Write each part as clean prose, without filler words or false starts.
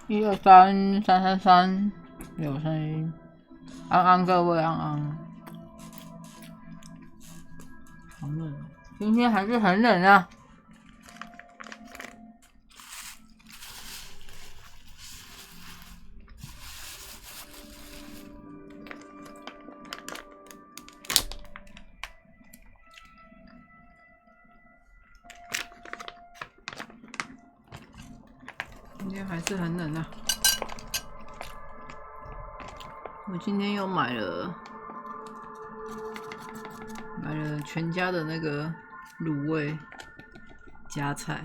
12333有声音，安安各位安安，好冷，今天还是很冷啊。今天还是很冷啊！我今天又买了全家的那个卤味加菜，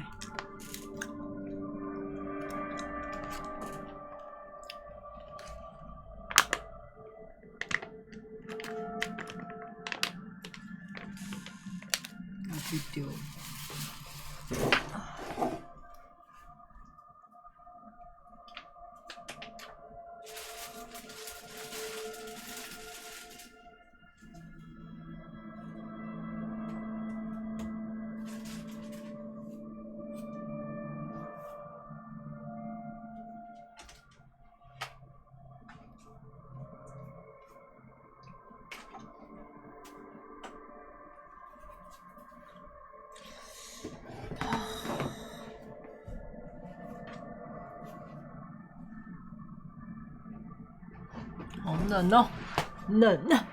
拿去丢。好冷哦，冷啊！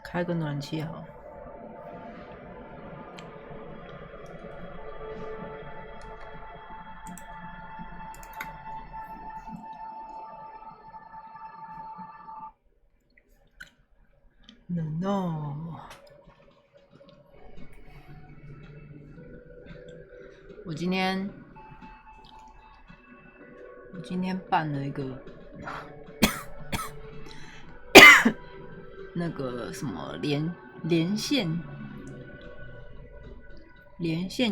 开个暖气好。冷哦！我今天办了一个那个什么连线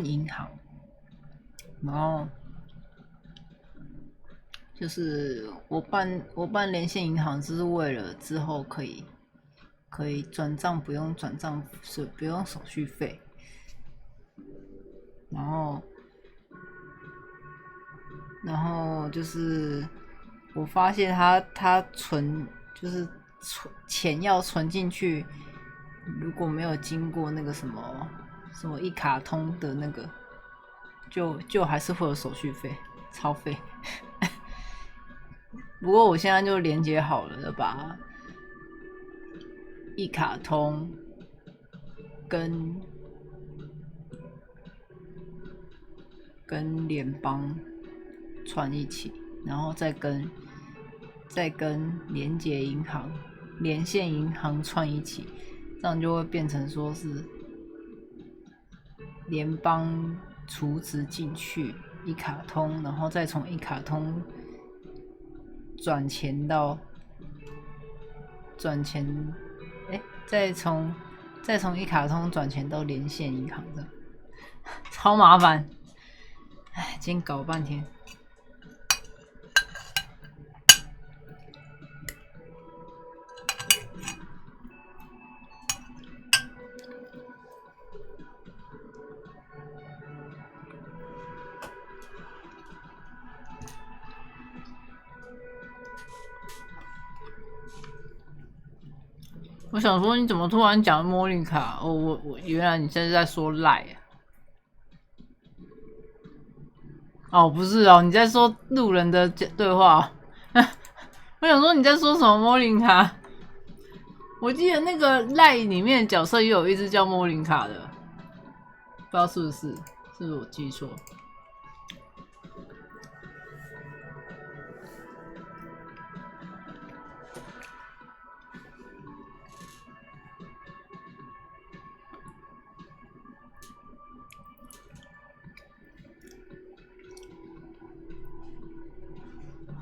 银行，然后就是我办连线银行，就是为了之后可以转账不用转账，不用手续费，然后就是我发现他存钱要存进去，如果没有经过那个什么一卡通的那个，就还是会有手续费，超费。不过我现在就连接好了，把一卡通跟联邦串一起，然后再跟连线银行串一起，这样就会变成说是联邦储值进去一卡通，然后再从一卡通转钱，再从一卡通转钱到连线银行的，超麻烦。哎，今天搞半天。我想说，你怎么突然讲莫妮卡？哦，我原来你现在在说赖啊！哦，不是哦，你在说路人的对话。我想说你在说什么莫妮卡？我记得那个赖里面的角色也有一只叫莫妮卡的，不知道是不是我记错？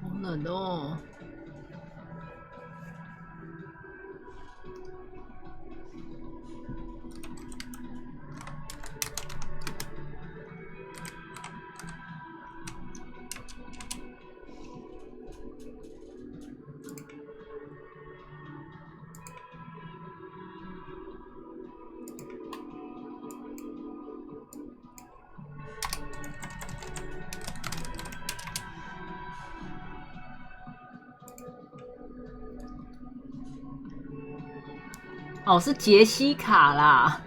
好冷哦！哦，是杰西卡啦，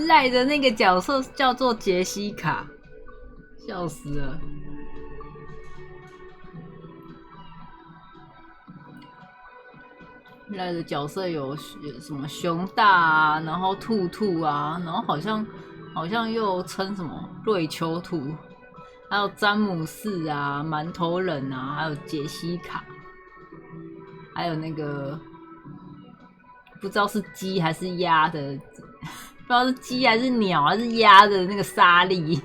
赖的那个角色叫做杰西卡，笑死了。赖的角色有什么熊大啊，然后兔兔啊，然后好像又称什么瑞秋兔，还有詹姆士啊、馒头人啊，还有杰西卡，还有那个不知道是鸡还是鸭的，不知道是鸡还是鸟还是鸭的那个沙粒。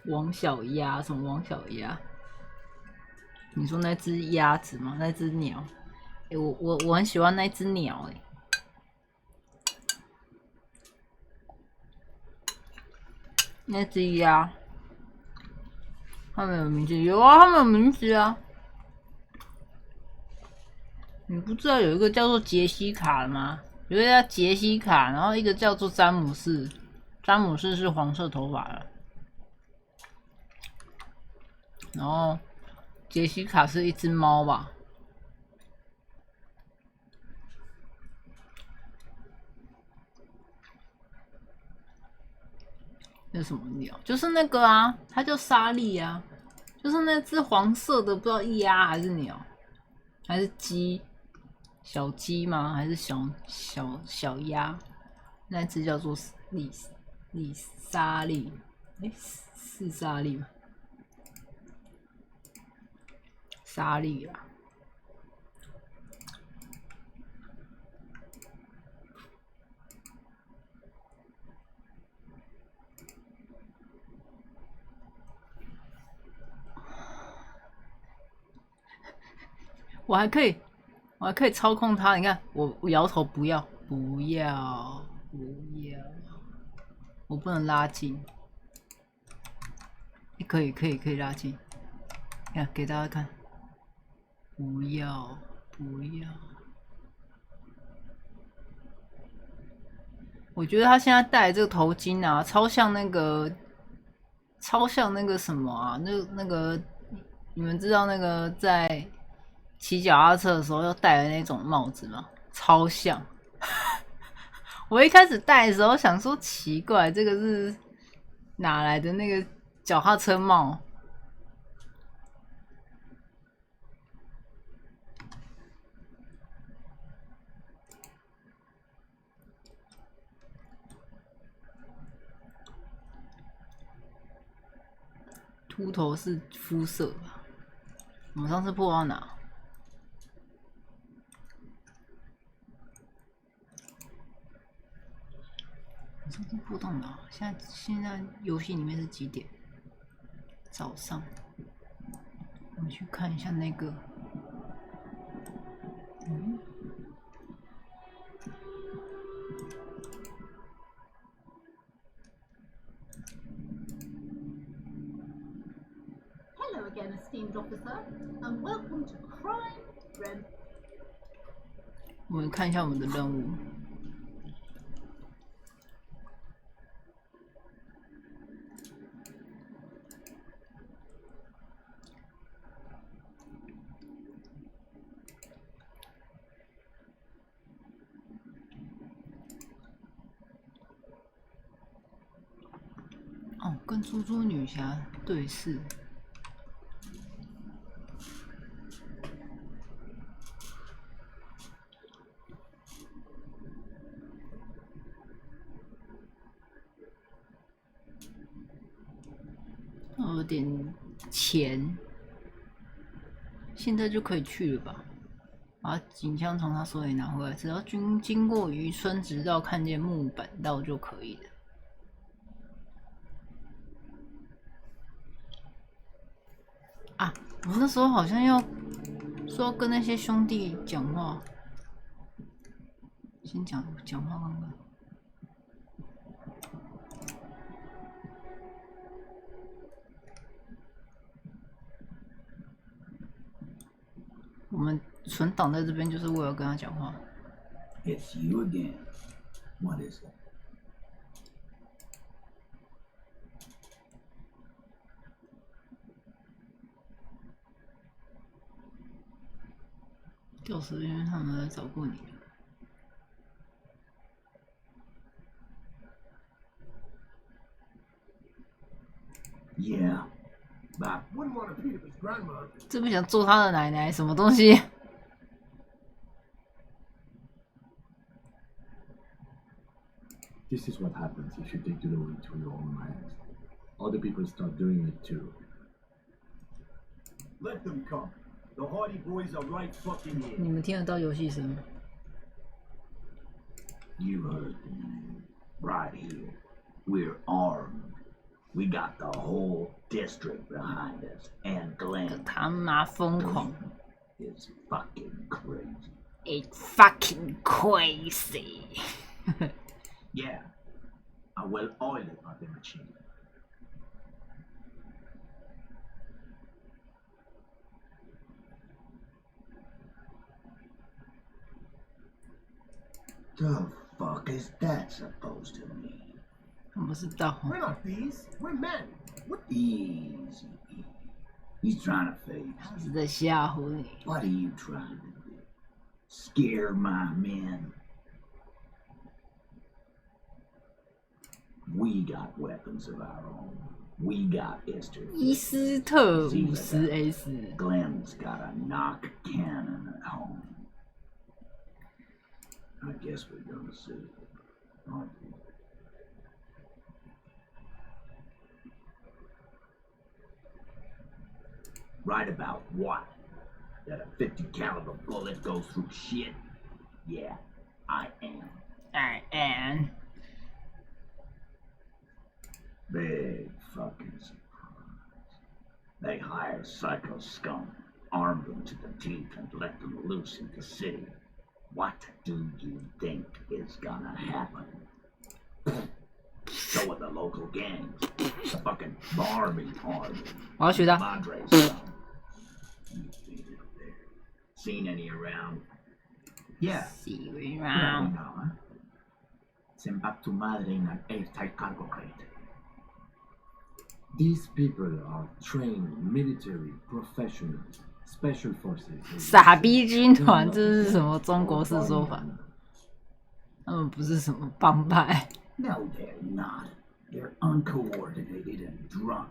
王小鸭？什么王小鸭？你说那只鸭子吗？那只鸟？我很喜欢那只鸟那只鸭，它们有名字？有啊，它们有名字啊。你不知道有一个叫做杰西卡的吗？有一个叫杰西卡，然后一个叫做詹姆士。詹姆士是黄色头发的，然后杰西卡是一只猫吧？那什么鸟？就是那个啊，它叫莎莉啊，就是那只黄色的，不知道鸭还是鸟，还是鸡，小鸡吗？还是小鸭？那只叫做丽莎莉，是莎莉吗？莎莉啊。我还可以操控它。你看，我摇头不要，不要，不要，我不能拉近。可以拉近。看，给大家看，不要，不要。我觉得他现在戴的这个头巾啊，超像那个什么啊？那个，你们知道那个在骑脚踏车的时候要戴的那种帽子吗？超像。我一开始戴的时候想说奇怪，这个是哪来的那个脚踏车帽？秃头是肤色吧？我们上次破到哪？上次破到哪？现在游戏里面是几点？早上。我们去看一下那个。Hello again, esteemed officer, and welcome to Crime Red. 我们看一下我们的任务。哦，跟猪猪女侠对视。有点钱，现在就可以去了吧？把警枪从他手里拿回来，只要经过渔村，直到看见木板道就可以了。啊，我那时候好像要说要跟那些兄弟讲话，先讲话看看。存档在这边就是为了跟他讲话。It's you again. What is it? 吊死因为他们来找过你。Yeah, but Wouldn't want to beat up his grandma. 这不想做他的奶奶，什么东西？ This is what happens if you take the law into your own hands. Other people start doing it too. Let them come. The Hardy Boys are right fucking 你 here. 们听得到游戏声吗？ you heard the name. Right here. We're armed. We got the whole district behind us. And Glenn 他妈疯狂 is fucking crazy. ，It's fucking crazy 。 Yeah. I will oil it on the machine. The fuck is that supposed to mean? 我不知道， We're not thieves. We're men. What easy. He's trying to phase 他是 me. 在吓唬你。 What are you trying to do? Scare my men? We got weapons of our own. We got Esther. 伊斯特50S， Glenn's got a knock cannon at home. I guess we're gonna see, aren't we? Right about what? That a 50 caliber bullet goes through shit? Yeah, I am. and Big fucking surprise. They hired psycho scum, armed them to the teeth, and let them loose in the city. What do you think is gonna happen? So are the local gangs. The fucking Barbie army. 我要学他。 Madre's son. You beat it up there. Seen any around? Yeah. See Claro, around， no, ¿eh? Se va tu madre en el airtight cargo crate. These people are trained military professionals, special forces. 傻逼军团，这是什么中国式说法？他们不是什么帮派。 No, they're not. They're uncoordinated and drunk.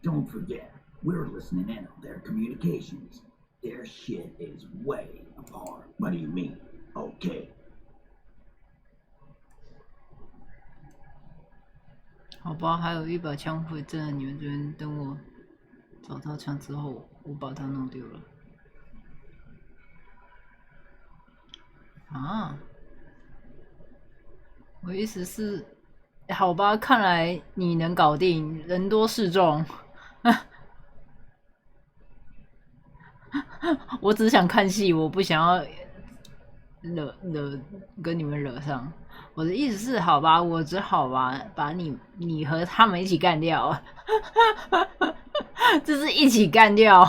Don't forget, we're listening in on their communications. Their shit is way apart. What do you mean? Okay. 好吧，还有一把枪会站在你们这边，等我找到枪之后，我把它弄丢了。啊，我意思是，好吧，看来你能搞定，人多势众。我只想看戏，我不想要跟你们惹上。我的意思是，好吧，我只好把你和他们一起干掉，这是一起干掉，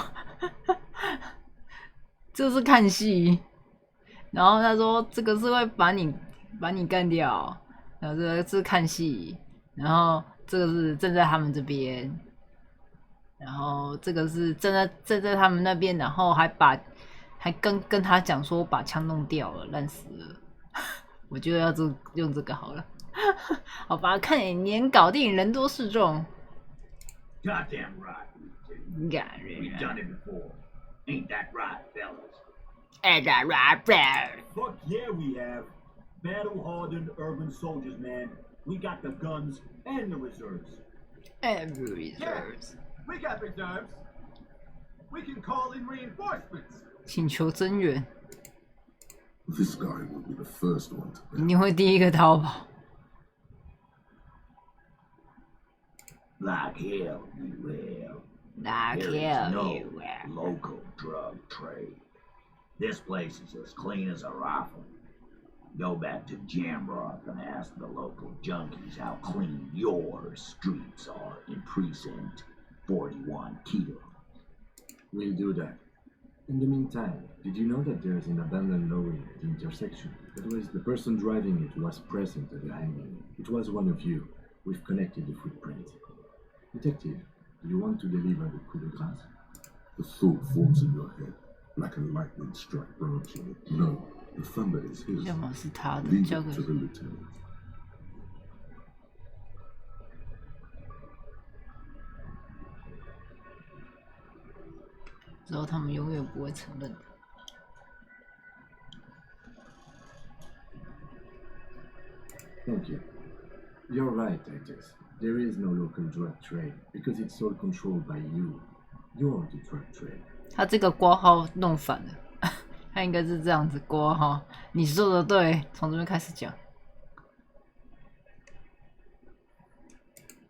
这是看戏。然后他说这个是会把你干掉，然后这个是看戏，然后这个是站在他们这边，然后这个是站在他们那边，然后还跟他讲说把枪弄掉了，烂死了。我就要用这个好了，好吧，看你能搞定，人多势众。 Goddamn right we do. We've done it before. Ain't that right, fellas? Fuck yeah, we have. Battle-hardened urban soldiers, man. We got the guns and the reserves. Every We got reserves. We can call in reinforcements. 请求增援， This guy will be the first one to 一定会第一个逃跑。 Like hell we will. Like There hell is no you will. local drug trade. This place is as clean as a rifle. Go back to Jamrock and ask the local junkies how clean your streets are in precinct 41 Kilo. We'll do that. In the meantime, did you know that there is an abandoned lorry at the intersection? That was the person driving it was present at the hanging. It was one of you. We've connected the footprint. Detective, do you want to deliver the coup de grâce? The thought forms in your head, like a lightning strike branching it. No, the thunder is his. 要么是他的， Leave 交 it 给 to the lieutenant. 之后他们永远不会承认的。Thank you. You're right, Titus. There is no local drug trade because it's all controlled by you. You're the drug trade. 他这个挂号弄反了，他应该是这样子挂号。你说的对，从这边开始讲。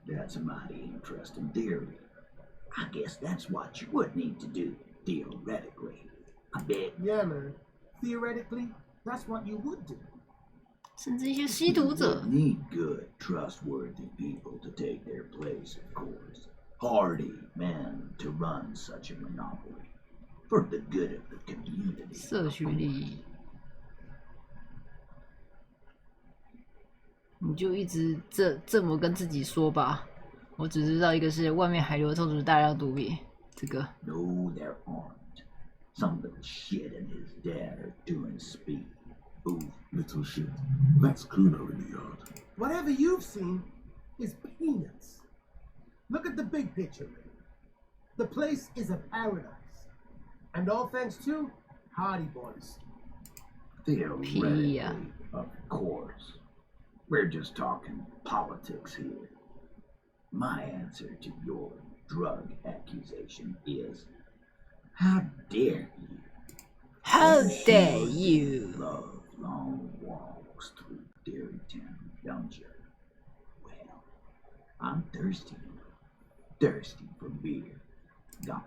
That's a mighty interesting theory. I guess that's what you would need to do, theoretically. I bet. Yeah, man. Theoretically, that's what you would do. 甚至一些吸毒者 You need good, trustworthy people to take their place, of course. Hardy men to run such a monopoly. For the good of the community. 社区利益，你就一直这么跟自己说吧。我只知道一个是外面还流通着大量毒品，这个 No, there aren't. Some little shit and his dad are doing speed. Ooh, Little shit. That's Kuno in the yard. Whatever you've seen is peanuts. Look at the big picture, man. The place is a paradise. And all thanks to Hardy Boys. theoretically, of course. We're just talking politics here. My answer to your drug accusation is, how dare you? How dare You you? love long walks through Dairy Town, don't you? Well, I'm thirsty. Thirsty for beer.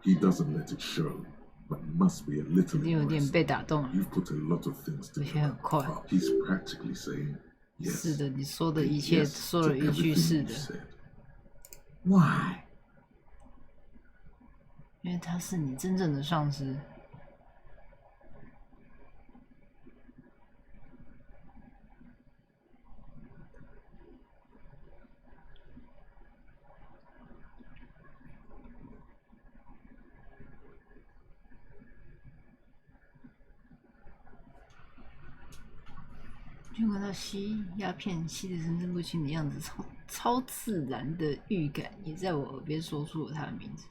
He doesn't let it show, but must be a little 已经有点 impressive. 被打动了。 You've put a lot of things 而且 together. 很快。 He's practically saying, yes. 是的，你说的一切， yes 说 to 了一句 everything 是 you 的， said. Why? 因为他是你真正的上司。就看到吸鸦片吸得神志不清的样子，超自然的预感也在我耳边说出了他的名字。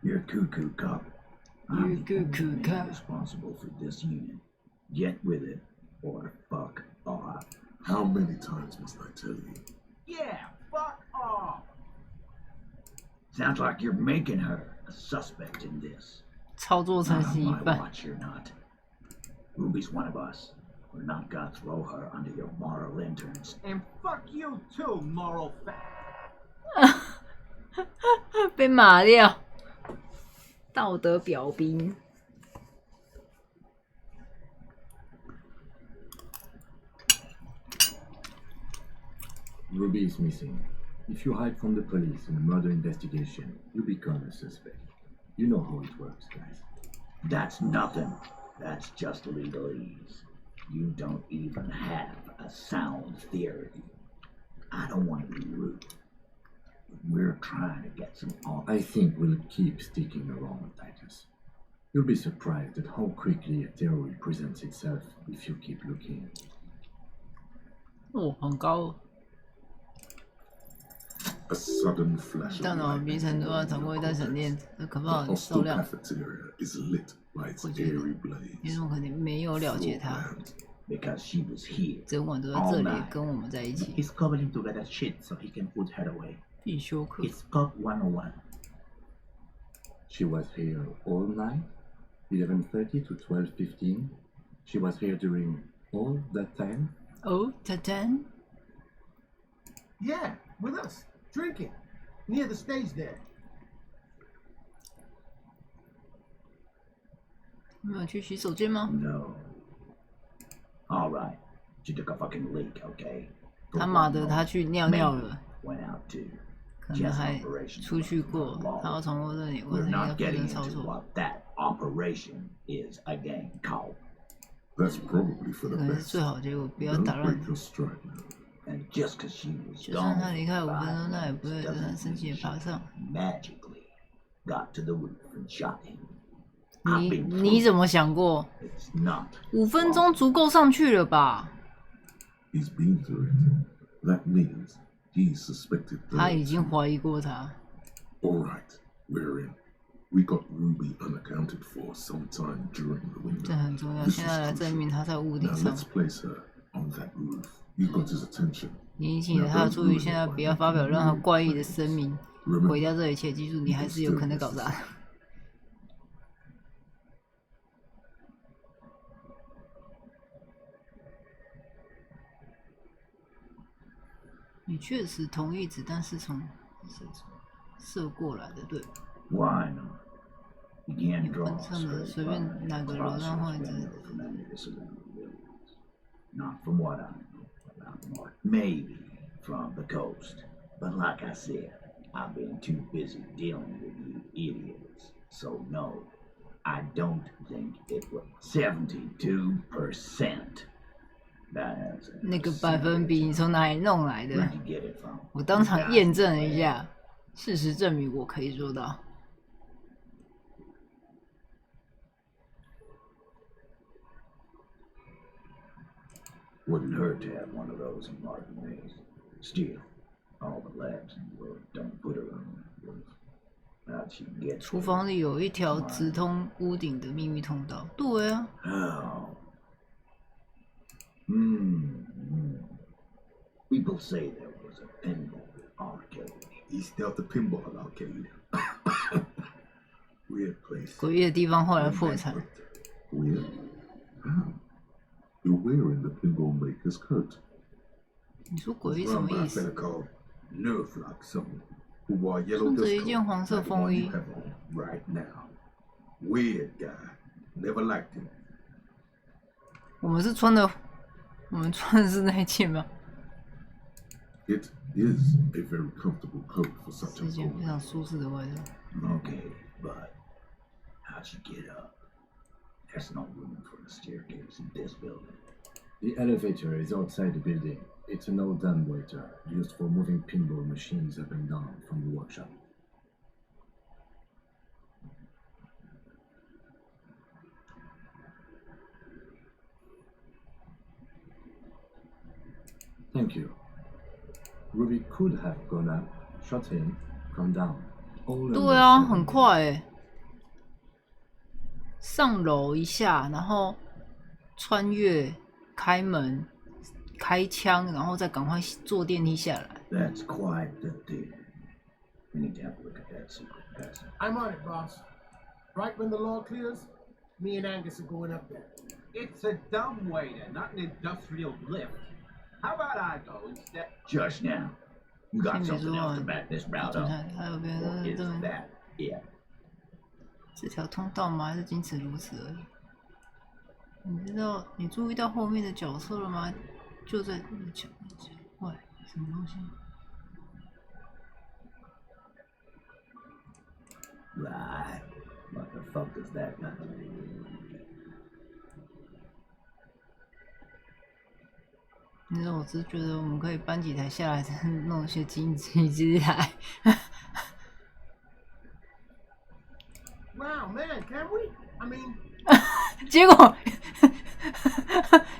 You're cuckoo cop. You're I'm the cuckoo only man cop. responsible for this unit. Get with it, or fuck off. How many times must I tell you? Yeah, fuck off. Sounds like you're making her a suspect in this. 操作成 Not 是 on 一 my 半， watch, you're not. Ruby's one of us. We're not gonna throw her under your moral interns. And fuck you too, moral fat. 被码掉，道德表兵。 Ruby is missing. If you hide from the police in a murder investigation, you become a suspect. You know how it works, guys. That's nothing. That's just legalese. You don't even have a sound theory. I don't want to be rude. But we're trying to get some I think we'll keep sticking around, Titus. You'll be surprised at how quickly a theory presents itself if you keep looking. 哦，很高哦。 A sudden flash 大 of 脑 light 迷城都要掌握一袋闪电，这可 The 怕的受 hostile 量。 cafeteria is lit by its 我觉得 airy 你 blaze. 怎么可能没有了解他？ Foreground. because she was here. 整晚都在这里跟我们在一起。 He's cobbling together shit so he can put her away. 必修课， It's cop 101. She was here all night, 11:30 to 12:15. She was here during all that time. 哦，他真 Yeah, with us, drinking, near the stage there. 没有去洗手间吗？ No. All right. She took a fucking leak, okay? 他妈的，他去尿尿了， Went out too. 可能还出去过。他要重复这里完成 We're 一个 not 负 getting 责操 into 作， what that operation is again, Cole. That's probably for 这 the 可能是 best. 最好的结果。不要 Don't 打乱 break。your stride now. And just because she was 就算 gone 他离开5 for 分 5钟，那也 minutes 不会让他 doesn't 生气 mean 的爬 she 上。 magically got to the roof and shot him. 你怎么想过？It's not. 5分钟足够上去了吧？ He's been through it. That means he's suspected 他已 third. 经怀疑过他。 All right, we're in. We got Ruby unaccounted for sometime during the 这 window. 很重要。 This 现 is 在来证明 crucial. 他在屋顶 Now 上。 let's place her on that roof. You got his attention. 你引起了他的注意，现在不要发表任何怪异的声明，毁掉这一切。记住，你还是有可能搞砸。你确实同意子弹是从射过来的，对吧？ Why not? You can't 你 draw 分 a 寸的， straight 随便 line 哪个 across 楼上 this 位置。 window from any of the surrounding buildings. Not from what I know about the market. Maybe from the coast. But like I said, I've been too busy dealing with you idiots. So no, I don't think it was 72%. That's 那个百分比你从哪里弄来的？ Where'd you get it from? 我当场验证了一下，事实证明我可以做到。 Wouldn't hurt to have one of those in Martin Maze. Still, all the labs in the world don't put her on the roof. How'd she get 厨房里有一条直通屋顶的秘密通道。对啊， How? People say there was a pinball arcade. East Delta Pinball Arcade. Weird place. 诡异的地方后来破产。 Weird. How? You're wearing the pinball maker's coat. 你说诡异什 Run 么 by a 意思？ fella called Nerf Lock something, who wore yellow 穿着 dust 一件 coat 黄色 like the one 风 you 衣， have on right now. Weird guy. Never liked him. 我们穿的是那一件吗？ It is a very comfortable coat for such 是一 a 件非 home. 常舒适的外套。 Okay, but how'd she get up? There's no room for a staircase in this building. The elevator is outside the building. It's an old dumbwaiter used for moving pinball machines up and down from the workshop. Thank you. Ruby could have gone up, shot him, come down. All in 对啊， 7 很快诶。上楼一下，然后穿越、开门、开枪，然后再赶快坐电梯下来。 That's quite the theater. We need to have a look at that secret passage. I'm on it, boss. Right when the law clears, me and Angus are going up there. It's a dumbwaiter, not an industrial lift. How about I go instead? Just now. You got 先别 something 说 else 啊 to back this route 准 up? 看还有别 Or 的 is 认为 that it? 这条通道吗？还是仅此如此而已？你注意到后面的角色了吗？就在你的脚外，什么东西？ Right. What the fuck does that got to do with it? 你知道，我只是觉得我们可以搬几台下来，再弄一些机机台。 Wow, man, can we? I mean,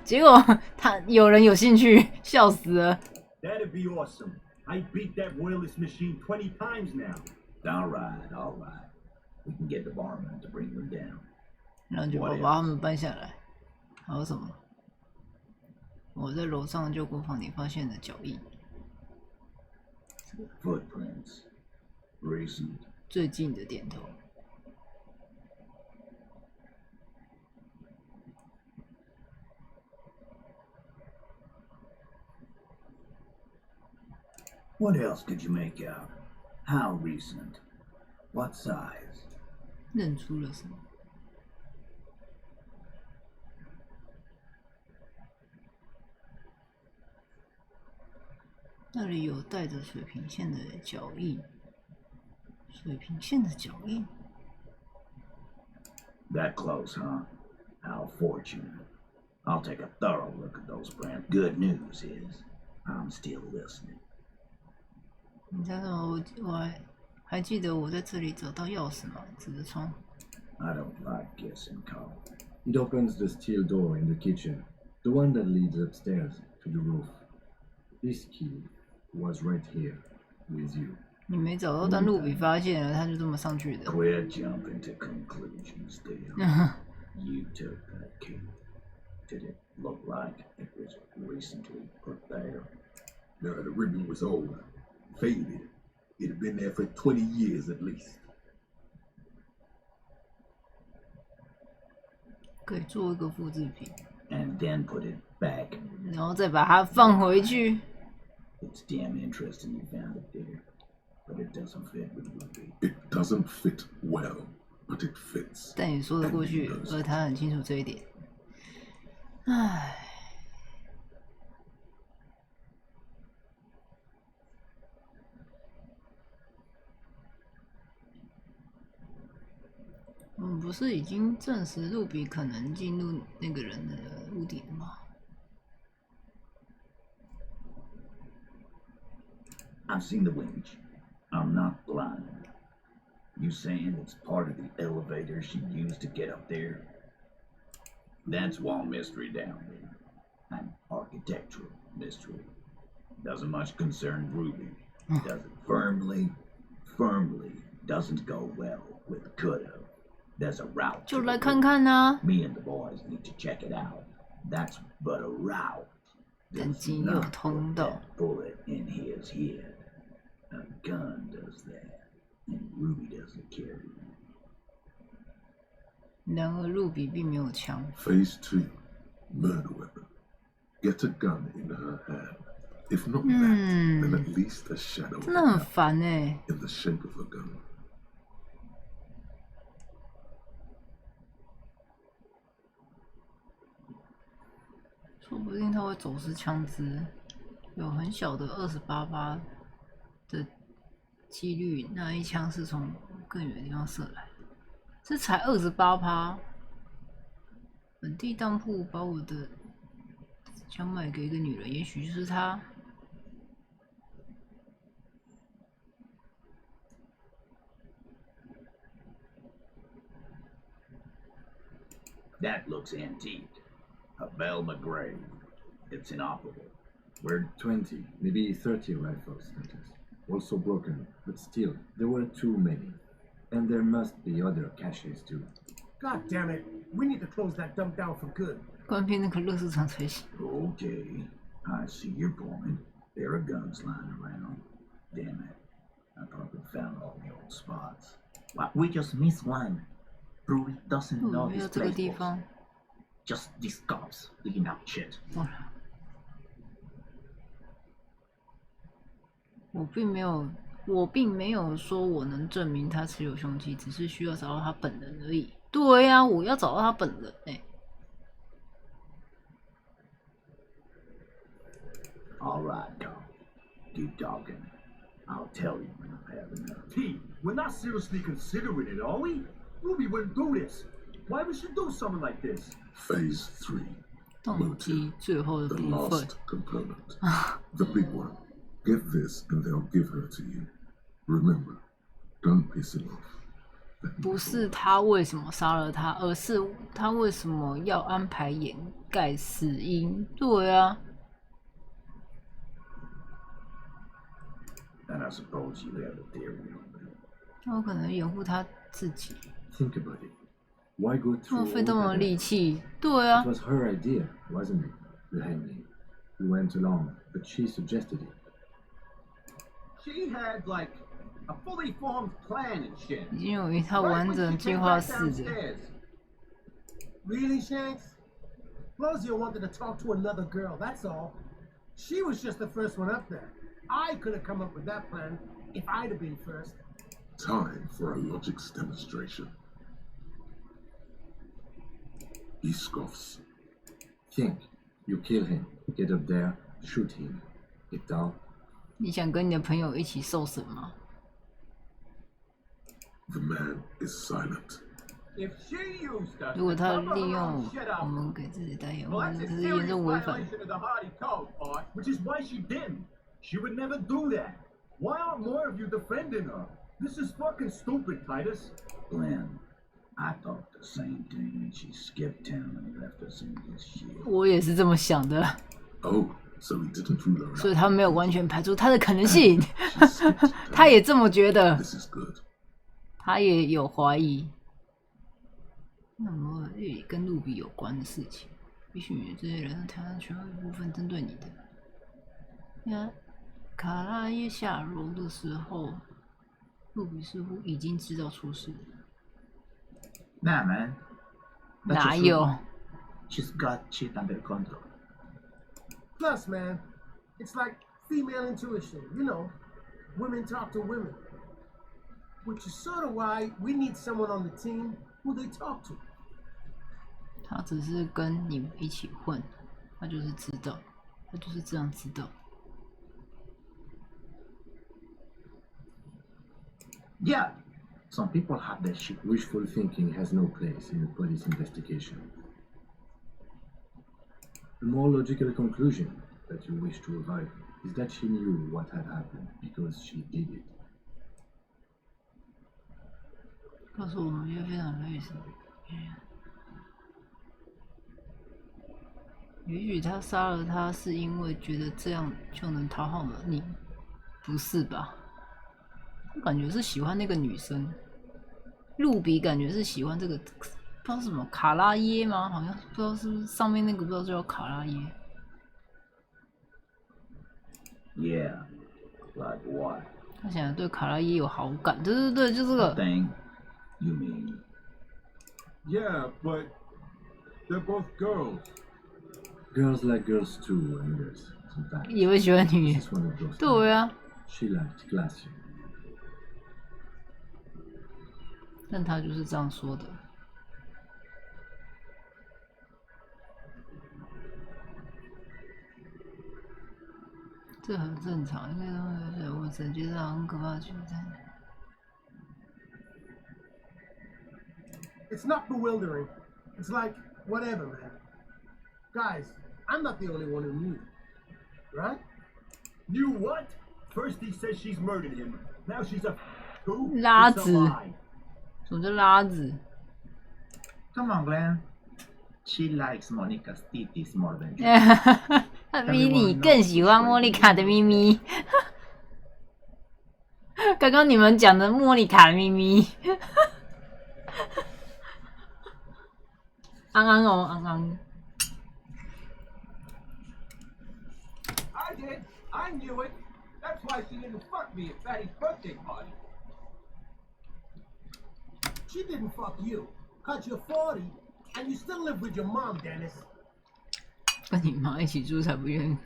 结果他有人有兴趣，笑死了。 That'd be awesome. I beat that wireless machine 20 times now. All right, all right. We can get the barman to bring them down. 然后就把他们搬下来。还有什么？我在楼上救护房里发现的脚印， Footprints. Recent. 最近的点头。 What else could you make out? How recent? What size? 认出了什么？ What 那里有带着水平线的脚印。水平线的脚印。That close, huh? How fortunate. I'll take a thorough look at those prints. Good news is, I'm still listening. 你知道什么？我还记得我在这里找到钥匙吗？指着窗。I don't like guessing, Cole. It opens the steel door in the kitchen, the one that leads upstairs to the roof. This key was right here with you. 你没找到，但路比发现了，他就这么上去的。Quit jumping to conclusions, Dale. You took that key. Did it look like it was recently put there? No, the ribbon was old, faded. It had been there for 20 years at least. 可以做一个复制品， And then put it back. 然后再把它放回去。 It's damn interesting you found it there, but it doesn't fit with Ruby. It doesn't fit well, but it fits. 但也说得过去，而他很清楚这一点。唉，我们不是已经证实路比可能进入那个人的屋顶了吗？ I've seen the winch. I'm not blind. You saying it's part of the elevator she used to get up there? That's one mystery down there. An architectural mystery. Doesn't much concern Ruby. Does it firmly doesn't go well with could've. There's a route. 就来看看呐、 Me and the boys need to check it out. That's but a route. 但 There's 仅有 not 通 put 道。 that bullet in his head. A gun does that, and Ruby doesn't carry one. 然而路比并没有枪。 Phase 2, murder weapon. Get a gun in her hand. If not that, then at least a shadow 真的很 of 烦哎、 in the shape of a gun. 说不定他会走私枪支，有很小的28%的几率，那一枪是从更远的地方射来的，这才28%。本地当铺把我的枪卖给一个女人，也许就是她。 That looks antique. A Bell McGray. It's inoperable. Were 20, maybe 30 rifles, that is. Also broken, but still, there were too many. And there must be other caches too. God damn it. We need to close that dump down for good. 关闭那个乐市场才行。 Okay, I see your point. There are guns lying around. Damn it. I thought we found all the old spots. Well, we just missed one. Ruby doesn't 为什 know 么 this 要这个 place 地 was. 方？ Just these cops digging up shit. 我并没有说我能证明他持有凶器，只是需要找到他本人而已。对呀、我要找到他本人哎、 All right, Carl. Keep talking. I'll tell you when I have enough. T, we're not seriously considering it, are we? Ruby wouldn't do this. Why would she do something like this? Phase 3, 动机最后的 the 部分 last component. The big one. Get this and they'll give her to you. Remember, don't piss him off. 不是他为什么杀了他，而是他为什么要安排掩盖死因。对啊， And I suppose you have a theory on that. 他有可能掩护他自己， Think about it. Why go 浪 through 费这 all 么 that 力 effort? 气。对啊 It，was her idea, wasn't it? The hanging. We went along, but she suggested it. She had, like, a fully formed plan and shit. 已经有一套 Right 完 when 整 she 计 came 划 back 式的。 downstairs. Really, Shanks? Lozio wanted to talk to another girl, that's all. She was just the first one up there. I could have come up with that plan if I'd have been first. Time for a logics demonstration. He scoffs. Think. You kill him. Get up there. Shoot him. Get down. 你想跟你的朋友一起受审吗？ The man is silent. If she used us 如果 to 他 cover 利 her 用 own shit 我 up, 们给自己代言， well, 或 that's 者 a 是严 serious 重违反。 violation of the Hardy Code, boss. Which is why she didn't. She would never do that. Why aren't more of you defending her? This is fucking stupid, Titus. Glenn, I thought the same thing when she skipped town and left us in this shit. 我也是这么想的， Oh, so he didn't rule her 所以 out. 他没有完全排除他的可能性。 She skipped town. 他也这么觉得， This is good. 他也有怀疑。那么跟路比有关的事情，也许这些人台湾全有一部分针对你的。呀，卡拉耶下楼的时候，路比似乎已经知道出事了。 Nah, man. That's 哪 just 有？ Ruby. She's got shit under control. Plus, man, it's like female intuition. You know, women talk to women. Which is sort of why we need someone on the team who they talk to. 他只是跟你们一起混，他就是知道，他就是这样知道。 Yeah, some people have that shit. Wishful thinking has no place in a police investigation. The more logical conclusion that you wish to avoid is that she knew what had happened because she did it. 告诉我们一个非常类似的，也许他杀了他是因为觉得这样就能讨好了你，不是吧？我感觉是喜欢那个女生，路比感觉是喜欢这个，不知道是什么卡拉耶吗？好像不知道是不是上面那个不知道叫卡拉耶。 Yeah, like what? 他现在对卡拉耶有好感，对对对，就这个。 Thing? You mean? Yeah, but they're both girls. Girls like girls too, I guess, sometimes. 也会喜欢女 This is one of those 对啊， She liked classy. 但他就是这样说的。这很正常，因为我只觉得很可怕的存在。 It's not bewildering. It's like, whatever, man. Guys, I'm not the only one who knew. Right? You what? First he says she's murdered him. Now she's a who? 拉 It's a 子， lie. 什么叫拉子？ Come on, Glenn. She likes Monica's titties more than you. 他比你更喜欢莫妮卡的咪咪。刚刚你们讲的莫妮卡的咪咪，安安哦，安安。 I did. I knew it. That's why she didn't fuck me at Fatty's birthday party. She didn't fuck you. Cause you're 40 and you still live with your mom, Dennis. 跟你妈一起住才不愿意，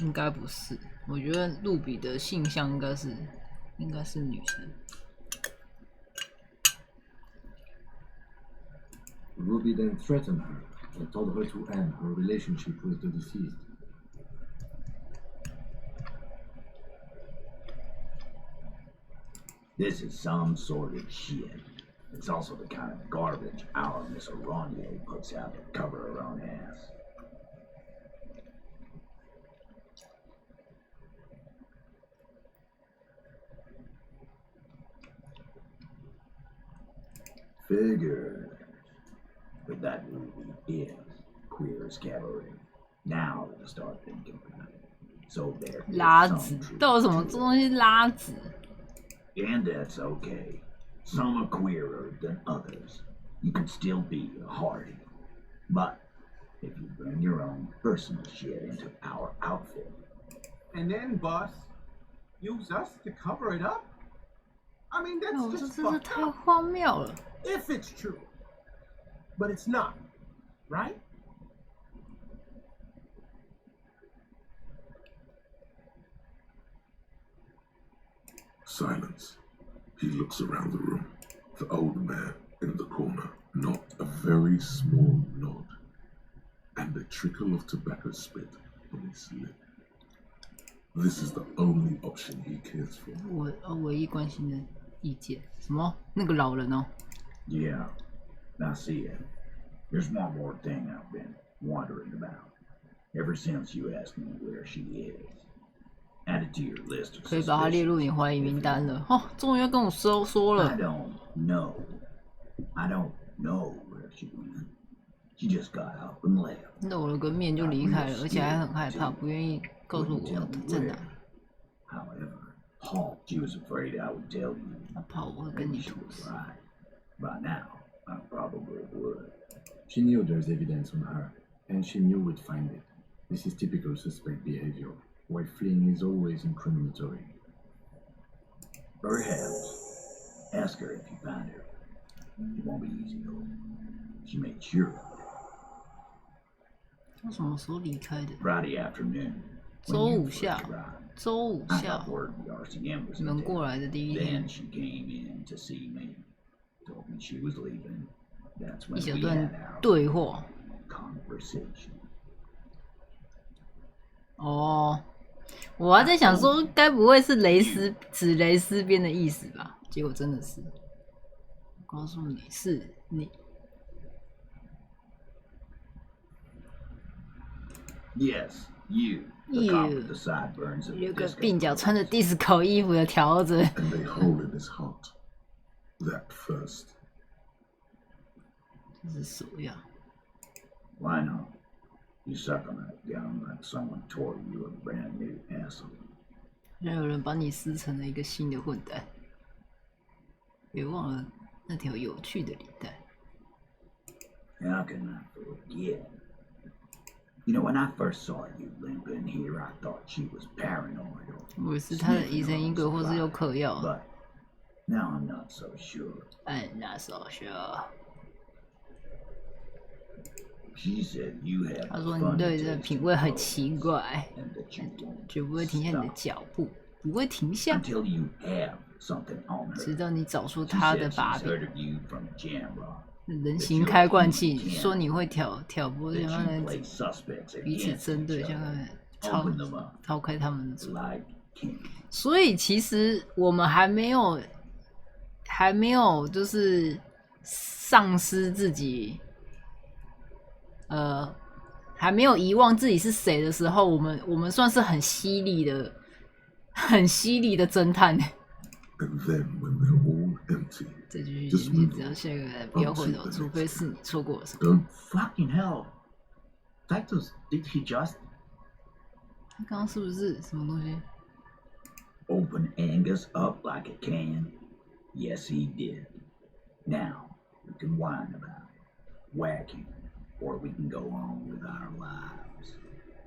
应该不是。我觉得路比的性向应该是女生。 Ruby then threatened her and told her to end her relationship with the deceased. This is some sort of shit. It's also the kind of garbage our Miss Aronier puts out to cover her own ass. Figured. But that movie is queer as cabaret. Now we start thinking about it. So there is 拉 some 子， truth 到底什么 to 这东西拉子？ And that's okay. Some are queerer than others. You can still be a Hardy. But if you bring your own personal shit into our outfit, And then, boss, use us to cover it up? I mean, that's 哦，这 just 真是 fucked 太 up. 荒谬了。 If it's true. But it's not. Right? Silence. He looks around the room. The old man in the corner. Not a very small nod. And a trickle of tobacco spit on his lip. This is the only option he cares for. 我唯一关心的意见，什么？那个老人哦。Yeah, I see it. There's one more thing I've been wondering about. Ever since you asked me where she is, added to your list of 可以把它列入你怀疑名单了。哦，终于要跟我说了。I don't know where she went. She just got up and left. 露了个面就离开了，而且还很害怕，不愿意告诉我在哪。However, she was afraid I would tell you. 他怕我会跟你 She 吐 was 司。 right. By now, I probably would. She knew there's evidence on her, and she knew we'd find it. This is typical suspect behavior, why fleeing is always incriminatory. Perhaps. Ask her if you find her. It won't be easy though. She made sure of it. 他什么时候离开的？ Friday afternoon. 周五下午。周五 I 下 got 午， word the RCM was 你 in 们过 town. 来的第一天 Then，she came in to see me. Told me she was leaving. That's 一 when 小 we 段 had our 对话。 conversation. 哦，我还在想说，该不会是指蕾丝边的意思吧？结果真的是，我告诉你是你。 Yes, you. The cop with the sideburns of 有 the 个 disco. 鬓角穿着 disco 衣服的条子， And a hole in his heart. That first. 这是手呀。 Why not? You suck on that gun like someone tore you a brand new asshole. 好像有人把你撕成了一个新的混蛋，别忘了那条有趣的领带。 How can I forget? You know, when I first saw you limping here, I thought she was paranoid or 我以为是他的疑神疑鬼，或是有嗑药。 but now I'm not so sure. I'm not so sure。 She said you have 他说 funny 你对这 taste 品味很奇怪， and that you won't 绝不会停下你的 stop 脚步，不会停下， until you have something on her. 直到你找出 She 他的 said 把 she's 柄。 heard of you from Jamrock. 人形开罐器，说你会挑拨， That 想 you 让 play suspects 彼此 against 针对， each 想让 other. Open them up 掏开他们的嘴。 like king. 所以其实我们还没有就是丧失自己，还没有遗忘自己是谁的时候，我们算是很犀利的侦探。 And then when they're all empty, 这句你只要下一个人不要回头，除非是你错过了什么。 don't Fucking hell. Titus, did he just? 他刚刚是不是什么东西？ Open Angus up like a can? Yes, he did. Now, we can whine about it, whack him, or we can go on with our lives.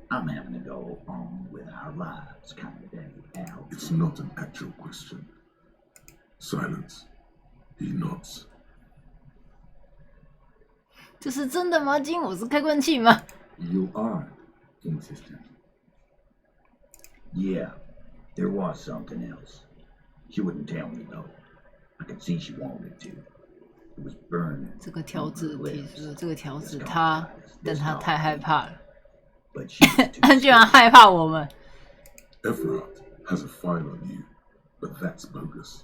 I'm having to go on with our lives kind of day, Al. It's not an actual question. Silence. He nods. 这是真的吗？金，我是开罐器吗？ You are insistent. Yeah, there was something else. She wouldn't tell me though. I could see she wanted to. It was burning. 这个条子 on her 提 lips. 出了这个条子， This 他 guy, 但 this 他 guy. 太害怕了， But she was too 他居然 scared. 害怕我们。 Everard has a file on you, but that's bogus.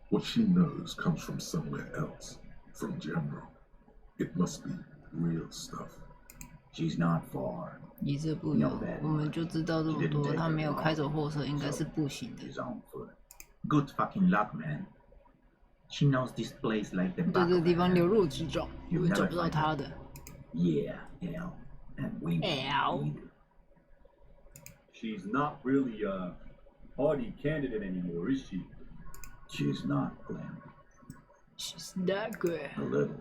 What she knows comes from somewhere else, from Jamrock. It must be real stuff. She's not far. 离这不远，我们就知道这么多。他没有开走货车，应该是步行的。 She's on foot. Good fucking luck, man. She knows this place like the 对 back 这个 of 地 her 方 hand. 了如指掌，我找不到他的。 Yeah, Al. And we won't Al. either. She's not really a party candidate anymore, is she? She's not, Glenn. She's that good。 A little.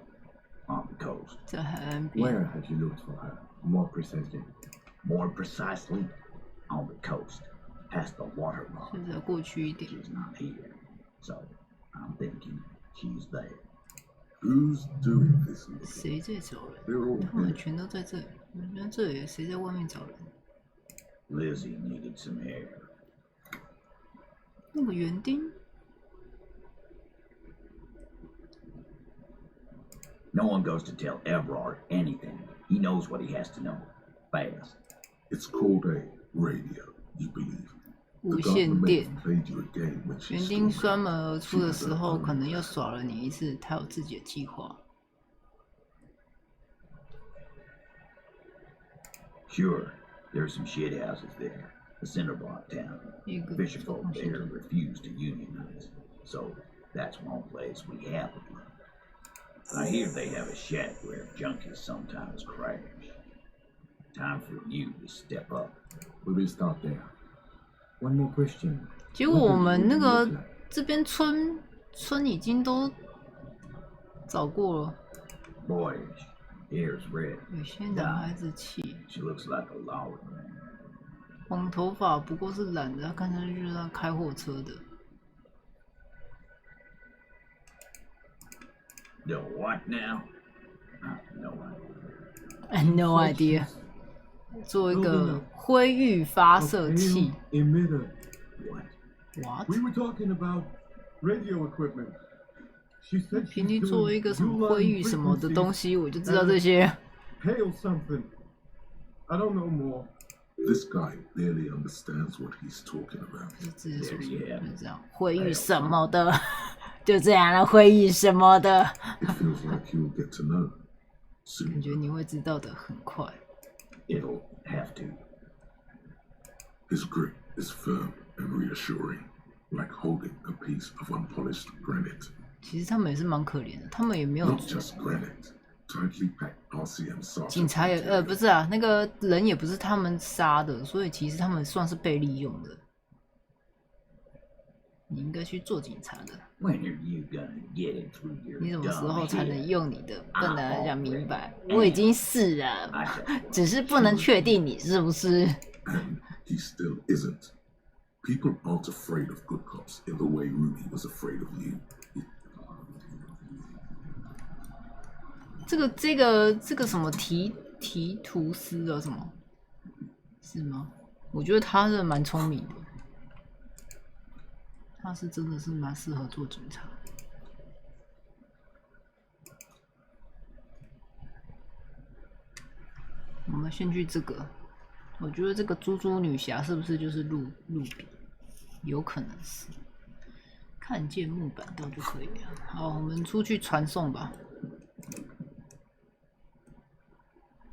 On the coast. 在海岸边， Where have you looked for her? More precisely. More precisely, on the coast. Past the watermark. 就在过去一点。 She's not here. So, I'm thinking she's there. Who's doing this looking? 谁在找人？ They're all 他们 here. 全都在这里。那这里谁在外面找人？ Lizzie needed some air. 那个园丁， No one goes to tell Everard anything. He knows what he has to know. Fast. It's called a radio, you believe. 无 The 线 gardener may 电 have played you a game when she 园丁 stormed 摔 out. 门而 She 出的 has 时 her 候， own 可能又耍了你一次。他有自己的计划。 Sure, there's some shit houses there. The center block town. 一个 Fisherfolk there refuse to unionize, so that's one place we have to look. I hear they have a shack where junkies sometimes crash. Time for you to step up. We will start there. One more question. 结果我们那个这边村已经都找过了。 Boyish, hair's red. 有些男孩子气， She looks like a lawyer. 黄头发不过是懒的，他看上去就是他开货车的。 The what now? No idea. No idea。做一个灰域发射器。 Emitter. What? What？ We were talking about radio equipment. She said 频 she's 率做一 doing 个什么 Uline 灰域什么的东 frequencies 西，我就知道这些。 Hail something. I don't know more. This guy barely understands what he's talking about. 就直接说出来，就这样。灰域什么的，就这样了。灰域什么的， It feels like you'll get to know 感 soon. 觉你会知道的很快。 It'll have to. His grip is firm and reassuring, like holding a piece of unpolished granite. 其实他们也是蛮可怜的，他们也没有 Not just granite, tightly packed RCM 警 sergeant 察也 material. 不是啊，那个人也不是他们杀的，所以其实他们算是被利用的。你应该去做警察的， When are you gonna get it through your 你什么时候 dumb 才能 head? 用你的笨的来讲明白？我已经是了， I said, 只是不能确定你是不是。 And he still isn't. People aren't afraid of good cops in the way Ruby was afraid of you. 这个什么提图斯啊什么？是吗？我觉得他是蛮聪明的，他是真的是蛮适合做警察。我们先去这个，我觉得这个猪猪女侠是不是就是路比？有可能是，看见木板豆就可以了。好，我们出去传送吧。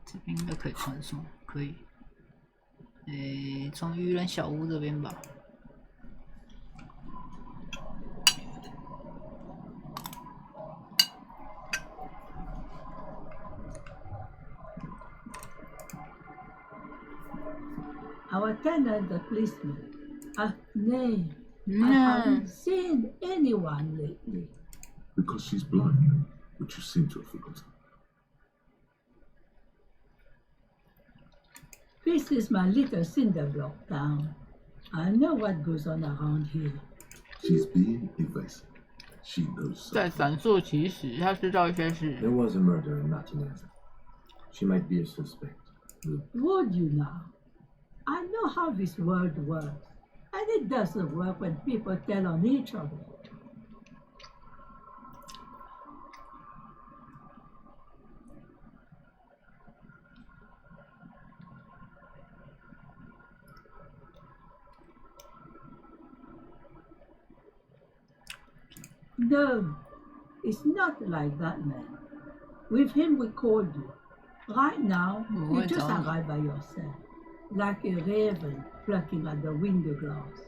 这边应该可以传送，可以。从渔人小屋这边吧。Our tenant, the policeman. Nay, I 那 haven't seen anyone lately. Because she's blind, which you seem to have forgotten. This is my little cinder block town. I know what goes on around here. She's being evasive. She knows 在 something. 闪烁其时，他知道一些事。 There was a murder in Martinez. She might be a suspect. Would you now? I know how this world works. And it doesn't work when people tell on each other. No, it's not like that, man. With him, we called you. Right now, you Wait just on. arrive by yourself, like a raven plucking at the window glass.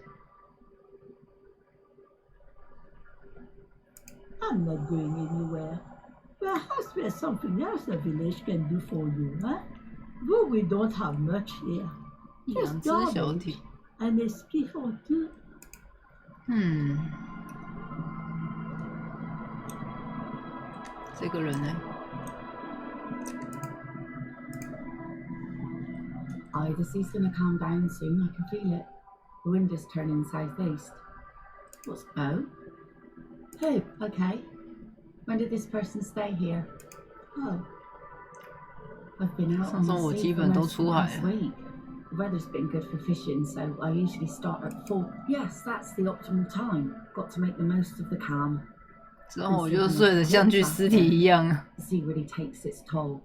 I'm not going anywhere. Perhaps there's something else the village can do for you, huh? But we don't have much here. 两 Just 只小 garbage 艇。 and a skiff or two. 这个人呢？ The sea's gonna calm down soon, I can feel it. The wind is turning southeast. What's oh? Who? Okay. When did this person stay here? Oh. I've been out on 上周我 the 基 sea for 本都 most of 出海 last 了。 week. The weather's been good for fishing, so I usually start at 4. Yes, that's the optimal time. Got to make the most of the calm. 之后我就睡得像具尸体一样。 The sea really takes its toll.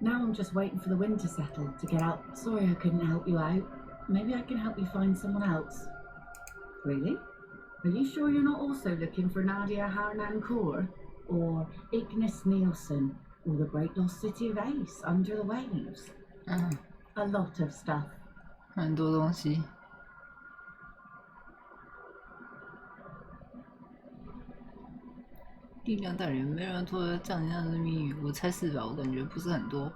Now I'm just waiting for the wind to settle to get out. Sorry I couldn't help you out. Maybe I can help you find someone else. Really? Are you sure you're not also looking for Nadia Harnancourt or Ignis Nielsen or the Great Lost City of Ace under the waves? A lot of stuff. 很多东西。力量代理人没人拖着降临上的谜语，我猜是吧？我感觉不是很多，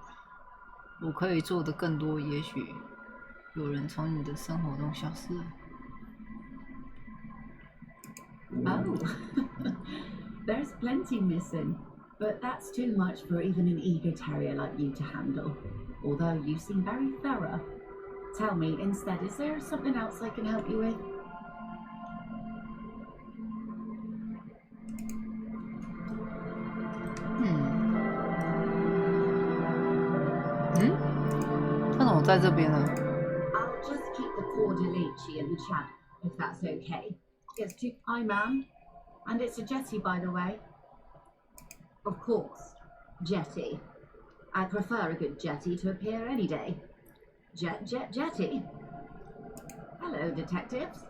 我可以做的更多。也许有人从你的生活中消失了。Oh, there's plenty missing, but that's too much for even an eager terrier like you to handle. Although you seem very thorough. Tell me instead, is there something else I can help you with? 他怎么在这边呢？ I'll just keep the Cordelici in the chat, if that's okay. It's too... Hi, ma'am. And it's a jetty, by the way. Of course. Jetty. I prefer a good jetty to appear any day. Jetty. Hello, detectives.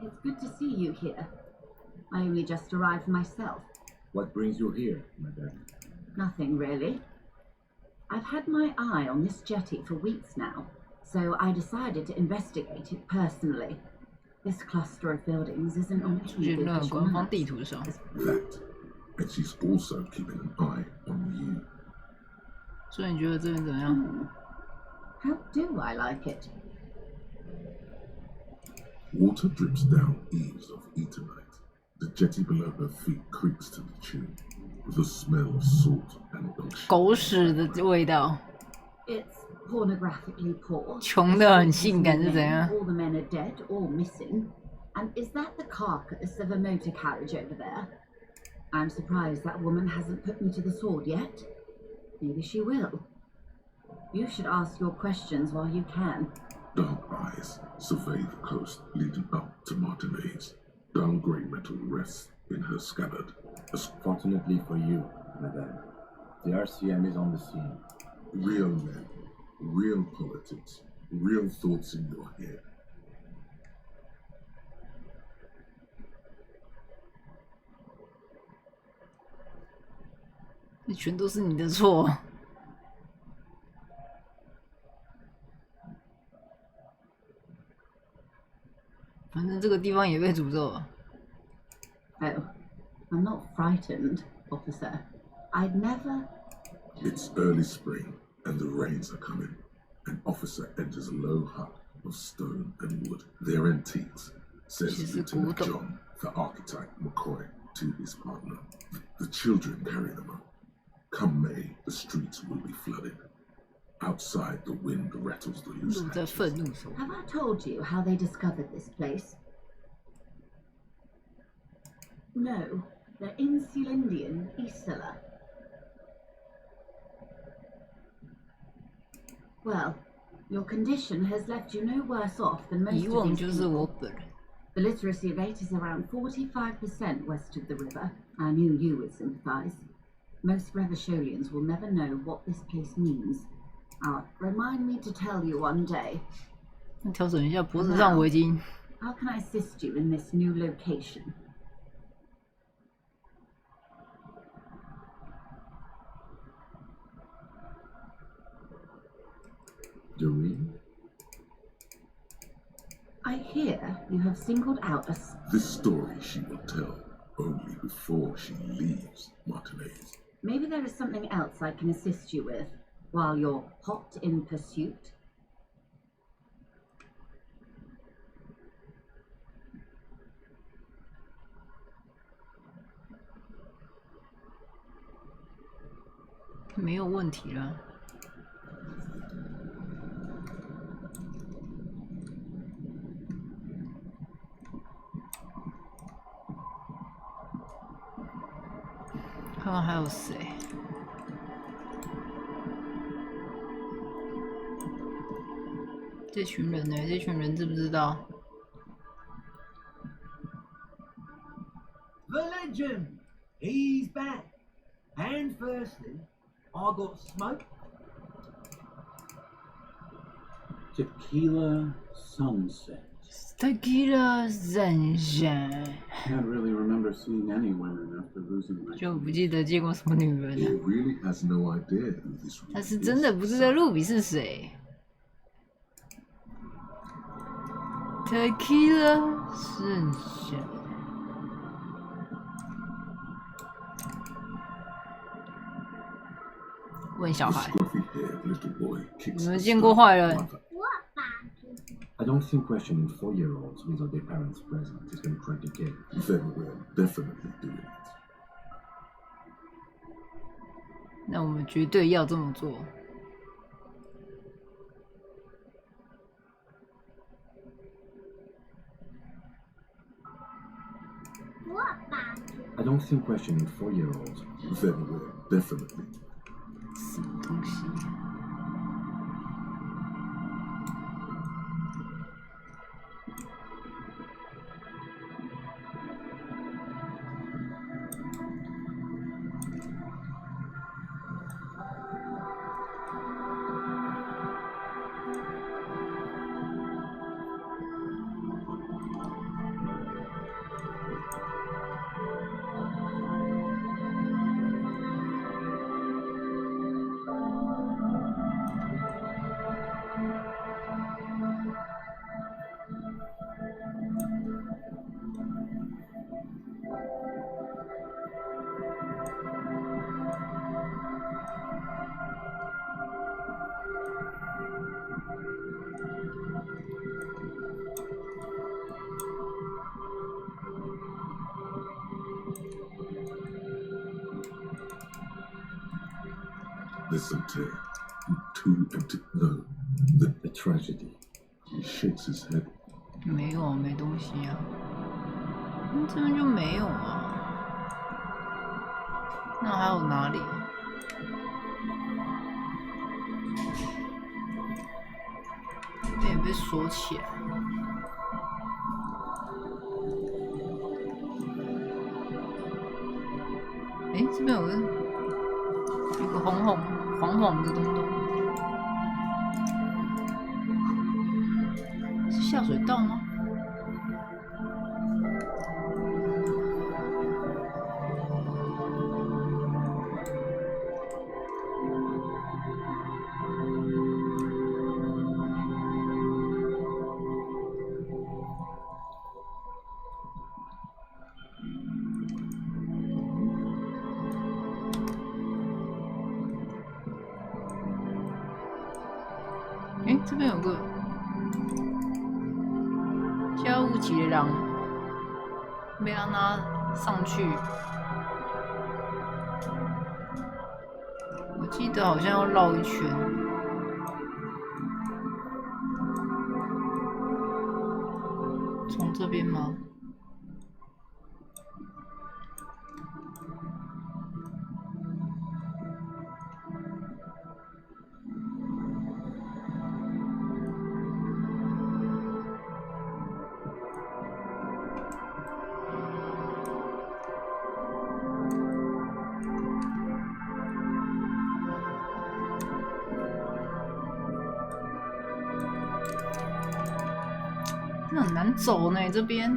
It's good to see you here. I only just arrived myself. What brings you here, madame? Nothing, really. I've had my eye on this jetty for weeks now, so I decided to investigate it personally. This cluster of buildings isn't on any official maps. That, and she's also keeping an eye on you. 所以你觉得这边怎么样？ How do I like it? Water drips down eaves of Eternite. The jetty below her feet creaks to the tune, with the smell of salt and ocean. 狗屎的味道。 It's pornographically poor. 穷的很性感是怎样？ All the men are dead or missing. And is that the carcass of a motor carriage over there? I'm surprised that woman hasn't put me to the sword yet. Maybe she will. You should ask your questions while you can. Dark eyes survey the coast leading up to Martinez. Dull grey metal rests in her scabbard. Fortunately for you, madame, the RCM is on the scene. Real men, real politics, real thoughts in your head. 这全都是你的错。反正这个地方也被诅咒了。Oh, I'm not frightened, officer. I'd never... It's early spring, and the rains are coming. An officer enters a low hut of stone and wood. They're antiques, says Lieutenant John, the architect McCoy, to his partner. The children carry them up. Come May, the streets will be flooded. Outside, the wind rattles the loose hatches. Have I told you how they discovered this place? No, they're in Celindian Isola. Well, your condition has left you no worse off than most of these people. The literacy rate is around 45% west of the river. I knew you would sympathise. Most Revacholians will never know what this place means. Remind me to tell you one day. 调整一下脖子上围巾。 How can I assist you in this new location? Doreen? I hear you have singled out a... This story she will tell only before she leaves Martinez. Maybe there is something else I can assist you with while you're hot in pursuit. "没有问题了。 看看还有谁？这群人呢？这群人知不知道？ The legend! He's back! And firstly, I got smoke. Tequila sunset. Tequila 人生， Can't really remember seeing any women after losing my 就不记得见过什么女人 He 了。 really has no idea who this 他 really 是真的不知道露比是谁。Tequila 人生，问小 The 孩， scruffy-haired little boy kicks 你们 the 见过坏 stone 人？ mother. I don't think questioning 4-year-olds without their parents present is going to crack the case. Then we're definitely doing it. 那我们绝对要这么做。I don't think questioning 4-year-olds. Then we're definitely. 什么东西？ There's some tear. Too empty. No. A tragedy. He shakes his head. 没有，没东西啊。这边就没有啊。那还有哪里？这边也被锁起来。哎，这边有个黄黄的东东，是下水道吗？哎，这边有个家务级的狼，没让他上去。我记得好像要绕一圈。从这边吗？那很难走呢，这边。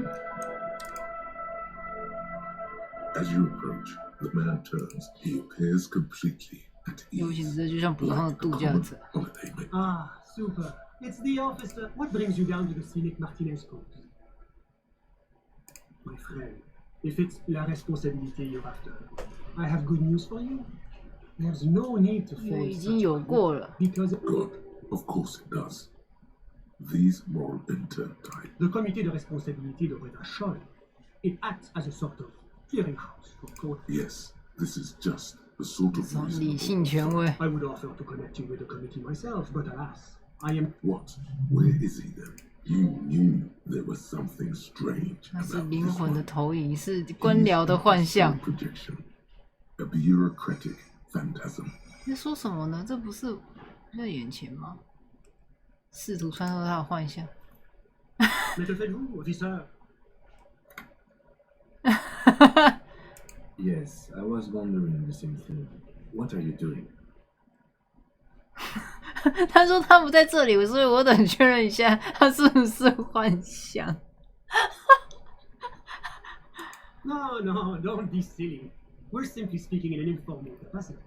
As you approach, the man turns. He appears completely at 游行 ease. 者就像普通的 Like a 度假 common 者。 holiday man. Ah, super. It's the officer. What brings you down to the scenic Martinez coast? My friend, if it's la responsabilité you're after, I have good news for you. There's no need to 因为 forge 已经 such 有 a 过了。 because Good. Of course it does. These moral intern type. the comité de responsabilité devrait être Sean. It acts as a sort of clearinghouse for court. Yes, this is just the sort of 这种理 reasonable 性权威。 I would offer to connect you with the committee myself, but alas, I am. What? Where is he then? You knew there was something strange 那是 about 灵 this 魂的 one. 投影，是官僚的幻象 He's an astral。projection, a bureaucratic phantasm. 你在说什么呢？这不是在眼前吗？试图穿透他的幻象。 Mais que faites-vous, officer? Yes, I was wondering the same thing. What are you doing? 他说他不在这里，所以我等确认一下他是不是幻想。No, no, don't be silly. We're simply speaking in an informal capacity.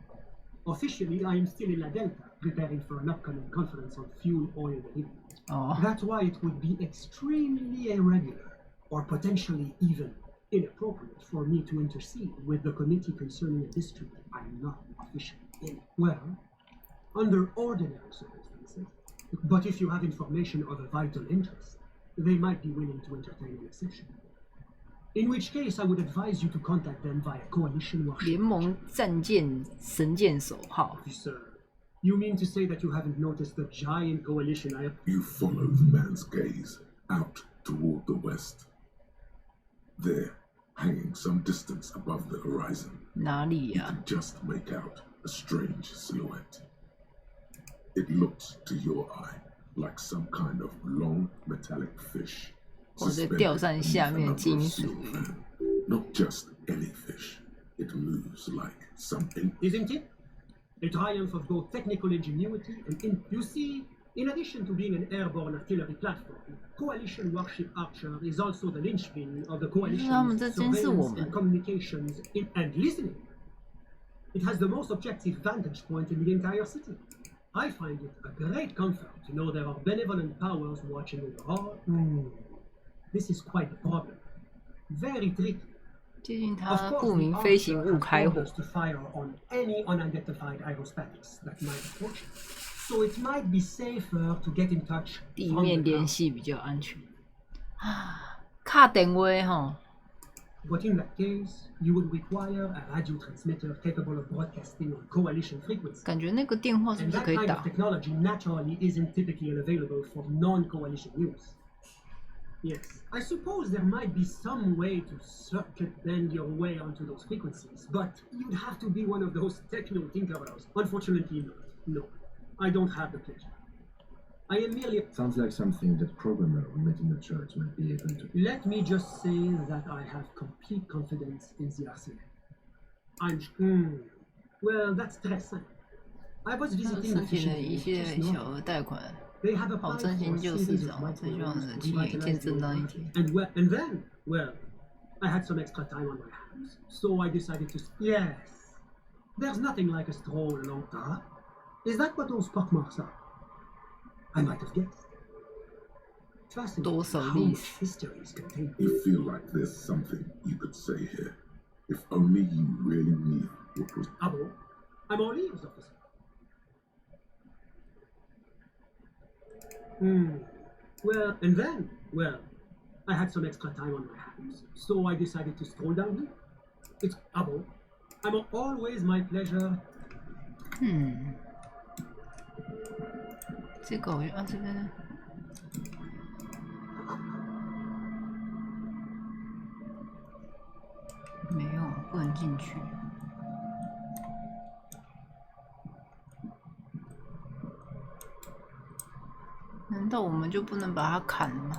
Officially, I am still in La Delta, preparing for an upcoming conference on fuel oil delivery. Oh. That's why it would be extremely irregular, or potentially even inappropriate for me to intercede with the committee concerning a district I'm not officially in. Well, under ordinary circumstances, but if you have information of a vital interest, they might be willing to entertain an exception. In which case, I would advise you to contact them via coalition workshop. 联盟战舰神箭手号。 Officer, you mean to say that you haven't noticed the giant coalition I have? You follow the man's gaze out toward the west. There, hanging some distance above the horizon, 哪里 you 呀、 can just make out a strange silhouette. It looks to your eye like some kind of long metallic fish. 我在吊扇下面的金属鱼。 Not just any fish. It moves like something. Isn't it? A triumph of both technical ingenuity and you see, in addition to being an airborne artillery platform, Coalition Warship Archer is also the linchpin of the coalition's surveillance and communications and listening. It has the most objective vantage point in the entire city. I find it a great comfort to know there are benevolent powers watching over all. This is quite the problem. Very tricky. 最近他不明飞行物开火。 To fire on any unidentified aerostatics that might approach it. So it might be safer to get in touch. 地面联系比较安全。卡电话哈。 But in that case, you would require a radio transmitter capable of broadcasting on coalition frequency. 感觉那个电话是不是 And that 可以 kind 打 of？ technology naturally isn't typically available for non-coalition use. Yes, I suppose there might be some way to circuit bend your way onto those frequencies, but you'd have to be one of those techno tinkerers. Unfortunately not. No, I don't have the pleasure. I am merely... Sounds like something that programmer we met in the church might be able to. Let me just say that I have complete confidence in the RCA. I'm... Well, that's stressing. I was 他 visiting 申 the 请了 fishing 一 village 些 just 小 north. 额贷款， They have 好 applied 真 for 心 a 救 series 市 of 长，最希望你的亲眼见证到一天。 And then, well, I had some extra time on my hands, so I decided to... Yes, there's nothing like a stroll along the... Is that what those pockmarks are? I might have guessed. Fascinating how much history is contained. You feel like there's something you could say here. If only you really knew what was... Abo, I'm all ears, officer. Well, and then, well, I had some extra time on my hands, so I decided to stroll down here. It's Abo. I'm always my pleasure. 这个我啊这边呢？没有，不能进去。难道我们就不能把它砍了吗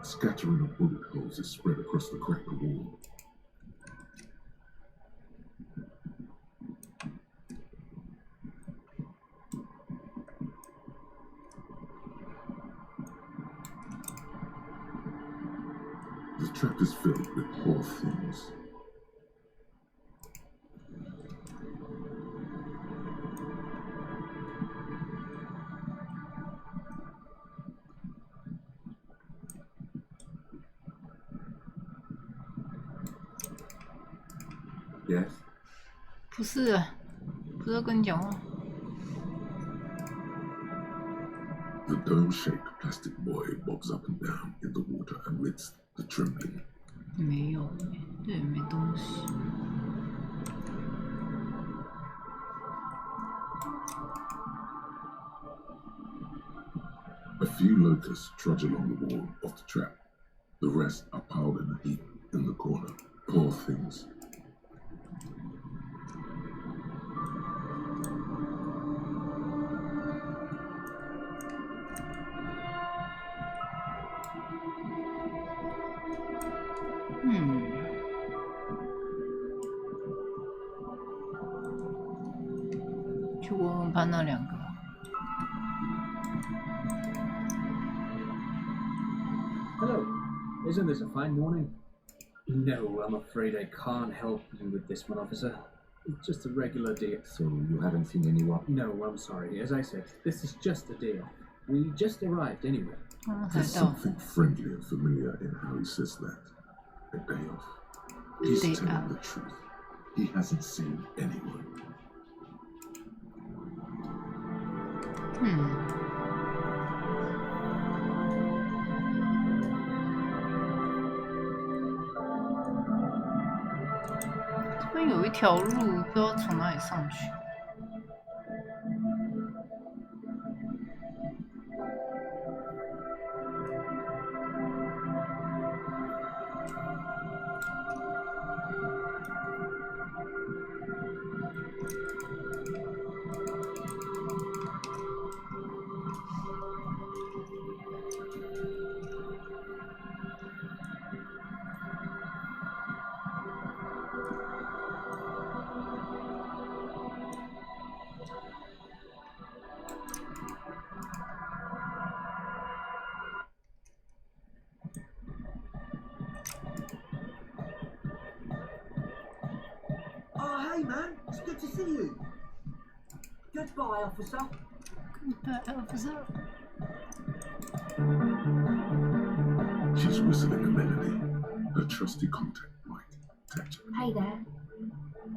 ？Scattering of bullet holes is spread across the cracked wall. The trap is filled with poor things. Yes? 不是啊，不是要跟你讲话。 The dome-shaped plastic buoy bobs up and down in the water amidst the trembling. 没有，这也没东西。 A few locusts trudge along the wall of the trap. The rest are piled in a heap in the corner. Poor things. 问问看那两个。Hello. Isn't this a fine morning? No, I'm afraid I can't help you with this one, officer. It's just a regular day. So you haven't seen anyone? No, I'm sorry. As I said, this is just a day off. We just arrived anyway. There's something friendly and familiar in how he says that. A day off. He's telling the truth. He hasn't seen anyone. Hmm. 这边有一条路，不知道从哪里上去。Hey man, it's good to see you. Goodbye, officer. Goodbye, officer. She's whistling a melody. Her trusty contact might catch her. Hey there.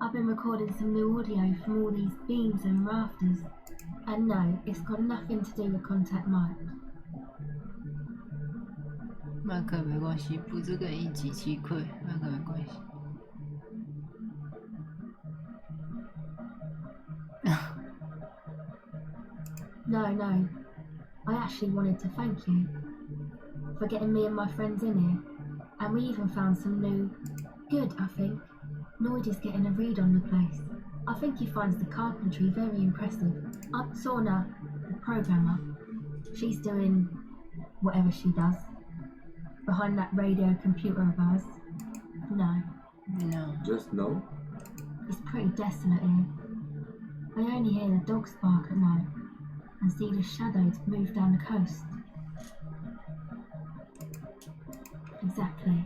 I've been recording some new audio from all these beams and rafters. And no, it's got nothing to do with contact mic. 麦克没关系，不是个一级七块，麦克没关系。No, I actually wanted to thank you for getting me and my friends in here. And we even found some new... Good, I think. Noid is getting a read on the place. I think he finds the carpentry very impressive. Sauna, the programmer, she's doing whatever she does. Behind that radio computer of hers. No. Just no? It's pretty desolate here. I only hear the dogs bark at night and see the shadows move down the coast. Exactly.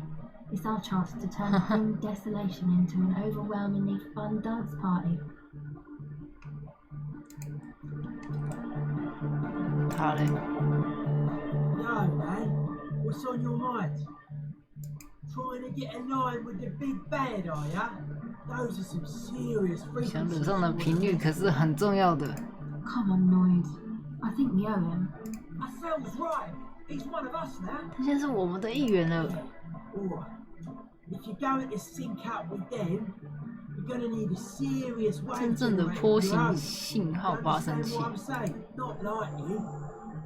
It's our chance to turn grim desolation into an overwhelmingly fun dance party. Yo, man, what's on your mind? Trying to get in line with the big bad, are ya? Those are some serious frequencies. 响指上的频率可是很重要的。Come on, Noid. I think we owe him. That sounds right. He's one of us now. 他现在是我们的一员了。Alright. If you're going to sync up with them, you're going to need a serious wave 真正的波形信号发生器。 Not like you.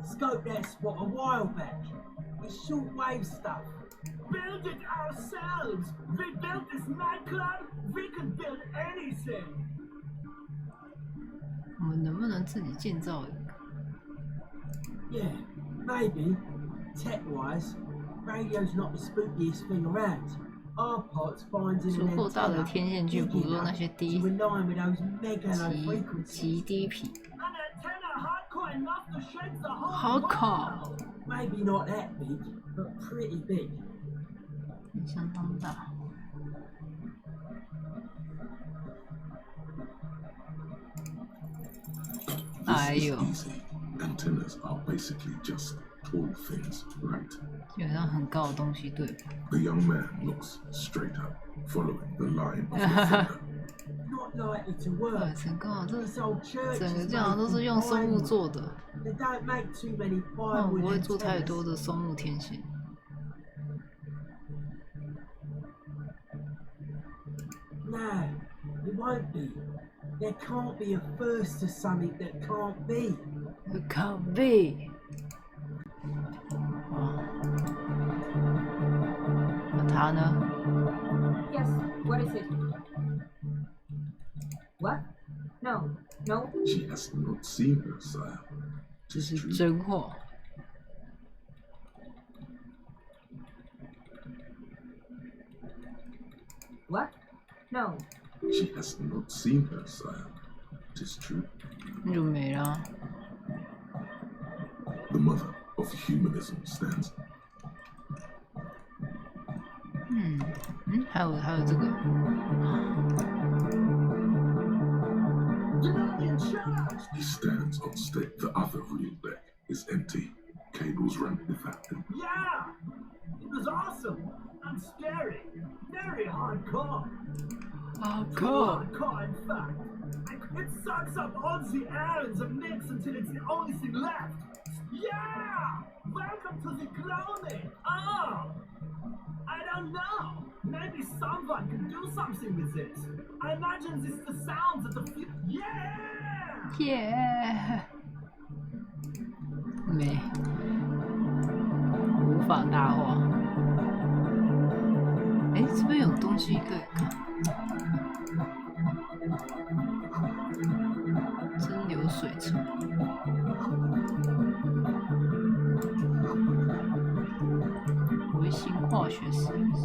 Scoped that spot a while back. It's shortwave stuff. Build it ourselves. We built this nightclub. We could build anything. 我们能不能自己建造一个？ Yeah, maybe. Tech-wise, radio's not the spookiest thing around. Our pot's finds in 足够大的天线去捕捉那些低 to align with those megalo frequencies. 极低频。 An antenna hardcore enough to shake the whole Hardcore. world. Maybe not that big, but pretty big. 相当大。哎呦！ Antennas are basically just tall things, right? 基本上很高的东西，对吧？ The young man looks straight up, following the line of the finger. Not likely to work. 成功了，这 This old church 整个 is 这样都是用松木做的。 They don't make too many 那我不 plywood 会做太 antennas. 多的松木天线。 No, it won't be. There can't be a first to something that can't be. It can't be. 那他呢？ Yes, what is it? What? No, no. She has not seen her, sire. 这是真话。 What? No. She has not seen her, sire. 'tis true. 那就没了。 The mother of humanism stands. 还有这个。He stands on stake. The other real deck is empty. Cables run without him. Yeah! It was awesome! And scary! Very hardcore! Hardcore! Hardcore, in fact! It sucks up all the ions and mix until it's the only thing left! Yeah! Welcome to the cloning! Oh! I don't know! Maybe someone can do something with this! I imagine this is the sounds of the Yeah! Yeah! 没，无法大化。哎，这边有东西可以看。蒸馏水车。微型化学实验室。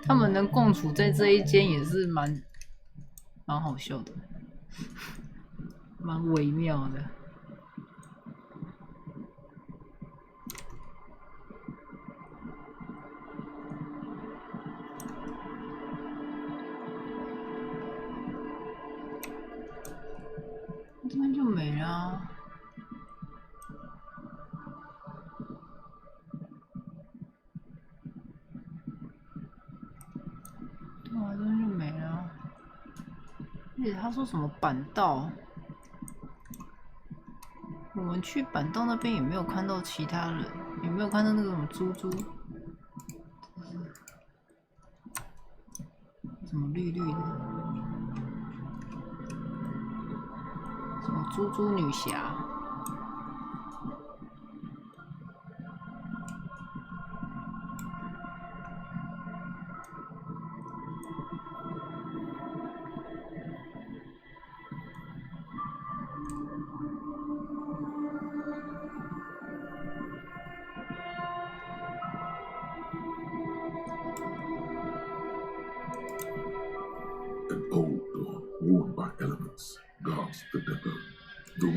他们能共处在这一间也是蛮好笑的，蛮微妙的。这边就没了啊。对啊，这边就没了啊。而且他说什么板道，我们去板道那边也没有看到其他人，也没有看到那个什么猪猪，什么绿绿的，什么猪猪女侠。An old door worn by elements guards the depot. The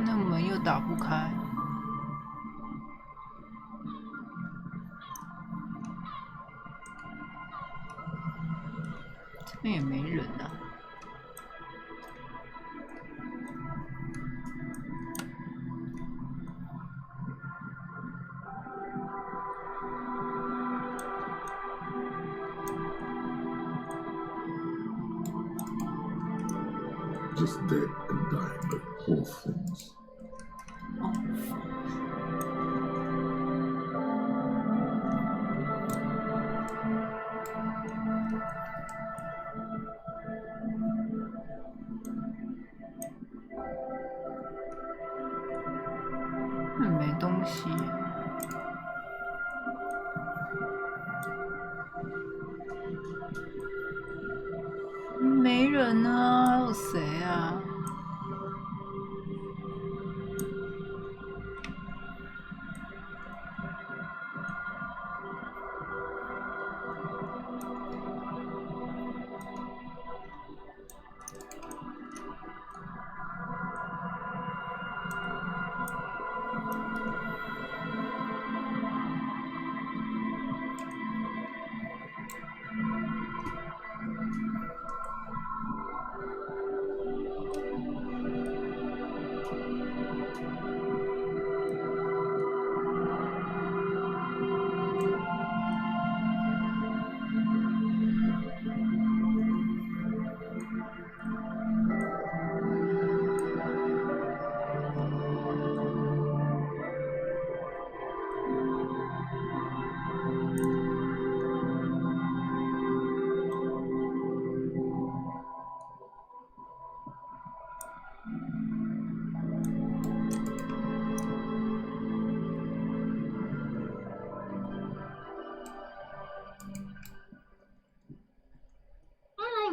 那门又打不开。这边也没人啊。just dead and dying like poor things. Oh. 没东西。没人啊，还有谁啊？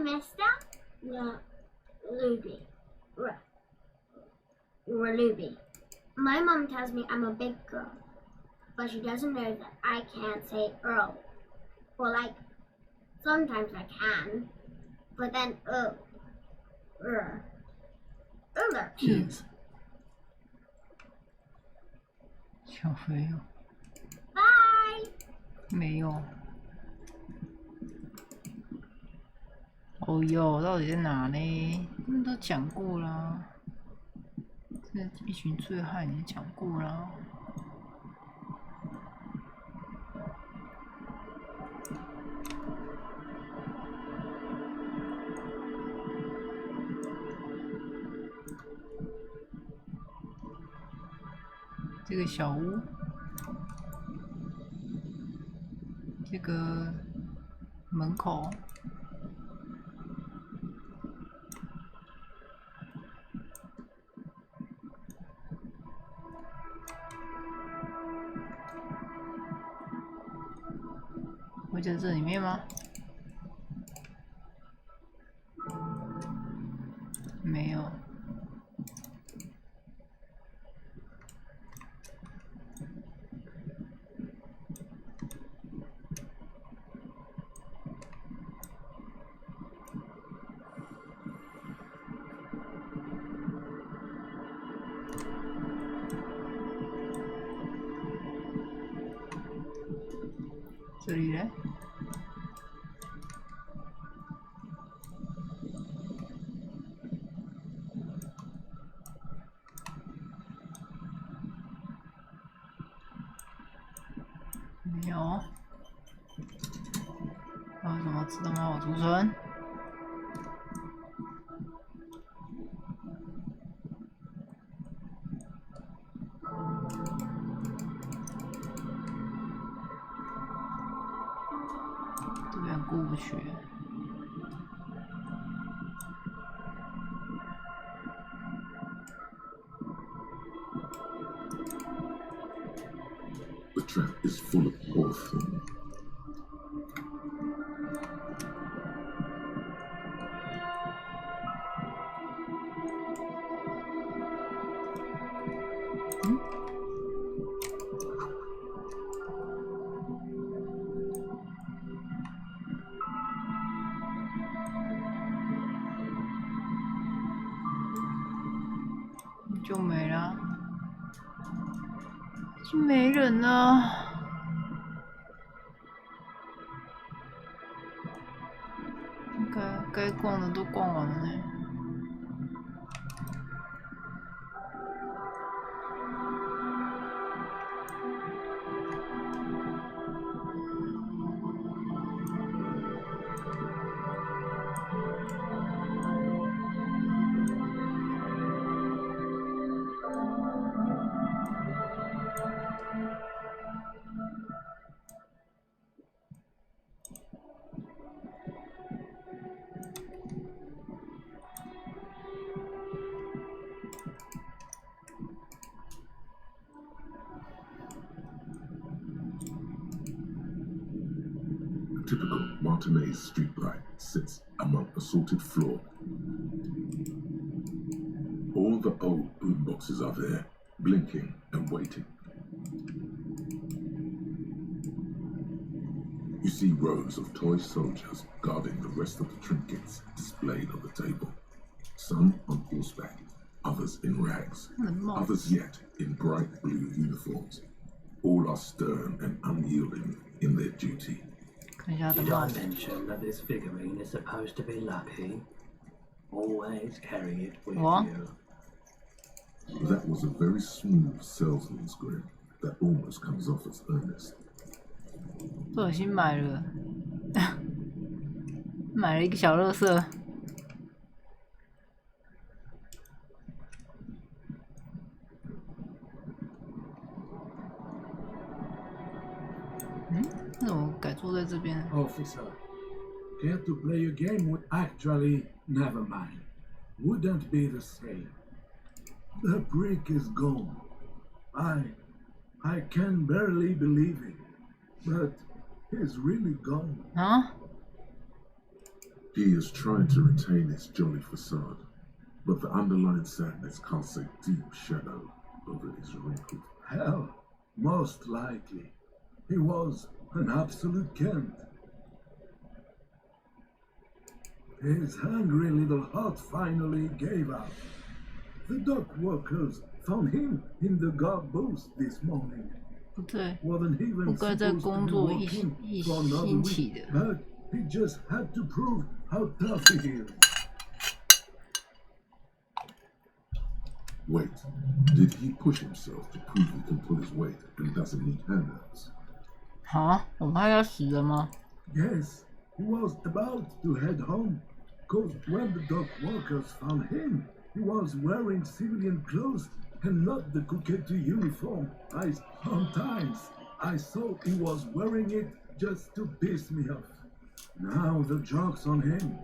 mister? No, Ruby. Ruby. My mom tells me I'm a big girl, but she doesn't know that I can't say Earl. Well, like, sometimes I can, but then Keys. 小朋友 Bye. 没有。哦哟，到底在哪呢？他们都讲过啦，这一群醉汉也讲过啦。这个小屋，这个门口。会在这里面吗？没有。这里嘞？没有。还有什么自动帮我储存？这边过不去。The trap is full of hawthorn.就没了，就没人了。该逛的都逛完了呢。Typical Martinez streetlight sits among assorted floor. All the old boomboxes are there, blinking and waiting. You see rows of toy soldiers guarding the rest of the trinkets displayed on the table. Some on horseback, others in rags, others yet in bright blue uniforms. All are stern and unyielding in their duty. Did I mention that this figurine is supposed to be lucky? Always carry it with you. That was a very smooth salesman's grin that almost comes off as earnest. 不小心买了，买了一个小垃圾。为什么改坐在这边 Officer, care to play a game with actually, never mind. Wouldn't be the same. The brick is gone. I can barely believe it. But he's really gone. Huh? He is trying to retain his jolly facade, but the underlying sadness casts a deep shadow over his wrinkled. Hell, most likely. He was an absolute Kent. His hungry little heart finally gave out. The dock workers found him in the guard booth this morning. 不对， Wasn't 不 even 该在 supposed 工 to 作 be 一 working for another 兴起 week, 的。 but he just had to prove how tough he is. Wait, did he push himself to prove he can pull his weight and doesn't need handouts? 啊，我怕要死了吗？ Yes, he was about to head home, cause when the dock workers found him, he was wearing civilian clothes and not the Coquette uniform. Sometimes I thought he was wearing it just to piss me off. Now the joke's on him.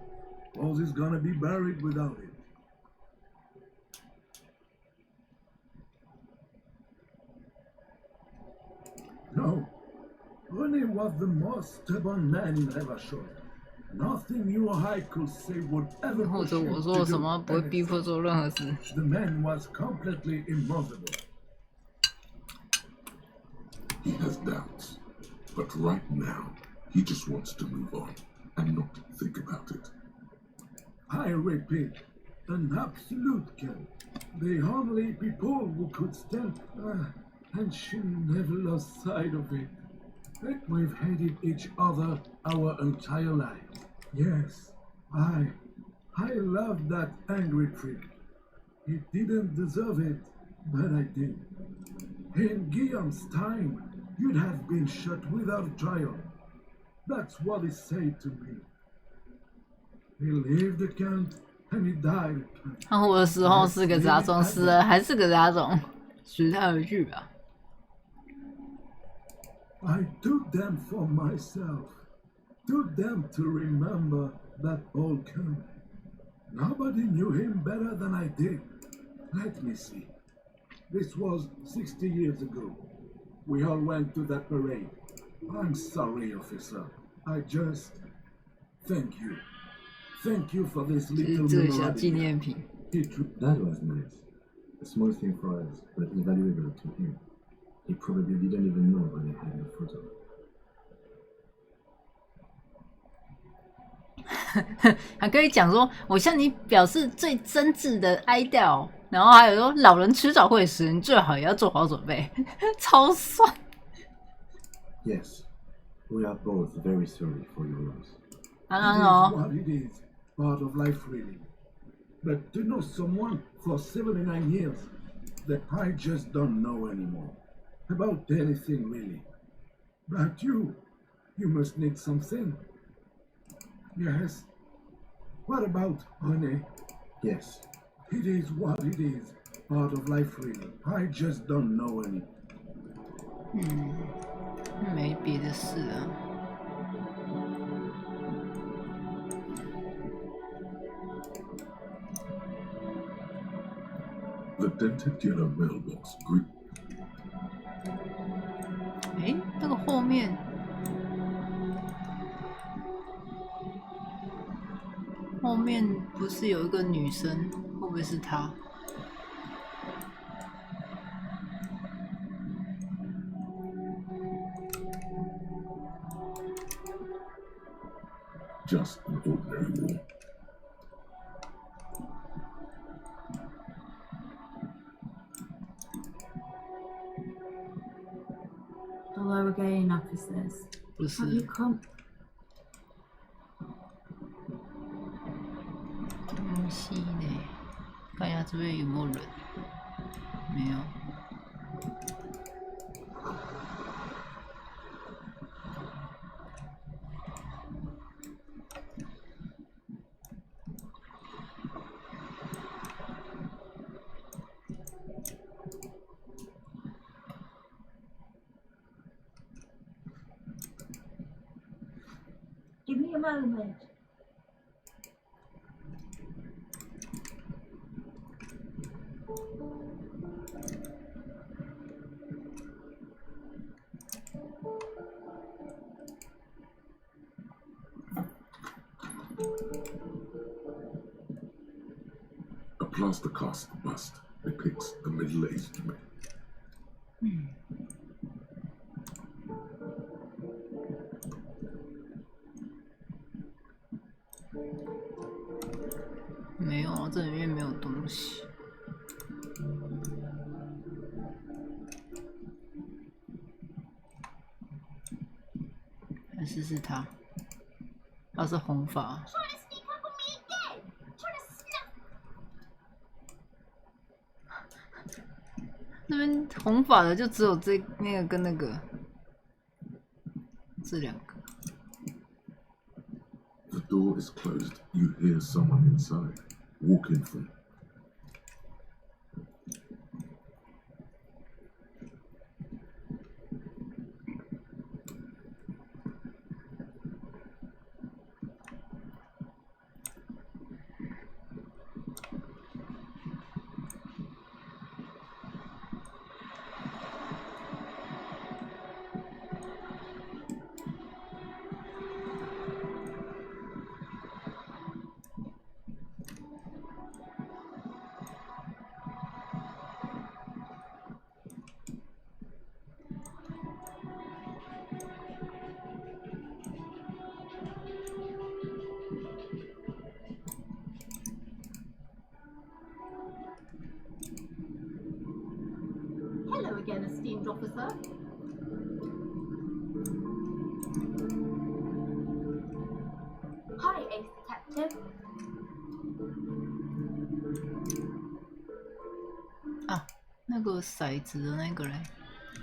Oz is gonna be buried without it. No, René was the most stubborn man in Levashore. Nothing you or I could say would ever 或 push 者 him 我 to 说什 do 么不会逼 anything. 迫做任何事。 The man was completely immovable. He has doubts, but right now, he just wants to move on and not think about it. I repeat, an absolute Kent. The only people who could stand, and she never lost sight of it. We've hated each other our entire lives. Yes, I loved that angry prick. He didn't deserve it, but I did. In Guillaume's time, you'd have been shot without trial. That's what he said to me. He lived a Kent, and he died a Kent. 他活的时候是个杂种，死了还是个杂种，随他而去吧。 I took them for myself, took them to remember that old Kent. Nobody knew him better than I did. Let me see. This was 60 years ago. We all went to that parade. I'm sorry, officer. I just... Thank you. Thank you for this 这 little 是这个小纪 memorabilia. 念品。 That was nice. A small thing for us, but invaluable to him. He probably didn't even know when I had the photo. 还可以讲说，我向你表示最真挚的哀悼，然后还有说，老人迟早会死，你最好也要做好准备，超帅。 Yes, we are both very sorry for your loss. It is what it is, part of life really. But to know someone for 79 years that I just don't know anymore. About anything really. But you must need something. Yes. What about René? Yes. It is what it is, part of life really. I just don't know any. 没别的事啊。 The dented yellow mailbox grew. 诶，那个后面，后面不是有一个女生？会不会是她？ Just an ordinary wall. Hello again, officers. 不是 Have you come? 东西呢？看一下这边有没有人？没有。 Give me a moment. A plaster cast bust depicts a middle-aged man. 没有啊，这里面没有东西。还是他？他是红发。那边红发的就只有那个跟那个这两个。 The door is closed. You hear someone inside. Walk in for it. Hello again, esteemed officer. Hi, Ace Detective. 啊，那个骰子的那个嘞，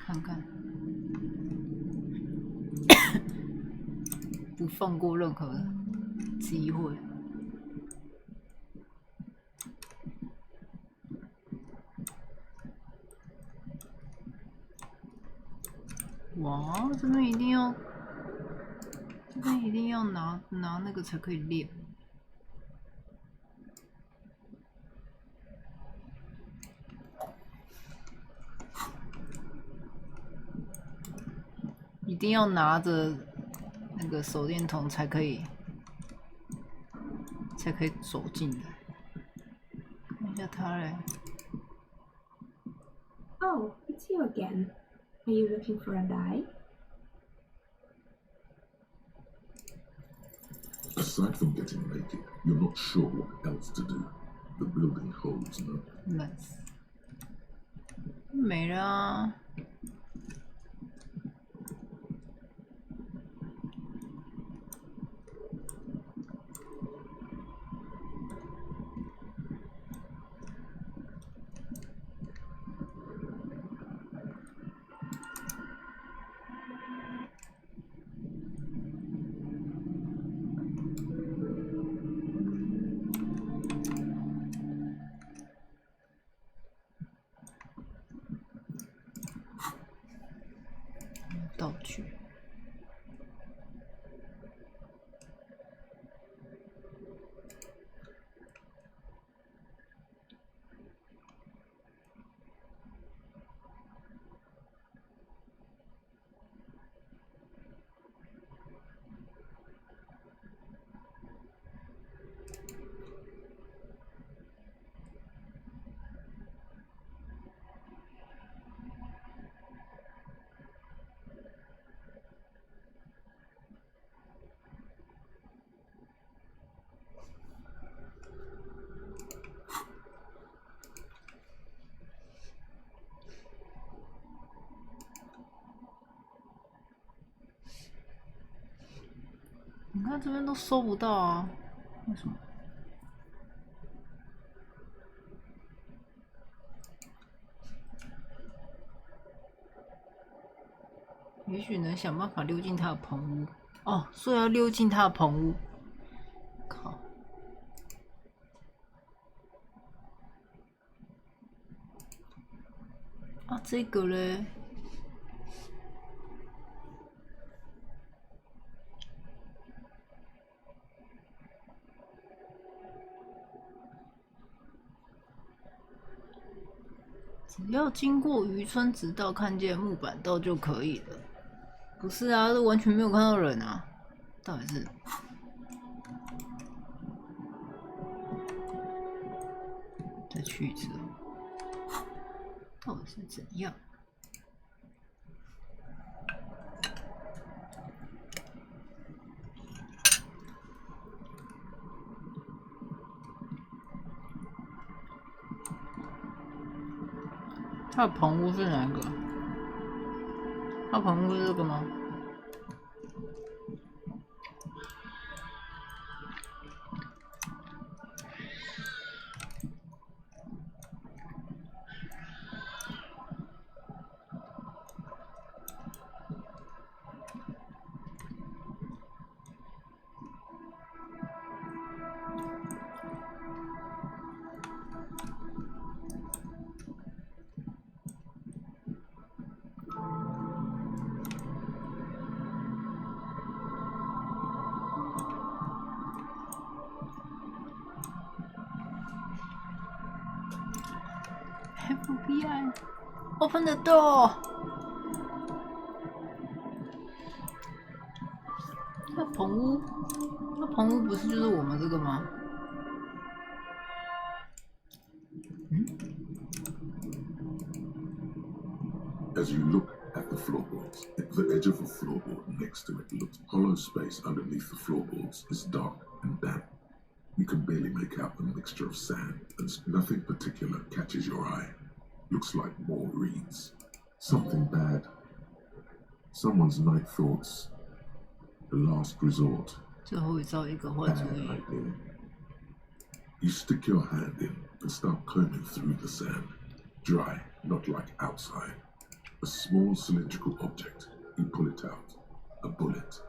看看，不放过任何机会。 哇，这边一定要拿那个才可以练。一定要拿着那个手电筒才可以走进来。看一下他嘞。 Oh, it's you again. Are you looking for a guy? Aside from getting naked, you're not sure what else to do. The building holds no. Nice. 没了啊。道具。你看这边都搜不到啊，为什么？也许能想办法溜进他的棚屋。哦，所以要溜进他的棚屋。靠！啊，这个嘞？ 只要经过渔村直道看见木板道就可以了。不是啊，这完全没有看到人啊！到底是？的曲折，到底是怎样？它的棚屋是哪个？它棚屋是这个吗？FBI, open the door. 那棚屋，那棚屋不是就是我们这个吗？As you look at the floorboards, the edge of the floorboard next to it looks hollow space underneath the floorboards is dark and damp. You can barely make out the mixture of sand, and nothing particular catches your eye. Looks like more reeds. Something bad. Someone's night thoughts. The last resort. Bad idea. You stick your hand in and start combing through the sand. Dry, not like outside. A small cylindrical object. You pull it out. A bullet.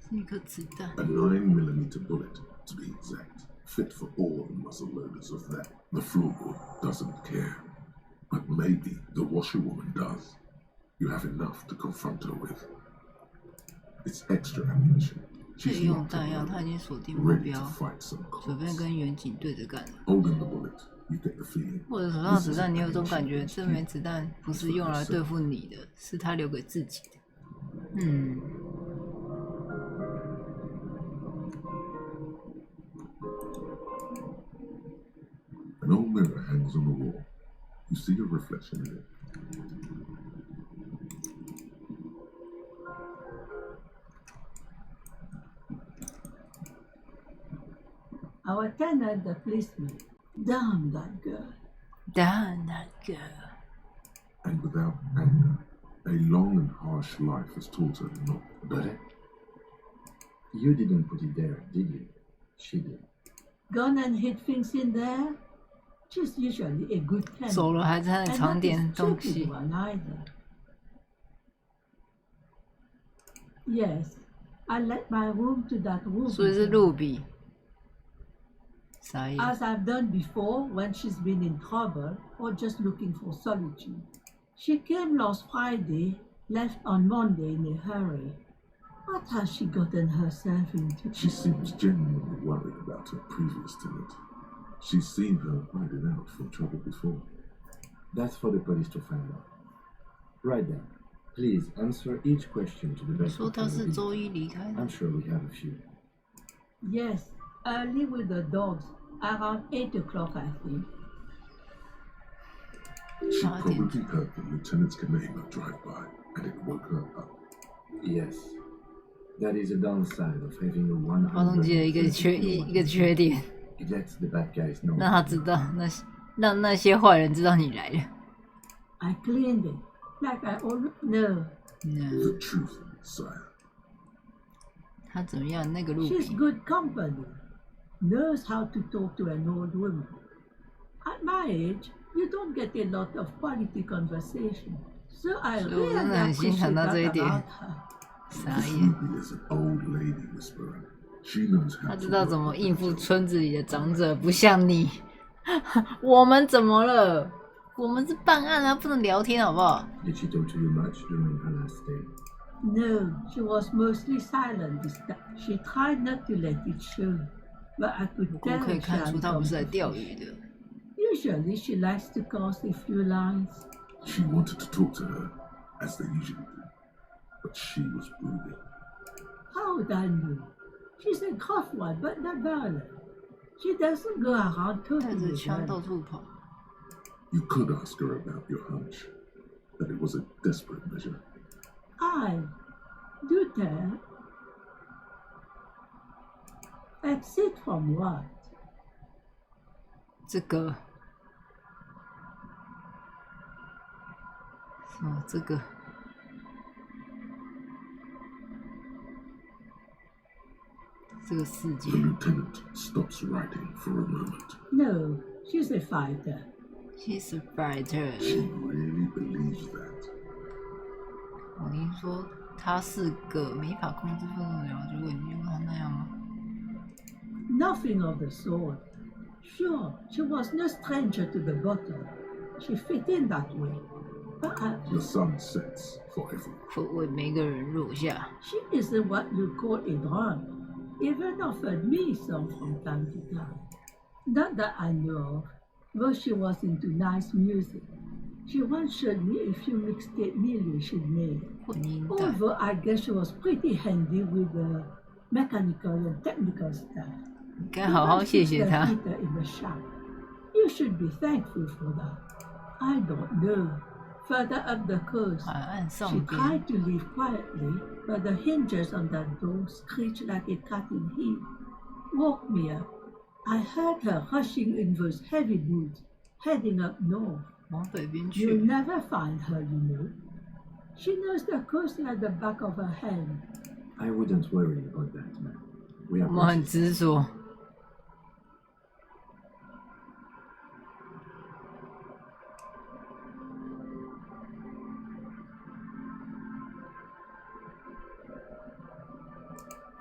A 9mm bullet, to be exact. Fit for all the muzzle loaders of that. The floorboard doesn't care. But maybe the washerwoman does. You have enough to confront her with. It's extra ammunition. She's locked and ready to fight some cops. Holding the bullet, you get the feeling. 或者手上子弹，你有种感觉，这枚子弹不是用来对付你的，是他留给自己的。An old mirror hangs on the wall. You see your reflection in it. Our tenant, the policeman. Damn that girl. Damn that girl. And without anger, a long and harsh life has taught her not better. You didn't put it there, did you? She did. Gone and hid things in there? She's usually a good tenant. 走了还在那里藏点东西。 one either. Yes, I let my room to that woman. 所以是露比。 As I've done before when she's been in trouble or just looking for solitude. She came last Friday, left on Monday in a hurry. What has she gotten herself into? She seems genuinely worried about her previous tenant. She's seen her hiding out from trouble before. That's for the police to find out. Right then, please answer each question to the best of your ability. I'm sure we have a few. Yes, early with the dogs. Around 8 o'clock, I think. She probably heard the lieutenant's commander drive by, and it woke her up. Yes, that is a downside of having a 100. 发动机的一个缺点。 It lets the bad guys know. 让他知道，让那些坏人知道你来了。 I cleaned it, like I always know. The truth, sire. 他怎么样？那个露比。 She's good company. Knows how to talk to an old woman. At my age, you don't get a lot of quality conversation, so I really appreciate that about her. 傻眼。 is an old lady whisperer. She knows how. 他知道怎么应付村子里的长者，不像你。我们怎么了？我们是办案啊，不能聊天，好不好 Did she talk to you much during her last stay? No, she was mostly silent this time. She tried not to let it show. But I could 不过可以看出他不是来钓鱼的。 Usually she likes to cast a few lines. She wanted to talk to her, as they usually do, but she was brooding. How would I know? She's a gruff one, but not violent. She doesn't go around 带 talking 着 with 枪 them. 到处跑。 You could ask her about your hunch, that it was a desperate measure. I do that. Exit from what? 这个什么？这个世界。 The lieutenant stops writing for a moment. No, she's a fighter. She's a fighter. She really believes that. 我听说他是个没法控制愤怒的人，就问你用他那样吗？ Nothing of the sort. Sure, she was no stranger to the bottle. She fit in that way. But The sun sets forever. 会为每个人落下。 she isn't what you call a drunk. Even offered me some from time to time. Not that I know of, though she was into nice music. She once showed me a few mixtape videos she'd made. Although I guess she was pretty handy with the mechanical and technical stuff. 该好好谢谢他。 In the shop. You should be thankful for that. I don't know. Further up the coast, 海岸 she 上边， tried to leave quietly, but the hinges on that door screeched like a cat in heat. Woke me up. I heard her rushing in those heavy boots, heading up north. 往北边 You'll 去。 never find her, you know. She knows the coast like the back of her hand. I wouldn't worry about that, man. We 我 are 们很执着。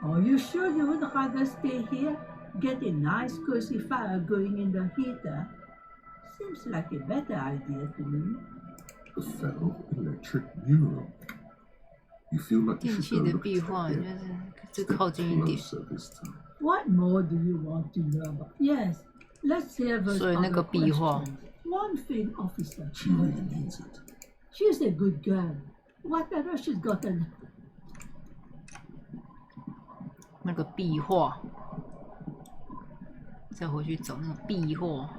Are you sure you would rather stay here? Get a nice cozy fire going in the heater? Seems like a better idea to me. The ferroelectric mural. You feel like you 电 should 器 go 的 look 壁 at 画， it 就 again. 是这靠近一点。 Closer this time. What more do you want to know about? Yes, let's hear those 所以那 other 个壁画， questions. One thing, officer. She really means it. She's a good girl. Whatever she's gotten, 那个壁画，再回去找那个壁画。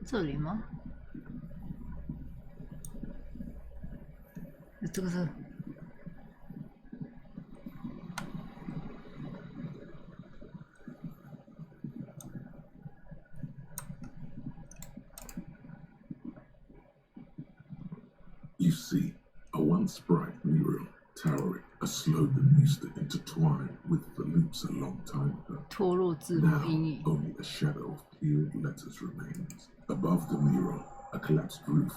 这里吗？这个是。 You see, a once bright mural towering, a slogan used to intertwine with the loops a long time ago. 脱落字幕 Now, 阴影。 only a shadow of peeled letters remains. Above the mural, a collapsed roof,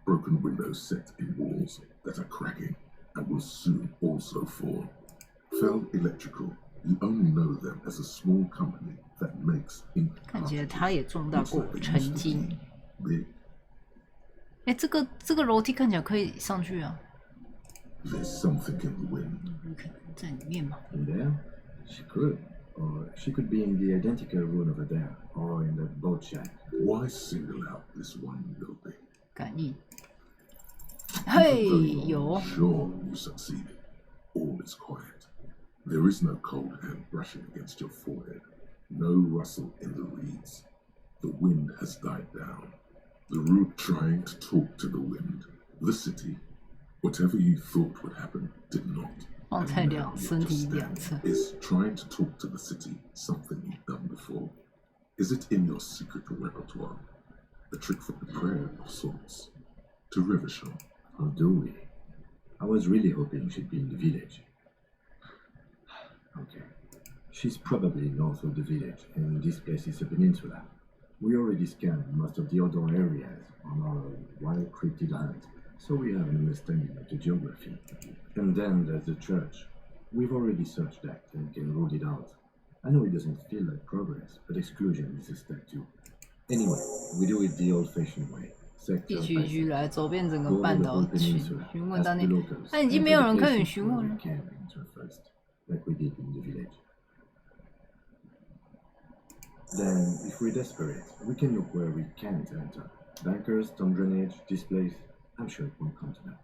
broken windows set in walls that are cracking and will soon also fall. Fell Electrical, you only know them as a small company that makes ink 看起来他也撞到过曾经。 big. 哎，这个楼梯看起来可以上去啊。 There's something in the wind. 有可能在里面嘛？ In there? She could. Or she could be in the identical room over there, or in the boat shack. Why single out this one building? 感应。嘿， Though 有 you're。sure you succeeded, all is quiet. There is no cold hand brushing against your forehead, no rustle in the reeds. The wind has died down. The root trying to talk to the wind. The city, whatever you thought would happen, did not. 放在 And now 身 what 体 just 两侧。 is trying to talk to the city something you've done before? Is it in your secret repertoire? A trick for the prayer of sorts? To Rivershore? How do we? I was really hoping she'd be in the village. Okay. She's probably north of the village, and this place is a peninsula. We already scanned most of the outdoor areas on our wild cryptid hunt, so we have an understanding of the geography. And then there's the church. We've already searched that and can rule it out. I know it doesn't feel like progress, but exclusion is a step too. Anyway, we do it the old-fashioned way. 一区一区来走遍整个半岛群，询问当地。但已经没有人可以询问了。 Like we did in the village. Then, if we're desperate, we can look where we can't enter. Bunkers, storm drainage, displays. I'm sure it won't come to that.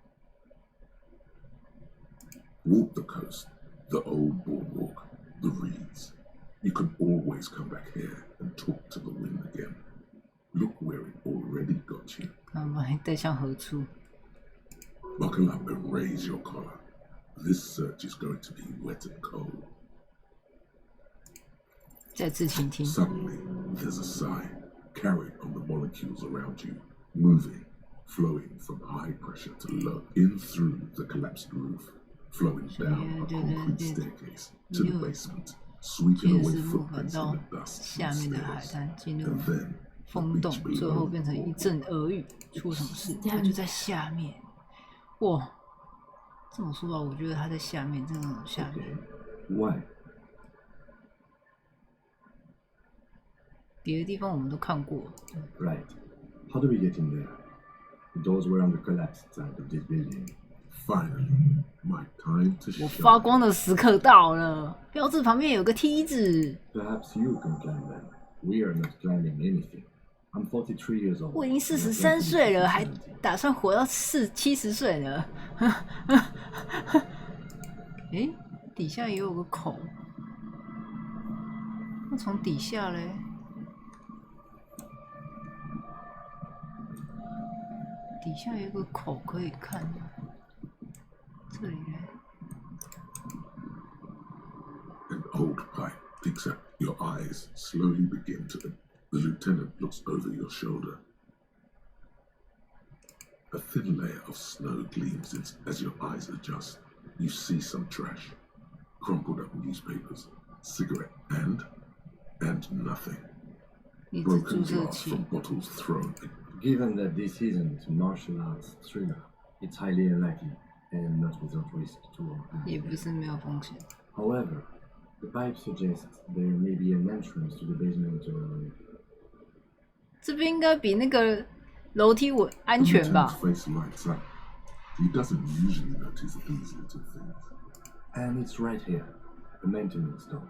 Walk the coast, the old boardwalk, the reeds. You can always come back here and talk to the wind again. Look where it already got you. 看把你带向何处？ Buckle up and raise your collar. This search is going to be wet and cold. 再次倾听。 Suddenly, there's a sigh, carried on the molecules around you, moving, flowing from high pressure to low, in through the collapsed roof, flowing down a concrete staircase to the basement, sweeping away footprints in the dust 下面的海滩进入 and then 风洞，最后变成一阵俄语。出什么事？他就在下面。哇，这么说吧，我觉得他在下面，真的很下面。Why? 别的地方我们都看过。Right. How do we get in there? The doors were on the collapsed side of this building. Finally, my time to 我 shine. 发光的时刻到了，标志旁边有个梯子。 Perhaps you can climb them. We are not climbing anything. I'm 43 years old. 我已经43岁了，还打算活到70岁呢。诶，底下也有个孔，那从底下嘞？底下有个口可以看的，这里嘞。 An old pipe picks up your eyes, slowly begin to. The lieutenant looks over your shoulder. A thin layer of snow gleams as your eyes adjust. You see some trash, crumpled up newspapers, cigarette, and nothing. Broken glass from bottles thrown. Given that this isn't a martial arts thriller, it's highly unlikely and not without risk to our hands. 也不是没有风险。 However, the pipe suggests there may be an entrance to the basement or... 这边应该比那个楼梯稳安全吧？ Face lights up. He doesn't usually notice these little things. And it's right here, the maintenance door.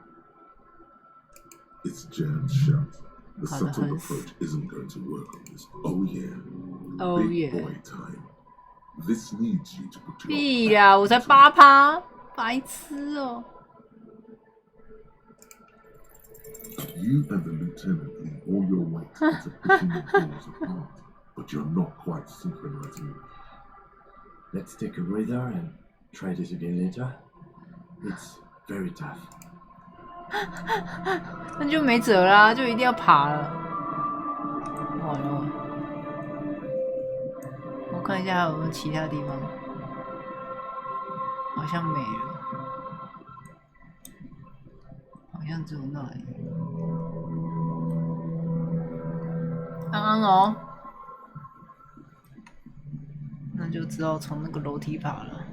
It's jammed shut. The subtle approach isn't going to work on this. Oh yeah. Oh Big yeah. boy time. This needs you to put your 屁啦，我才8%，白痴哦。 You and the lieutenant lean all your weight into pushing the doors apart, but you're not quite synchronizing. Let's take a breather and try this again later. It's very tough. 那就没辙啦，就一定要爬了。完了，我看一下还有没有其他地方，好像没了，好像只有那里。安安哦，那就只好从那个楼梯爬了。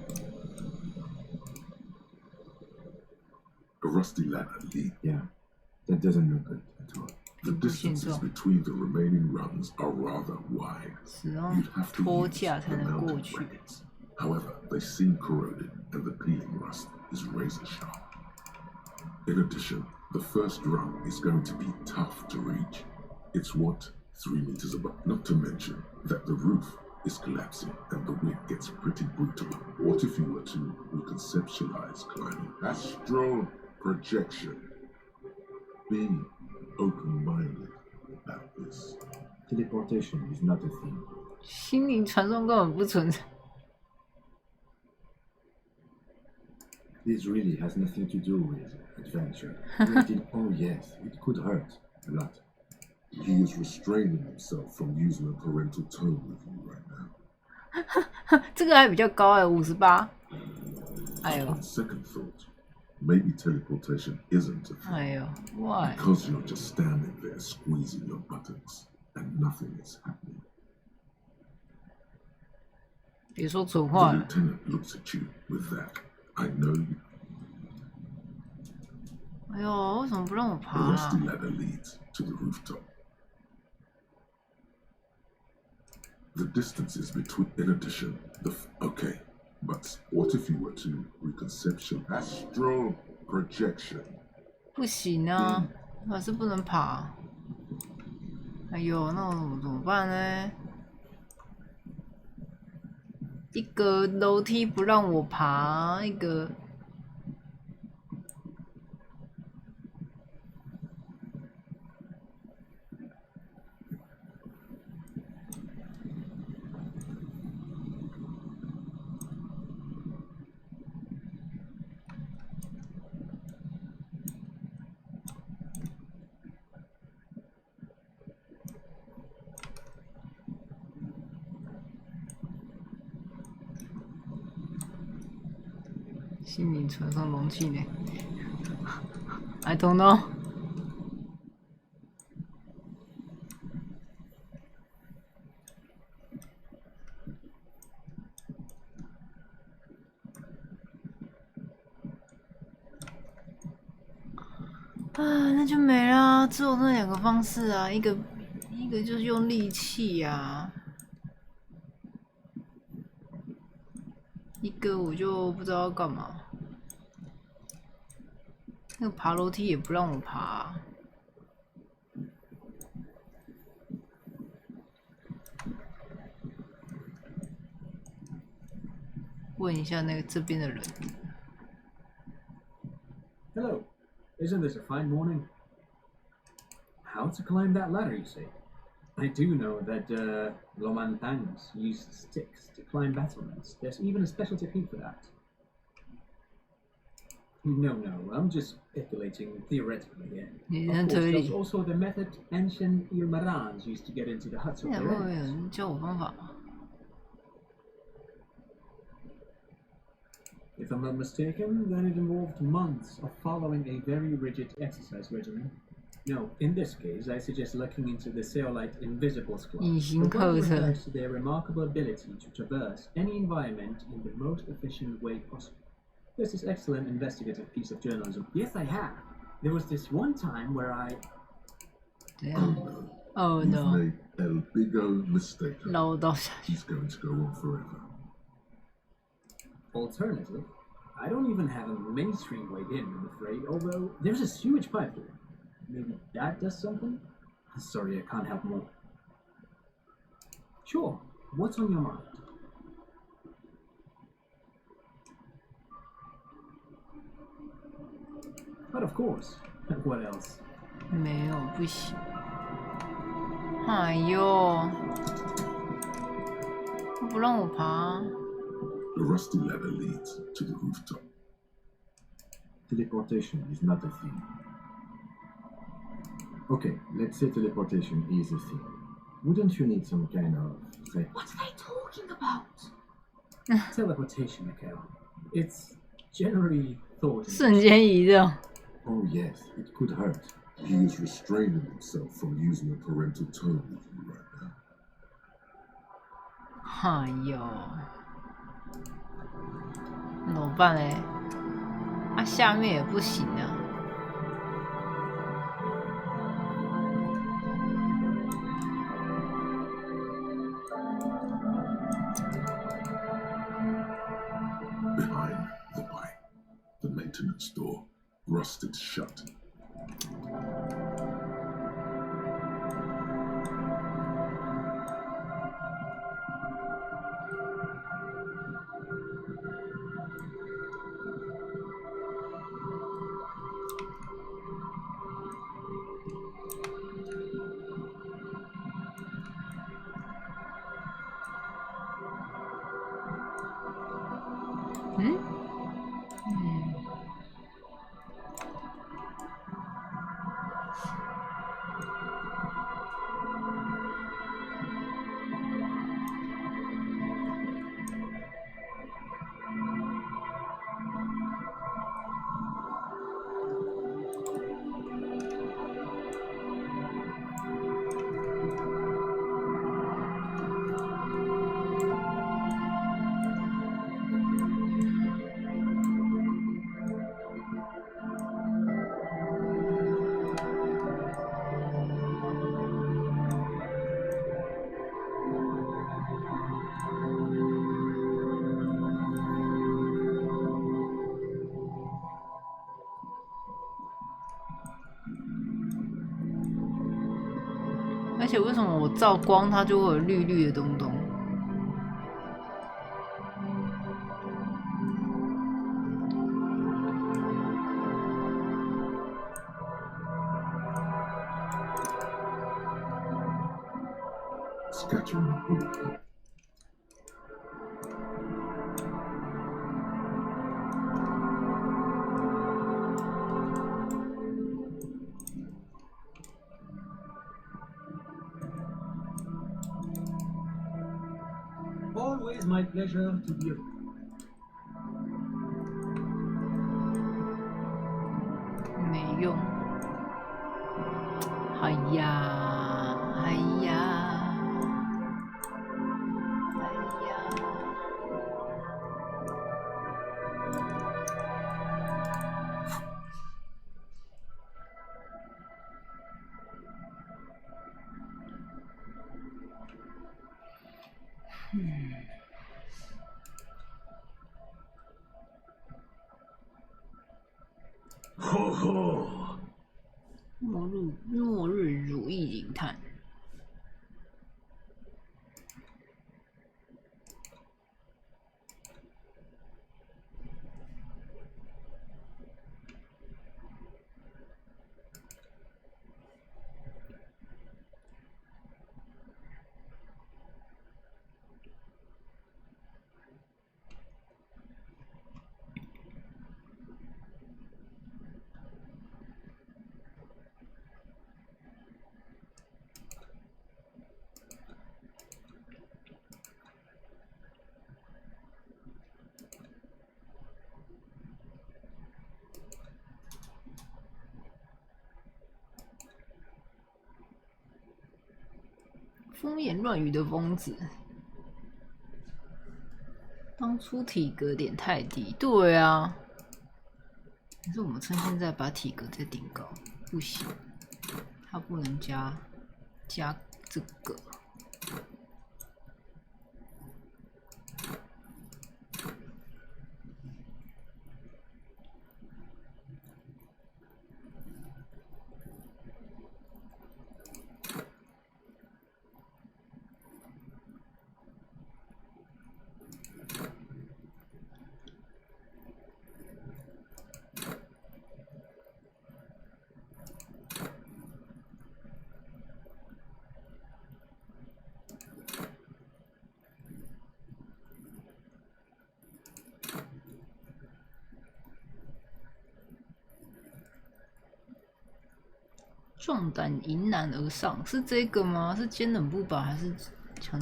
A rusty ladder lead. Yeah, that doesn't look good at all. The distances between the remaining rungs are rather wide. You'd have to use the mounting brackets. However, they seem corroded and the peeling rust is razor sharp. In addition, the first rung is going to be tough to reach. It's what? 3 meters above. Not to mention that the roof is collapsing and the wind gets pretty brutal. What if you were to reconceptualize climbing? Astral projection. Be open-minded about this. Teleportation is not a thing. 心灵传送根本不存在。 This really has nothing to do with adventure. Oh yes, it could hurt a lot. He is restraining himself from using a parental tone with you right now. 这个还比较高哎，58。哎呦。 On second thought, maybe teleportation isn't a thing. 哎呦 ，why? Because you're just standing there squeezing your buttons and nothing is happening. 别说蠢话 The 了。 lieutenant looks at you with that. I know you. 哎呦，为什么不让我 A 爬啊？ rusty ladder leads to the rooftop. The distances between, in addition, okay, but what if you were to reconception astral projection? 不行啊。还是不能爬。哎呦，那我怎么办呢？一个楼梯不让我爬，一个。心灵传送容器呢 ？I don't know。啊，那就没了，只有那两个方式啊，一个就是用力气啊，一个我就不知道要干嘛。那个爬楼梯也不让我爬啊。问一下那个这边的人。Hello, isn't this a fine morning? How to climb that ladder, you see? I do know that Lomantangs use sticks to climb battlements. There's even a special technique for that. No, I'm just speculating theoretically here. Of course, there's also the method ancient Ilmarans used to get into the huts of their enemies. If I'm not mistaken, then it involved months of following a very rigid exercise regimen. No, in this case, I suggest looking into the Seolite Invisibles Club. The one refers to their remarkable ability to traverse any environment in the most efficient way possible. This is excellent investigative piece of journalism. Yes, I have. There was this one time where I... Damn. Oh no. You've made El Bigo mistake. He's going to go on forever. Alternative? I don't even have a mainstream way in, I'm afraid, although there's a sewage pipe here. Maybe that does something? Sorry, I can't help more. Sure, what's on your mind? But of course, what else? 没有，不行。哎呦，不让我爬。The rusty ladder leads to the rooftop. Teleportation is not a thing. Okay, let's say teleportation is a thing. Wouldn't you need some kind of... What are they talking about? Teleportation, Mikhail. It's generally thought... 瞬间移动。Oh yes, it could hurt. He is restraining himself from using a parental tone with you right now. 哎呦，那怎么办嘞？啊，下面也不行啊。Behind the pipe, the maintenance door rusted shut. 而且为什么我照光它就会有绿绿的东东？ Scattering bullet. Always my pleasure to be. 没用。哎呀，哎呀，哎呀！吼吼！末日如意警探。风言乱语的疯子，当初体格点太低，对啊，可是我们趁现在把体格再顶高，不行，它不能加这个。 壮胆迎难而上，是这个吗？是坚韧不拔还是身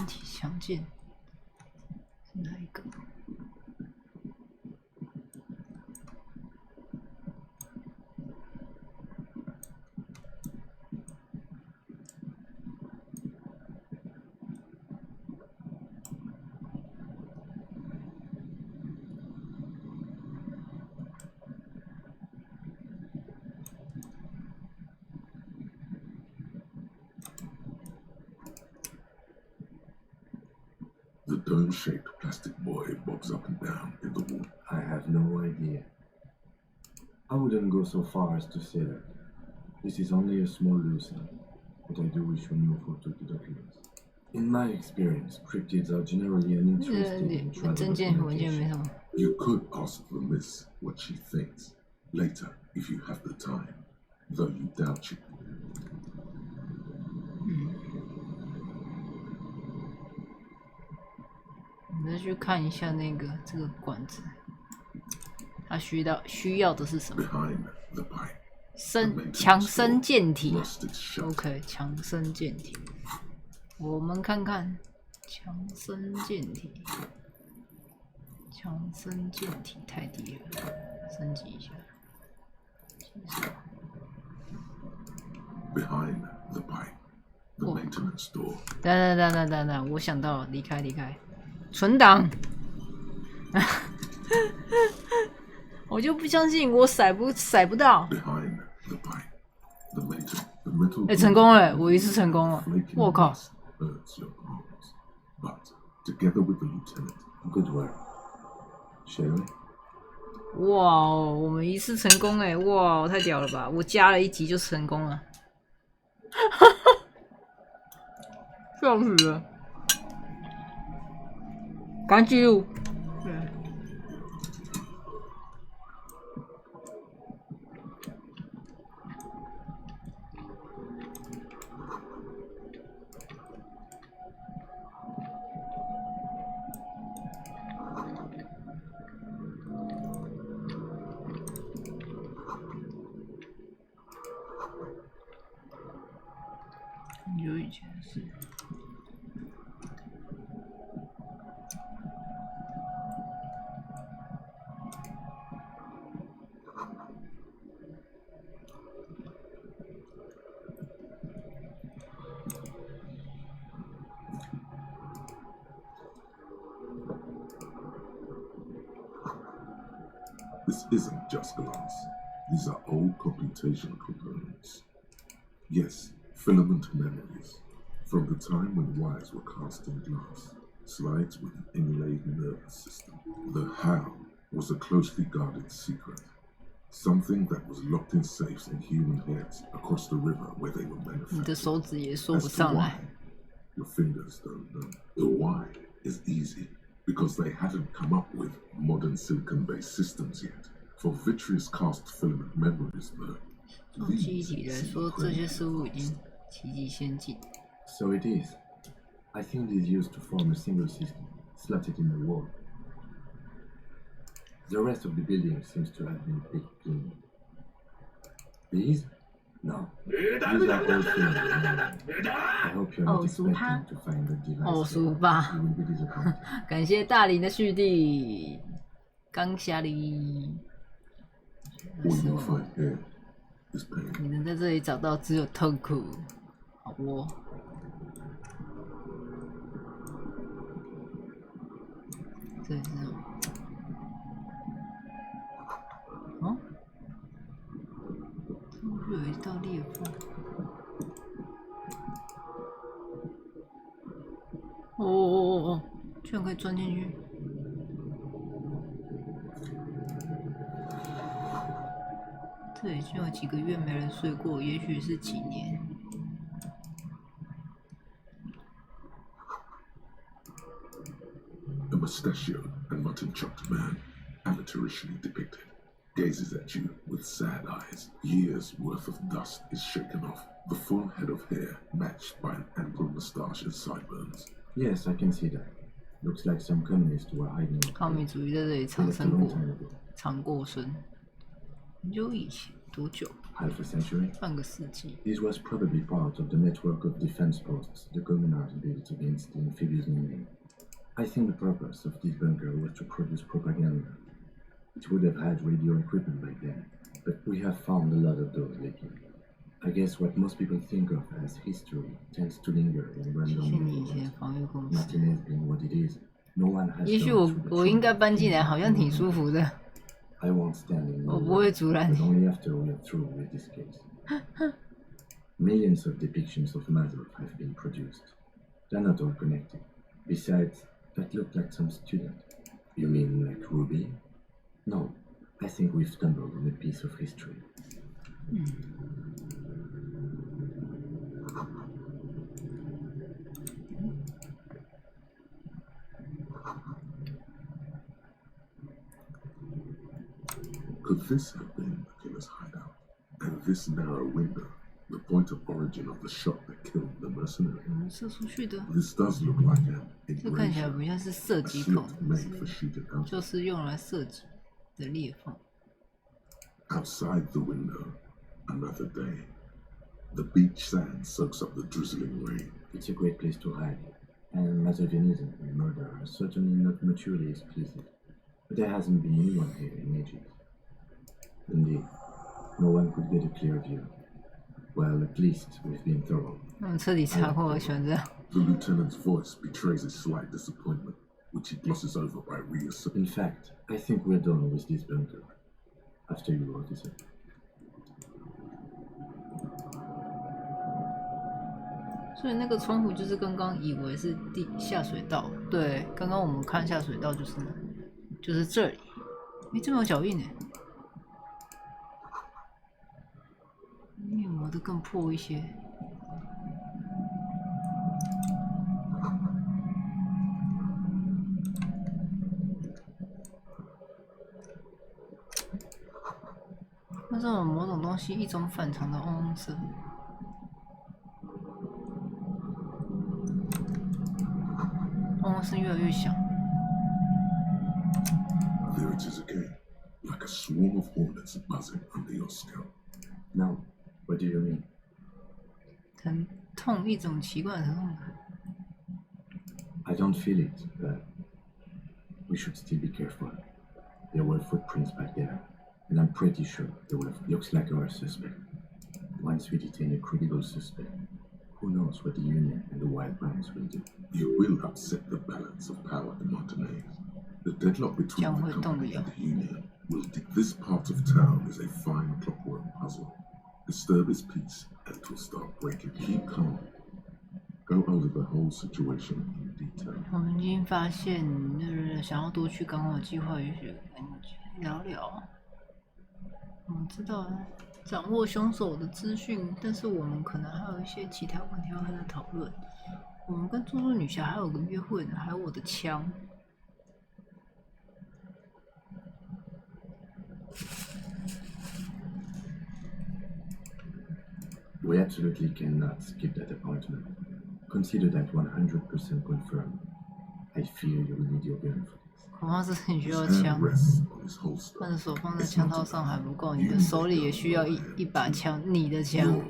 体强健？是哪一个？The dome-shaped plastic boy bobs up and down in the wall. I have no idea. I wouldn't go so far as to say that. This is only a small loose end, but I do wish one more photo to document. In my experience, cryptids are generally uninterested in travel documentation. You could ask the miss what she thinks later if you have the time, though you doubt it. 我们再去看一下那个这个管子，它需要的是什么？强身健体。OK， 强身健体。我们看看强身健体，强身健体太低了，升级一下。Behind the pipe, the maintenance door. 等，我想到了，离开。存档，我就不相信我甩不到。哎，成功了！我一次成功了！我靠！哇哦，我们一次成功哎！哇，太屌了吧！我加了1级就成功了。笑死了！赶紧记录。有以前的事。This isn't just glass. These are old computation components. Yes, filament memories. From the time when wires were cast in glass, slides with an inlaid nervous system. The how was a closely guarded secret. Something that was locked in safes in human heads across the river where they were manufactured. 你的手指也说不上来。Your fingers don't know. The why is easy because they hadn't come up with modern silicon-based systems yet. For vitreous cast filament memories, though. 从记忆体来说，这些事物已经奇迹先进。So it is. I think it is used to form a single system, slotted in the wall. The rest of the building seems to have been picked clean. These? No. These are all things. I hope you're not expecting to find the device. 哦，输吧！ You will be disappointed. 感谢大林的续订，刚下里。 All you find here is pain. 你能在这里找到只有痛苦，好不？这里是什么？哦，这有一道裂缝。哦，居然可以钻进去！ 这已经有几个月没人睡过，也许是几年。A mustachioed and mutton-chopped man, amateurishly depicted, gazes at you with sad eyes. Years' worth of dust is shaken off. The full head of hair matched by an ample moustache and sideburns. Yes, I can see that. Looks like some communists were hiding. 抗美主义在这里长生过，长过生。 很久以前，多久 ？Half a century. 半个世纪。 This was probably part of the network of defense posts the communards built against the amphibious enemy. I think the purpose of this bunker was to produce propaganda. It would have had radio equipment back then, but we have found a lot of those lately. I guess what most people think of as history tends to linger in random neighborhoods. Martinez being what it is, no one has. 也许我应该搬进来，好像挺舒服的。 I won't stand in your way, 我不会阻拦你。 but only after we are through with this case. Millions of depictions of Mazov have been produced. They're not all connected. Besides, that looked like some student. You mean like Ruby? No, I think we've stumbled on a piece of history. Could this have been the killer's hideout? And this narrow window, the point of origin of the shot that killed the mercenary? 射出去的。 This does look like an 这看起来不像是射击孔， made for shooting out. 就是用来射击的裂缝。 Outside the window, another day. The beach sand soaks up the drizzling rain. It's a great place to hide, and Mazovianism and murder are certainly not mutually exclusive. But there hasn't been anyone here in ages. Indeed, no one could get a clear view. Well, at least we've been thorough. 彻底查过，我喜欢这样。 The lieutenant's voice betrays his slight disappointment, which he glosses over by reasserting. In fact, I think we're done with this bunker. After you, officer. 所以那个窗户就是刚刚以为是下水道，对，刚刚我们看下水道就是这里。诶，这边有脚印诶，面膜的更破一些。为什么某种东西一种反常的嗡嗡声？嗡嗡声越来越响。There it is again, like a swarm of hornets buzzing under your scalp. No, what do you mean? 疼痛，一种奇怪的疼痛感。I don't feel it, but we should still be careful. There were footprints back there, and I'm pretty sure they looks like our suspect. Once we detain a credible suspect, who knows what the Union and the Wild Brands will do? You will upset the balance of power in Montenegro. The deadlock between the company and the Union will this part of town is a fine clockwork puzzle. Disturb its peace and it will start breaking. Keep calm. Go over the whole situation in detail. 我们已经发现，想要夺取港口的计划，也许聊聊。我们知道掌握凶手的资讯，但是我们可能还有一些其他问题要和他讨论。我们跟猪猪女侠还有个约会呢，还有我的枪。We absolutely cannot skip that appointment. Consider that 100% confirmed. I fear you will need your gun for this. 恐怕是你需要枪，但是手放在枪套上还不够，你的手里也需要一把枪，你的枪。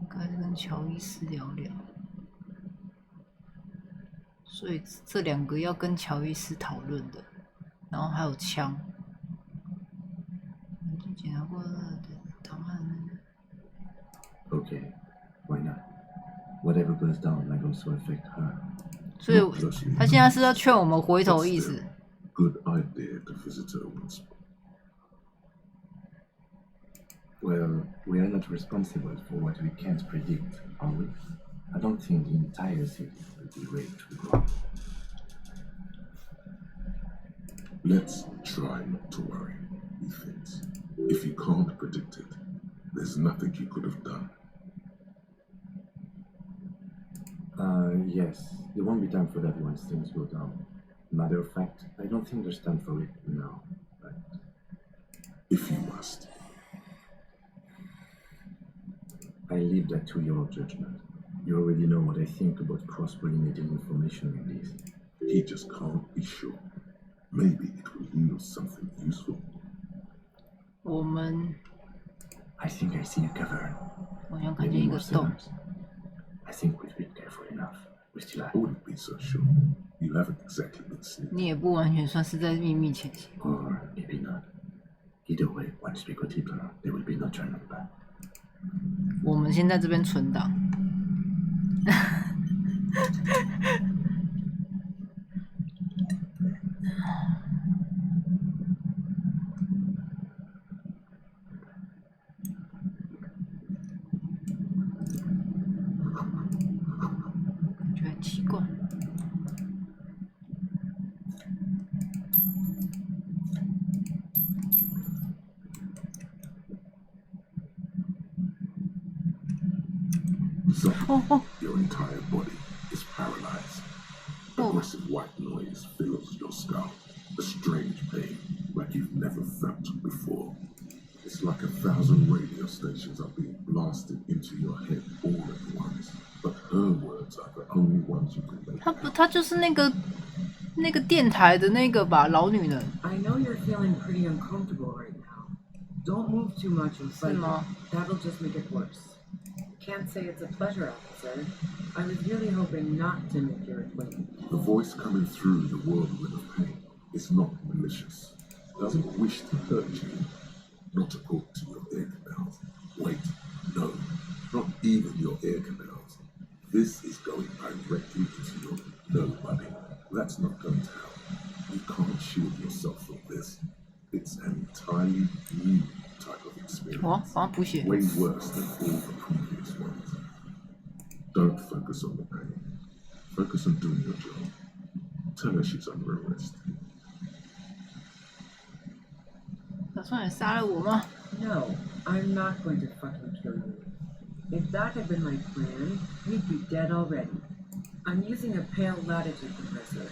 该跟乔伊斯聊聊。所以这两个要跟乔伊斯讨论的，然后还有枪。已经检查过了，档案。Okay, why not? Whatever goes down might also affect her. 所以他现在是要劝我们回头的意思。Good idea to visit her once more. Well, we are not responsible for what we can't predict, are we? I don't think the entire city will be ready to go. Let's try not to worry, he thinks. If you can't predict it, there's nothing you could have done. Yes, there won't be time for that once things go down. Matter of fact, I don't think there's time for it now, but... If you must. I leave that to your judgment. You already know what I think about cross-pollinating information like this. He just can't be sure. Maybe it will yield something useful. I think I see a cavern. Maybe more cellars. I think we've been careful enough. We still have. I wouldn't be so sure. You haven't exactly been sneaky. 你也不完全算是在秘密前行。 Or maybe not. Either way, once we go deeper, there will be no turning back. 我们先在这边存档。觉得很奇怪。So, your entire body is paralyzed. Aggressive white noise fills your skull. A strange pain like you've never felt before. It's like 1,000 radio stations are being blasted into your head all at once. But her words are the only ones you can make. 她就是那个电台的那个吧，老女人。 I know you're feeling pretty uncomfortable right now. Don't move too much and fight. That'll just make it worse. Can't say it's a pleasure, officer. I was really hoping not to make your acquaintance. The voice coming through the whirlwind of pain is not malicious. Doesn't wish to hurt you. Not according to your ear canals. Wait, no, not even your ear canals. This is going directly into your nobody. That's not going to help. You can't shield yourself from this. It's an entirely new type of experience. Way worse than all the previous ones. Don't focus on the pain. Focus on doing your job. Tell her she's under arrest. 打算来杀了我吗？ No, I'm not going to fucking kill you. If that had been my plan, you'd be dead already. I'm using a pale latitude compressor.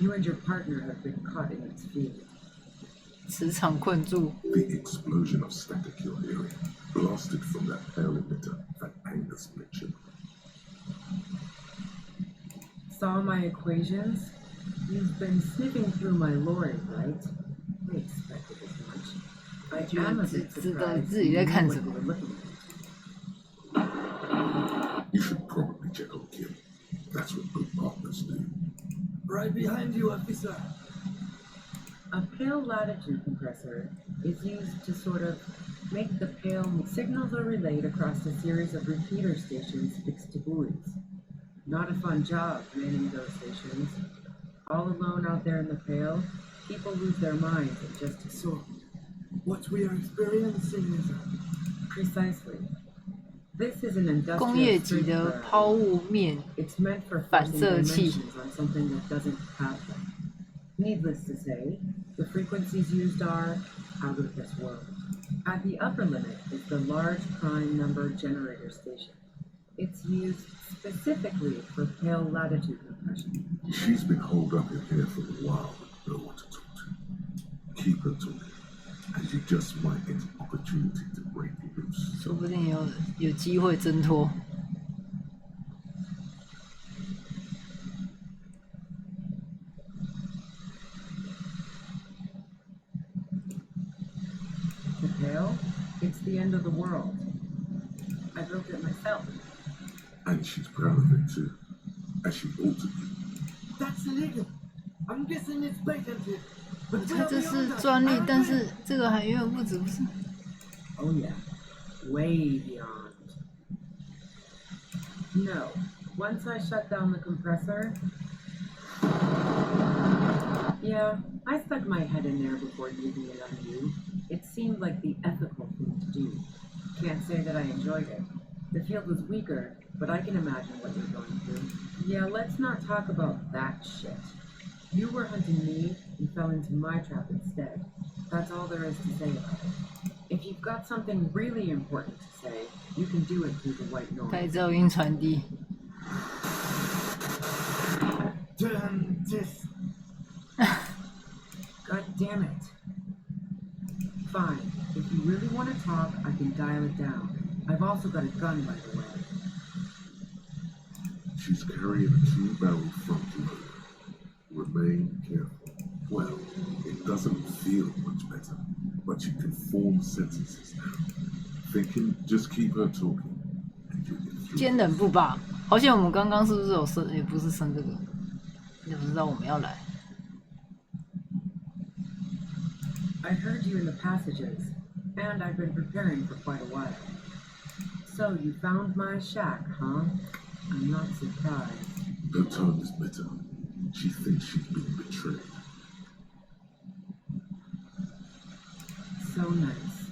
You and your partner have been caught in its field. 磁场困住。 The explosion of static you're hearing blasted from that pale emitter that Angus mentioned. Saw my equations? You've been sniffing through my lorry, right? I expected as much. I am a bit surprised you knew what you were looking at. You should probably check on Kim. That's what good partners do. Right behind you, officer. A pale latitude compressor is used to sort of make the pale signals are relayed across a series of repeater stations fixed to buoys. Not a fun job manning those stations. All alone out there in the pale, people lose their minds at just a So, what we are experiencing is precisely. This is an 工业 industrial 级的 strength 抛物面 It's meant for 反 forcing 射器。 dimensions on something that doesn't have them. Needless to say, the frequencies used are out of this world. At the upper limit is the large prime number generator station. It's used specifically for pale latitude compression. She's been holed up in here for a while with no one to talk to. Keep her talking, and you just might get an opportunity to break loose. 说不定有机会挣脱。 The pale, it's the end of the world. I built it myself. And she's proud of it too, as she ought to be. That's illegal. I'm guessing it's patented. 我猜这是专利，但是这个还远远不止，不是？ Oh yeah, way beyond. No, once I shut down the compressor... Yeah, I stuck my head in there before leaving it on you. It seemed like the ethical thing to do. Can't say that I enjoyed it. The field was weaker, but I can imagine what you're going through. Yeah, let's not talk about that shit. You were hunting me and fell into my trap instead. That's all there is to say about it. If you've got something really important to say, you can do it through the white noise. 带噪音传递。 Damn this. God damn it. Fine. If you really want to talk, I can dial it down. I've also got a gun, by the way. She's carrying a 2-barrel front loader. Remain careful. Well, it doesn't feel much better, but you can form sentences now. Thinking, just keep her talking, and you'll get through. 坚忍不拔，好像我们刚刚是不是有升？也不是升这个，也不知道我们要来。 I heard you in the passages, and I've been preparing for quite a while. So you found my shack, huh? I'm not surprised. Her tone is bitter. She thinks she's been betrayed. So nice.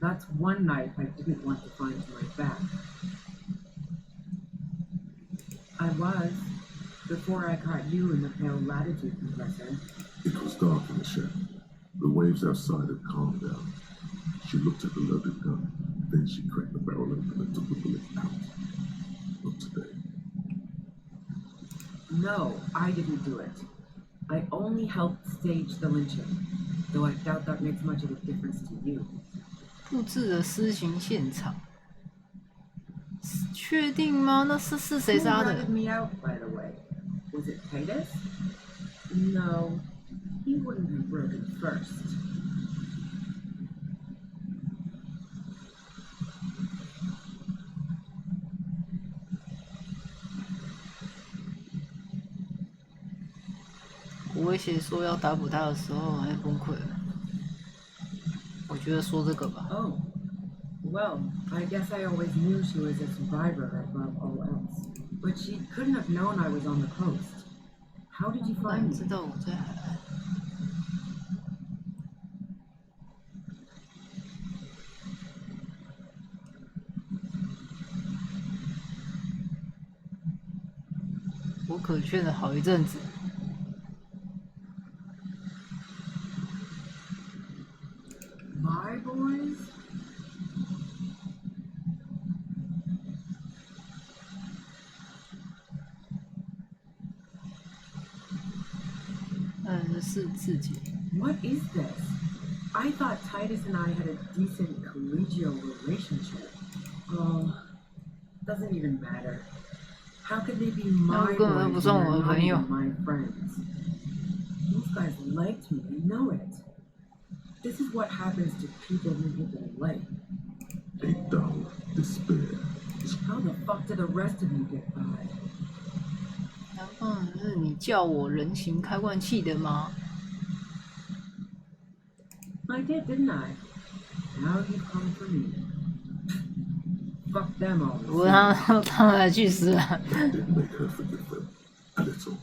That's one knife I didn't want to find to my back. I was, before I caught you in the pale latitude compressor. It was dark in the shack. The waves outside had calmed down. She looked at the loaded gun. Then she cracked the barrel open and took the bullet out. Not today. No, I didn't do it. I only helped stage the lynching, though I doubt that makes much of a difference to you. 布置的施行现场，确定吗？那是谁杀 Who 的 ratted？ me out, by the way? Was it Titus? No, he wouldn't have broken first.我威胁说要打捕他的时候，还崩溃了。我觉得说这个吧。 Oh, well, I guess I always knew she was a survivor above all else. But she couldn't have known I was on the coast. How did you 不然 find 知 me? 道我在海岸。我可劝了好一阵子。 My boys? 是自己。What is this? I thought Titus and I had a decent collegial relationship. Oh, doesn't even matter. How could they be my boys when they're not even my friends? Those guys liked me, I know it. This is what happens to people who hit their light. A dull despair. How the fuck did the rest of you get by? 难道是你叫我人形开罐器的吗？ I did, didn't I? Now you come for me. Fuck them all. 不过他们来去死了。Didn't make her forgive them a little.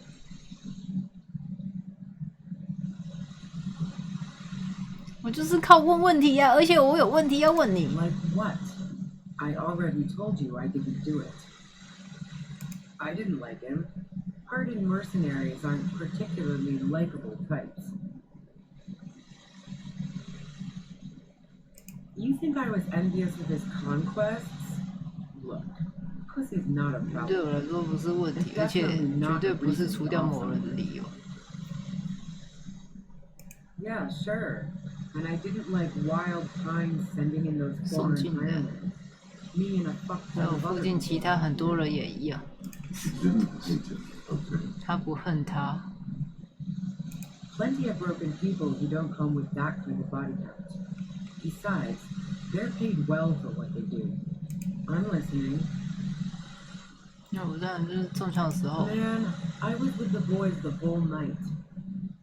我就是靠问问题啊，而且我有问题要问你。Like what? I already told you I didn't do it. I didn't like him. Hardened mercenaries aren't particularly likable types. You think I was envious of his conquests? Look, pussy's not a problem. 对我来说不是问题，而且绝对不是除掉某人的理由。Yeah, sure. And I didn't like Wild Pine sending in those foreign pirates. Me and a fuck ton of 附近其他很多人也一样。 他不恨他。 Plenty of broken people who don't come with that kind of body count. Besides, they're paid well for what they do. I'm listening. 那我当然就是中枪的时候。 Man, I was with the boys the whole night.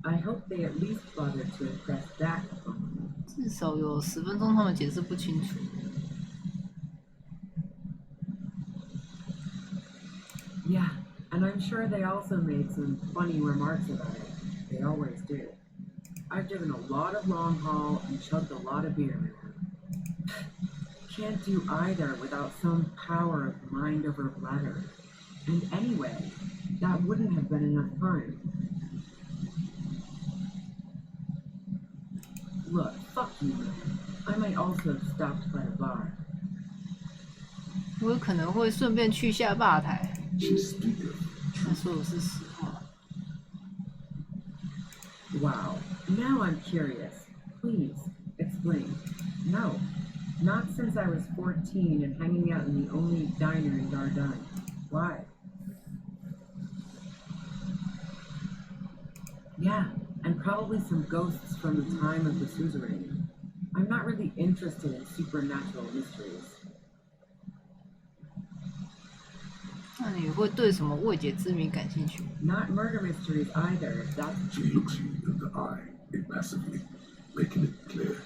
I hope they at least bothered to impress that upon me. 至少有10分钟，他们解释不清楚。 Yeah, and I'm sure they also made some funny remarks about it. They always do. I've driven a lot of long haul and chugged a lot of beer, man. Can't do either without some power of mind over matter. And anyway, that wouldn't have been enough time. Look, fuck you, man. I might also have stopped by the bar. 我可能会顺便去下吧台。 他说的是实话。 Wow, now I'm curious. Please, explain. No, not since I was 14 and hanging out in the only diner in Dardenne. Why? Yeah, and probably some ghosts from the time of the suzerain. I'm not really interested in supernatural mysteries. 那你会对什么未解之谜感兴趣？ Not murder mysteries either. That's. She looks you in the eye impassively, making it clear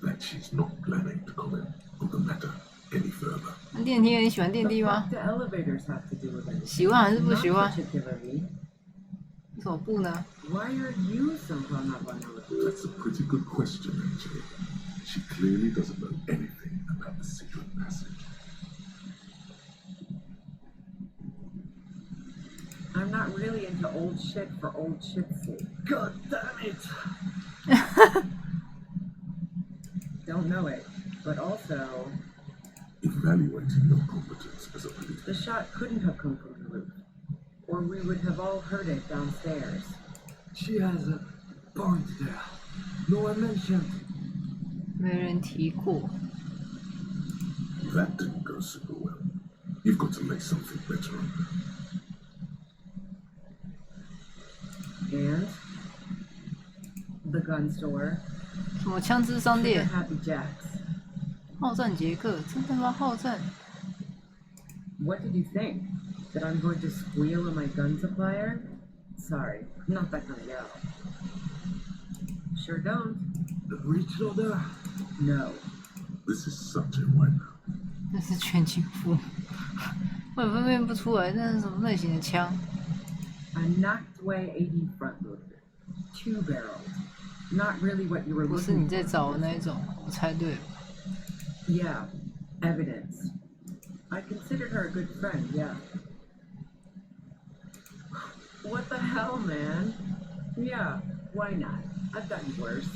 that she's not planning to comment on the matter any further. 那电梯，你喜欢电梯吗？ The elevators have to do with it. 喜欢还是不喜欢？ Not particularly. 为什么不呢？ Why are you so hung up on elevators? That's a pretty good question, actually. She clearly doesn't know anything about the secret passage. I'm not really into old shit for old shit's sake. God damn it! Don't know it, but also... Evaluating your competence as a political... The shot couldn't have come from the roof, or we would have all heard it downstairs. She has a point there. No one mentioned. 没人提过。 That didn't go super well. You've got to lay something better on her. And the gun store. 什么枪支商店？ Happy Jacks. 好战杰克，真他妈好战！ What did you think? That I'm going to squeal on my gun supplier? Sorry, I'm not that kind of gal. Sure don't. The breech loader? No. This is such a wipeout. 那是全警服，我也分辨不出来那是什么类型的枪。 A knocked way 80 front loader, 2-barreled. Not really what you were looking for. 不是你在找的那一种，我猜对了。 Yeah, evidence. I considered her a good friend, yeah. What the hell, man? Yeah, why not? I've gotten worse.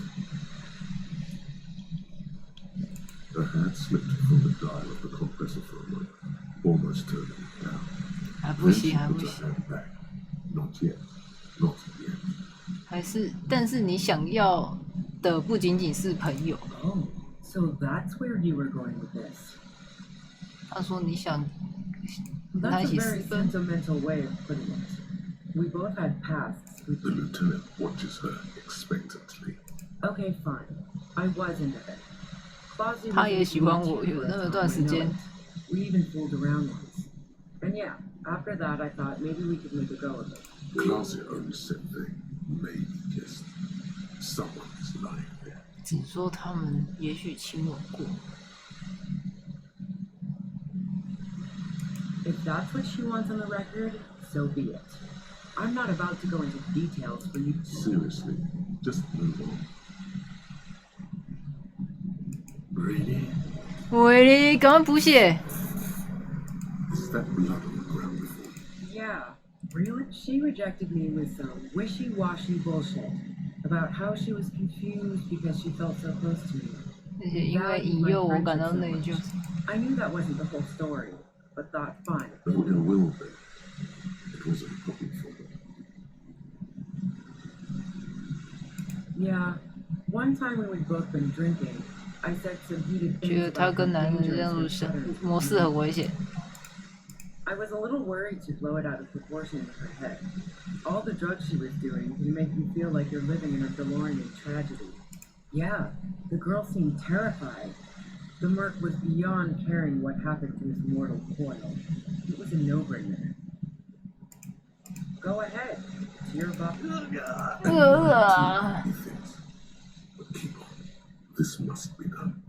The hand slipped from the dial of the compressor for a moment, almost turning it down. 还不行，还 Then 不 she 行， put her hand back. Not yet. Not yet. 还是，但是你想要的不仅仅是朋友。Oh, so that's where you were going with this. 他说你想跟他 That's 一 a 起 very 私奔。 sentimental way of putting it. We both had pasts. The lieutenant watches her expectantly. Okay, fine. I was into it. Clausy 他 was 也 into 喜 me 欢我， too 有 for 那 a 么 time, 段 I 时 know 间 it. We even fooled around once. And yeah, after that I thought maybe we could make a go of it. Clausia only said they maybe kissed. Someone is lying there. 只说他们也许亲吻过。 If that's what she wants on the record, so be it. I'm not about to go into details for you. Seriously, just move on. Really? 喂，赶快补血！ Is that blood on the ground before you? Yeah, really? She rejected me with some wishy-washy bullshit about how she was confused because she felt so close to me. 而且因为引诱我感到内疚。 I knew that wasn't the whole story, but thought, fine. No, it will be. It was a problem for me. Yeah, one time when we'd both been drinking, I said some heated 觉 things 得他 about 跟 how 男人 dangerous 这样 her 子 stutter 模式很危险。 I was a little worried to blow it out of proportion in her head. All the drugs she was doing can make you feel like you're living in a DeLorean tragedy. Yeah, the girl seemed terrified. The merc was beyond caring what happened to his mortal coil. It was a no-brainer. Go ahead. It's your This must be done.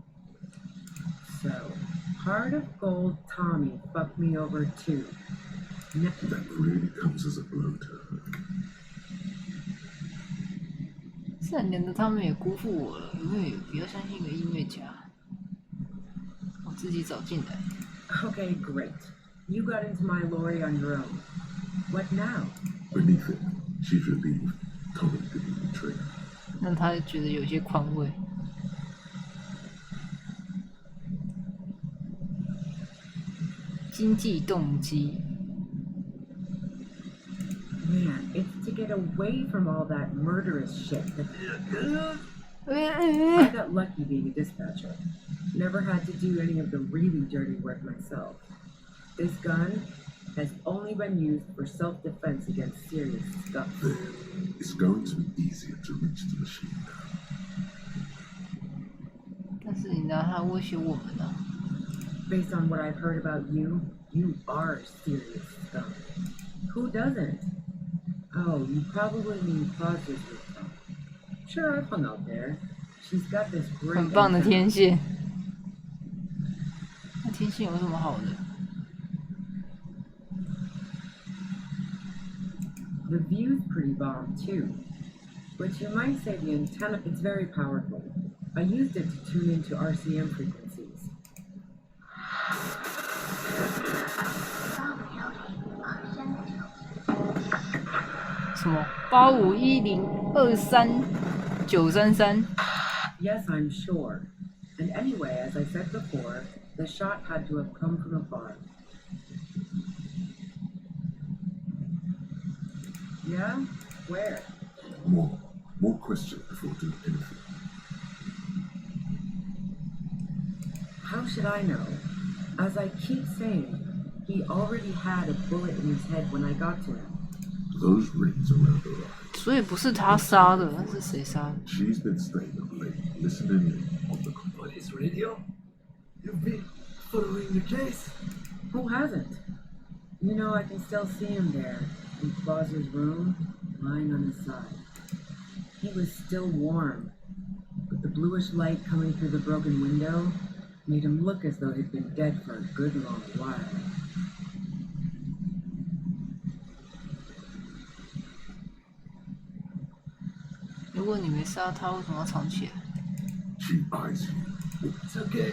So, Heart of Gold Tommy fucked me over too. That really comes as a blow to her. 善良的他们也辜负我了，永远不要相信一个音乐家。我自己找进来。 Okay, great. You got into my lorry on your own. What now? Beneath it, she's relieved Tommy didn't betray her. 让他觉得有些宽慰。 经济动机。 Man, it's to get away from all that murderous shit. I got lucky being a dispatcher. Never had to do any of the really dirty work myself. This gun has only been used for self-defense against serious stuff. It's going to be easier to reach the machine now. 但是你拿它威胁我们呢？ Based on what I've heard about you, you are serious stuff. Who doesn't? Oh, you probably mean Claudia's rooftop. Sure, I've hung out there. She's got this great. 很棒的天线。那天线有什么好的？ The view's pretty bomb too. But you might say the antenna is very powerful. I used it to tune into RCM frequencies. 什么8510239333？ Yes, I'm sure. And anyway, as I said before, the shot had to have come from afar. Yeah? Where? More questions before doing anything. How should I know? As I keep saying, he already had a bullet in his head when I got to him. Those rings around her eyes. 所以不是他杀的，那是谁杀的？ She's been staying up late, listening in on the police radio. You've been following the case? Who hasn't? You know, I can still see him there, in Claus's room, lying on his side. He was still warm, but the bluish light coming through the broken window made him look as though he'd been dead for a good long while. If 如果你没杀他，为什么要藏起来？ She eyes you. It's okay.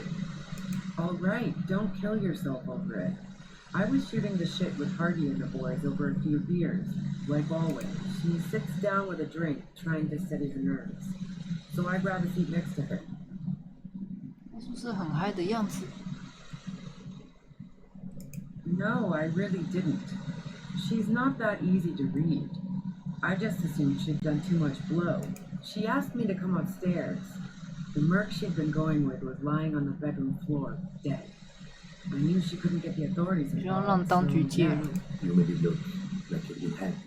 All right, don't kill yourself over it. I was shooting the shit with Hardy and the boys over a few beers. Like always, she sits down with a drink, trying to steady her nerves. So I grab a seat next to her. 他是不是很嗨的样子？ No, I really didn't. She's not that easy to read. I just assumed she'd done too much blow. She asked me to come upstairs. The merc she'd been going with was lying on the bedroom floor, dead. I knew she couldn't get the authorities involved, so yeah. You made it look like it would happen.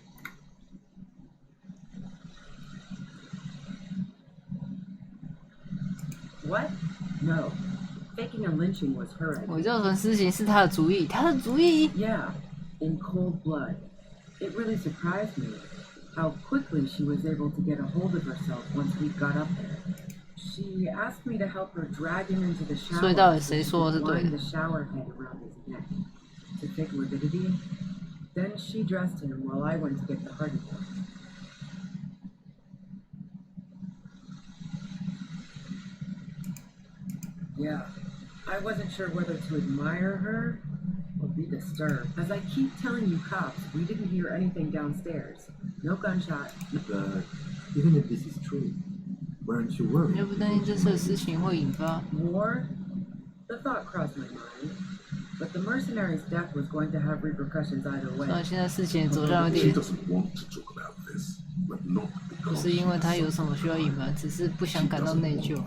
What? No. Faking a lynching was her idea. 伪造成私刑是他的主意，他的主意。Yeah, in cold blood. It really surprised me how quickly she was able to get a hold of herself once we got up there. She asked me to help her drag him into the shower. 所以到底谁说的是对的？ The shower head around his neck to fake morbidity. Then she dressed him while I went to get the hardy boy. Yeah, I wasn't sure whether to admire her or be disturbed. As I keep telling you cops, we didn't hear anything downstairs. No gunshot. But even if this is true, weren't you worried? 要不担心这次的事情会引发 War? The thought crossed my mind. But the mercenary's death was going to have repercussions either way. 现在事情走向有点， She doesn't want to talk about this, but not 不 because 是因为他有什么需要隐瞒，只是不想感到内疚。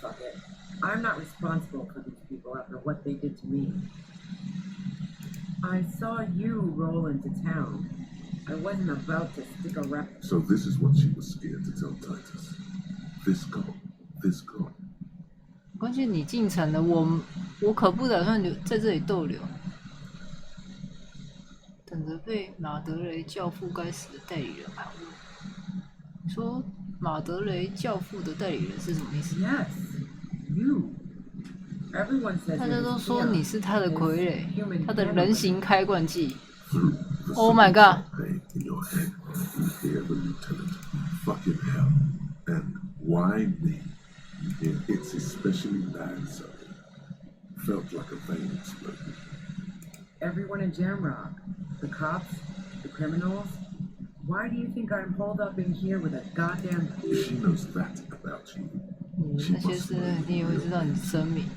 Fuck it. I'm not responsible for these people after what they did to me. I saw you roll into town. I wasn't about to stick around. So this is what she was scared to tell Titus. This cop. 关键你进城了，我可不打算在这里逗留，等着被马德雷教父该死的代理人盘问。你说马德雷教父的代理人是什么意思？ Yes, you. Everyone says 大家都 you're 说 him. 你是他的傀儡， Human 他的 cannibal. 人形开罐器。 Through the Oh my god. pain in your head, you hear the lieutenant. Fucking hell. And why me? You hear it's especially bad, so felt like a vein exploded. Everyone in Jamrock. The cops, the criminals. Why do you think I'm holed up in here with a goddamn... If she knows that about you, 那些事你也会知道你的生命。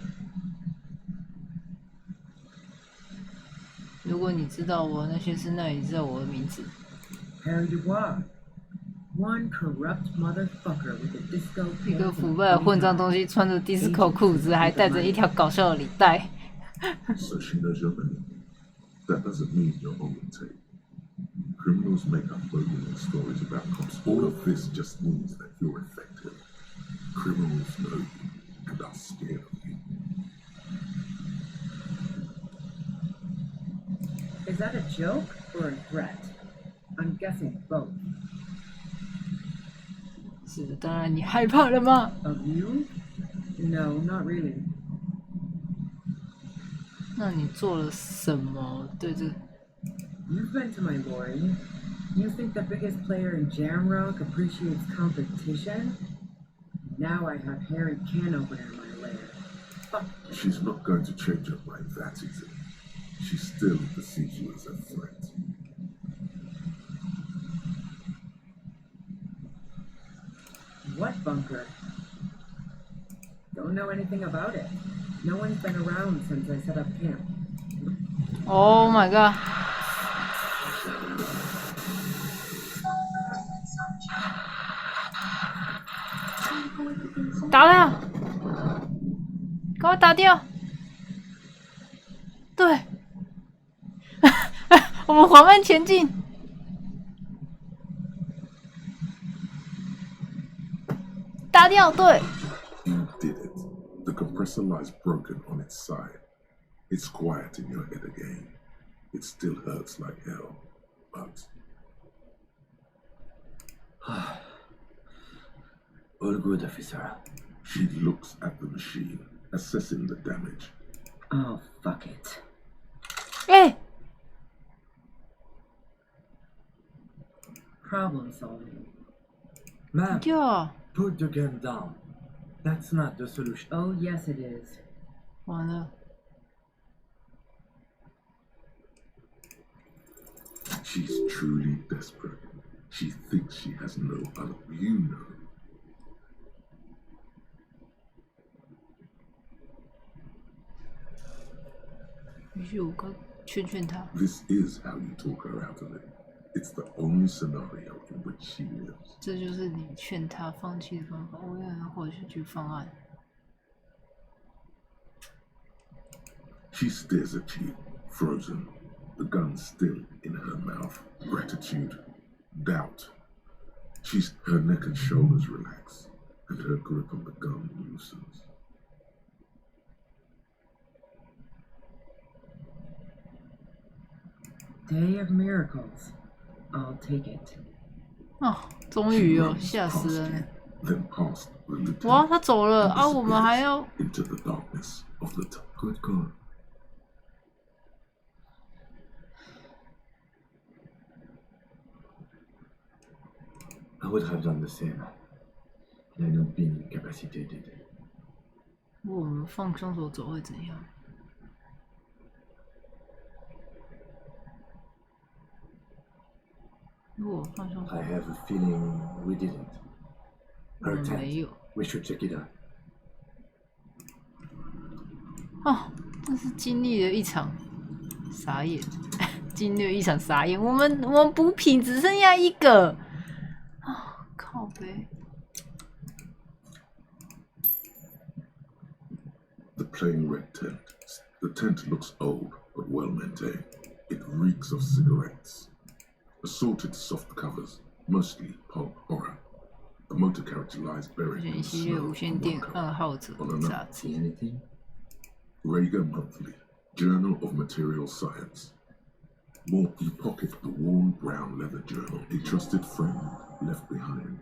如果你知道我那些事，那你知道我的名字。 Harry Dubois. One corrupt motherfucker with a disco 一个腐败的混账东西，穿着 disco 裤子，还带着一条搞笑的领带。 so she knows your name. That doesn't mean you're on the tape. Criminals make up bogus stories about cops. All of this just means that you're effective. Criminals know you and are scared of you. Is that a joke or a threat? I'm guessing both. 是的，当然你害怕了吗？ Of you? No, not really. 那你做了什么？对这 You've been to my lorry. You think the biggest player in Jamrock appreciates competition? Now I have Harry Can Opener in my lair. Fuck. She's not going to change her mind that easy. She still perceives you as a threat. What bunker? Don't know anything about it. No one's been around since I set up camp. Oh my god！ 打了，给我打掉！对，我们缓慢前进。打掉，对。 You did it. The compressor lie's broken on its side. It's quiet in your head again. It still hurts like hell, but... All good, officer. She looks at the machine, assessing the damage. Oh, fuck it. Hey! Problem solving. Ma'am, Yeah. put the gun down. That's not the solution. Oh, yes, it is. 完了。 She's truly desperate. She thinks she has no other. You know. 也许我该劝劝他。 This is how you talk her out of it. It's the only scenario in which she lives. 这就是你劝他放弃的方法。我有获取方案。She stares at you, frozen, the gun still in her mouth. Gratitude, doubt. Her neck and shoulders relax, and her grip on the gun loosens. Day of miracles. I'll take it. 哦，终于哦，吓死人了！哇，他走了啊，我们还要。Into the darkness of the good God. I would have done the same had I not been incapacitated. 如果我们放双手走会怎样？如果放双手 I have a feeling we didn't. Her tent. We should check it out. 哦，这是经历了一场傻眼，经历了一场傻眼。我们补品只剩下一个。啊，靠北。The plain red tent. The tent looks old but well maintained. It reeks of cigarettes. Assorted soft covers, mostly pulp horror. A motor character lies buried in the snow on another. Anything? Rager Monthly, Journal of Material Science. More, you pocket the worn brown leather journal a trusted friend left behind.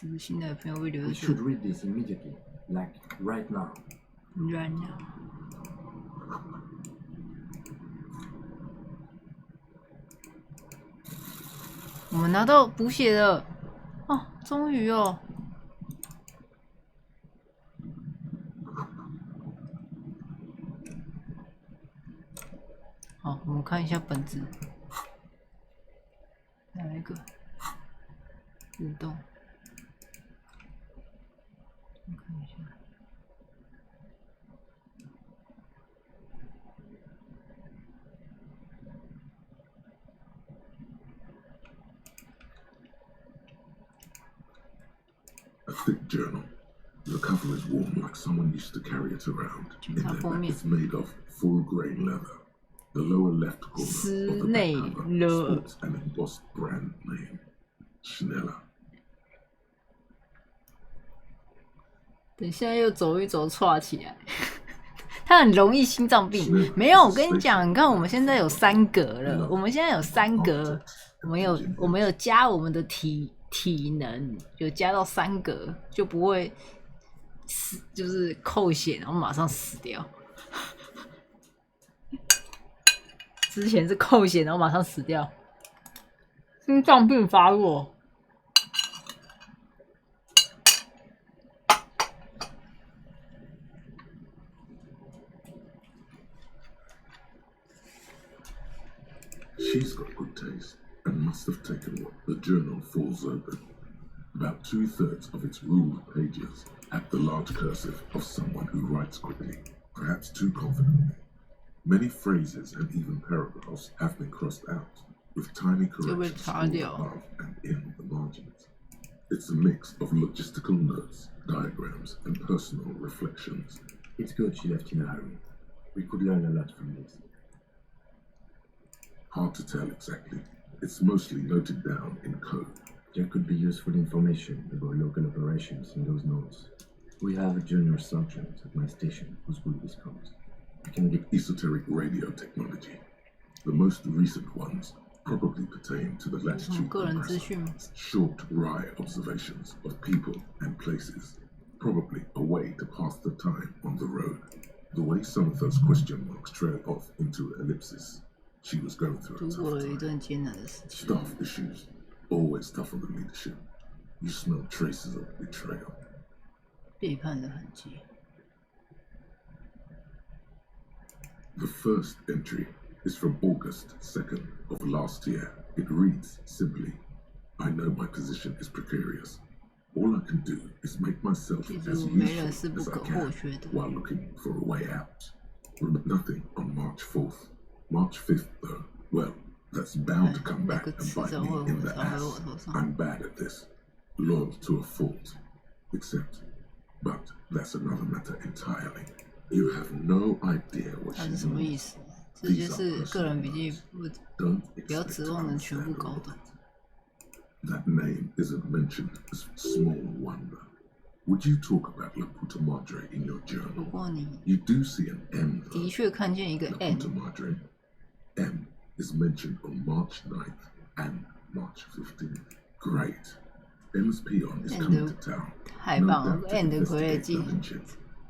We should read this immediately, like right now. Right now. 我们拿到补血了，哦，终于哦！好，我们看一下本子，哪一个？互动，我看一下。A thick journal. The cover is worn like someone used to carry it around. In their back, it's made of full-grain leather. The lower left corner of the back cover sports an embossed brand name, Schneller. 等一下又走一走，岔起来。他很容易心脏病。没有，我跟你讲，你看我们现在有3格了，我们现在有3格，我们有加我们的体能，有加到3格，就不会死，就是扣血，然后马上死掉。之前是扣血，然后马上死掉，心脏病发作。She's got good taste and must have taken what the journal falls open. About 2/3 of its ruled pages have the large cursive of someone who writes quickly, perhaps too confidently. Many phrases and even paragraphs have been crossed out, with tiny corrections scrawled above and in the margins. It's a mix of logistical notes, diagrams, and personal reflections. It's good she left in a hurry. We could learn a lot from this. Hard to tell exactly. It's mostly noted down in code. There could be useful information about local operations in those notes. We have a junior sergeant at my station who's good with comms. We can get esoteric radio technology. The most recent ones probably pertain to the latitude compressor. Short, wry observations of people and places. Probably a way to pass the time on the road. The way some of those question marks trail off into ellipsis. She was going through a tough time. Staff issues, always tough on the leadership. You smell traces of betrayal. 背叛的痕迹。The first entry is from August 2nd of last year. It reads simply, I know my position is precarious. All I can do is make myself as useful as I can while looking for a way out. Nothing on March 4th. March 5th, though, well, that's bound to come back and bite me in the ass. I'm bad at this, loyal to a fault, except, but that's another matter entirely. You have no idea what she 什么意思？这就是个人笔记，不要指望能全部搞懂。That name isn't mentioned as small wonder. Would you talk about Laputa Madre in your journal? You do see an M. 的确看见一个 M. Laputa Madre. M is mentioned on March 9th and March 15th. Great. M's peon is coming to town. 太棒了 ，N 的傀儡机。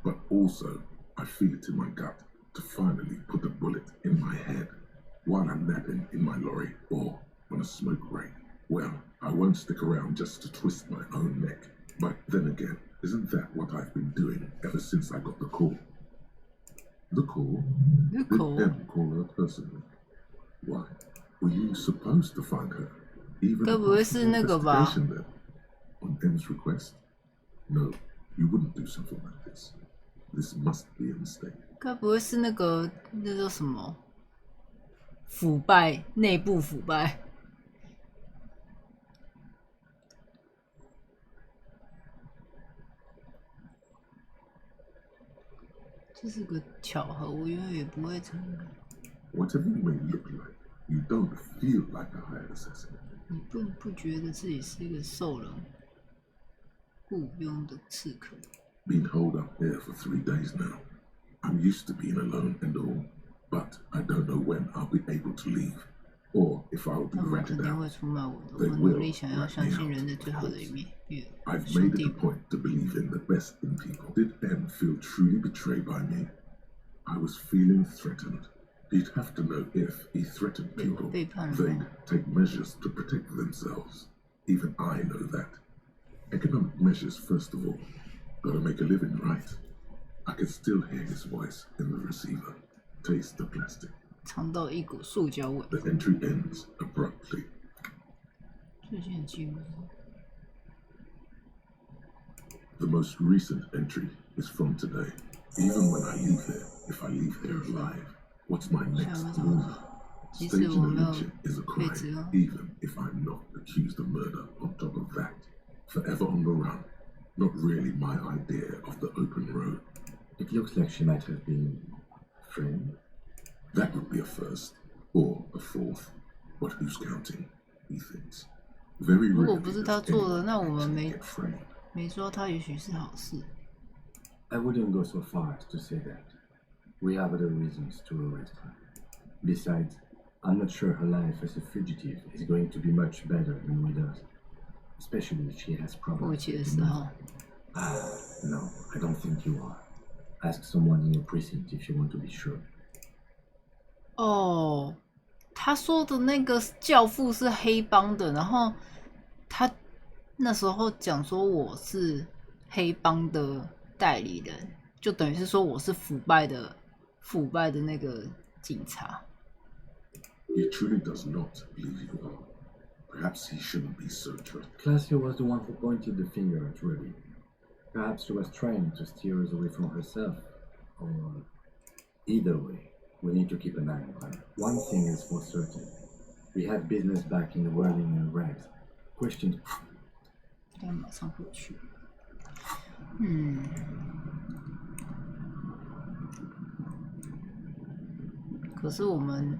But also, I feel it in my gut to finally put a bullet in my head while I'm napping in my lorry or on a smoke break. Well, I won't stick around just to twist my own neck. But then again, isn't that what I've been doing ever since I got the call? The call? The call? Did M call her personally? Why? Were you supposed to find her? Even after the investigation then? On M's request? No, you wouldn't do something like this. This must be a mistake. 该不会是那叫什么？腐败，内部腐败。这是个巧合，我永远也不会承认。Whatever you may look like, you don't feel like a hired assassin. 你不觉得自己是一个受人雇佣的刺客？ Been holed up there for 3 days now. I'm used to being alone and all, but I don't know when I'll be able to leave, or if I'll be ratted out. They will rat me out. I've made it a point to believe in the best in people. Did M feel truly betrayed by me? I was feeling threatened. He'd have to know if he threatened people, they'd take measures to protect themselves. Even I know that. Economic measures, first of all. Gotta make a living, right? I could still hear his voice in the receiver. Taste the plastic. 尝到一股塑胶味。 The entry ends abruptly. 最近的记录。 The most recent entry is from today. Even when I leave there, if I leave there alive, what's my next move? Staging a lynching is a crime, even if I'm not accused of murder. On top of that, forever on the run. Not really my idea of the open road. It looks like she might have been framed. That would be a first, or a fourth. But who's counting? He thinks. Very rarely 如果不是他做的，那我们 get framed. 没说他也许是好事。 I wouldn't go so far as to say that. We have other reasons to arrest her. Besides, I'm not sure her life as a fugitive is going to be much better than we does. Especially if she has problems. No, I don't think you are. Ask someone in your precinct if you want to be sure. 哦，他说的那个教父是黑帮的，然后他那时候讲说我是黑帮的代理人，就等于是说我是腐败的那个警察。 He truly does not believe you are. Perhaps he shouldn't be so trusted. Classio was the one who pointed the finger at Ruby. Perhaps she was trying to steer us away from herself. Or either way, we need to keep an eye on her. One thing is for certain. We have business back in the whirling and rags. Question. 要马上回去。可是我们。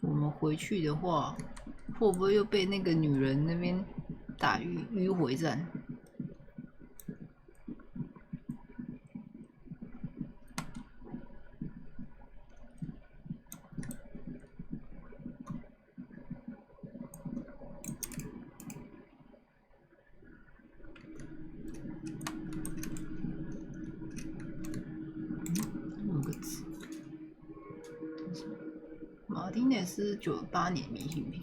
我们回去的话，会不会又被那个女人那边打迂回战？6个字。 马丁内斯98年明信片。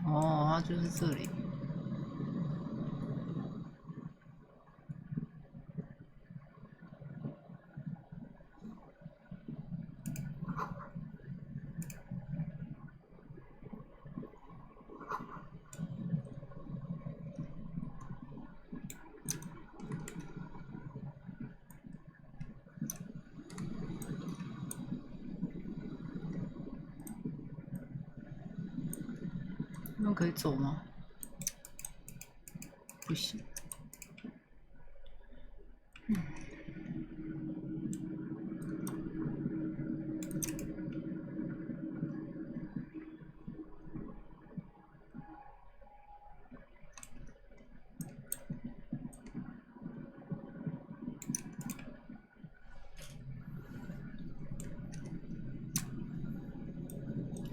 哦，它就是这里。那可以走吗？不行。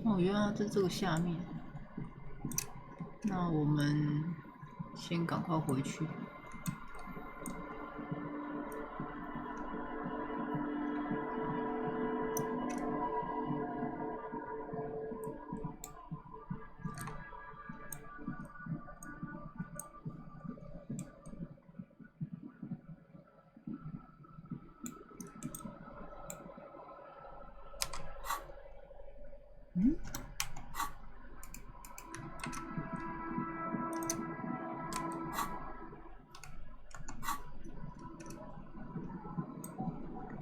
哦，原来在这个下面。那我们先赶快回去。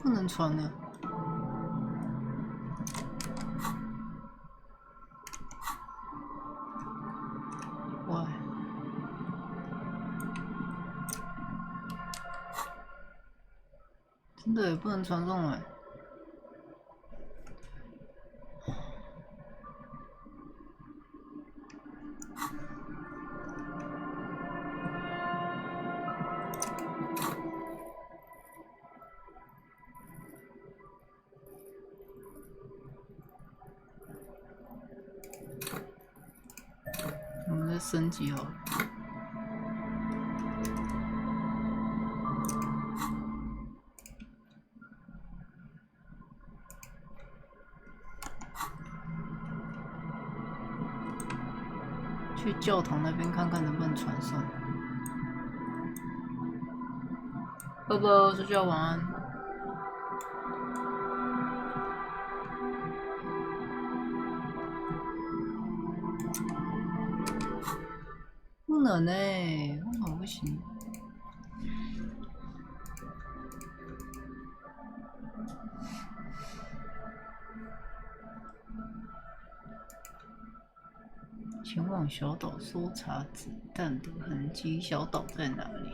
不能穿的。喂，真的也不能传送哎。我们再升级好了。去教堂那边看看能不能传送。拜拜，睡觉晚安。不能欸，为什么不行？前往小岛搜查子弹的痕迹，小岛在哪里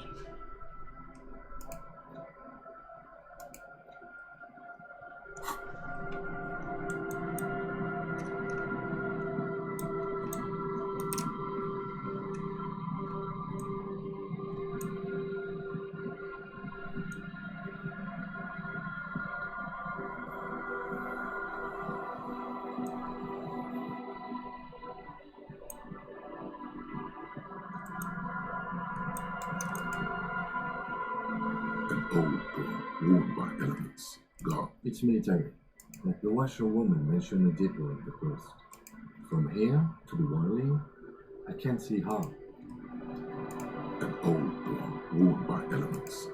？Old girl, worn by elements. Gone. It's military. Like the washerwoman mentioned a depot in the coast. From here to the Wally, I can't see how. An old girl, worn by elements.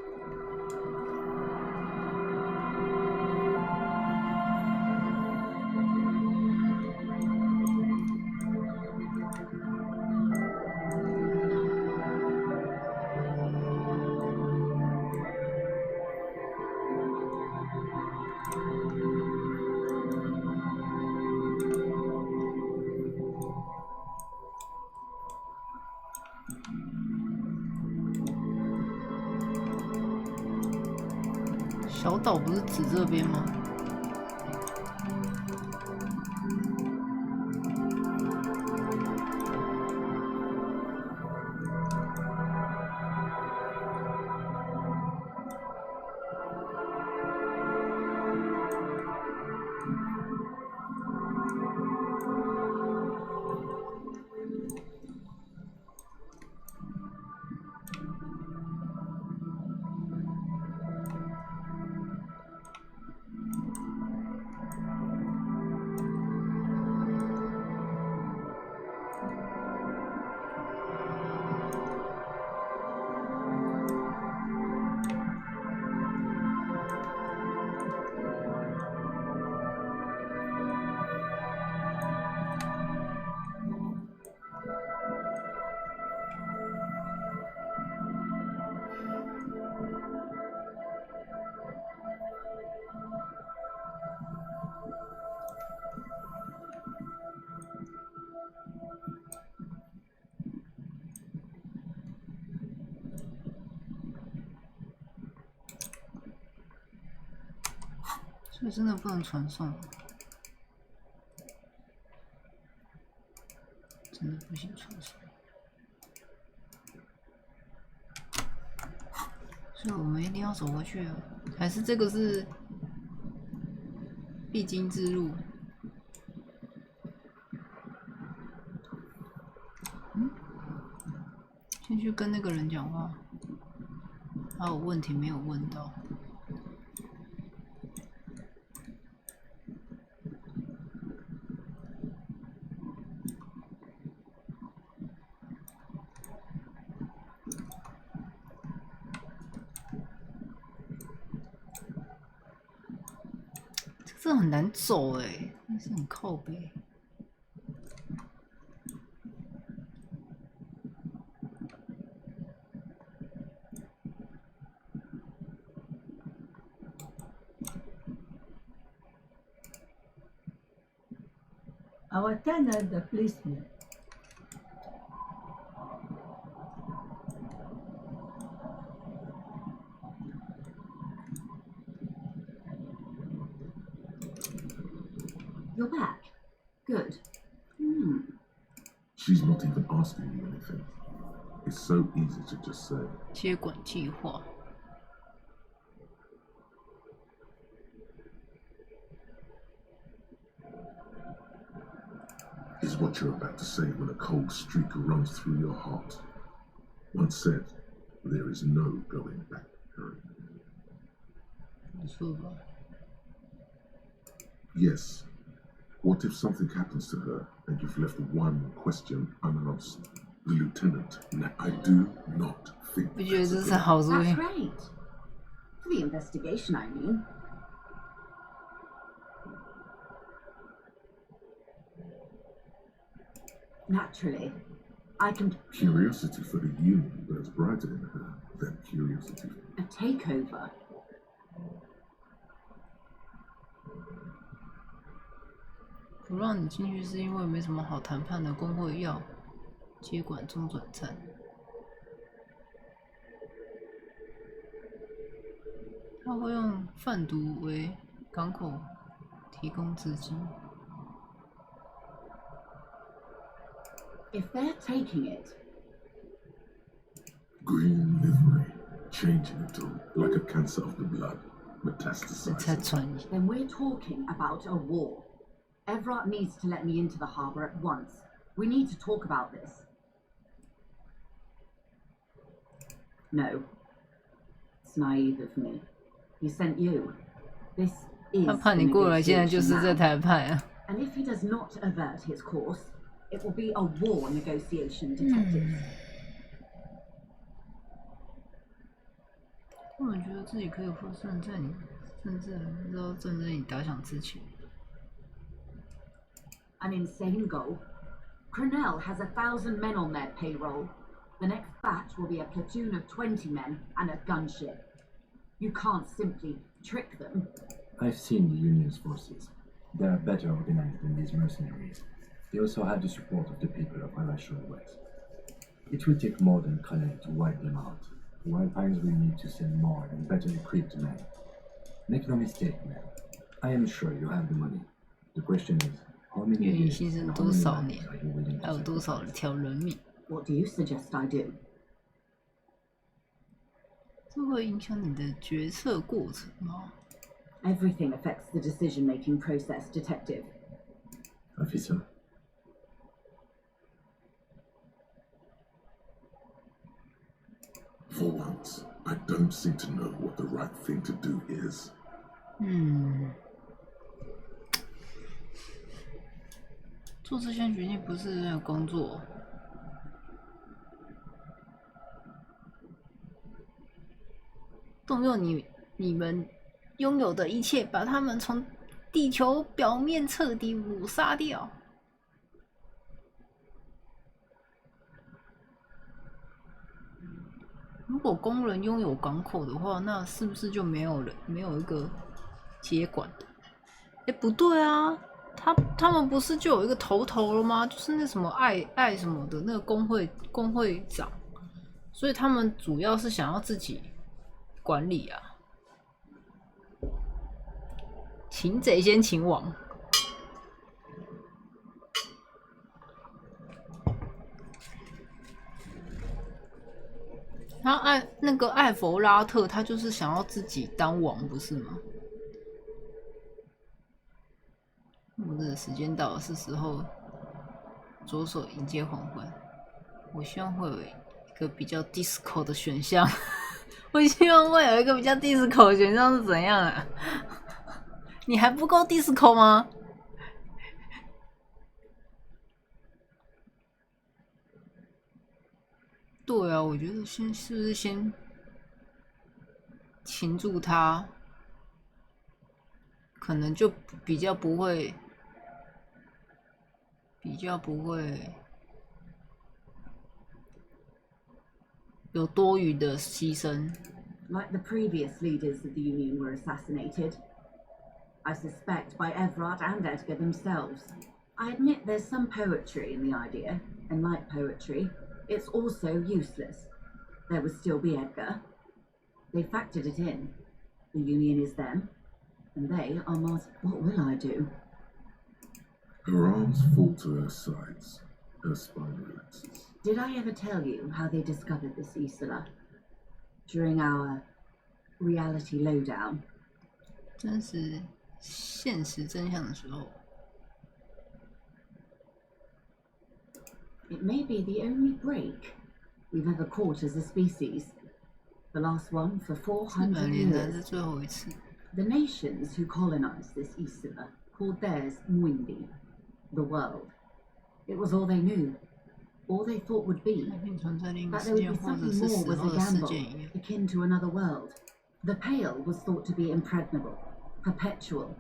小岛不是指这边吗？所以真的不能传送，真的不行传送。所以我们一定要走回去啊！还是这个是必经之路？先去跟那个人讲话，他有问题没有问到。这很难走哎，但是很靠北。Our tenant, the policeman. You're back. Good. She's not even asking you anything. It's so easy to just say. 接管计划。Is what you're about to say when a cold streak runs through your heart. Once said, there is no going back, Harry. Yes. What if something happens to her and you've left one question unanswered? The lieutenant, I do not think That's great. For the investigation, I mean. Naturally, I can... Curiosity for the Union burns brighter in her than curiosity. A takeover? 不让你进去是因为没什么好谈判的，工会要接管中转站。他会用贩毒为港口提供资金。 If they're taking it... Green livery, changing it all like a cancer of the blood, metastasizing. Then we're talking about a war. Everett needs to let me into the harbour at once. We need to talk about this. No. It's naive of me. He sent you. This is 他怕你过来，现在就是在谈判啊。 And if he does not avert his course, it will be a war negotiation, detective. 他们觉得自己可以获胜，在你甚至不知道正在你打响之前。 An insane goal. Cronell has 1,000 men on their payroll. The next batch will be a platoon of 20 men and a gunship. You can't simply trick them. I've seen the Union's forces. They are better organized than these mercenaries. They also have the support of the people of Alashore West. It will take more than Connell to wipe them out. Wildpines will need to send more and better equipped men. Make no mistake, man. I am sure you have the money. The question is, how many 愿意 years 牺牲 and how 多 many 少 lives 年， are you willing 还 to 有多少 sacrifice? 条人命？ What do you suggest I do? 这会影响你的决策过程吗？ Everything affects the decision-making process, detective. Officer. For once, I don't seem to know what the right thing to do is. 做这些决定不是那个工作。动用你们拥有的一切，把他们从地球表面彻底抹杀掉。如果工人拥有港口的话，那是不是就没有一个接管的？哎，不对啊，他们不是就有一个头了吗？就是那什么爱什么的那个工会长，所以他们主要是想要自己管理啊。擒贼先擒王。那个艾弗拉特，他就是想要自己当王，不是吗？末日的时间到了，是时候着手迎接黄昏。我希望会有一个比较 disco 的选项。我希望会有一个比较 disco 的选项是怎样啊？你还不够 disco 吗？对啊，我觉得是不是先擒住他，可能就比较不会有多余的牺牲。Like the previous leaders of the Union were assassinated, I suspect by Everard and Edgar themselves. I admit there's some poetry in the idea, and like poetry, it's also useless. There would still be Edgar. They factored it in. The Union is them, and they are Mars. What will I do? Her arms fall to her sides. Her spine relaxes. Did I ever tell you how they discovered this Isola? During our reality lowdown. 真实现实真相的时候。It may be the only break we've ever caught as a species. The last one for 400 years. The nations who colonized this Isola called theirs Mwindi, the world. It was all they knew, all they thought would be. That there would be something more was a gamble, akin to another world. The Pale was thought to be impregnable, perpetual.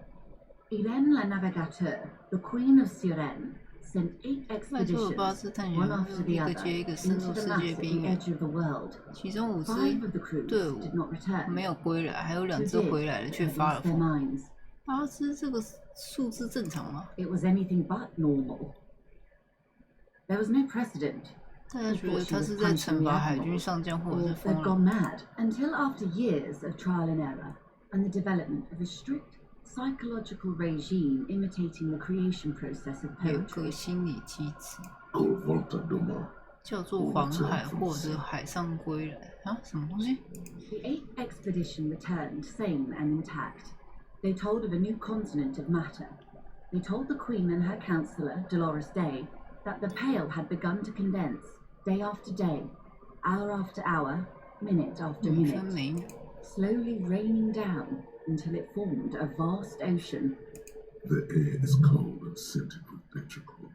Irene la Navigateur, the Queen of Sirene, sent 8 expeditions, one after the other, into the mass at the edge of the world. 5 of the crews did not return. 没有归来，还有2只回来了，却发了疯。8只这个数字正常吗？ It was anything but normal. There was no precedent. 大家觉得他是在惩罚海军上将，或者是疯 They'd gone mad until after years of trial and error and the development of a strict psychological regime imitating the creation process of poetry. 有个心理机制， Volta-Doma. 叫做环海或者海上归来啊？什么东西 The 8th expedition returned sane and intact. They told of a new continent of matter. They told the Queen and her counsellor, Dolores Day, that the Pale had begun to condense, day after day, hour after hour, minute after minute, slowly raining down until it formed a vast ocean. The air is cold and scented with petrichor.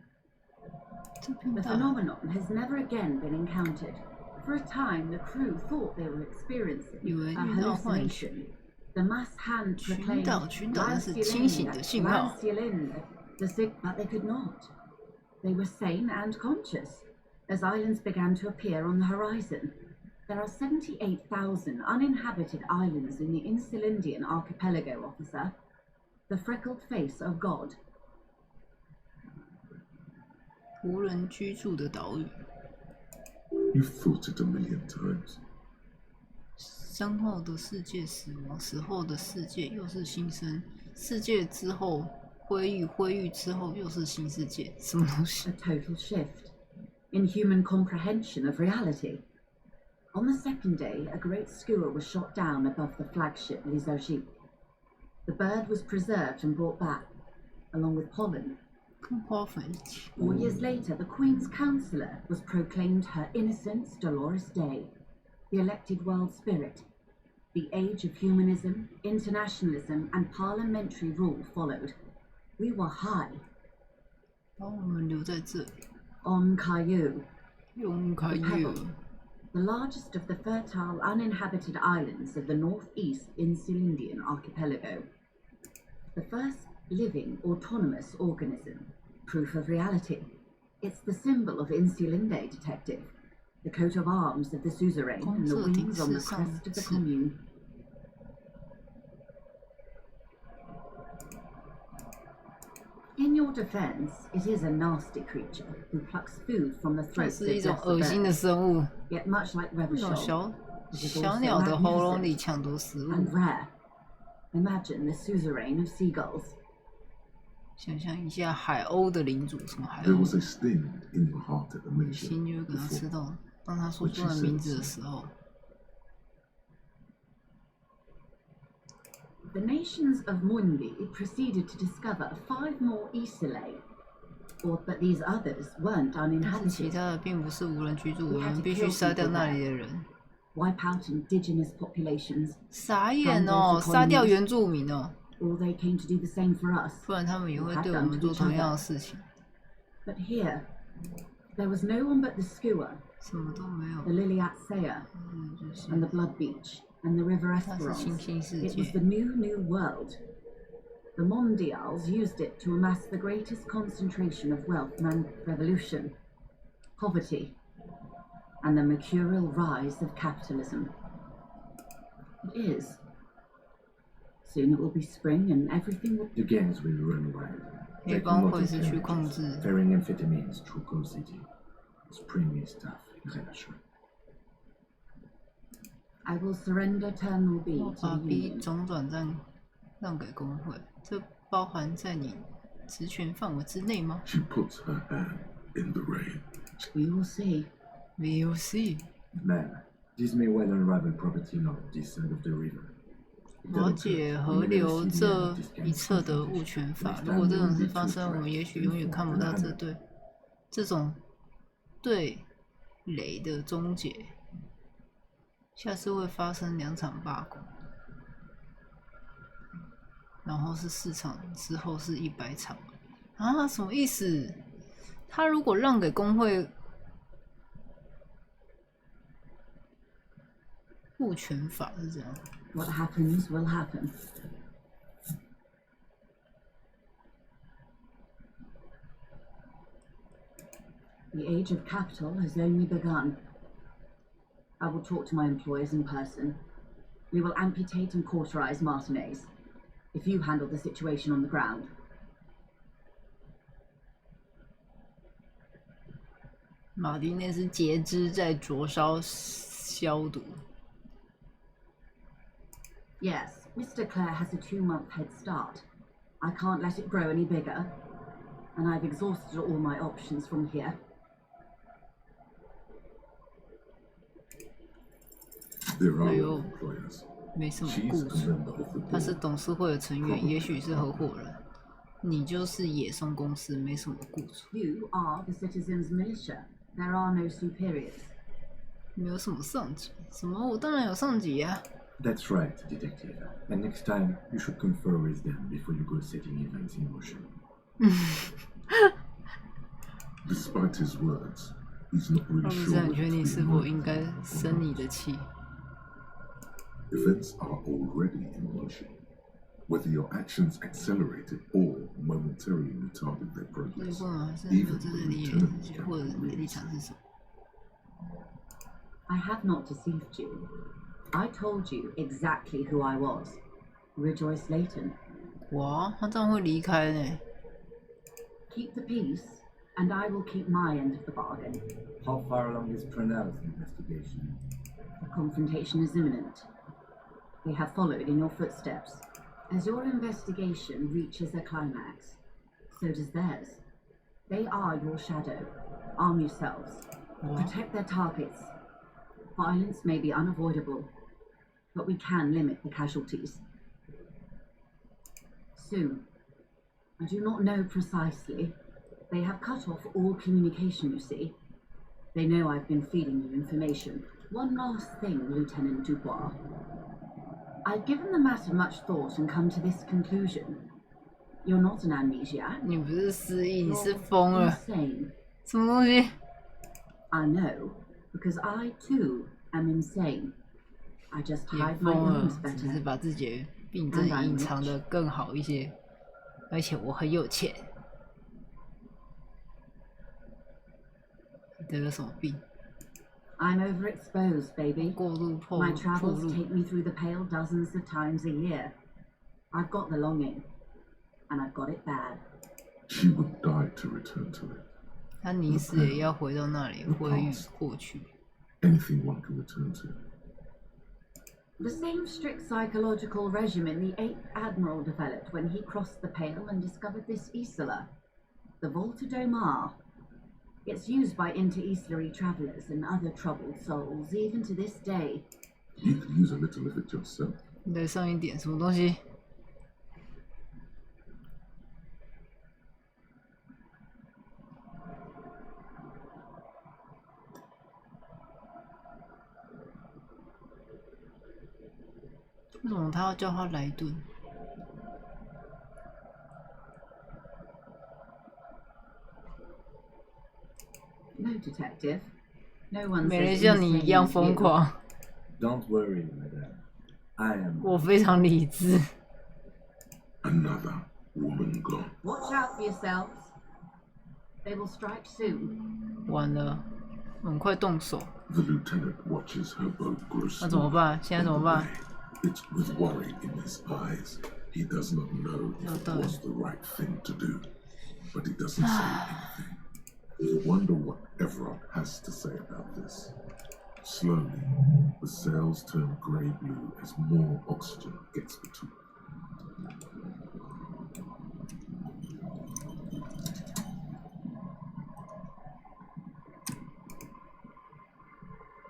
The phenomenon has never again been encountered. For a time, the crew thought they were experiencing a hallucination. The mass hand proclaimed but they could not. They were sane and conscious as islands began to appear on the horizon. There are 78,000 uninhabited islands in the Insulindian archipelago, officer. The freckled face of God. 无人居住的岛屿。 You've thought it a million times. 生后的世界死亡，死后的世界又是新生，世界之后灰域，灰域之后又是新世界，什么东西 ？A total shift in human comprehension of reality. On the second day, a great skua was shot down above the flagship Elysium. The bird was preserved and brought back, along with pollen. 跟花粉一起。 4 years later, the Queen's counsellor was proclaimed her innocence Dolores Day, the elected world spirit. The age of humanism, internationalism, and parliamentary rule followed. We were high. 把我们留在这里。 On Caillou. 用Caillou。 The largest of the fertile, uninhabited islands of the northeast Insulindian archipelago. The first living, autonomous organism. Proof of reality. It's the symbol of Insulinde, detective. The coat of arms of the suzerain and the wings on the crest of the commune. In your defense, it is a nasty creature who plucks food from the throats of lesser birds. Yet much like Revachol, 小鸟的喉咙里抢夺食物。 and rare. Imagine the suzerain of seagulls. 想象一下海鸥的领主，什么海 There 鸥？ was a sting in your heart at the 心 mention 就会给他吃 before. 到。当他说出了名字的时候， The nations of Mundi proceeded to discover 5 more isolae, but these others weren't 但是其 uninhabited. 他的并不是无人居住，我们必须杀掉那里的人。 Wipe out indigenous populations. 傻眼哦，杀掉原住民哦， Or they came to do the same for us. 不然他们也会对我们做同样的事情。 But here, there was no one but the Skua, 什么都没有 the。Liliat Saya, 就是 and the Blood Beach, and the River 它是 Esperance. 新兴世 It was 界 the new world. The Mondials used it to amass the greatest concentration of wealth and revolution, poverty, and the mercurial rise of capitalism. It is. Soon it will be spring and everything will... The gangs will run wild. 黑帮会是去控制。 Ferrying amphetamines through Coal City. Spring is tough in Renasher. I will surrender Ternal B 我 to 把 the B Union. 总转让给工会，这包含在你职权范围之内吗 She puts her hand in the rain. We will see. We will see. Man, this may well unravel property law this side of the river. 了解河流这一侧的物权法。如果这种事发生，我们也许永远看不到这种对垒的终结。下次会发生2场罢工，然后是4场，之后是100场。啊，什么意思？他如果让给工会物权法是这样。 What happens will happen. The age of capital has only begun. I will talk to my employers in person. We will amputate and cauterize Martinez. If you handle the situation on the ground. Martinez 截肢在灼烧消毒。 Yes, Mr. Clare has a 2-month head start. I can't let it grow any bigger. And I've exhausted all my options from here. There are no employers. 没什么 She's 雇 a 主， member of the 他是 board. 董事会的成员，也许是合伙人。你就是野松公司，没什么雇主。 You are the citizens' militia. There are no superiors. 没有什么上级，什么？我当然有上级呀、啊。 That's right, detective. And next time, you should confer with them before you go setting events in motion. Despite his words, he's not 他 really 不是 sure 很确 whether 定 to 是 be 否 annoyed 应该 or 生你 not. 的气。 Events are already in motion. Whether your actions accelerated or momentarily retarded their 所以 progress, 不能是有 even 这 the 个理 lieutenants 或者 can 你的立 realize 场是什么？ I have not deceived you. I told you exactly who I was. Rejoice Layton. 哇，他这样会离开呢？ Keep the peace, and I will keep my end of the bargain. How far along is Purnell's investigation? The confrontation is imminent. They have followed in your footsteps. As your investigation reaches a climax, so does theirs. They are your shadow. Arm yourselves. Protect their targets. Violence may be unavoidable, but we can limit the casualties. Soon. I do not know precisely. They have cut off all communication, you see. They know I've been feeding you information. One last thing, Lieutenant Dubois. I've given the matter much thought and come to this conclusion. You're not an amnesiac. 你不是失忆，你是疯了。 Insane. 什么东西？ I know, because I too am insane. I just 也 hide my 疯了 illness，只是 better. 把自己的病症隐藏的更好一些，而且我很有钱。得了什么病？ I'm overexposed, baby. 过度暴 My 露。 travels take me through the pale dozens of times a year. I've got the longing, and I've got it bad. She would die to return to it. 他宁死也要回到那里，回忆过去。 Anything one can return to. The same strict psychological regimen the 8th Admiral developed when he crossed the Pale and discovered this Isola, the Volta do Mar. It's used by inter-easterly travellers and other troubled souls, even to this day. You could use a little of it yourself. 再上一点什么东西？为什么他要叫他来顿？ No, detective. No one 没人 says 像你一样 insane 疯狂。 Don't worry, madam. I am. 我非常理智。 Another woman gone. Watch out for yourselves. They will strike soon. 完了，很快动手。 The lieutenant watches her boat grow 那怎么办？现在怎么办？ It's with worry in his eyes. He does not know if it was the right thing to do, but he doesn't say anything. You wonder what Everard has to say about this. Slowly, the sails turn grey-blue as more oxygen gets between them.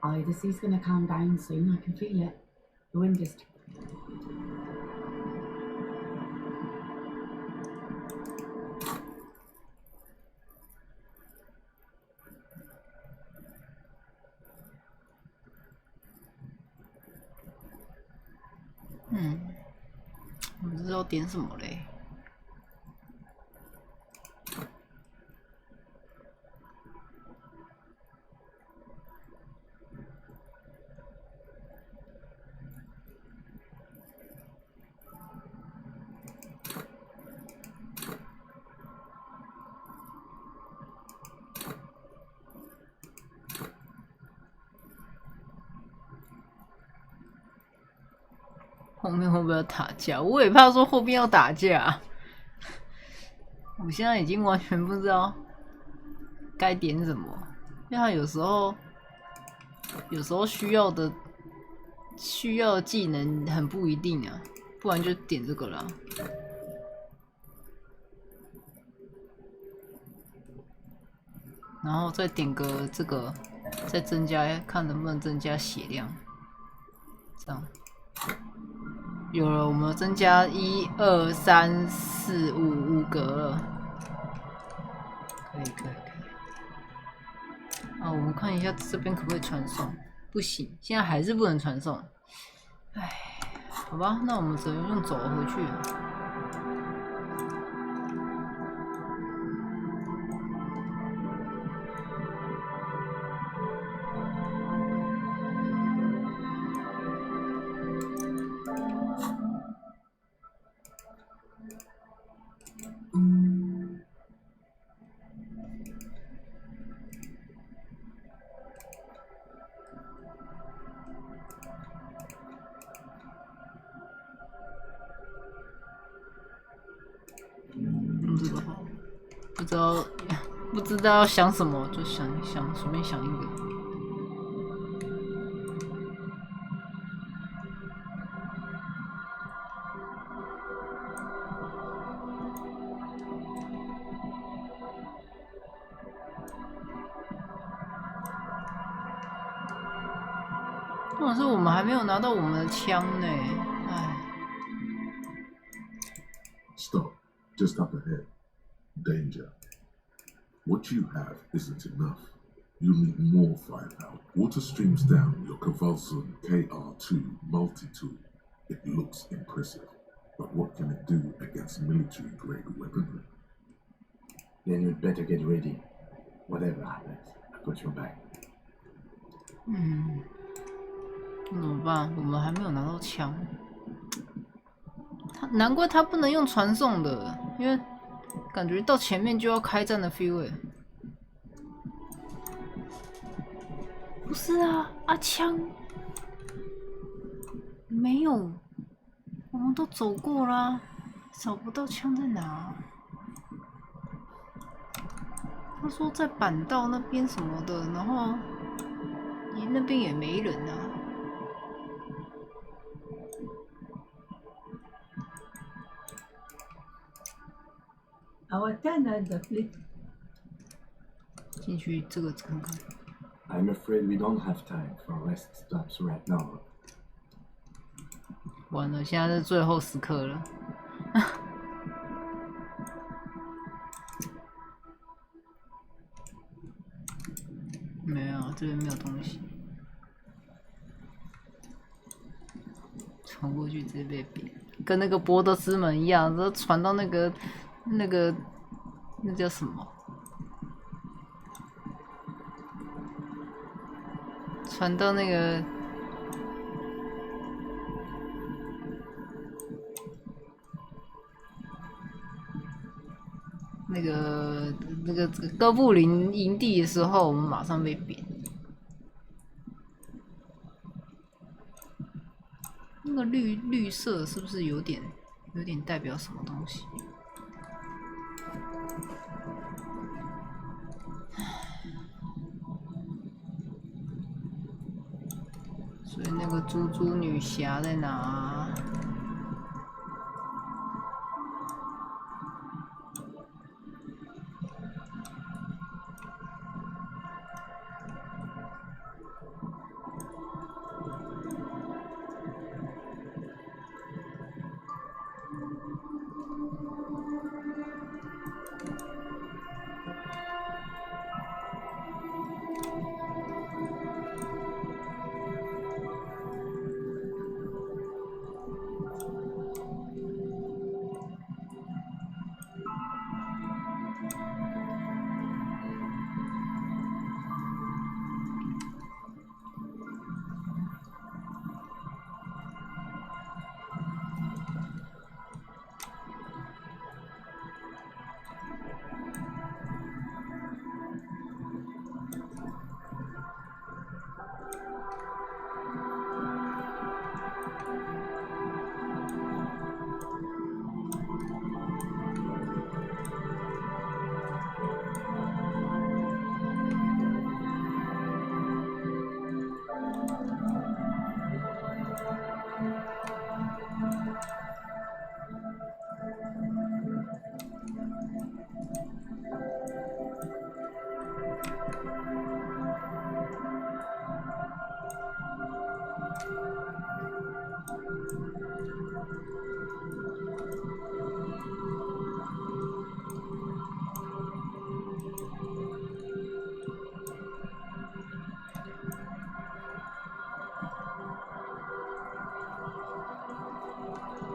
Oh, the sea's gonna calm down soon. I can feel it. The wind is. Hmm. 我不知道点什么嘞。后面会不会要打架？我也怕说后面要打架。我现在已经完全不知道该点什么，因为他有时候需要的技能很不一定啊，不然就点这个啦。然后再点个这个，再增加，看能不能增加血量，这样。 有了，我们增加1、2、3、4、5个了，可以。啊，我们看一下这边可不可以传送？不行，现在还是不能传送。唉，好吧，那我们只能用走回去了。 不知道要想什么，就想一想，随便想一个。重点是我们还没有拿到我们的枪呢，唉。Stop! Just up ahead. Danger. What you have isn't enough. You need more firepower. Water streams down your Convulsion KR2 multi-tool. It looks impressive, but what can it do against military-grade weaponry? Then you'd better get ready. Whatever happens, I've got your back. 怎么办？我们还没有拿到枪。难怪他不能用传送的，因为感觉到前面就要开战的 feel 哎。不是啊，枪没有，我们都走过啦，找不到枪在哪。他说在板道那边什么的，然后那边也没人啊。our tenant, please. 进去这个看看。I'm afraid we don't have time for rest stops right now. 完了，现在是最后时刻了。没有，这边没有东西。传过去直接被扁，跟那个博德之门一样，都传到那叫什么？传到那个。那个哥布林营地的时候，我们马上被扁。那个绿色是不是有点代表什么东西？所以那个猪女侠在哪？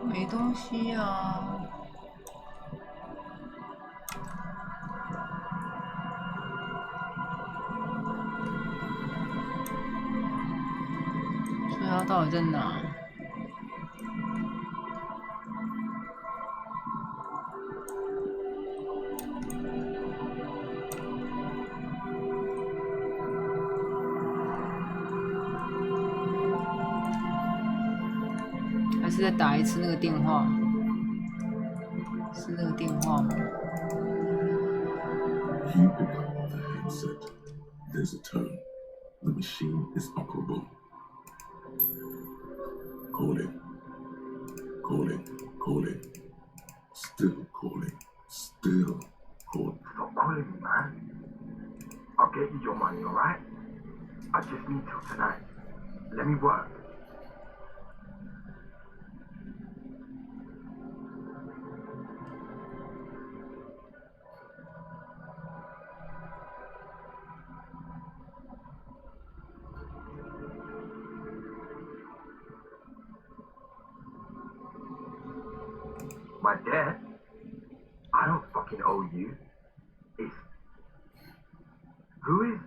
没东西啊。所以它到底在哪？还是再打一次那个电话？是那个电话吗 You pick up the headset. There's a tone. The machine is operable. Calling. Calling. Calling. Still calling. Still calling. Stop calling me, man. I'll get you your money, alright? I just need till tonight. Let me work. My debt? I don't fucking owe you. It's... Who is...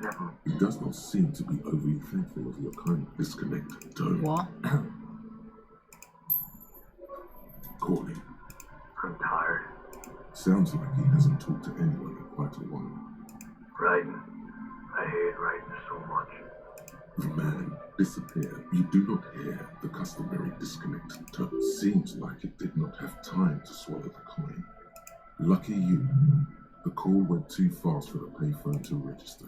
never mind. He does not seem to be overly thankful of your kind disconnected tone. What? Calling. I'm tired. Sounds like he hasn't talked to anyone in quite a while. Writing. I hate writing so much. The man disappeared. You do not hear the customary disconnected tone. Seems like it did not have time to swallow the coin. Lucky you. The call went too fast for the payphone to register.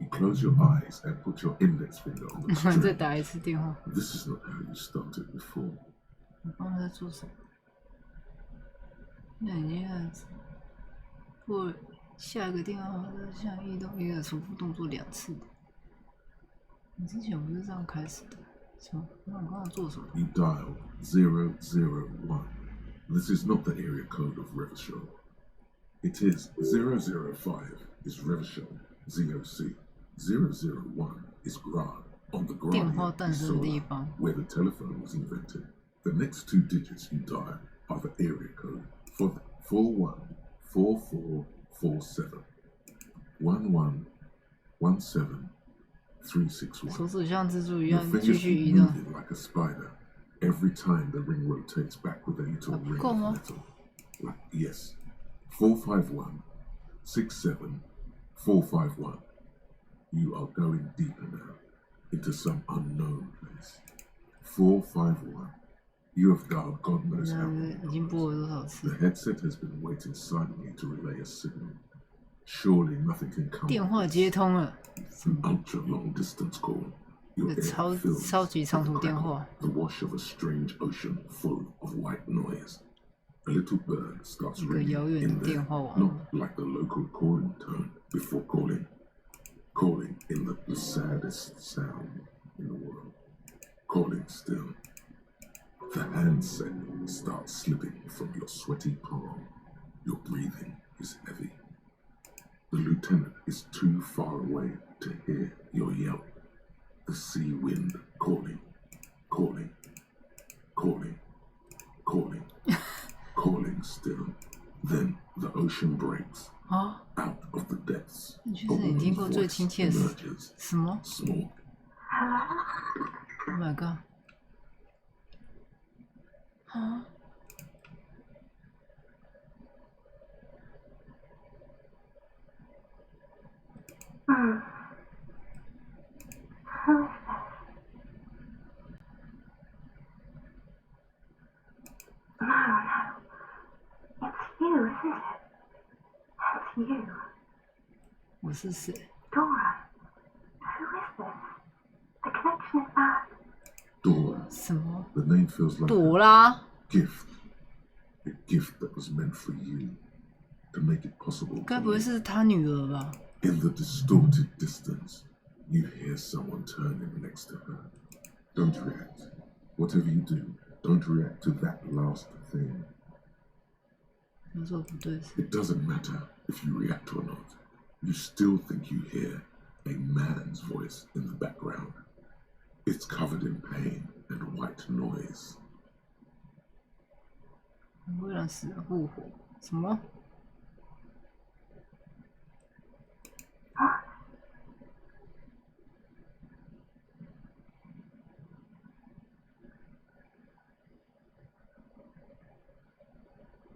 You close your eyes and put your index finger on the string. 再打一次电话。 This is not how you started before. 我刚才在做什么？那你看，或下一个电话像移动一个重复动作2次。你之前不是这样开始的？什么？那我刚刚做什么 You dial 001. This is not the area code of Revachol. It is 005 is Revachol, ZOC. 001 is Grad on the Grad where the telephone was invented. The next 2 digits you dial are the area code for 414447. 1117361. 手指像蜘蛛一样 Your 继 fingers 续 keep 移动。 moving like a spider every time the ring rotates back with a little ring of metal. Like, yes. 451-67451. You are going deeper now into some unknown place. 451. You have dialed God knows how many numbers. The headset has been waiting silently to relay a signal. Surely nothing can come. 电话接通了。 An ultra long distance call. Your air fills with the wash of a strange ocean full of white noise. A little bird starts ringing in there, not like the local calling tone before calling. Calling in the saddest sound in the world. Calling still. The handset starts slipping from your sweaty palm. Your breathing is heavy. The lieutenant is too far away to hear your yelp. The sea wind calling, calling, calling, calling, calling still. Then the ocean breaks. Out of the depths, a woman's voice emerges. Small. Oh my god. Huh? Who is this? No. It's you, isn't it? It's you. 我是谁 Dora. Who is this? The connection is bad. Dora. 什么 The name feels like 朵拉 gift. A gift that was meant for you. To make it possible. 该不会是他女儿吧 In the distorted distance, you hear someone turning next to her. Don't react. Whatever you do, don't react to that last thing. 有时候不对 It doesn't matter if you react or not. You still think you hear a man's voice in the background. It's covered in pain and white noise. 为了死而复活什么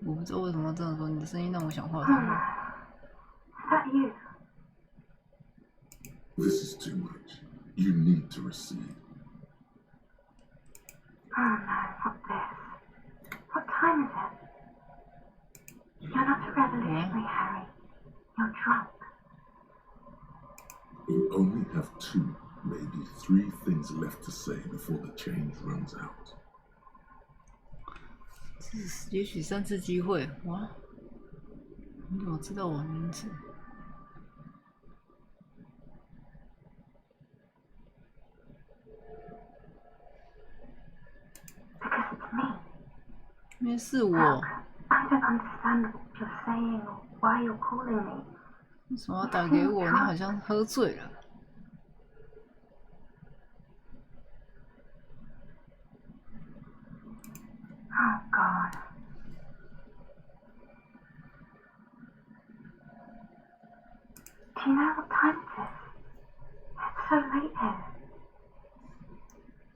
我不知道为什么要这样说，你的声音让我想画什么。 Is that you? This is too much. You need to recede. Oh no, not this. What time is it? You're not a revolutionary, Harry. You're drunk. You only have 2, maybe 3 things left to say before the change runs out. 也许3次机会哇！你怎么知道我的名字？ Because it's me. 因为是我。 I don't understand what you're saying or why you're calling me. 为什么要打给我？你好像喝醉了。 Oh God. Do you know what time it is? It's so late here.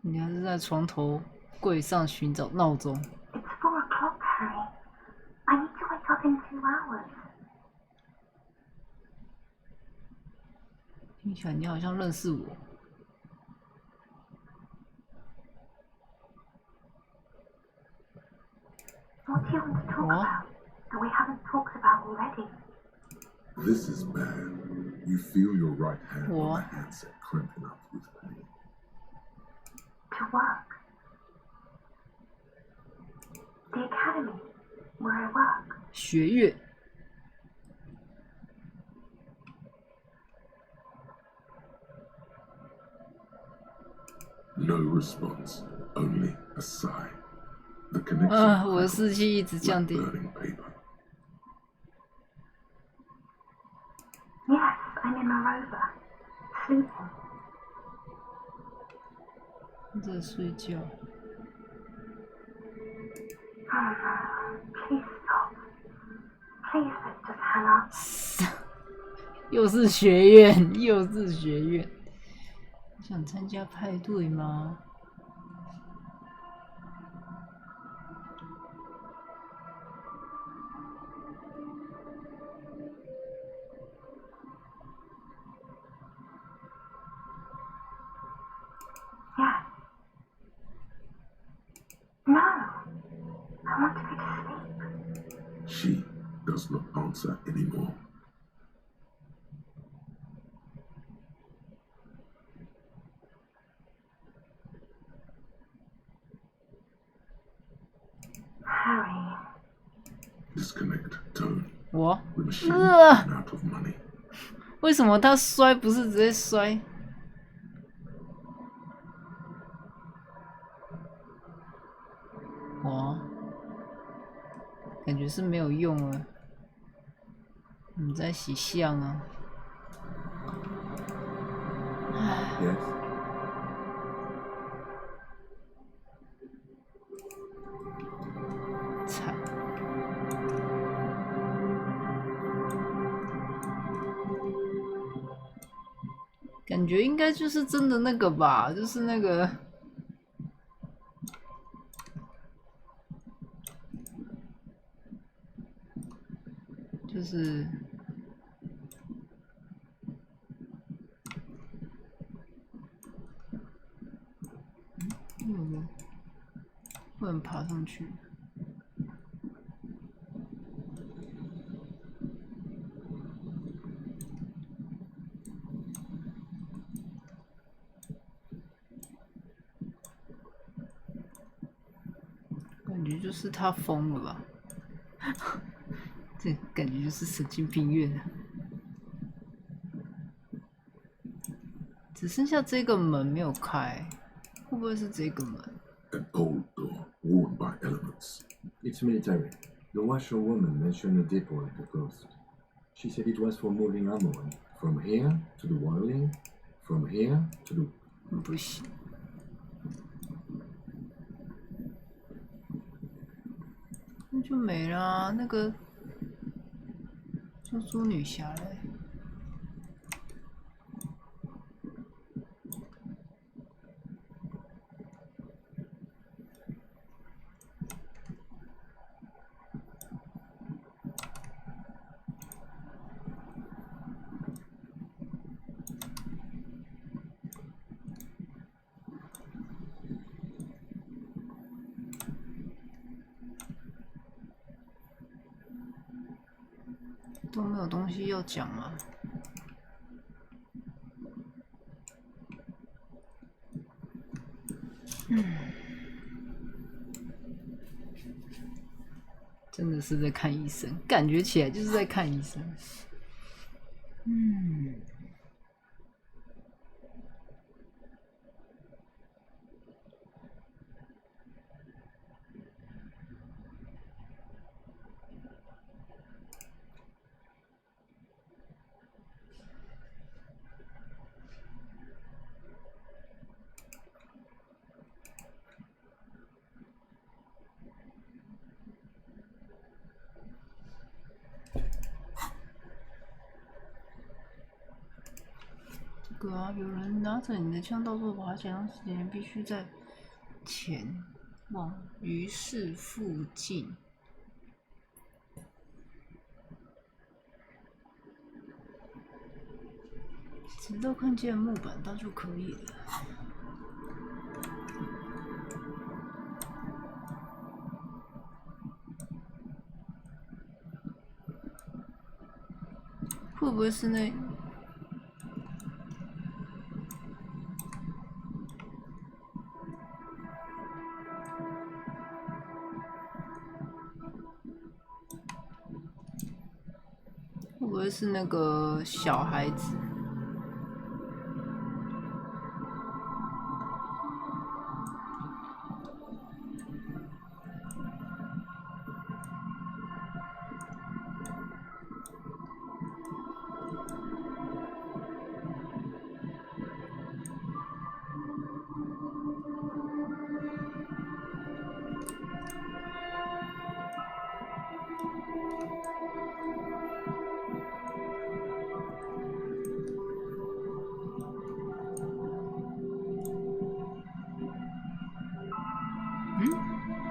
你还是在床头柜上寻找闹钟。 It's 4 o'clock, Harry. I need to wake up in 2 hours. 听起来你好像认识我。 What do you want to talk about that we haven't talked about already? This is bad. You feel your right hand on the handset cramping up with pain. To work. The academy, where I work. 学院。No response, only a sigh. The connection 我的士气一直降低。 burning paper. Yes, I'm in my rover, sleeping. 在睡觉。 Please stop. Please don't just hang up. 又是学院，又是学院。想参加派对吗？ Yes. No. I want to go to sleep. She does not answer anymore. Harry. Disconnect tone. 我 The machine ran out of money. 为什么他摔不是直接摔？哇，感觉是没有用了。你在洗相啊？ Yes. 惨。感觉应该就是真的那个吧，就是那个。 就是不能爬上去。感觉就是他疯了吧？这感觉就是神经病院了。只剩下这个门没有开，会不会是这个门？ An old door worn by elements. It's military. The washerwoman mentioned a depot like a ghost. She said it was for moving ammo from here to the wiring, from here to the... 不行。那就没了，那个猪猪女侠嘞。 都没有东西要讲吗？真的是在看医生，感觉起来就是在看医生。这个啊，有人拿着你的枪到处爬墙，时间必须在前往鱼市附近。直到看见木板刀就可以了。会不会是那？会不会是那个小孩子？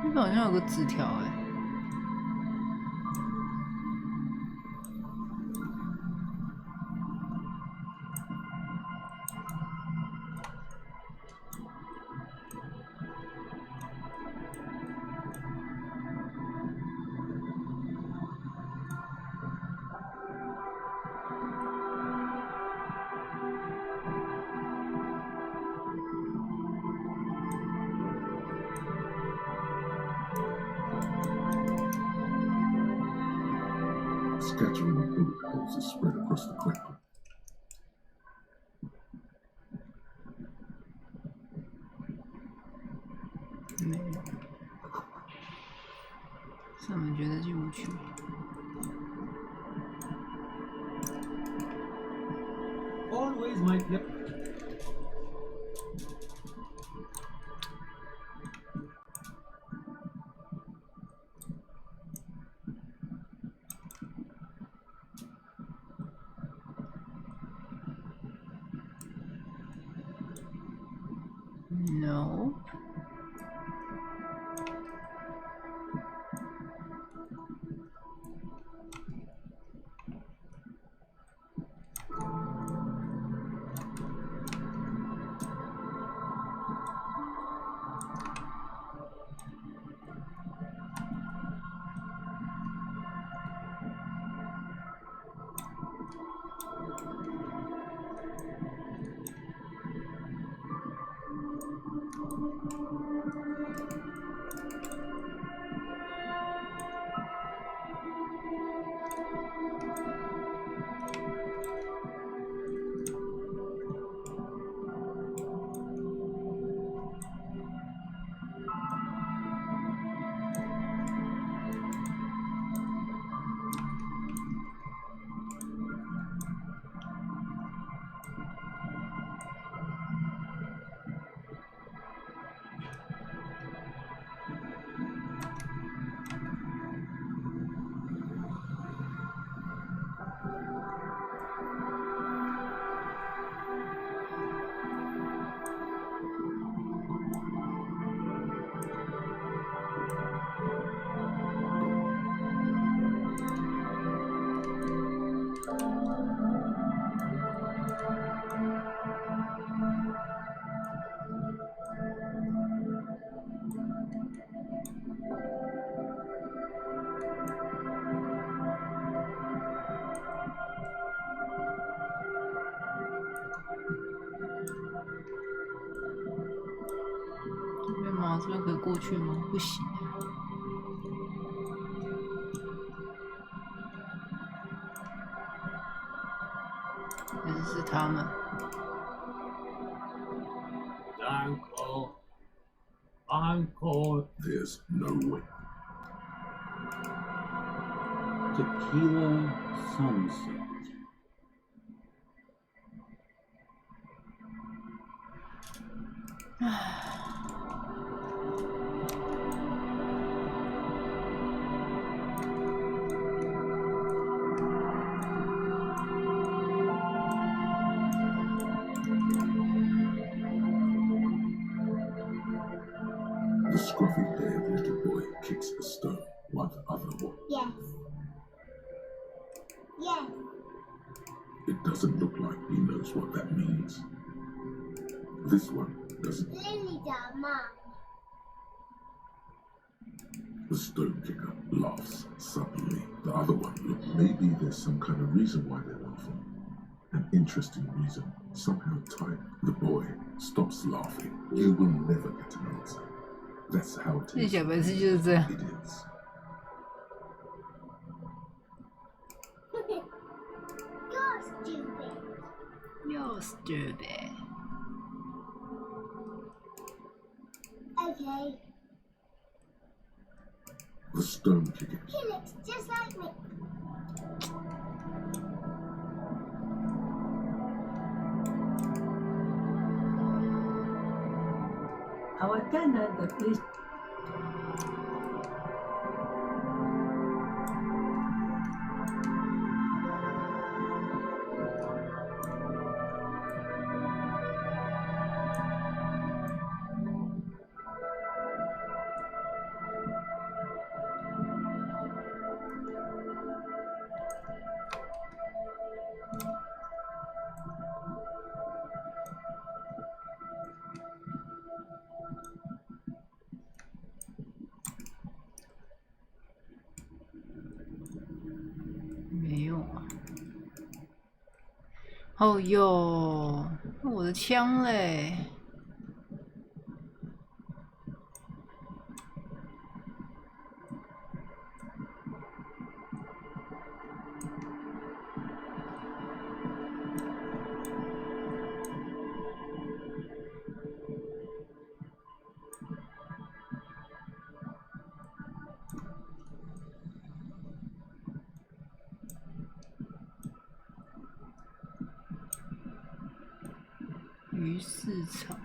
那边好像有个纸条哎。Scattering of bullet holes is spread across the ground. Always my pleasure. No.这边可以过去吗？不行。还是他们。Uncle. There's no way. Tequila sunset. The scruffy-haired little boy kicks a stone while the other one. Yes. Yes. It doesn't look like he knows what that means. This one doesn't. Lily does, Mom. The stone kicker laughs suddenly. The other one looks. Maybe there's some kind of reason why they're laughing. An interesting reason, somehow timed. The boy stops laughing. You will never get an answer. That's how it is. It is. stupid. Okay. The stone chicken. He looks just like me. Our tenant that is没用啊！哦哟，我的枪嘞！鱼市场。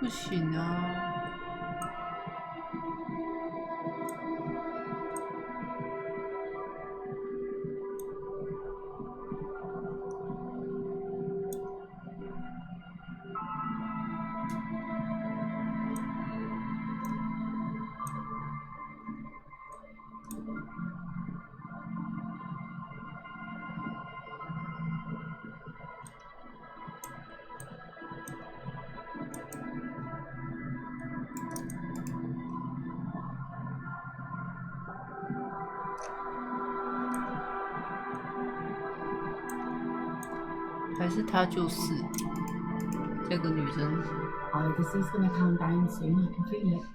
不行啊！还是她就是这个女生。 The sea's gonna calm down soon, I can feel it.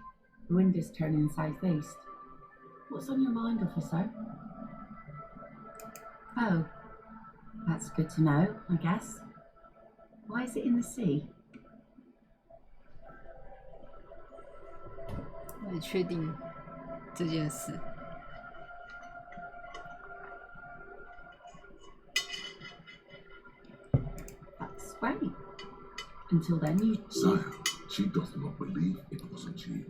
The wind is turning southeast. What's on your mind, officer? Oh, that's good to know, I guess. Why is it in the sea? 我也确定这件事。 That's great. Until then, you... Sire, she does not believe it wasn't you.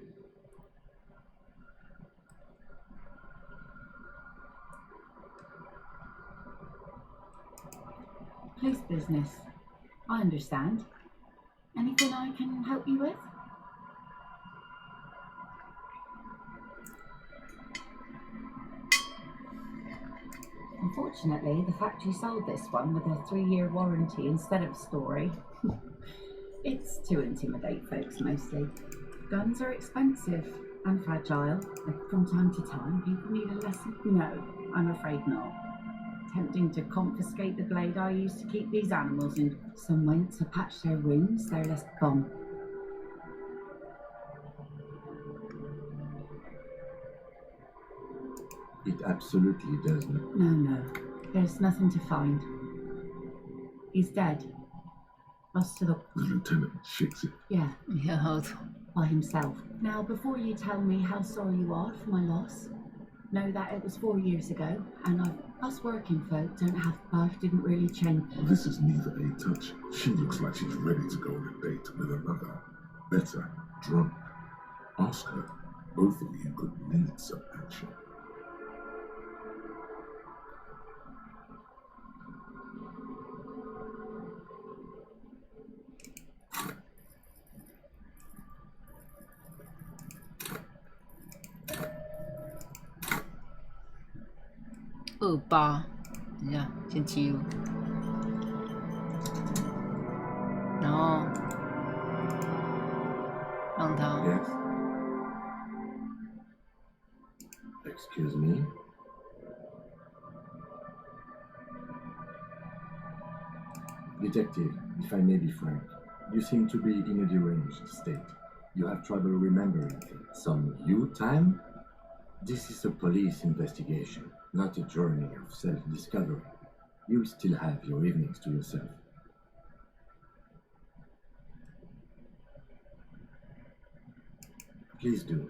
Police business. I understand. Anything I can help you with? Unfortunately, the factory sold this one with a 3-year warranty instead of a story. It's to intimidate folks mostly. Guns are expensive and fragile. Like from time to time, people need a lesson. No, I'm afraid not. Attempting to confiscate the blade I used to keep these animals in. Some went to patch their wounds, they're less gone. It absolutely does not. No, there's nothing to find. He's dead. Lost to the lieutenant shakes it. Yeah. Yeah. By himself. Now, before you tell me how sorry you are for my loss, know that it was 4 years ago, and us working folk don't have life didn't really change. This is neither a touch. She looks like she's ready to go on a date with another. Better, drunk. Ask her. Both of you could need some action. 28，等一下，先记录，然后让他。Yes. Excuse me. Detective, if I may be frank, you seem to be in a deranged state. You have trouble remembering things. Some you time? This is a police investigation, not a journey of self-discovery. You'll still have your evenings to yourself. Please do.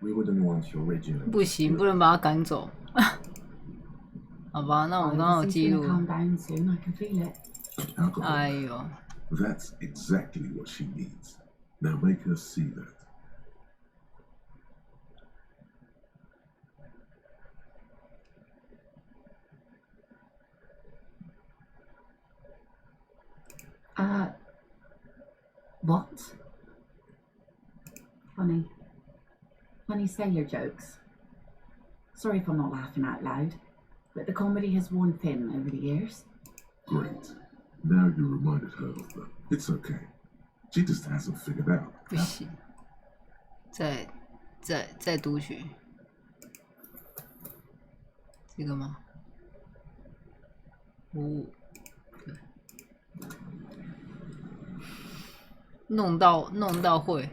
We wouldn't want your regiment. 不行，不能把他赶走。好吧，那我刚刚有记录。哎呦。That's exactly what she needs. Now make her see that. What? Funny sailor jokes. Sorry if I'm not laughing out loud, but the comedy has worn thin over the years. Great. Now you reminded her of them. It's okay. She just hasn't figured out. 不行，再读取这个吗？哦，对，弄到会。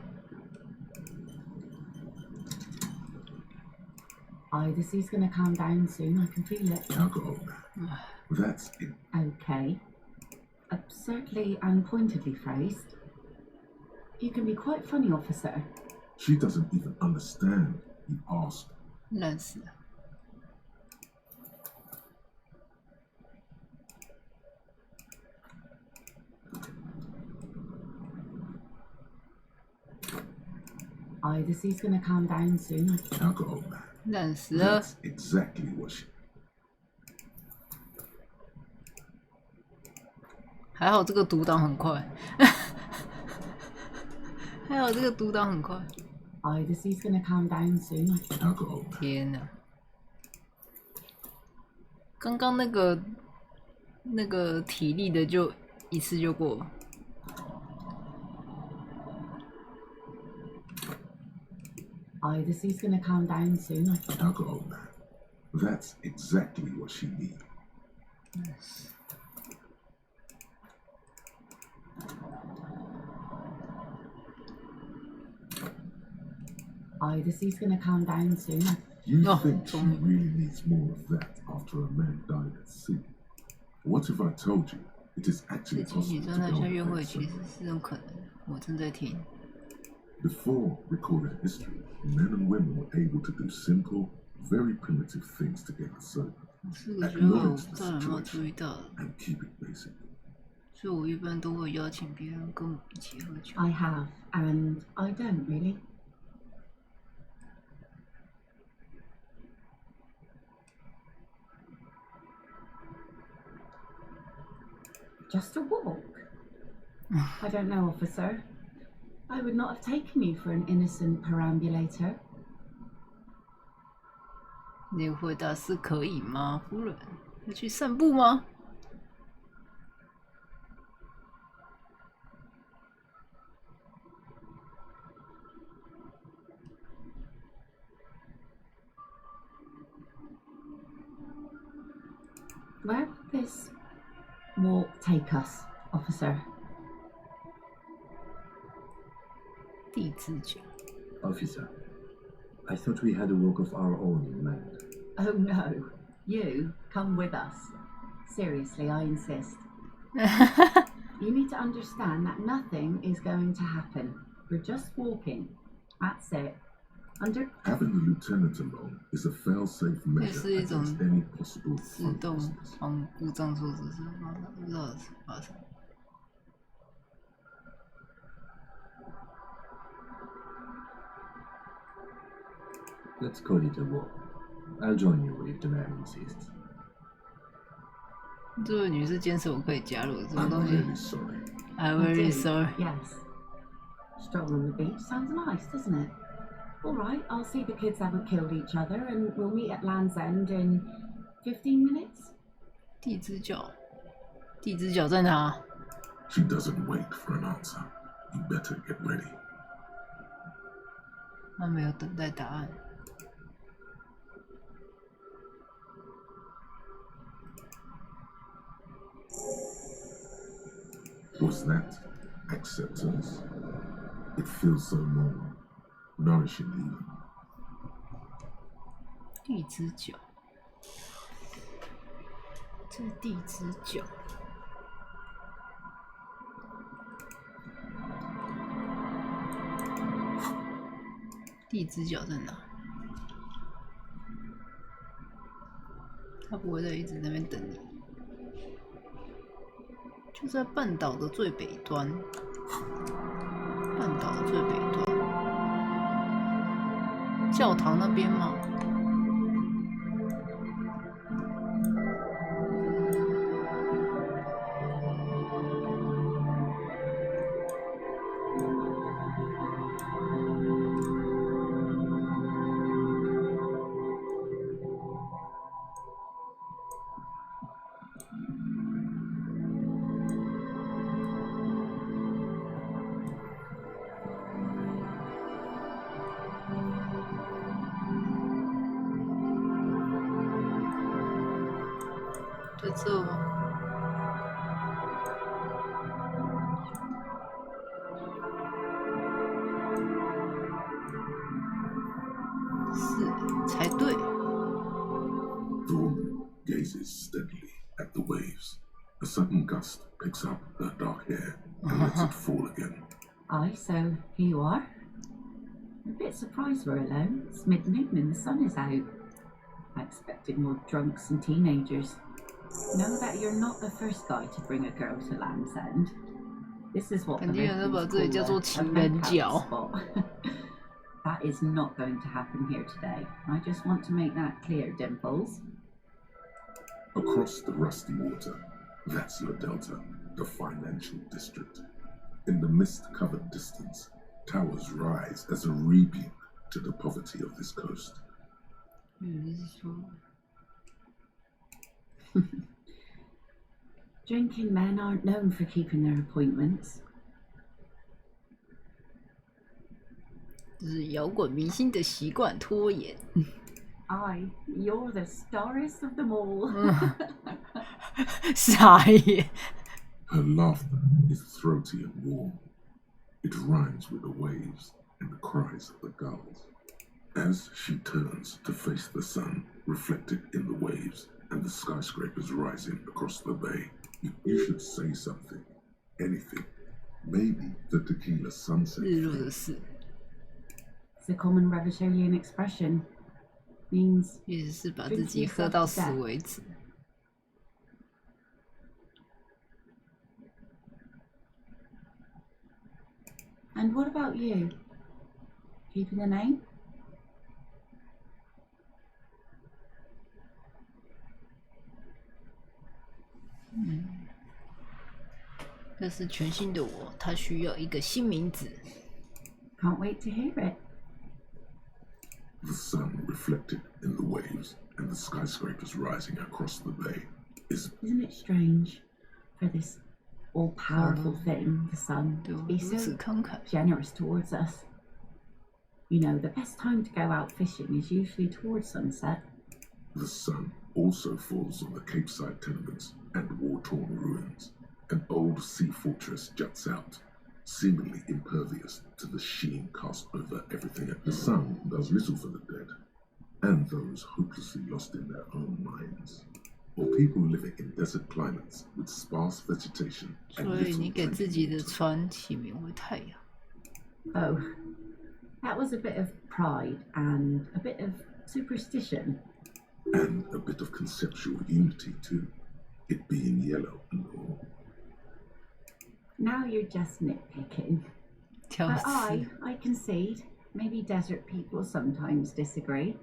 This is gonna calm down soon. I can feel it. Alcohol. That's it. Okay. Absurdly and pointedly phrased. You can be quite funny, officer. She doesn't even understand. You asked. 烂死了。This is gonna calm down soon. Alcohol. 烂死了。That's exactly what she. 还好这个读档很快，还好这个读档很快。This is gonna calm down soon. 天哪！刚刚那个体力的就一次就过了。This is gonna calm down soon. Alcohol. That's exactly what she needs. Yes. This is gonna calm down soon. You think she really needs more of that after a man died at sea? What if I told you it is actually possible to go on a Before recorded history, men and women were able to do simple, very primitive things together. So acknowledge the situation and keep it basic. 所以我一般都会邀请别人跟我一起喝酒。I have, and I don't really. Just a walk? I don't know, officer. I would not have taken you for an innocent perambulator. 你回答是可以吗，夫人？要去散步吗？ Where would this walk take us, officer? 地之角。 Officer, I thought we had a walk of our own in mind. Oh no, you come with us. Seriously, I insist. You need to understand that nothing is going to happen. We're just walking. That's it. Having the lieutenant along is a fail-safe measure against any possible 自动防故障措施是不知道发生。 Let's call it a walk. I'll join you if the man insists. 这位女士坚持我可以加入，什么东西 I'm really sorry. Yes. Stroll on the beach sounds nice, doesn't it? All right, I'll see the kids haven't killed each other, and we'll meet at Land's End in 15 minutes? 地之角，地之角在哪？ She doesn't wait for an answer. You better get ready. 他没有等待答案。Was that acceptance? It feels so normal, nourishing even. 地之角，这是地之角。地之角在哪？他不会再一直在那边等你，就在半岛的最北端。半岛的最北端，教堂那边吗？在这吗？是才对。The woman gazes steadily at the waves. A sudden gust picks up her dark hair and lets it fall again. Aye, so here you are. I'm a bit surprised we're alone. It's mid-noon and the sun is out. I expected more drunks and teenagers. Know that you're not the first guy to bring a girl to Land's End. This is what the locals call a makeout spot. That is not going to happen here today. I just want to make that clear, Dimples. Across the rusty water, that's La Delta, the financial district. In the mist-covered distance, towers rise as a rebuke to the poverty of this coast. Drinking men aren't known for keeping their appointments. 这是摇滚明星的习惯，拖延。Aye, you're the starest of them all. 傻眼。 Her laughter is throaty and warm. It rhymes with the waves and the cries of the gulls. As she turns to face the sun reflected in the waves and the skyscrapers rising across the bay, you should say something. Anything. Maybe the tequila sunset. It's a common Revitolian expression. Means 意思是把自己喝到死为止。 And what about you? Keeping the name? 这是全新的我，他需要一个新名字。 Can't wait to hear it. The sun reflected in the waves and the skyscrapers rising across the bay Isn't it strange for this all-powerful thing, the sun, to be so generous towards us? You know, the best time to go out fishing is usually towards sunset. The sun also falls on the Capeside tenements and war-torn ruins. An old sea fortress juts out, seemingly impervious to the sheen cast over everything. The sun does little for the dead, and those hopelessly lost in their own minds, or people living in desert climates with sparse vegetation and 所以 little 你给自己的船起名为太阳。 Oh, that was a bit of pride and a bit of superstition. and a bit of conceptual unity too, it being yellow and all. Now you're just nitpicking. But I concede. Maybe desert people sometimes disagree.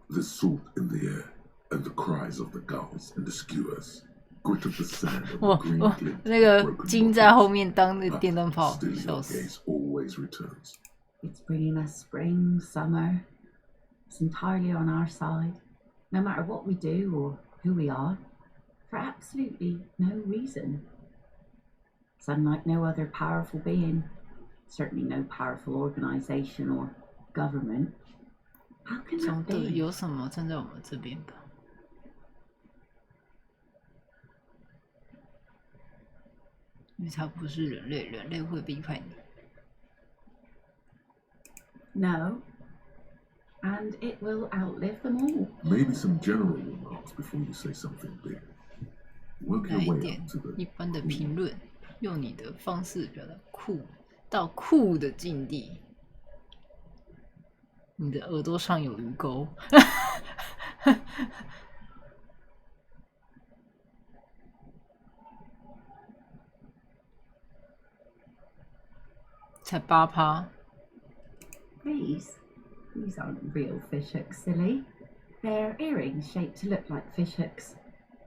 The salt in the air and the cries of the gulls and the skuas, grit of the sand and the green glint 那个金在后面当那电灯泡， still 笑 your 死。 gaze always returns. It's bringing us spring, summer. It's entirely on our side. no matter what we do or who we are, for absolutely no reason. It's unlike no other powerful being, certainly no powerful organization or government. How can that be? 有什么站在我们这边吧？因为他不是人类，人类会背叛你。No. And it will outlive them all. Maybe some general remarks before you say something big. Work your 来一 way 点 up to the 一般的评论，用你的方式表达酷到酷的境地。你的耳朵上有鱼钩。才8%。These aren't real fishhooks, silly. They're earrings shaped to look like fishhooks.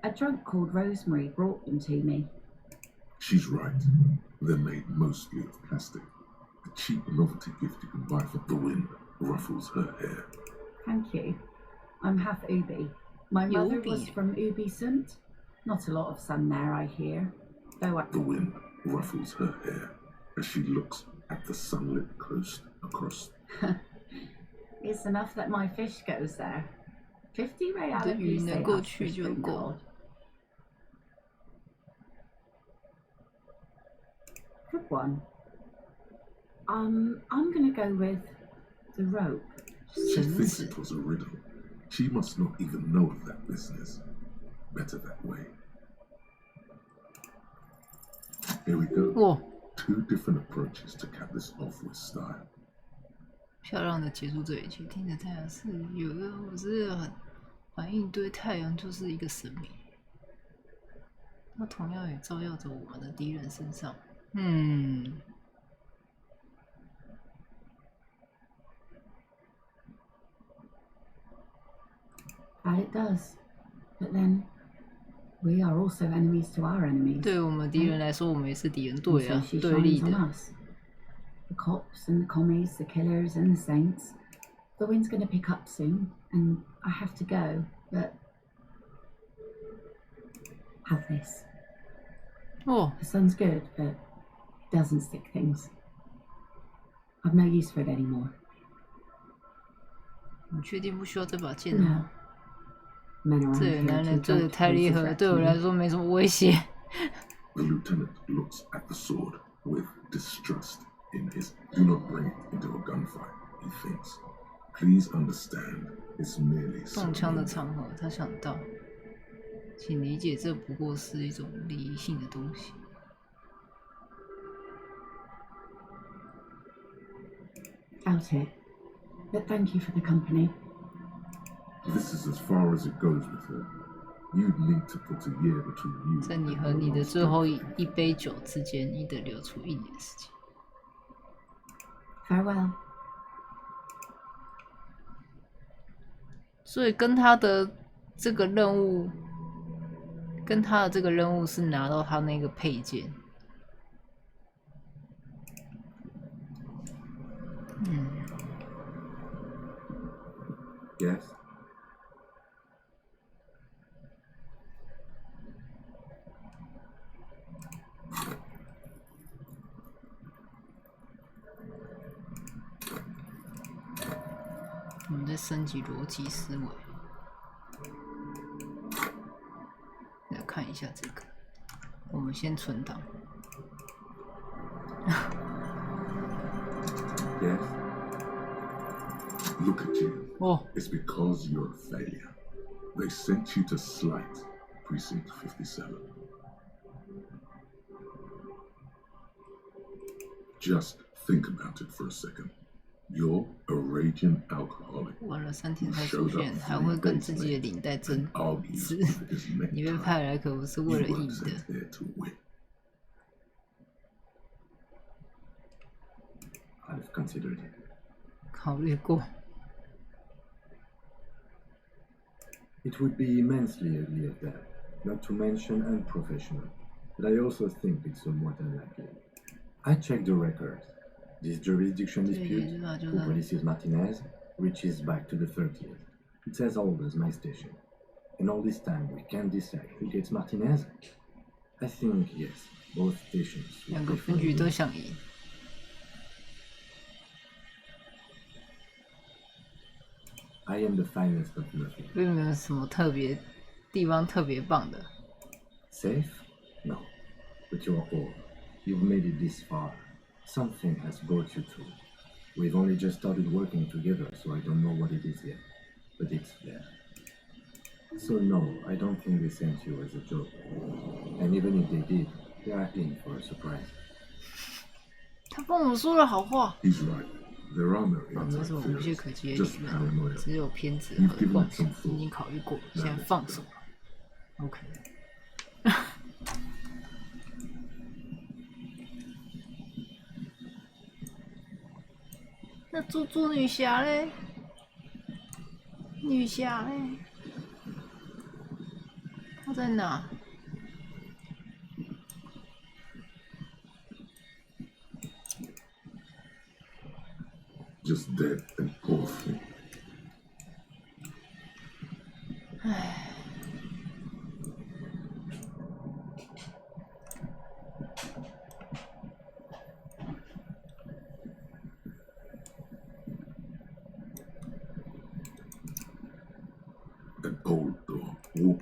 A drunk called Rosemary brought them to me. She's right. They're made mostly of plastic. A cheap novelty gift you can buy for the wind ruffles her hair. Thank you. I'm half Ubi. My mother was from Ubi Sunt. Not a lot of sun there, I hear. Though The wind ruffles her hair as she looks at the sunlit coast across. It's enough that my fish goes there. 50 real 的鱼能够去就够。Good one. I'm gonna go with the rope. She thinks it was a riddle. She must not even know of that business. Better that way. Here we go. Whoa. 2 different approaches to cap this off with style. 漂亮的结束这一切，听着太阳是有的，我是很反应对太阳就是一个神明，它同样也照耀着我们的敌人身上。And it does. But then we are also enemies to our enemies. 对我们敌人来说，我们也是敌人，对啊，对立的。The cops and the commies, the killers and the saints. The wind's gonna pick up soon, and I have to go, but have this. Oh. The sun's good, but it doesn't stick things. I've no use for it anymore. 你确定不需要这把剑吗？ Men around 这个 here 男 too 人做的 drunk 太 to 厉 pose 害 a 了， threat 对 to 我 me. 来说没什么威胁。The lieutenant looks at the sword with distrust in his. Do not bring it into a gunfight, he thinks. Please understand, it's merely 动枪的 ceremonial. 场合，他想到，请理解，这不过是一种礼仪性的东西。 Out it. But thank you for the company. This is as far as it goes with her. You'd need to put a year between you 在你 and 和 her 你的 last 最后 girlfriend. 一杯酒之间，你得留出1年时间。 Farewell. 所以跟他的这个任务，是拿到他那个配件。Yes.我们在升级逻辑思维。来看一下这个，我们先存档。Yes. Look at you. Oh. It's because you're a failure. They sent you to Slight, Precinct 57. Just think about it for a second. You're a raging alcoholic. 玩了3天才出现，还会跟自己的领带争执。你被派来可不是为了赢的。 I've considered it. 考虑过。 It would be immensely ugly at that, not to mention unprofessional. But I also think it's somewhat unlikely. I checked the records. This jurisdiction dispute, who releases Martinez, reaches back to the 30th. It's as old as my station. And all this time we can't decide who gets Martinez? I think, yes, both stations. 两个分局都想赢。I am the finest of nothing. 并没有什么地方特别棒的。Safe? No. But you're old. You've made it this far. Something has brought you to. We've only just started working together, so I don't know what it is yet. But it's there. So no, I don't think they sent you as a joke. And even if they did, they are in for a surprise. 他帮我们说了好话。 He's right. There are no 没什么无懈可击的 just 理论， paranoia. 只有偏执 You've 和 given 妄 it 想 some。thought. 已经考虑过了，现在放手。OK。那猪女侠嘞？女侠嘞？她在哪？ Just dead and poor thing. 唉。 An old door. Whoop.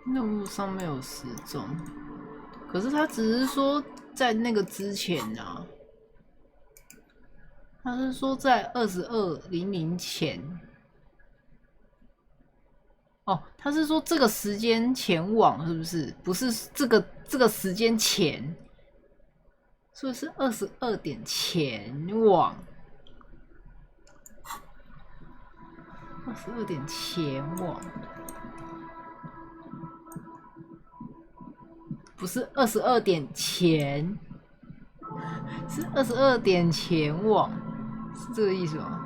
任务上面有时钟，可是他只是说在那个之前啊，他是说在22:00前。哦，他是说这个时间前往，是不是？不是这个时间前，所以是22点前往。22点前往。 不是22点前，是22点前往，是这个意思吗？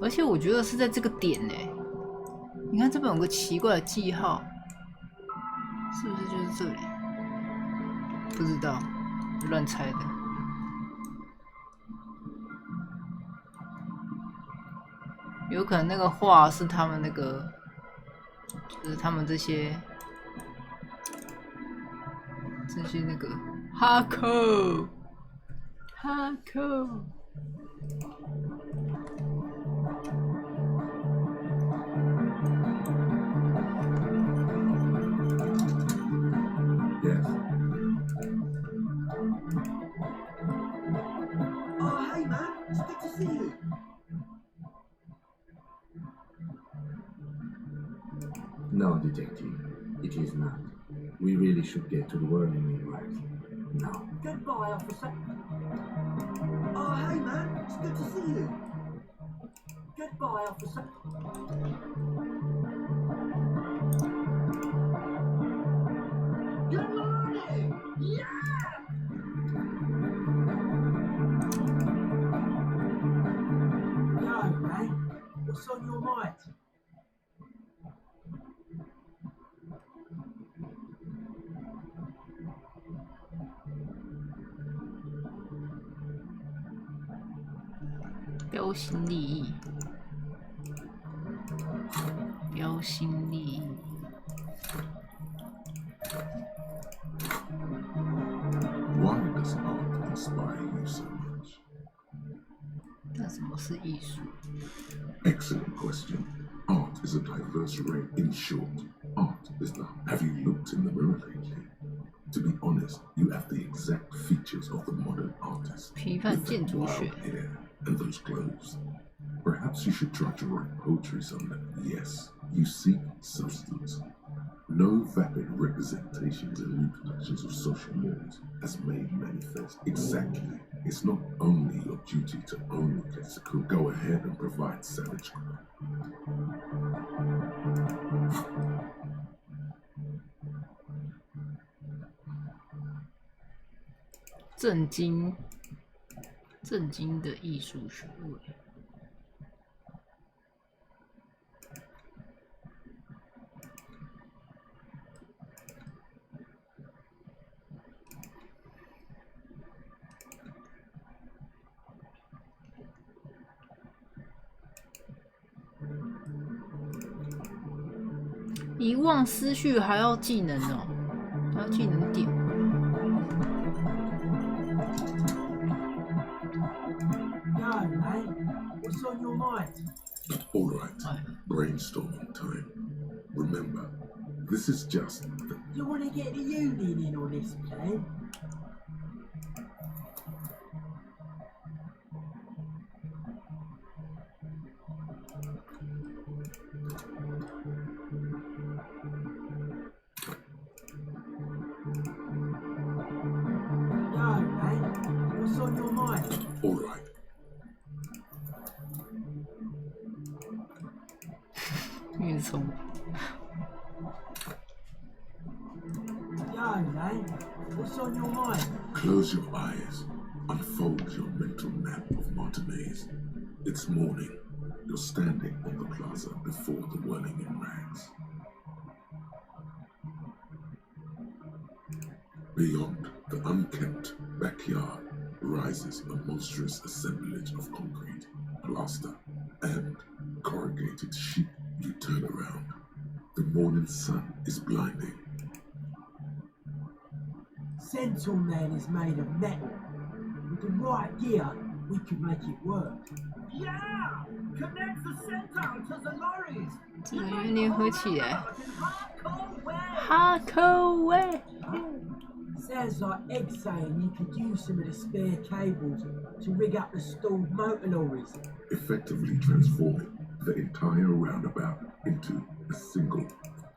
而且我觉得是在这个点呢，你看这边有个奇怪的记号，是不是就是这里？不知道，乱猜的。有可能那个画是他们那个，就是他们这些那个哈扣。 Yes. Oh, hey man, it's good to see you. No, detective, it is not. We really should get to the whirling right now. Goodbye, officer. Oh, hey man, it's good to see you. Goodbye, officer. Good morning! Yeah! Yo, man, what's on your mind?标新立异，标新立异。 Why does art inspire you so much? 那什么是艺术？ Excellent question. Art is a diverse array. In short, art is the. Have you looked honest, you have the exact features of the modern artist. With that wild hair and those clothes. Perhaps you should try to write poetry someday. Yes, you seek substance. No vapid representations and reproductions of social norms as made manifest. Exactly. It's not only your duty to own the classical. Go ahead and provide savage. 震惊的艺术学位。遗忘思绪还要技能哦，还要技能点。What's on your mind? All right, brainstorming time. Remember, this is just the... You want to get the union in on this plan? No, man. What's on your mind? All right. Yo, man, what's on your mind? Close your eyes. Unfold your mental map of Martinez. It's morning. You're standing on the plaza before the whirling in rags. Beyond the unkempt backyard rises a monstrous assemblage of concrete, plaster, and corrugated sheet. You turn around. The morning sun is blinding. Central Man is made of metal. With the right gear, we could make it work. Yeah! Connect the centaur to the lorries! 这个有点合起来。Hardcore way. Sounds like Egg saying you could use some of the spare cables to rig up the stalled motor lorries. Effectively transforming the entire roundabout into a single.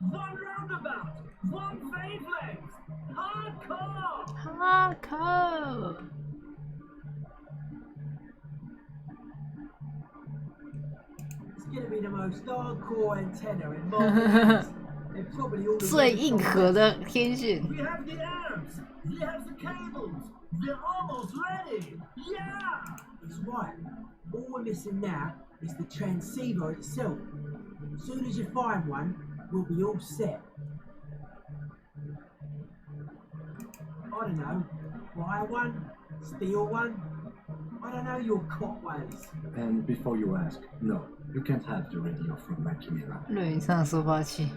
One roundabout! One wavelength! Hardcore! Hardcore! It's gonna be the most hardcore antenna in modern days. And probably all the最硬核的天线。 We have the amps! We have the cables! We're almost ready! Yeah! It's right. All we're missing now is the transceiver itself. As soon as you find one, we'll be all set. I don't know. Buy one? Steal one? I don't know your cop ways. And before you ask, no, you can't have the radio from my camera. 轮椅上收发器。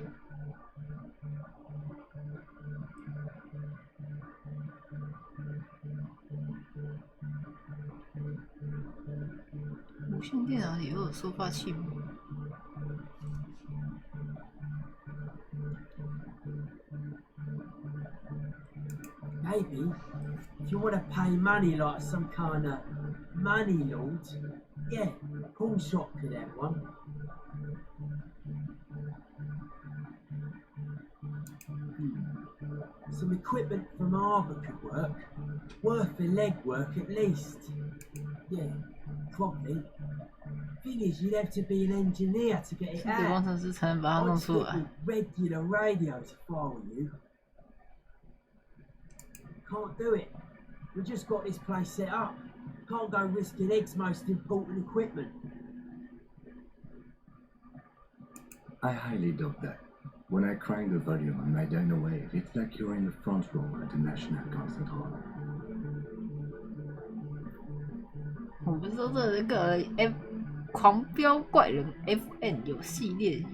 无线电脑里也有收发器吗？ Maybe. If you want to pay money like some kind of money lord, yeah, pawn shop could have one. Some equipment from Harbour could work. Worth the legwork at least. Yeah, probably. Thing is, you'd have to be an engineer to get it 是工程师才能把它弄出来。 Regular radios if I were you. Can't do it. We just got this place set up. Can't go risking Egg's most important equipment. I highly doubt that. When I crank the volume on my dyno wave, it's like you're in the front row at the National Concert Hall. 我不是说这个 F 狂飙怪人 FN 有系列。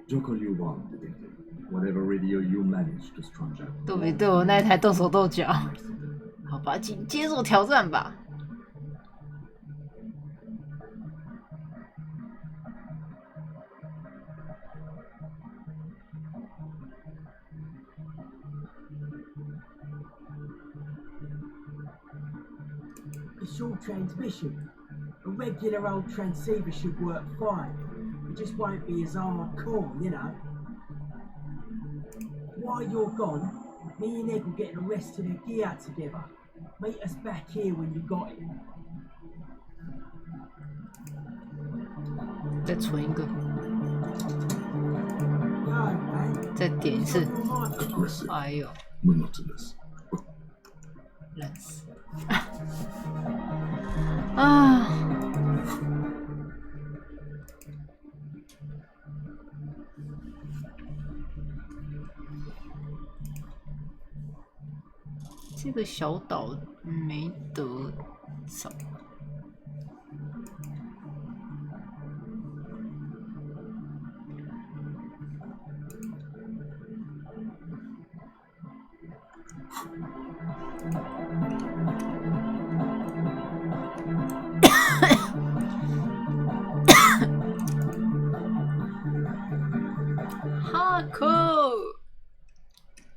Don't call you one, detective. Whatever radio you manage to scrounge up. 都比对我那一台动手动脚。好吧，请接受挑战吧。dual transmission. A regular old transceiver should work fine. It just won't be as hardcore, you know. While you're gone, me and Ed will get the rest of the gear together. Meet us back here when you got it. 再存一个，再点一次。哎呦， monotonous. 烂死！啊！这个小岛没得找。哈克，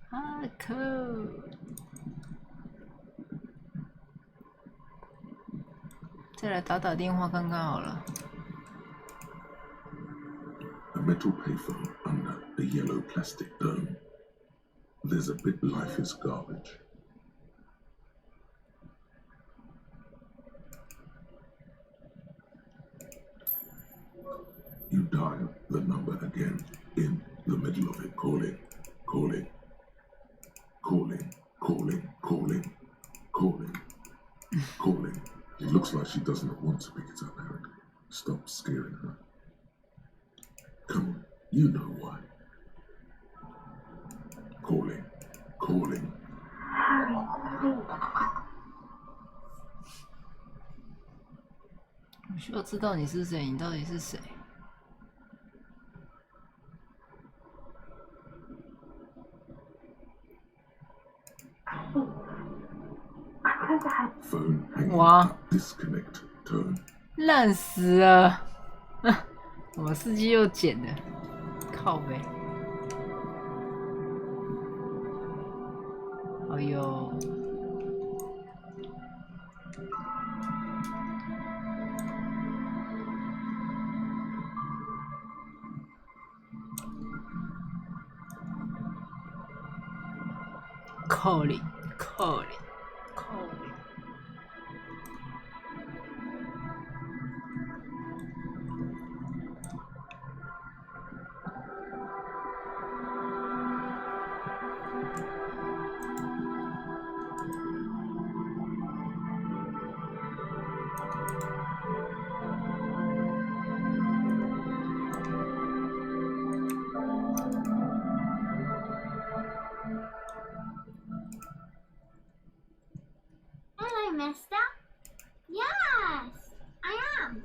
哈克。 再来打电话看看好了。 A metal payphone under a yellow plastic dome. There's a bit life is garbage. You dial the number again in the middle of it, calling, calling, calling, calling, calling, calling, calling. It looks like she does not want to pick it up, Eric. Stop scaring her. Come on, you know why. Calling, calling. 我需要知道你是谁，你到底是谁？ Phone hanging 哇 up, disconnect tone. 烂死了！我司机又捡了，靠北。哎呦！calling, calling, calling. Hello, mister. Yes, I am.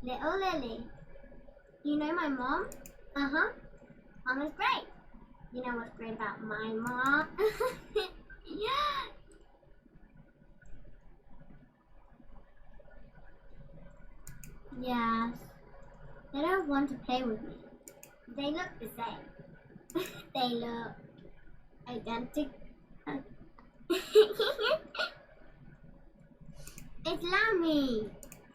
Little Lily. You know my mom? Uh-huh. Mom is great. You know what's great about my mom? Yeah. Yes. They don't want to play with me. They look the same. They look identical. It's Lammy.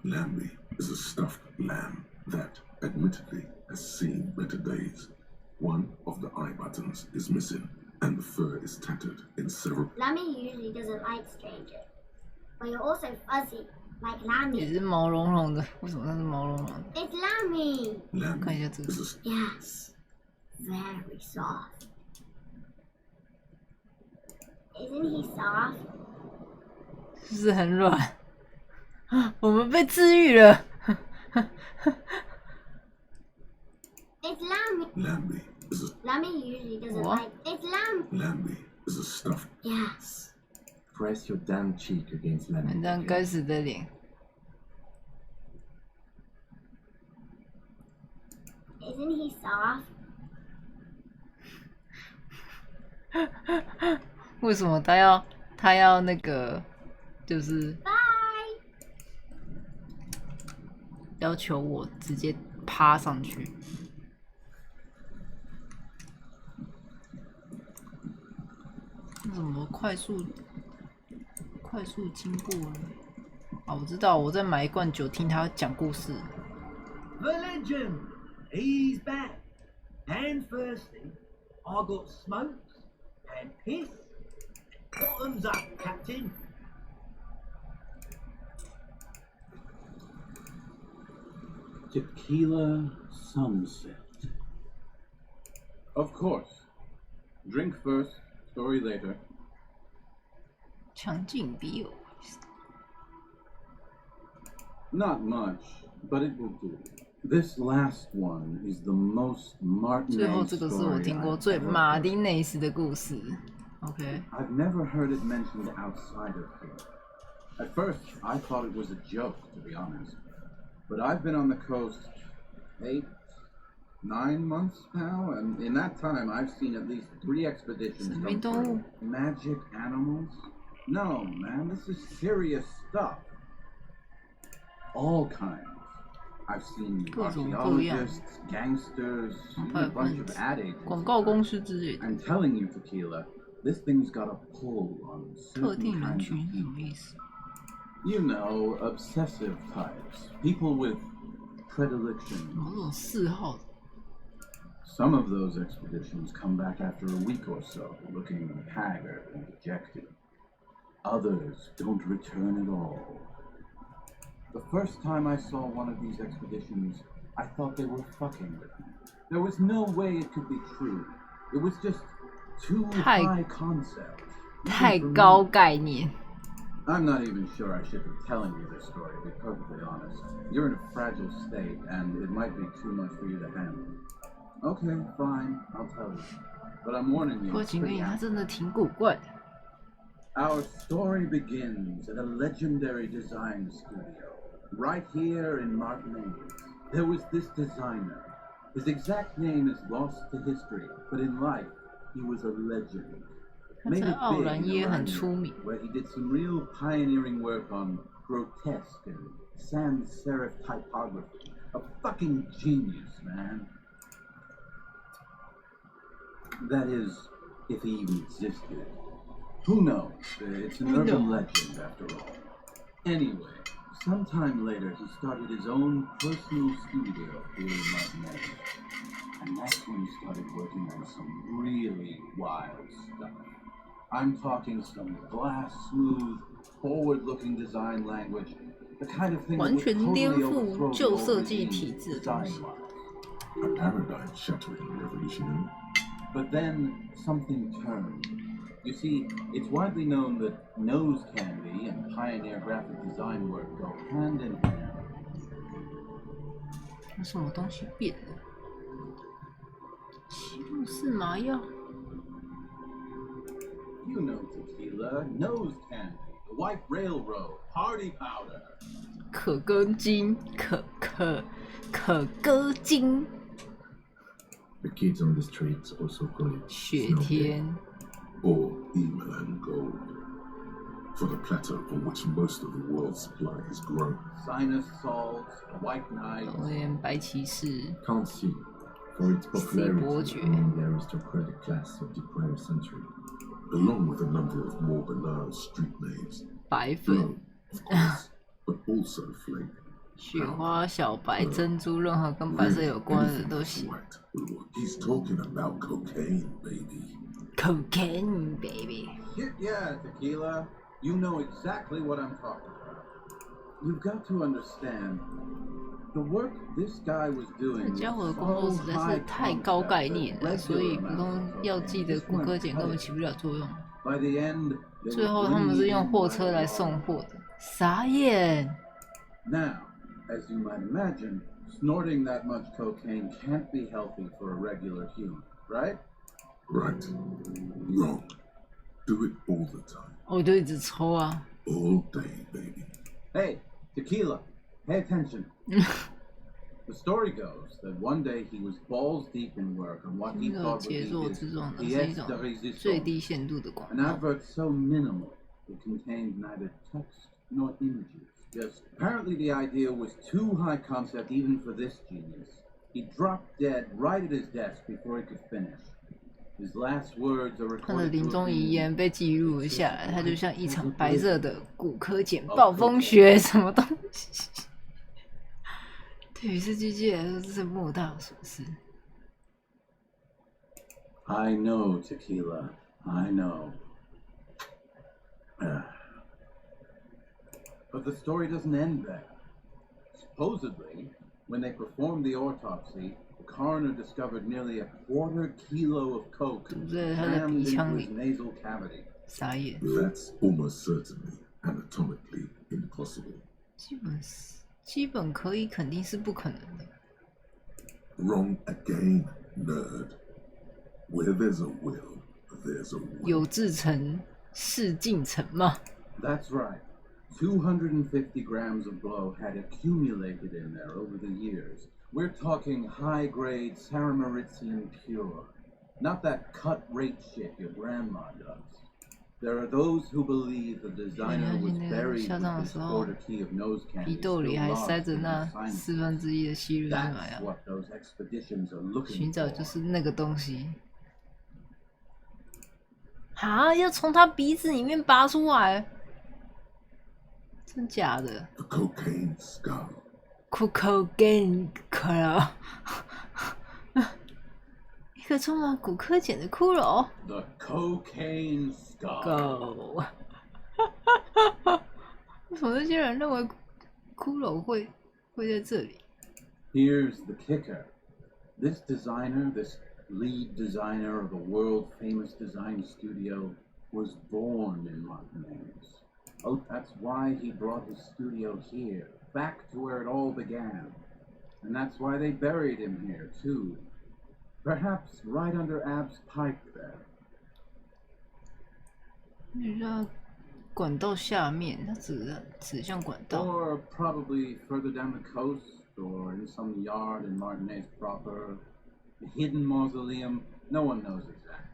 Lamby is a stuffed lamb that, admittedly, has seen better days. One of the eye buttons is missing, and the fur is tattered in several. Lammy usually doesn't like strangers, but you're also fuzzy, like Lammy. 也是毛茸茸的，为什么它是毛茸茸的？ It's Lammy. 看一下这个。 Yes, very soft. Isn't he soft? 是不是很软？我们被治愈了。 It's Lammy. Lamby is a. Lammy usually doesn't What? like. It's Lammy. Lamby is a stuffed. Yes. Press your damn cheek against Lammy. 那张该死的脸。 Isn't he soft? 为什么他要那个，就是要求我直接趴上去？为什么快速经过呢？啊，我知道，我在买一罐酒听他讲故事。The legend, he's back. And firstly, I got smokes and piss. Bottoms up, Captain. Tequila sunset. Of course. Drink first, story later. 强劲笔友。Not much, but it will do. This last one is the most Martinez 最后这个是我 story 听过 I've 最 ever 马 heard. 丁内斯的故事。OK， I've never heard it mentioned outside of here. At first, I thought it was a joke, to be honest. But I've been on the coast 8, 9 months now, and in that time, I've seen at least 3 expeditions come through. Magic animals? No, man, this is serious stuff. All kinds. I've seen archaeologists, gangsters, even a bunch of ad agents. 广告公司之类的。 I'm telling you, Tequila, this thing's got a pull on 特 certain 定人 kinds 群 of 是什么 people. 意思？ You know, obsessive types. People with predilections. 某种嗜好。 Some of those expeditions come back after a week or so, looking haggard and dejected. Others don't return at all. The first time I saw one of these expeditions, I thought they were fucking with me. There was no way it could be true. It was just too high concept. 太高概念。 I'm not even sure I should be telling you this story, to be perfectly honest. You're in a fragile state, and it might be too much for you to handle. Okay, fine, I'll tell you. But I'm warning you. 我警告你，他真的挺古怪的。 Our story begins at a legendary design studio, right here in Martinez. There was this designer. His exact name is lost to history, but in life, he was a legend. Made it big in Iran, where he did some real pioneering work on grotesque and sans serif typography. A fucking genius, man. That is, if he even existed. Who knows? It's an urban legend, after all. Anyway, sometime later, he started his own personal studio here in Martinez. And that's when he started working on some really wild stuff. I'm talking some glass-smooth, forward-looking design language, the kind of thing that would totally overthrow the old regime design-wise. A paradigm shattering revolution. But then something turned. You see, it's widely known that nose candy and pioneer graphic design work go hand in hand. 有什么东西变了？西路士麻药。 You know tequila, nose candy, the white railroad, party powder. 可歌金，可歌金。 The kids on the streets also call it 雪天 or Emelan gold, for the plateau on which most of the world's supply is grown. Sinus salts, white knight. 龙岩白骑士 can't see, for its popularity among the aristocratic class of the prior century. Along with a number of more banal street names. 白粉 of course, but also flake. 雪花、小白、珍珠，任何跟白色有关的都行。 He's talking about cocaine, baby. Cocaine, baby. Yeah, tequila. You know exactly what I'm talking about. You've got to understand, the work this guy was doing 这家伙的工作实在是太高概念了，所以普通药剂的骨科碱根本起不了作用。最后他们是用货车来送货的，傻眼。 Now, as you might imagine, snorting that much cocaine can't be healthy for a regular human, right? Right. Wrong. Do it all the time. 我就一直抽啊。 All day, baby. Hey, tequila, pay attention. The story goes that one day he was balls deep in work on what he thought would be his pièce de résistance. An advert so minimal it contained neither text nor images. Just apparently the idea was too high concept even for this genius. He dropped dead right at his desk before he could finish. His last words are 他的 recorded 临 to 终 a 遗 beam. 言被记录了下来，它就像一场白色的骨科简报风雪，什么东西？对于这机器来说，这是莫大的损失。I know, Tequila. I know. But the story doesn't end there. Supposedly, when they performed the autopsy, the coroner discovered nearly a quarter kilo of coke jammed into his nasal cavity. 傻眼。 That's almost certainly anatomically impossible. 基本可以，肯定是不可能的。 Wrong again, nerd. Where there's a will, there's a way. 有志成，事竟成嘛。 That's right. 250 grams of blow had accumulated in there over the years. We're talking high-grade Saramaritsian pure. Not that cut-rate shit your grandma does. There are those who believe the designer was buried with his quarter key of nose candy 皮豆里 still 还 lodged 塞着 in 那 his sinus. 1/4的西瑞玛 That's 呀， what those expeditions are looking 寻找 for. 就是那个东西。啊！要从他鼻子里面拔出来，真假的 The cocaine skull. ？Cocaine 了，一个充满骨科碱的骷髅。 The cocaine skull. Go 为什么这些人认为骷髅会在这里？ Here's the kicker. This designer, this lead designer of a world-famous design studio, was born in Martinez. Oh, that's why he brought his studio here, back to where it all began. And that's why they buried him here, too. Perhaps right under Ab's pipe there. 你让管道下面，它指向管道。 Or probably further down the coast, or in some yard in Martinez proper. A hidden mausoleum, no one knows exactly.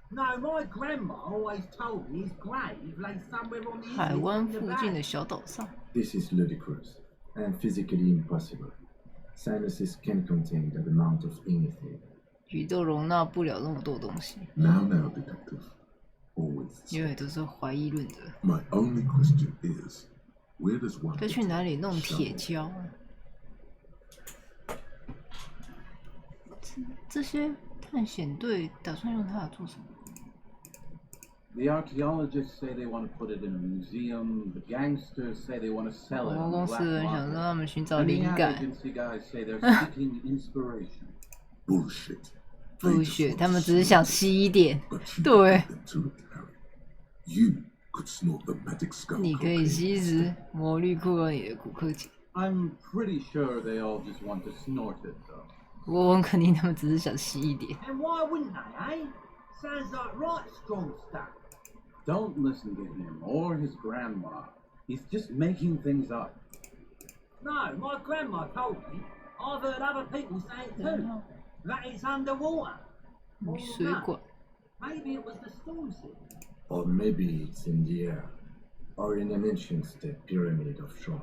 No, my grandma always told me his grave lay somewhere on the 海湾 east 附 of the 近的 bay. 小岛上。 This is ludicrous and physically impossible. Sinuses can't contain that amount of anything. 宇宙容纳不了那么多东西， Now, detective. Always. 因为都是怀疑论者。 My only question is, where does one 该去哪里弄铁胶啊？这些探险队打算用它来做什么？ The archaeologists say they want to put it in a museum. The gangsters say they want to sell it 我 on 们 the 公司 black 人想让 market. 他们寻找 And the 灵感。 agency guys say they're seeking inspiration. Bullshit. 不血，他们只是想吸一点。对， You could snort the magic skull. 你可以吸食魔力库尔里的骨科碱。 I'm pretty sure they all just want to snort it, though. 我很肯定他们只是想吸一点。 And why wouldn't they, eh? Sounds like right strong stuff. Don't listen to him or his grandma. He's just making things up. No, my grandma told me. I've heard other people say it too. That it's underwater. Or 水 no, 管。 maybe it was the storm sewer. Or maybe it's in the air. Or in an ancient step pyramid offshore.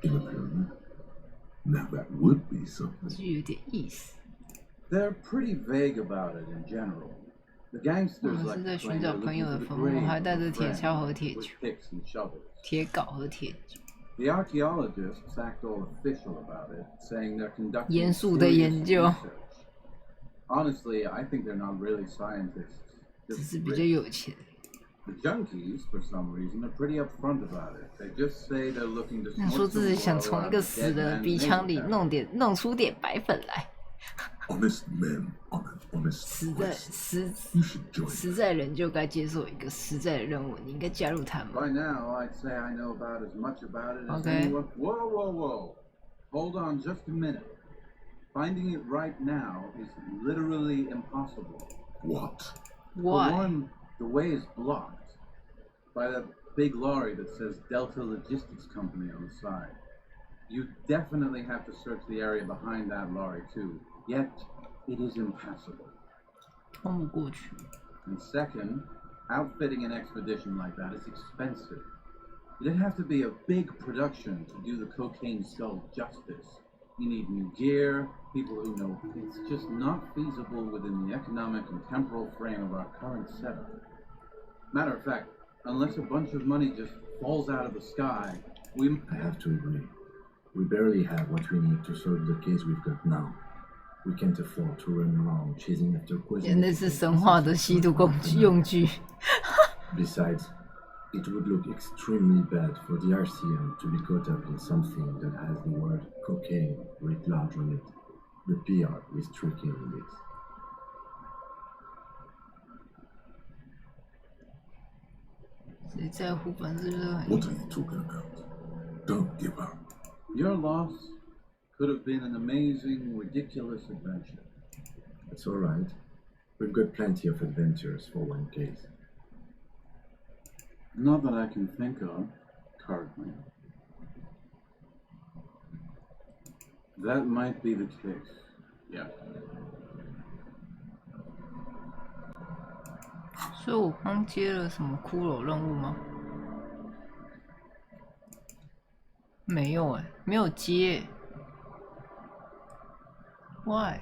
In a pyramid? Now that would be something. 就有点意思。 They're pretty vague about it in general. The gangsters 我 like 是在 to 寻 claim 找 they're 朋友 looking 的 for the 坟墓， grave 还带 of 着 a 铁 friend 锹和铁 with 锯、 picks and shovels. 铁镐和铁锯。 The archaeologists act all official about it, saying they're conducting 严肃的 serious 研究。 research. Honestly, I think they're not really scientists. 只 Just 是比较 rich. 有钱。 The junkies, for some reason, are pretty upfront about it. They just say they're looking to 你说 snort 自己 some 想 blow 从 out 一 of 个 a 死 dead 的 man's 鼻腔里 nasal 弄出点白粉来。 Honest men on an honest 实在人就该接受一个实在的任务，你应该加入他们。 By now, I'd say I know about as much about it as Okay. anyone. Whoa, whoa, whoa. Hold on just a minute. Finding it right now is literally impossible. What? Why? For one, the way is blocked by that big lorry that says Delta Logistics Company on the side. You definitely have to search the area behind that lorry too. Yet, it is impassable. 通不过去。 And second, outfitting an expedition like that is expensive. It'd have to be a big production to do the cocaine skull justice. You need new gear, people who know it's just not feasible within the economic and temporal frame of our current setup. Matter of fact, unless a bunch of money just falls out of the sky, I have to agree. We barely have what we need to solve the case we've got now. We can't afford to run around chasing after questions. 那是神话的吸毒用具。Besides, it would look extremely bad for the RCM to be caught up in something that has the word cocaine writ large on it. The PR is tricky on this. 谁在乎本质热？ What are you talking about? Don't give up. Your loss could have been an amazing, ridiculous adventure. That's all right. We've got plenty of adventures for one case. Not that I can think of currently. That might be the case. Yeah. 所以我刚接了什么骷髅任务吗？没有哎，没有接。Why？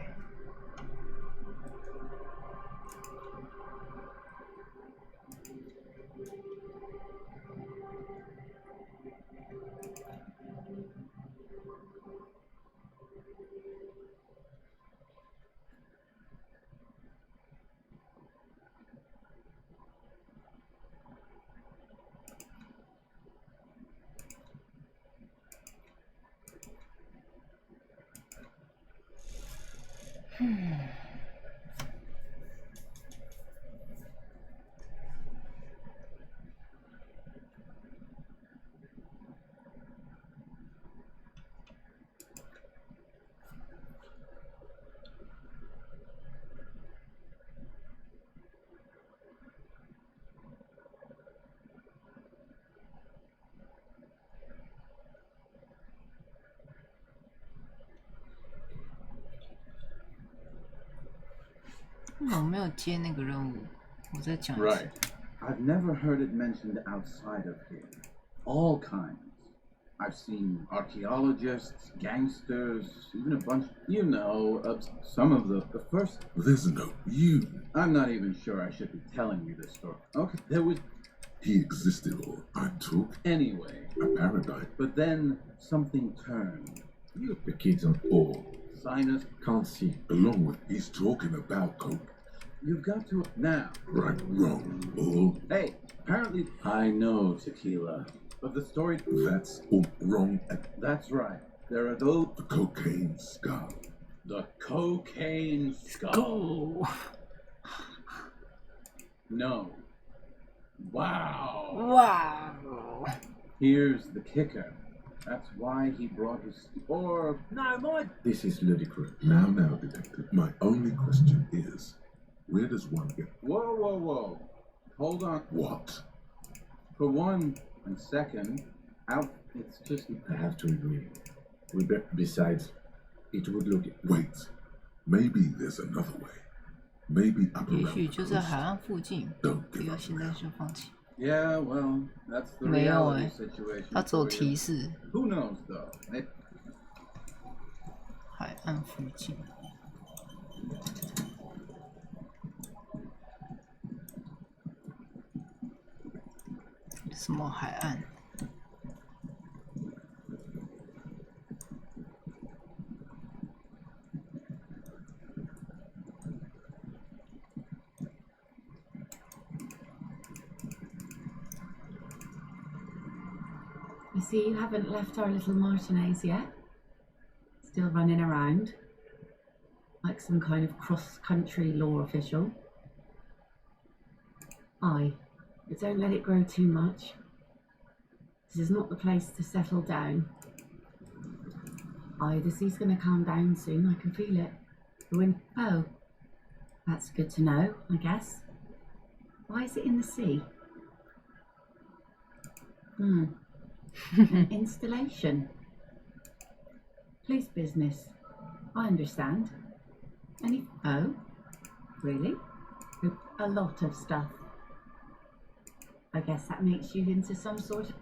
我没有接那个任务，我再讲一次。 Right. I've never heard it mentioned outside of here. All kinds. I've seen archaeologists, gangsters, even a bunch, you know, some of the first... There's no you. I'm not even sure I should be telling you this story. Okay, there was... He existed, or I took. Anyway. A paradigm. But then something turned. The kids on all. Sinus. Can't see. Along with he's talking about coke. You've got to... Now. Right, wrong, all. Hey, apparently... I know tequila. But the story... That's all wrong. That's right. There are those... The cocaine skull. The cocaine skull. No. Wow. Wow. Here's the kicker. That's why he brought his... Or... No, my... This is ludicrous. Now, detective. My only question is, where does one get... Whoa, whoa, whoa. Hold on. What? For one, and second, it's just... I have to agree. Besides, it would look... Wait. Maybe there's another way. Maybe up 也 around 许 the 就在 coast. 海岸附近， Don't 不 give 要 up 现在 now. 就放弃。 Yeah, well, that's the 没有 reality 哎， situation. 它只有 for you. 提示 Who knows, though? 海岸附近。什么海岸？ You see, you haven't left our little Martinez yet. Still running around. Like some kind of cross-country law official. Aye, but don't let it grow too much. This is not the place to settle down. Aye, the sea's gonna calm down soon, I can feel it. The wind... Oh, that's good to know, I guess. Why is it in the sea? An installation. Police business. I understand. Any... Oh? Really? A lot of stuff. I guess that makes you into some sort of...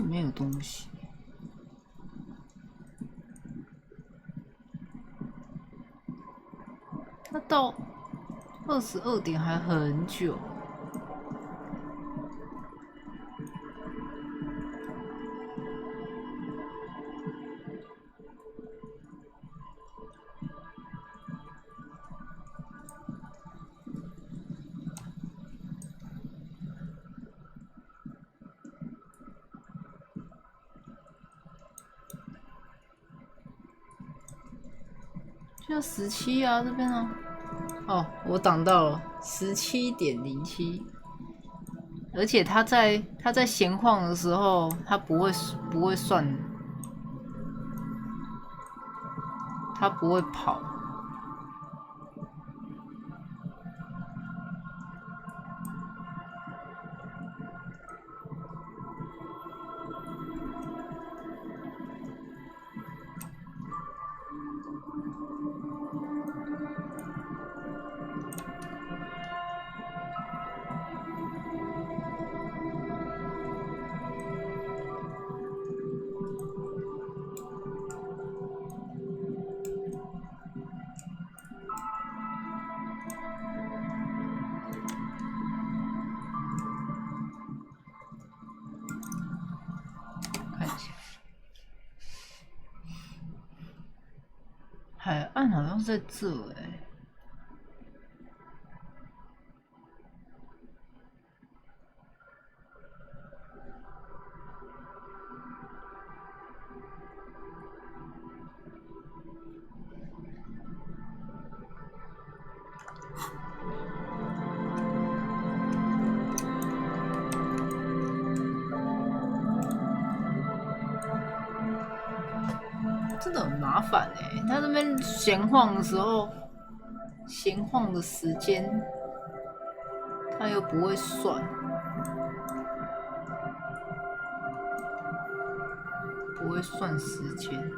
面有东西。那到22点还很久。就17啊，这边啊。哦，我挡到了17.07，而且他在闲晃的时候，他不会算，他不会跑。海岸好像是在这欸。真的很麻烦欸，他这边闲晃的时候，闲晃的时间，他又不会算，不会算时间。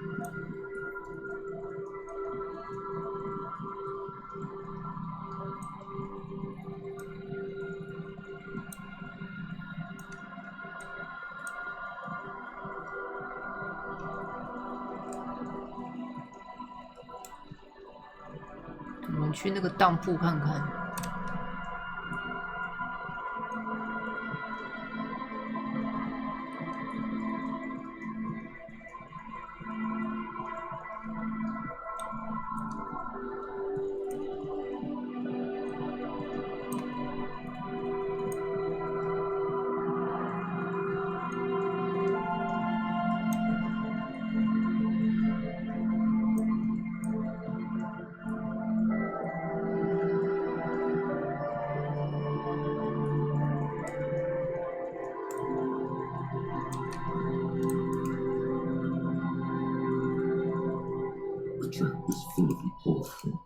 我们去那个当铺看看。Is full of you poor thing.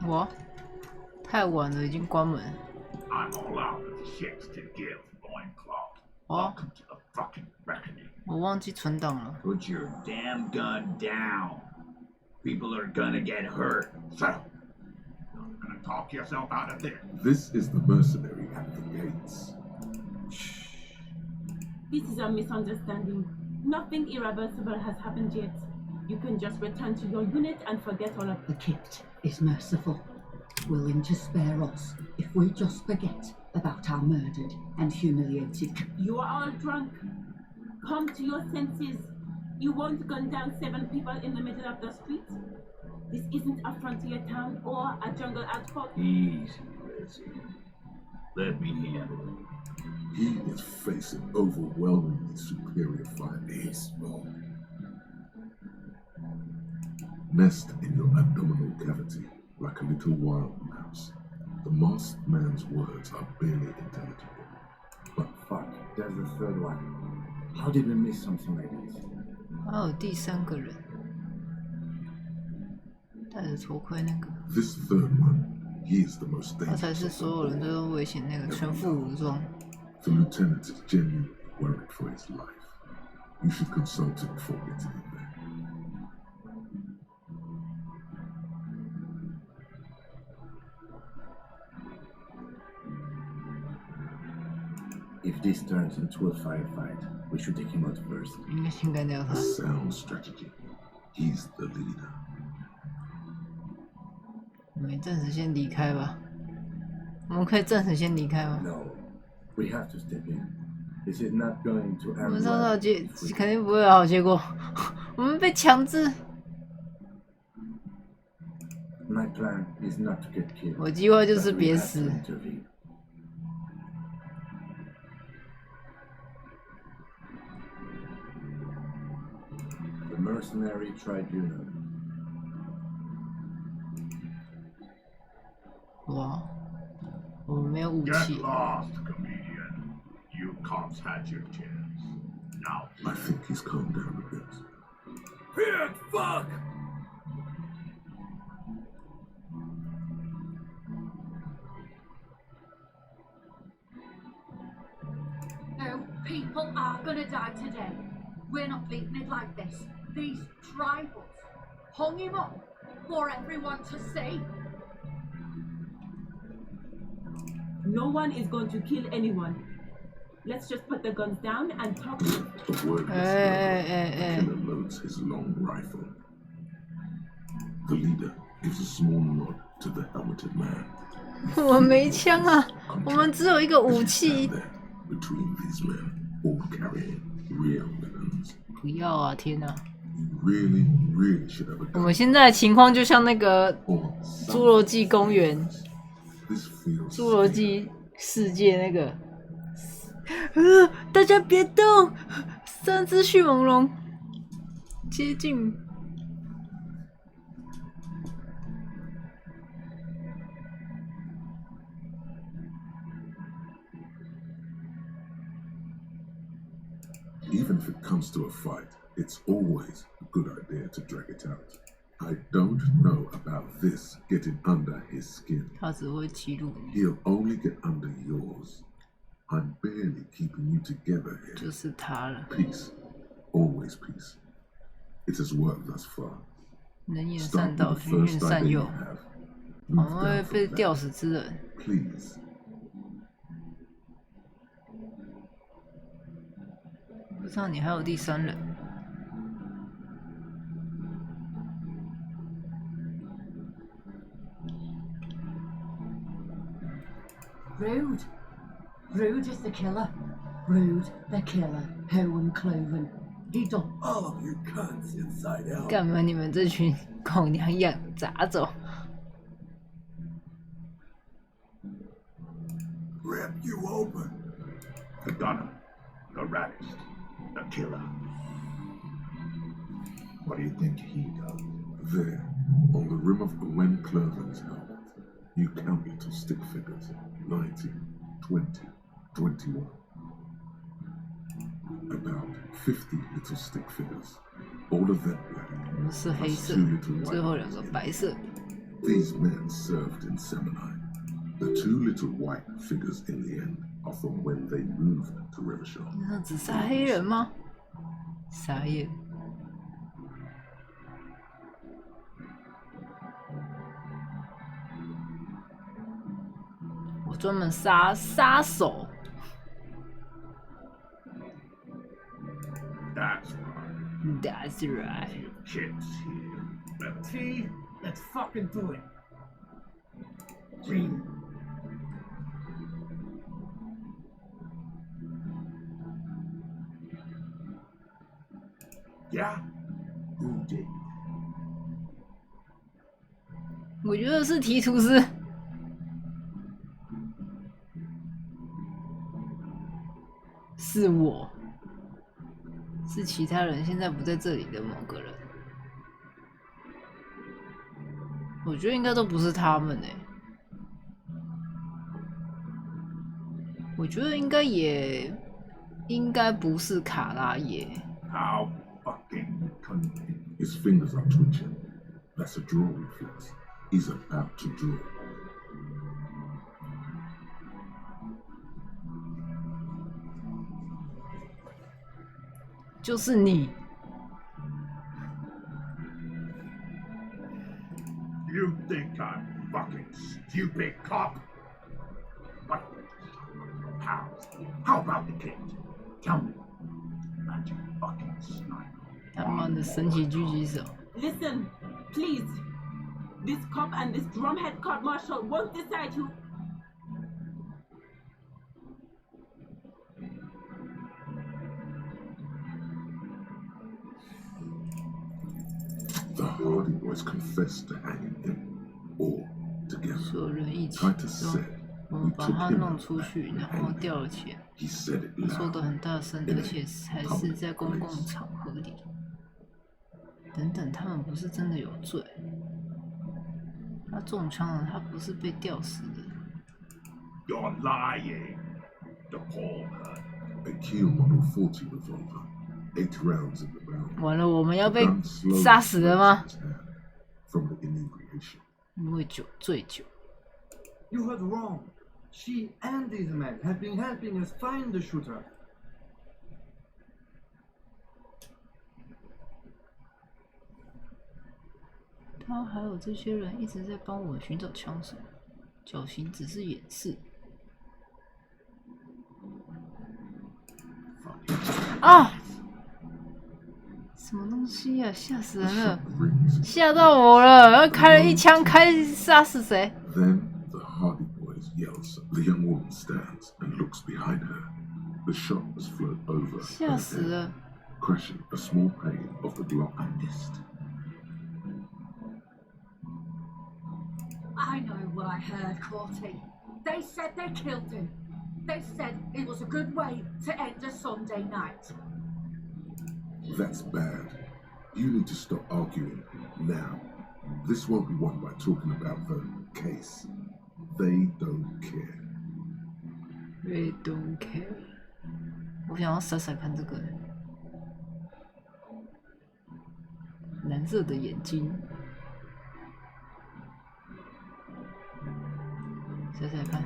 我太晚了，已经关门。I'm all out of the shits to give, loincloth. 哦， Welcome to the fucking reckoning. 我忘记存档了。Put your damn gun down. People are gonna get hurt. Shut up. You're gonna talk yourself out of there. This is the mercenary at the gates. This is a misunderstanding. Nothing irreversible has happened yet. You can just return to your unit and forget all of The Kipt is merciful, willing to spare us if we just forget about our murdered and humiliated. You are all drunk. Come to your senses. You won't gun down 7 people in the middle of the street. This isn't a frontier town or a jungle outpost. Easy, Lizzie. Let me handle it. He is facing overwhelmingly superior fire. He's wrong. nest in your abdominal cavity like a little wild mouse. The masked man's words are barely intelligible. But fuck, there's the third one. How did we miss something like this? 还有第3个人，戴着头盔那个。This third one, he is the most 他才 dangerous. 是所有人都危险那个，全副武装。The lieutenant is genuinely worried for his life. You should consult him before getting in there. If this turns into a firefight, we should take him out first. 应该先干掉他。A sound strategy. He's the leader. 我们暂时先离开吧。我们可以暂时先离开吗？ No, we have to step in. This is not going to 我们 end 上 well. 次肯定不会有好结果，我们被强制。 My plan is not to get killed. 我计划就是别 but we have 死 to。intervene. The mercenary tribunal. 哇，我们没有武 Get 器。 lost, comedian. You cops had your chance. Now, I think he's calmed down a bit. Pig, fuck! No, people are gonna die today. We're not leaving it like this. These tribals hung him up for everyone to see. No one is going to kill anyone. Let's just put the guns down and talk to them. A word is the killer loads his long rifle. The leader gives a small nod to the helmeted man. 我没枪啊，我们只有一个武器。 Between these men, all carrying real weapons. 不要啊！天哪！ Really, really should have a 我 gun. 们现在的情况就像那个侏罗纪公园、 This feels 侏罗纪世界那个。大家别动！3只迅猛龙接近。 Even if it comes to a fight, it's always a good idea to drag it out. I don't know about this getting under his skin. 他只会记录你， He'll only get under yours. I'm barely keeping you together here. 就是他了。 Peace. Always peace. It has worked thus far. 能言 Start 善 with 道， the 循循 first 善 idea 诱 you。have. 我 Move 们会 down 被 from 吊 that. 死之人。 Please. 不知道你还有第3人。 Rude. Rude is the killer. Rude, the killer. Owen Cloven. He done all of you cunts inside out. 干嘛你们这群狗娘养杂种？ rip you open. The gunner, the raddest, the killer. What do you think he does? There, on the rim of Gwen Cloven's helmet, you count little stick figures. 19, 20, 21. About 50 little stick figures. All of them black. 是黑 plus 色 two，little 最后 white 2个 ones. 白色。 These men served in Seminine. The 2 little white figures in the end are from when they moved to Rivershore. 那只杀黑人吗？傻眼。我专门杀杀手。 That's right. That's right. Kids here. T, let's fucking do it. Yeah? Who did? 我觉得是提图斯。是我。是其他人现在不在这里的某个人。我觉得应该都不是他们欸，我觉得应该不是卡拉耶。How fucking convenient. His fingers are twitching. That's a draw reflex. He's about to draw. "就是你。You think I'm fucking stupid, cop? What? How about the kid? Tell me. That you fucking sniper. 他妈的神奇狙击手！ Listen, please. This cop and this drumhead court marshal won't decide who. The Hardy Boys confessed to hanging him, all together. 所有人一起 Titus 说 said 我 we 们把 took 他 him 弄 out 出去，然后掉了钱。 He said it 说 loud. 的很大声，而且还是在公共场合里。等等，他们不是真的有罪。他中枪了，他不是被吊死的。 You're lying. The Paul hurt. A Kiel Model 40 revolver, 8 rounds in the barrel. 完了，我们要被 The gun slowly 杀死了吗？ breaks his hand from the inebriation. 因为醉酒。 You heard wrong. She and these men have been helping us find the shooter. 他还有这些人一直在帮我们寻找枪手，绞刑只是掩饰。啊！什么东西呀、啊？吓死人了！吓到我了！然后开了一枪，杀死谁 Then the Hardy Boys yells. The young woman stands and looks behind her. The shot has flown over 吓 her 死 head, 了！ crashing a small pane of the Glock missed. I know what I heard, Corty. They said they killed him. They said it was a good way to end a Sunday night. That's bad. You need to stop arguing now. This won't be won by talking about the case. They don't care. They don't care. 我想要甩甩看这个蓝色的眼睛，甩甩看。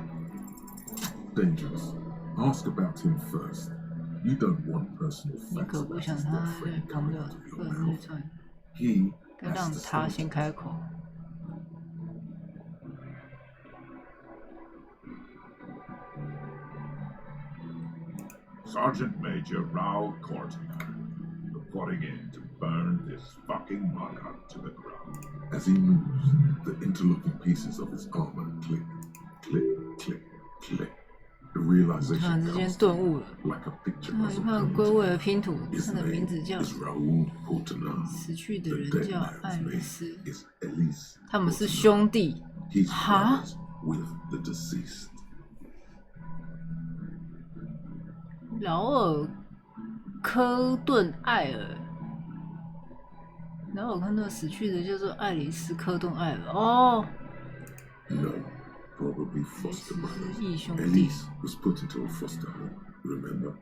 Dangerous. Ask about him first. You don't want personal 你 facts 可不 about 想 his 他 dead friend 朋 coming 友 out of 个 your 人 mouth. 日常， He 该让 has to 他 say 先开口。 Sergeant Major Raoul Cortina, reporting in to burn this fucking mug hut to the ground. As he moves, the interlocking pieces of his armor click, click, click, click. The 突 realization 然之间 comes 顿悟了， like a picture 他 puzzle 看 coming 归位 together. 的拼图， His 他的名 name 字叫 is Raoul Cortina. 死去的 The 人 dead 叫 man's 爱丽 name 丝， is Elise. 他们是兄弟。 He's 哈？ brothers with the deceased. 劳尔·科顿·艾尔，劳尔·科顿死去的叫做爱丽丝·科顿·艾尔。哦， No, probably foster 是 brothers. 义兄弟。 Elise was put into a foster home, remember?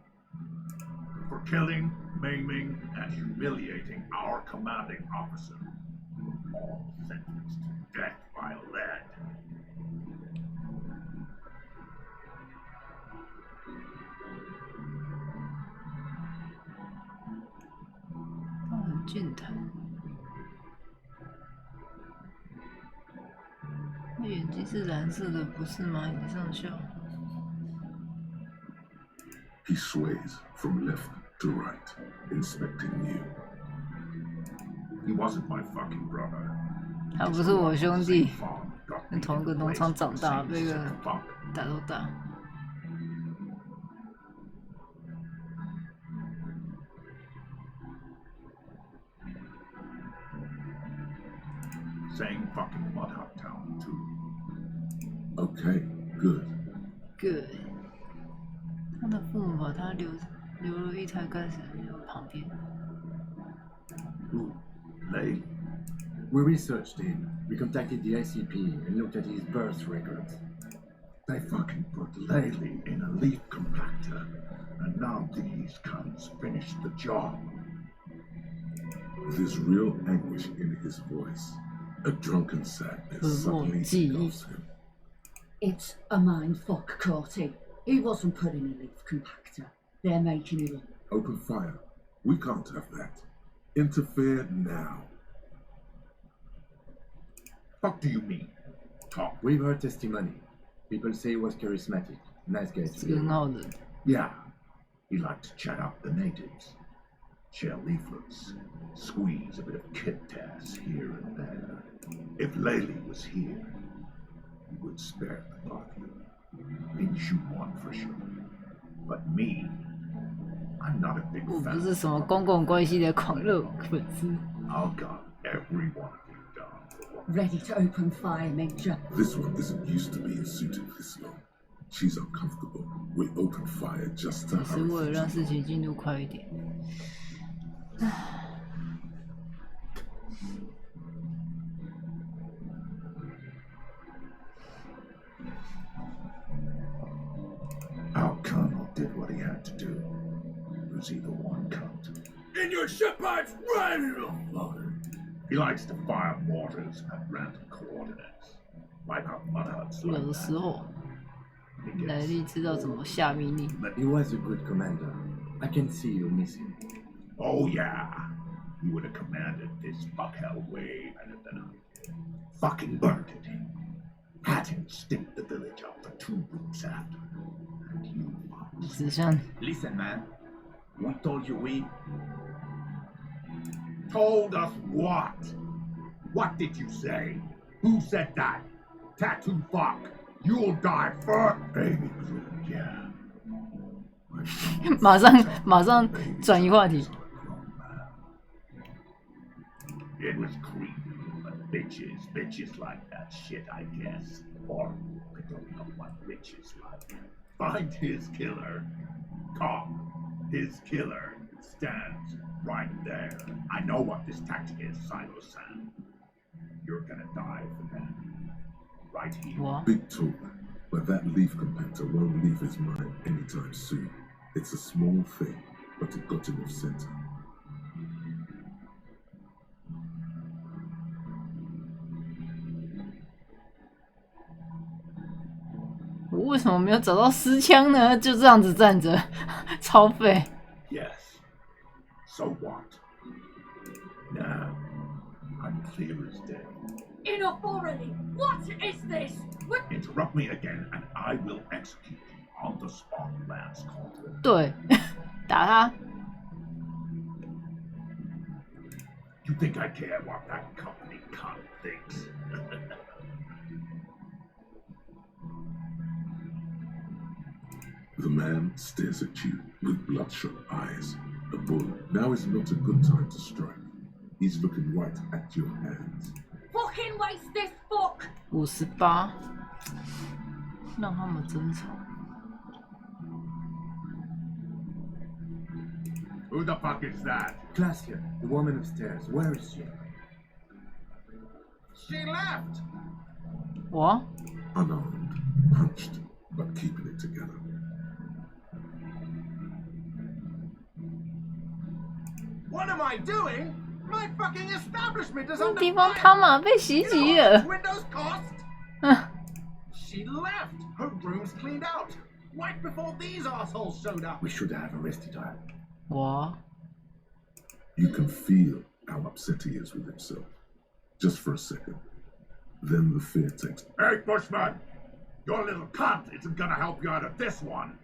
For killing, maiming, and humiliating our commanding officer. All sentenced to death by lead. 他很健谈，他眼睛是蓝色的，不是吗？你上校。 He sways from left to right, inspecting you. He wasn't my fucking brother. 他不是我兄弟，跟同一个农场长大，被个打都打。 Same fucking mud hut town, too. Okay, good. Good. 他的父母把他留了一台盖伞在旁边。 Who? Lay? We researched him. We contacted the ICP and looked at his birth records. They fucking put Laylee in a leaf compactor, and now these cunts finished the job. There's real anguish in his voice. A drunken sadness suddenly engulfs him. It's a mindfuck, Corty. He wasn't put in a leaf compactor. They're making it up. Open fire. We can't have that. Interfere now. What do you mean? Talk. We've heard testimony. People say he was charismatic. Nice guy to be. Yeah. He liked to chat up the natives. Share leaflets. Squeeze a bit of kit-tass here and there. If Laylee was here, he would spare the party. He'd shoot one for sure. But me, I'm not a big fan. 我不是什么公共关系的狂热粉丝。I'll got every one of you down. Ready to open fire, Major. This one isn't used to being suited this long. She's uncomfortable. We open fire just to 是为了让事情进度快一点。Our colonel did what he had to do. It was either one cunt. And your shepherd's right in the water. He likes to fire mortars at random coordinates. Wipe out mud huts 有 like 的时 that. 候，莱利知道怎么下命令。 He was a good commander. I can see you miss him. Oh yeah. He would have commanded this fuckhell way better than I did. Fucking murdered him. Had him stink the village up for 2 weeks after. And you fucks. Listen, man. We told you Told us what? What did you say? Who said that? Tattoo fuck. You'll die first, baby. Yeah. 马上转移话题。 It was creepy, but bitches like that shit, I guess. Or I don't know what bitches like. Find his killer. Tom, his killer stands right there. I know what this tactic is, Silo-san. You're gonna die for that. Right here. What? Big talk, but that leaf compactor won't leave his mind anytime soon. It's a small thing, but it got him off center. 我为什么没有找到尸枪呢？就这样子站着，超废。 Yes. So what? Nah. I'm clear as day. Enough already! What is this? Interrupt me again, and I will execute you on the spot, Lance Corporal. 对，打他。 You think I care what that company cunt thinks? The man stares at you with bloodshot eyes. A bull. Now is not a good time to strike. He's looking right at your hands. Fucking waste this book! 58，让他们争吵。 Who the fuck is that? Glacia, the woman upstairs. Where is she? She left! What? Unarmed, hunched, but keeping it together. What am I doing? My fucking establishment is 这 under 地方 fire! 他妈被袭 You 击 know how 了 much。Windows cost? She left. Her room's cleaned out. Right before these assholes showed up. We should have arrested her. What? You can feel how upset he is with himself. Just for a second. Then the fear takes. Hey, Bushman! Your little cunt isn't gonna help you out of this one.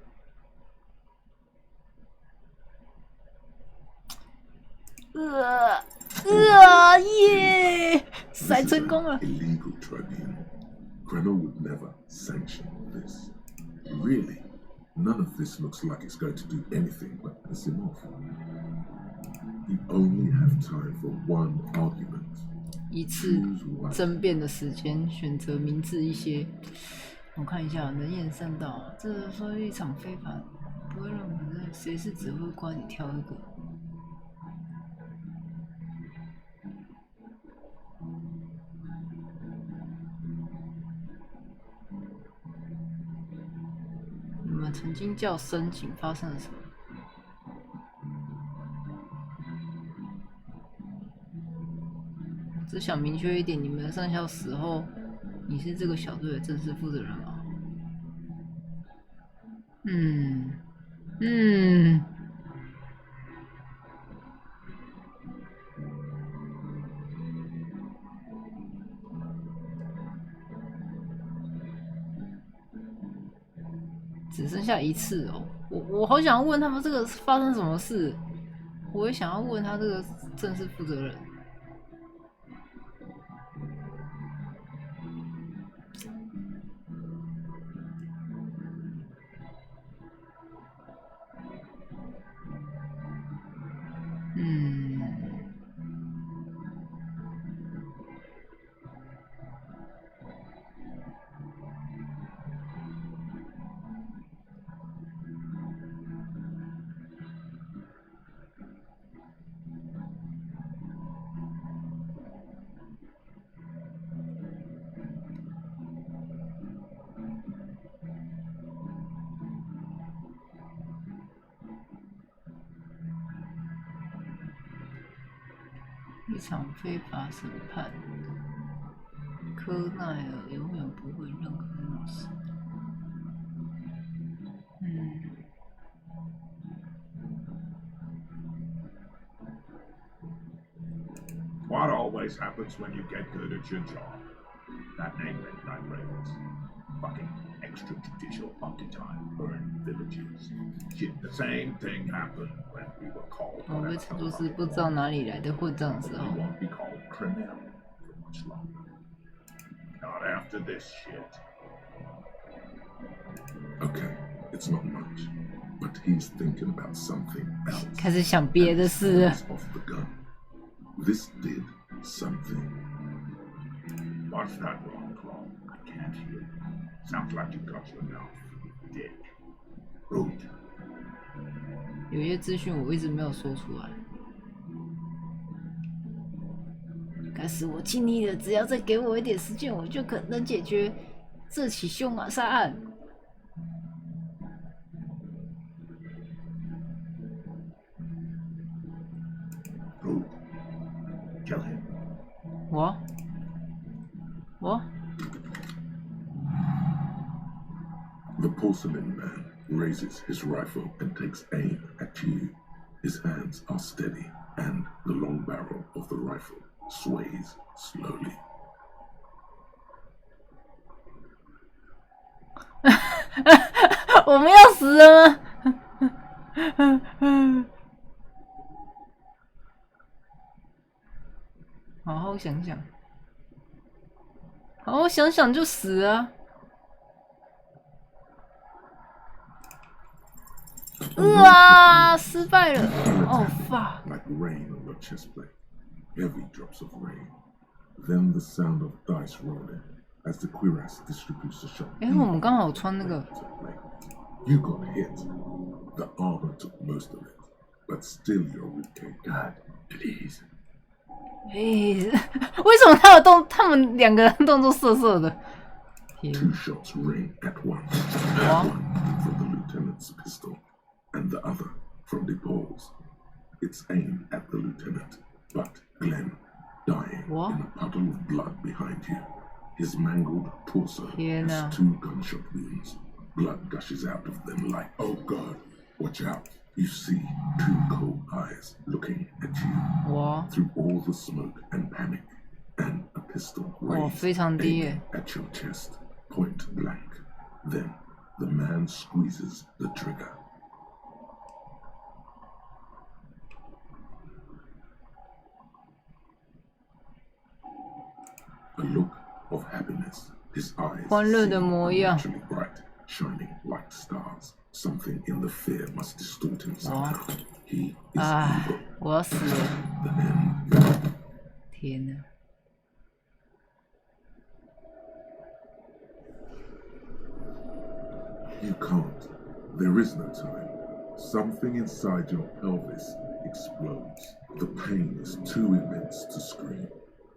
耶！塞成功了。 Illegal tribunal. Kremer would never sanction this. Really, none of this looks like it's going to do anything but piss him off. You only have time for one argument. 一次争辩的时间，选择明智一些。我看一下，能言善道，这是说一场非法，不会任何人，谁是指挥官？你挑一个。曾经叫深井，发生了什么？只想明确一点，你们上校死后，你是这个小队的正式负责人吗？只剩下一次哦，我好想问他们这个发生什么事，我也想要问他这个正式负责人。一场非法审判，科奈尔永远不会认可牧师。What always happens when you get good at your job? That name meant night raiders. Fucking extrajudicial occupied burned villages. Shit, the same thing happened when we were called. 我被称作是不知道哪里来的混账的时候。 We won't be called criminal for much longer. Not after this shit. Okay, it's not much, but he's thinking about something else. 开始想别的事了。 Off the gun. This did something. What's that wrong, Claw? I can't hear. Sounds like you got your mouth. Dick. Rude. 有些资讯我一直没有说出来。但是我尽力了，只要再给我一点时间，我就可能解决这起凶杀案。 Kill him. 我。 The porcelain man raises his rifle and takes aim at you. His hands are steady, and the long barrel of the rifle sways slowly. 我们要死了吗？好好想想，好好想想就死啊！失败了！哦 fuck！ Like rain on your chest plate, heavy drops of rain. Then the sound of dice rolling as the cuirass distributes the shot. 我们刚好穿那个。 You got hit. The armor took most of it, but still you're okay. God, please. 为什么他们两个人动作色色的？Two shots ring at once. One from the lieutenant's pistol, and the other from the balls. It's aimed at the lieutenant, but Glenn, dying in a puddle of blood behind you. His mangled torso has 2 gunshot wounds. Blood gushes out of them like, oh God, watch out. You see 2 cold eyes looking at you through all the smoke and panic, and a pistol raised aiming at your chest, point blank. Then the man squeezes the trigger. A look of happiness, his eyes naturally bright, shining like stars. Something in the fear must distort him somehow. He is evil. 我要死了！ The end. 天哪！ You can't. There is no time. Something inside your pelvis explodes. The pain is too immense to scream.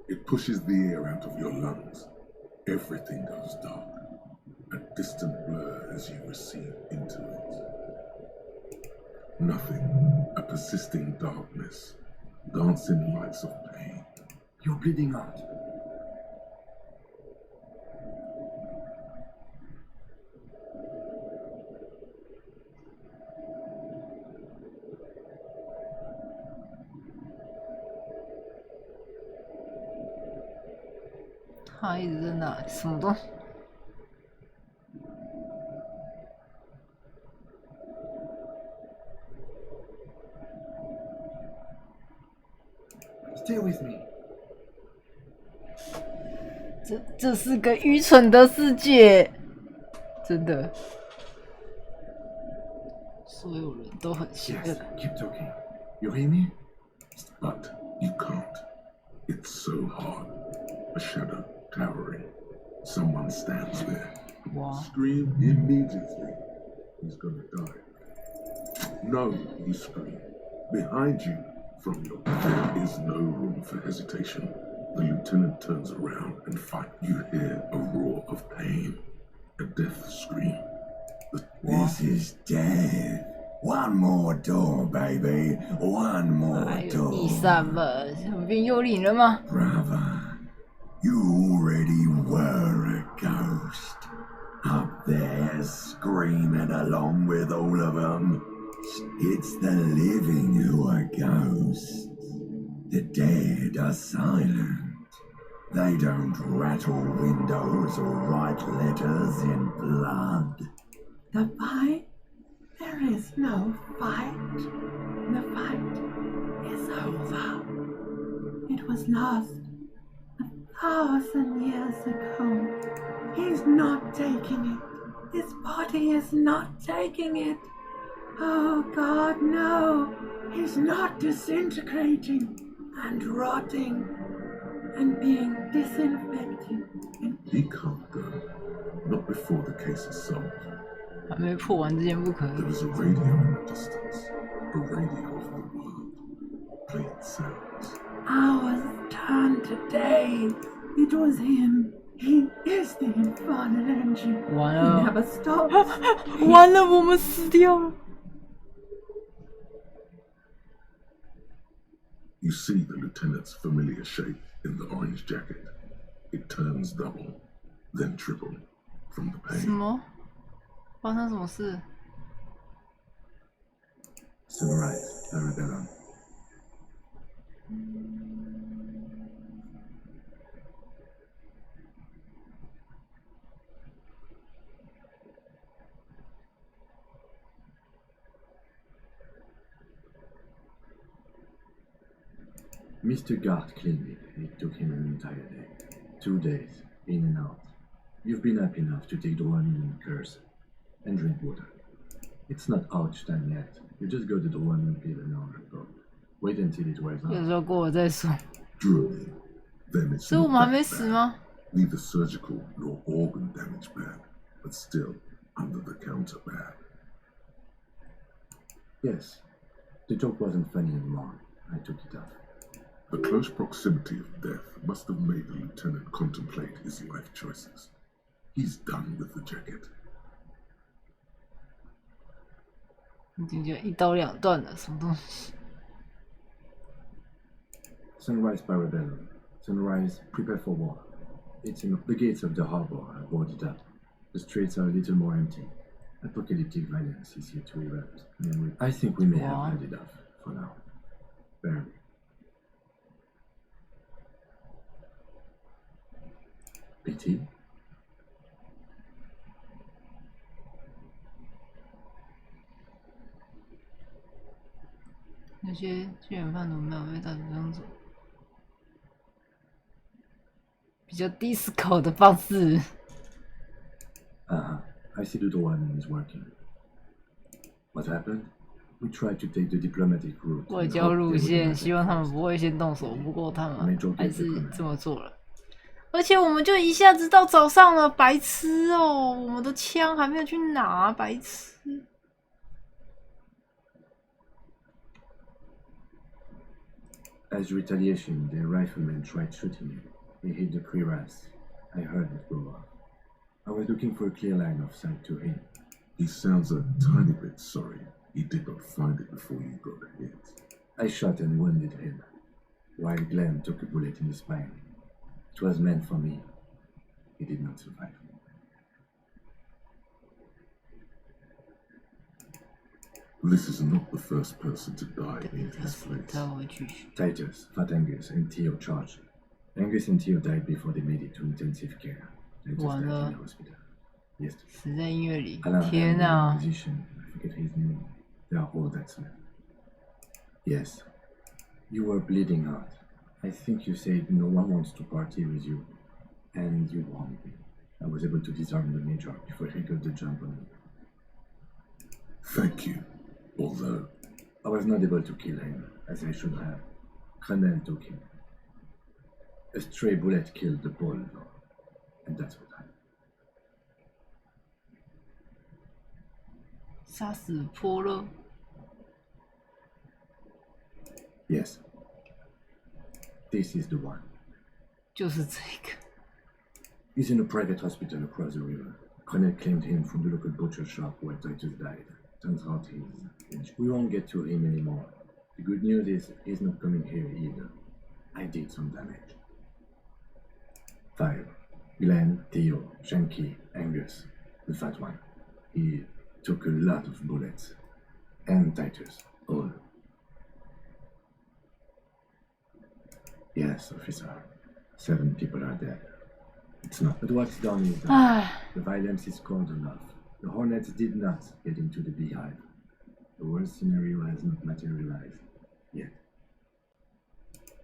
It pushes the air out of your lungs. Everything goes dark. a distant blur as you recede into it. Nothing, a persisting darkness, dancing lights of pain. You're bleeding out.他一直在那里，什么东西？ Stay with me. 这是个愚蠢的世界，真的，所有人都很邪恶。 Keep talking. You hear me? But you can't. It's so hard. A shadow towering. Someone stands there. Wow. Scream immediately. He's gonna die. No, you scream. Behind you, from your there is no room for hesitation. The lieutenant turns around and fight. You hear a roar of pain. A death scream. This is death. One more door, baby. One more 还有 door. 第三门，我变幽灵了吗？ Brother, you already were a ghost. Up there screaming along with all of them. It's the living who are ghosts. The dead are silent. They don't rattle windows or write letters in blood. The fight? There is no fight. The fight is over. It was lost 1,000 years ago. He's not taking it. His body is not taking it. Oh God, no. He's not disintegrating and rotting and being disinfected. He can't go. Not before the case is solved. 还没破完之前不可以。 There is a radio in the distance. The radio of the world. Playing sounds. Ours turned to days. It was him. He is the infernal engine. 完 He 了， never stops. 完了，我们死掉了。 You see the lieutenant's familiar shape in the orange jacket. It turns double, then triple from the 什 pain. 么？发生什么事？ Sunrise, Arabella. Mr. Gart cleaned it. It took him an entire day. 2 days, in and out. You've been up enough to take the one and curse and drink water. It's not ouch time yet. You just go to the one and pill an hour ago. Wait until it wears 有 off. 时候过了再说。 Truly, then it's 所以我 not 们还没 that 死 bad. 吗？ Neither surgical nor organ damage bad, but still under the counter bad. Yes. The joke wasn't funny anymore. I took it off. The close proximity of death must have made the lieutenant contemplate his life choices. He's done with the jacket. 已经就一刀两断了，什么东西？ Sunrise Parabellum. Sunrise, prepare for war. It's in the gates of the harbor are boarded up. The streets are a little more empty. Apocalyptic violence is here to erupt. And I think we may have had enough for now. Barely. Pity? 那些基本犯怎么没有被带走走？比较 disco 的方式。 I see the door one is working. What happened? We tried to take the diplomatic route. 外交路线，希望他们不会先动手，不过他们还是这么做了。而且我们就一下子到早上了，白痴哦！我们的枪还没有去拿，白痴。 As retaliation, the rifleman tried shooting him. He hit the cuirass. I heard it go off. I was looking for a clear line of sight to him. He sounds a tiny bit sorry he did not find it before you got hit. I shot and wounded him, while Glenn took a bullet in the spine. It was meant for me. He did not survive. This is not the first person to die in his place. Titus, Fat Angus, and Theo charged. Angus and Theo died before they made it to intensive care. Titus died in the hospital. Yes. 死在医院里。 Alan 天 and 哪！ the musician, I forget his name. They are all that's left. Yes. You were bleeding out. I think you said no one wants to party with you. And you warned me. I was able to disarm the Major before he got the jump on me. Thank you. Although I was not able to kill him, as I should have. Crenel took him. A stray bullet killed the ball, though. And that's what happened. 杀死波勒。 Yes. This is the one. 就是这个。 He's in a private hospital across the river. Crenel claimed him from the local butcher shop where Titus died. Turns out we won't get to him anymore. The good news is he's not coming here either. I did some damage. 5. Glenn, Theo, Shanky, Angus, the fat one. He took a lot of bullets. And Titus, all. Yes, officer. 7 people are dead. It's not. But what's done is done. The violence is cold enough. The Hornets did not get into the beehive. The worst scenario has not materialized yet.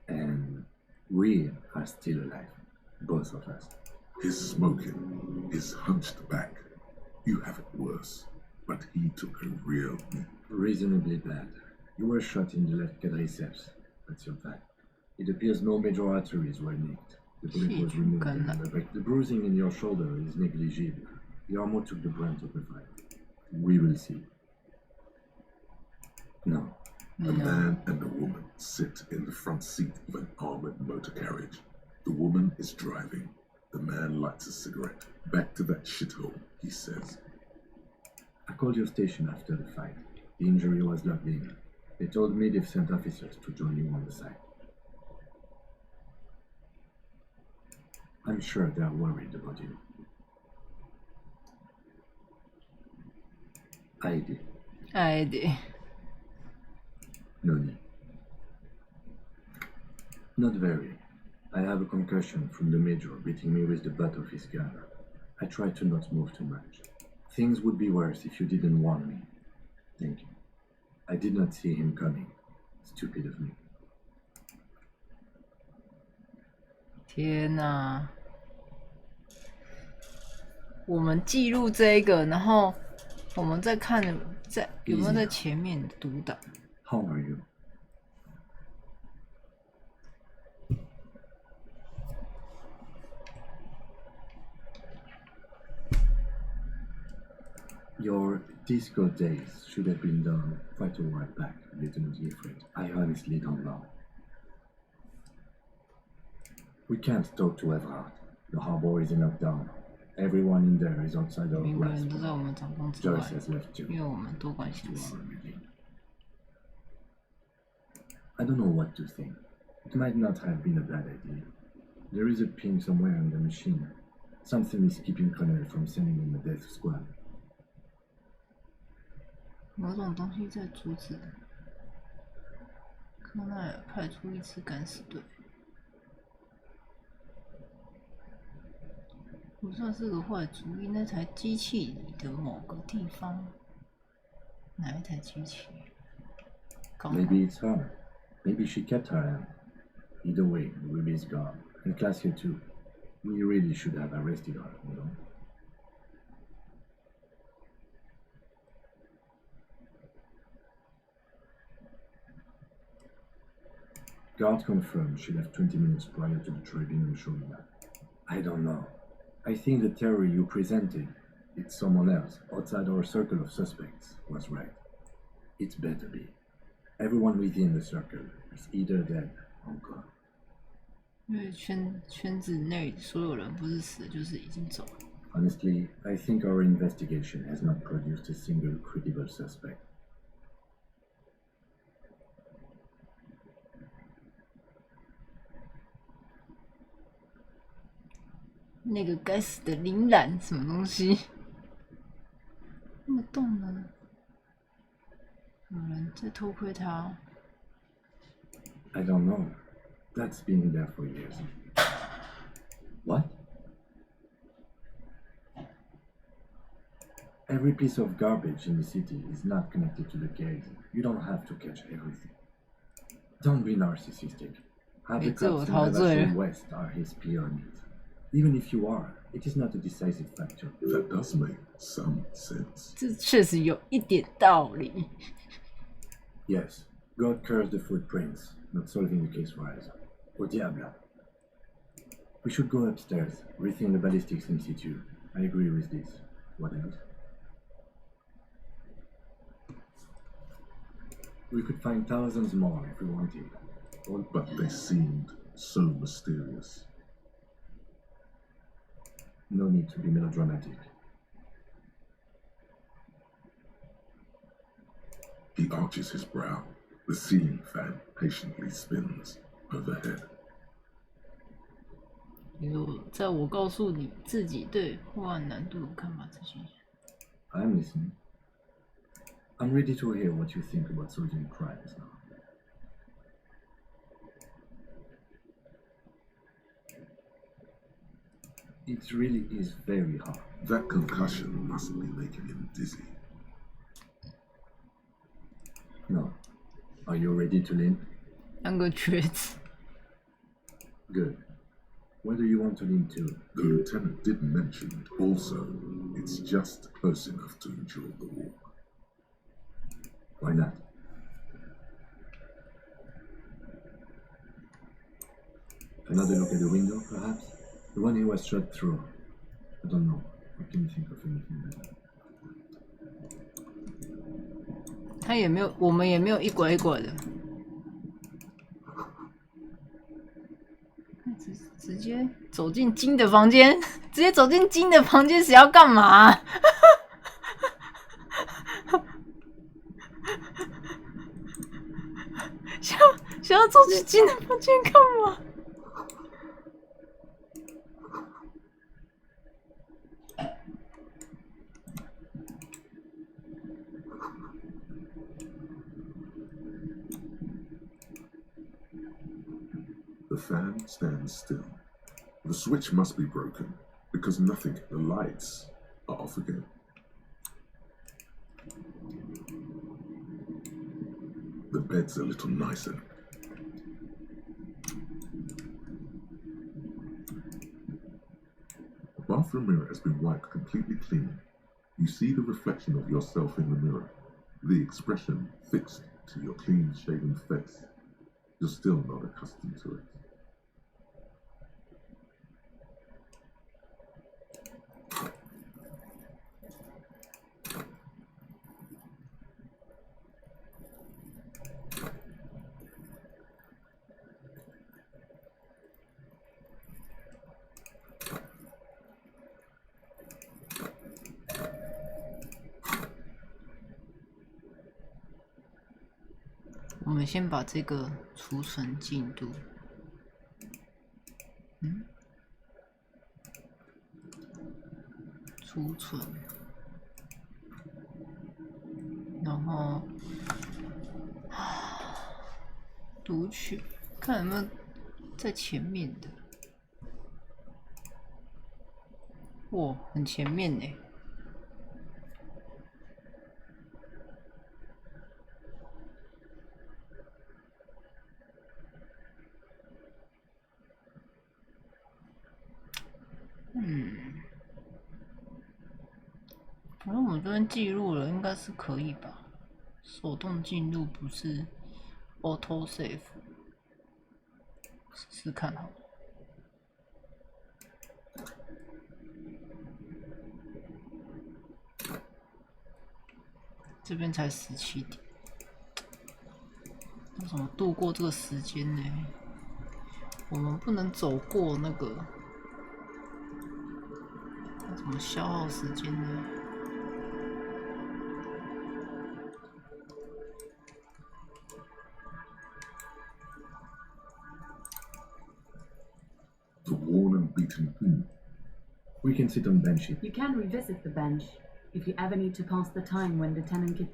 And we are still alive. Both of us. his smoking, his hunched back. You have it worse, but he took a real hit. Reasonably bad. You were shot in the left quadriceps. That's your fact. It appears no major arteries were nicked. The bullet was removed, but the bruising in your shoulder is negligible. The armor took the brunt of the fight. We will see. No. A man and a woman sit in the front seat of an armored motor carriage. The woman is driving. The man lights a cigarette. Back to that shithole, he says. I called your station after the fight. The injury was locked in. They told me they've sent officers to join you on the site. I'm sure they're worried about you. I did. No need. Not very. I have a concussion from the major beating me with the butt of his gun. I tried to not move too much. Things would be worse if you didn't warn me. Thank you. I did not see him coming. Stupid of me. 天哪！我们记录这个，然后我们再看有没有在前面读档。How are you? Your disco days should have been done quite a while back, Lieutenant Ifrit. I honestly don't know. We can't talk to Everhard. The harbor is in lockdown. Everyone in there is outside our grasp. Joyce has left too. I don't know what to think. It might not have been a bad idea. There is a ping somewhere in the machine. Something is keeping Connell from sending in the death squad. 某种东西在阻止科奈尔派出一支敢死队。不算是个坏主意，那台机器里的某个地方，哪一台机器？ Maybe it's her. Maybe she kept her hand. Either way, Ruby's gone. And Cassia too. We really should have arrested her, you know? Guard confirmed she left 20 minutes prior to the tribunal showing up. I don't know. I think the theory you presented, it's someone else, outside our circle of suspects, was right. It's better be. Everyone within the circle is either dead or gone. 因为圈子内所有人不是死就是已经走了。Honestly, I think our investigation has not produced a single credible suspect. 那个该死的铃兰什么东西？那么动呢？有人在偷窥他。I don't know. That's been there for years. What? Every piece of garbage in the city is not connected to the case. You don't have to catch everything. Don't be narcissistic. Have the cops in Elysium West are his pyramids. Even if you are, it is not a decisive factor. That does make some sense. 这确实有一点道理。Yes, God cursed the footprints, not solving the case for us. Au diable. We should go upstairs, rethink the ballistics in situ. I agree with this. What else? We could find thousands more if we wanted. But they seemed so mysterious. No need to be melodramatic. He arches his brow. The ceiling fan patiently spins overhead. 在我告诉你自己对破案难度的看法之前 I'm listening. I'm ready to hear what you think about solving crimes now. It really is very hard. That concussion must be making him dizzy. No. Are you ready to lean? 当个瘸子。 Good. Where do you want to lean to? The lieutenant did mention it also. It's just close enough to enjoy the walk. Why not? Another look at the window, perhaps? The one he was shot through. I don't know. I can't think of anything better. 他也没有，我们也没有一拐一拐的，直接走进金的房间，直接走进金的房间是要干嘛？想要走进金的房间干嘛？ The fan stands still. The switch must be broken, because nothing, the lights, are off again. The bed's a little nicer. The bathroom mirror has been wiped completely clean. You see the reflection of yourself in the mirror, the expression fixed to your clean-shaven face. You're still not accustomed to it.我们先把这个储存进度，储存，然后读取，看有没有在前面的。哇，很前面呢。 反正我们这边记录了，应该是可以吧？手动进入不是 auto save， 试试看好了。这边才17点，要怎么度过这个时间呢？我们不能走过那个。怎么消耗时间呢？ The worn and beaten. We can sit on bench. You can revisit the bench if you ever need to pass the time when Lieutenant Gibb.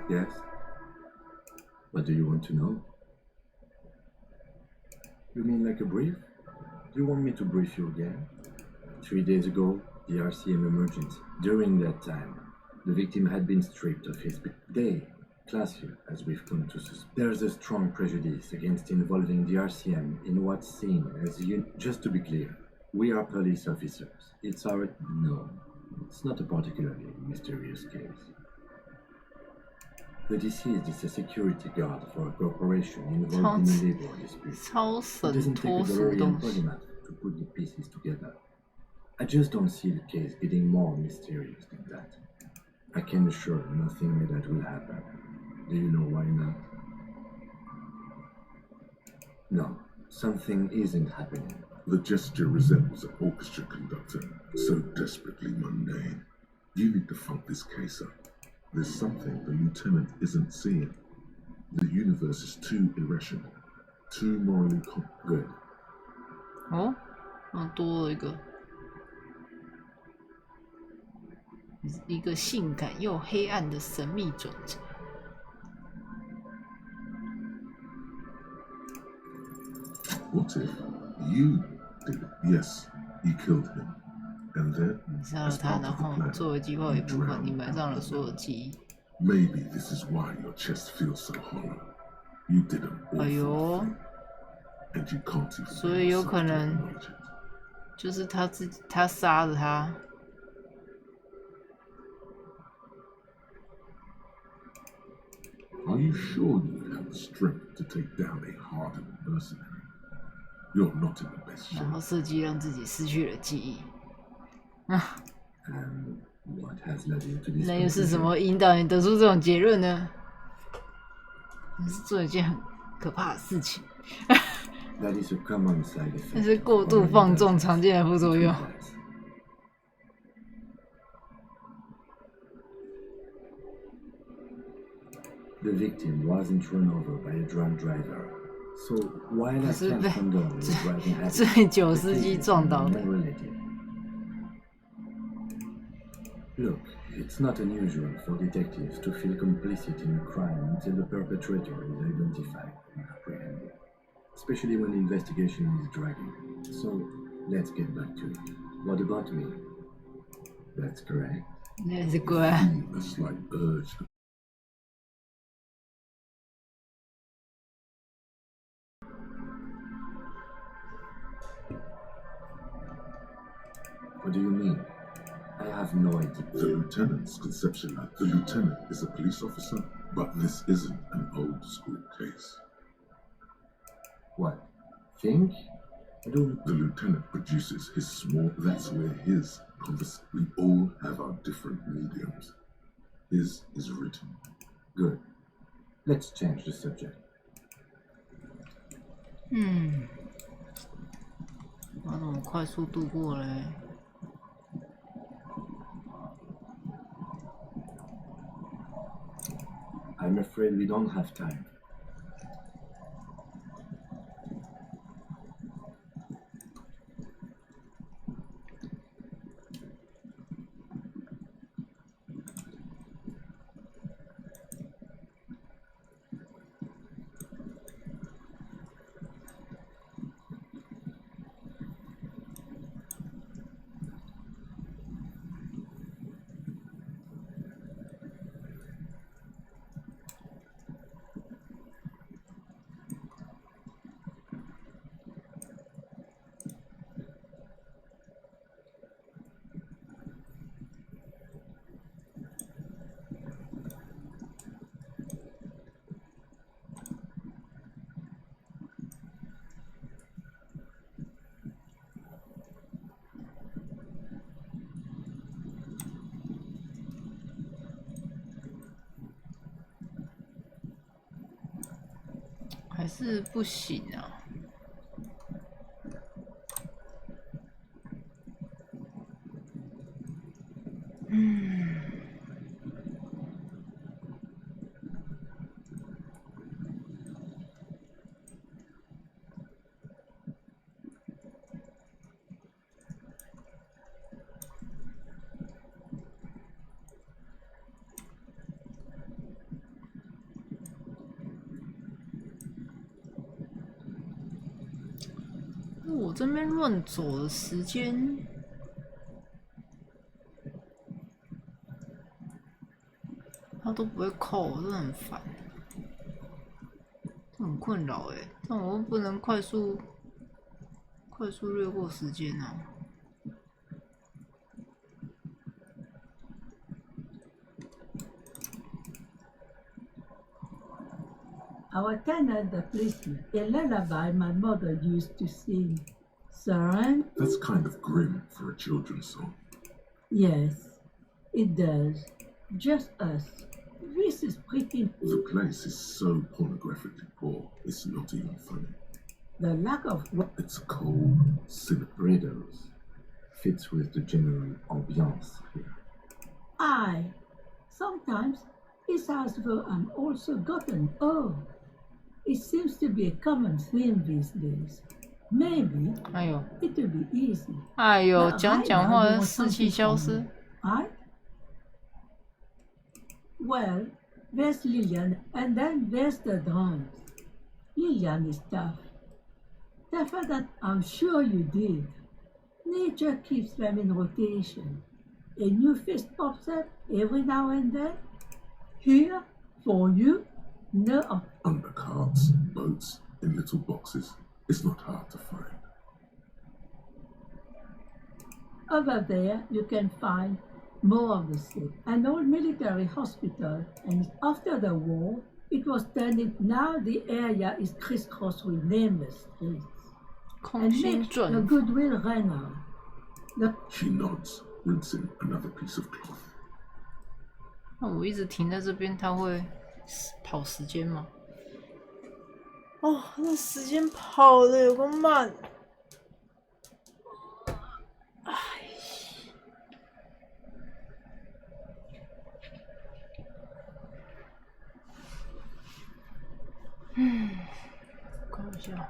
Yes? What do you want to know? You mean like a brief? Do you want me to brief you again? 3 days ago, the RCM emergency. During that time, the victim had been stripped of his class here, as we've come to suspect. There's a strong prejudice against involving the RCM in what's seen as just to be clear, we are police officers. It's our... No, it's not a particularly mysterious case. The deceased is a security guard for a corporation involved in a labor dispute. It doesn't take a DeLorean polymath to put the pieces together. I just don't see the case getting more mysterious than that. I can assure you nothing like that will happen. Do you know why not? No, something isn't happening. The gesture resembles an orchestra conductor, so desperately mundane. You need to funk this case up. There's something the lieutenant isn't seeing. The universe is too irrational, too morally good. 哦，多了一个性感又黑暗的神秘转折。 What if you did it? Yes, you killed him. And then, 你杀了他，然后作为计划一部分，你埋葬了所有记忆。 Maybe this is why your chest feels so hollow. You did an awful thing, and you can't even. 所以有可能就是他杀了他。 Are you sure you would have the strength to take down a hardened mercenary? You're not in the best shape. 然后设计让自己失去了记忆。那又是什么引导你得出这种结论呢？你是做一件很可怕的事情。那是过度放纵常见的副作用。 The victim wasn't run over by a drunk driver, so while I can't condone his driving habits, 醉酒司机撞倒的。 Look, it's not unusual for detectives to feel complicit in a crime until the perpetrator is identified and apprehended, especially when the investigation is dragging. So let's get back to it. What about me? That's correct. That's correct. A slight urge. What do you mean? I have no idea. The lieutenant's conception that the lieutenant is a police officer, but this isn't an old school case. What? Think? I don't... The lieutenant produces his small... That's where his... We all have our different mediums. His is written. Good. Let's change the subject. 那怎么快速度过嘞？ I'm afraid we don't have time.还是不行啊。我这边乱走的时间，他都不会扣，我真的很烦，这很困扰哎。但我又不能快速略过时间啊。Our tenant, the policeman, a lullaby my mother used to sing. Siren? That's kind of grim for a children's song. Yes, it does. Just us. This is pretty. The place is so pornographically poor, it's not even funny. The lack of. It's cold, Bredos fits with the general ambiance here. Sometimes it's as though I'm also gotten old. It seems to be a common theme these days. Maybe it will be easy. 哎呦，讲话士气消失。Well, there's Lillian, and then there's the drums. Lillian is tough. Tougher than I'm sure you did. Nature keeps them in rotation. A new face pops up every now and then. Here, for you, no. Under carts, boats, in little boxes. It's not hard to find. Over there, you can find more of the same. An old military hospital, and after the war, it was turned into. Now the area is crisscrossed with nameless streets. And makes a goodwill runner. She nods, rinsing another piece of cloth. 那我一直停在这边，它会跑时间吗？哦，那时间跑的有个慢。哎，看一下。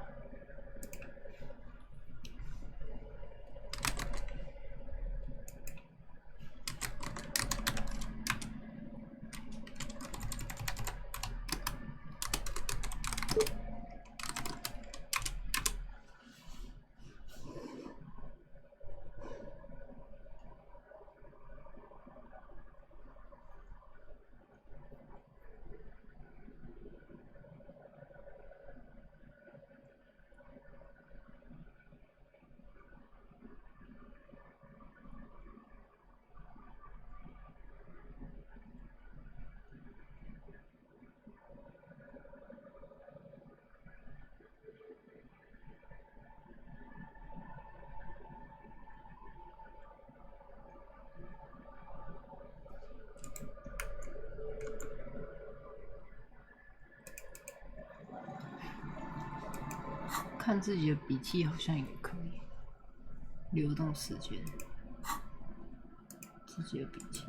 看自己的笔记好像也可以流动时间，自己的笔记。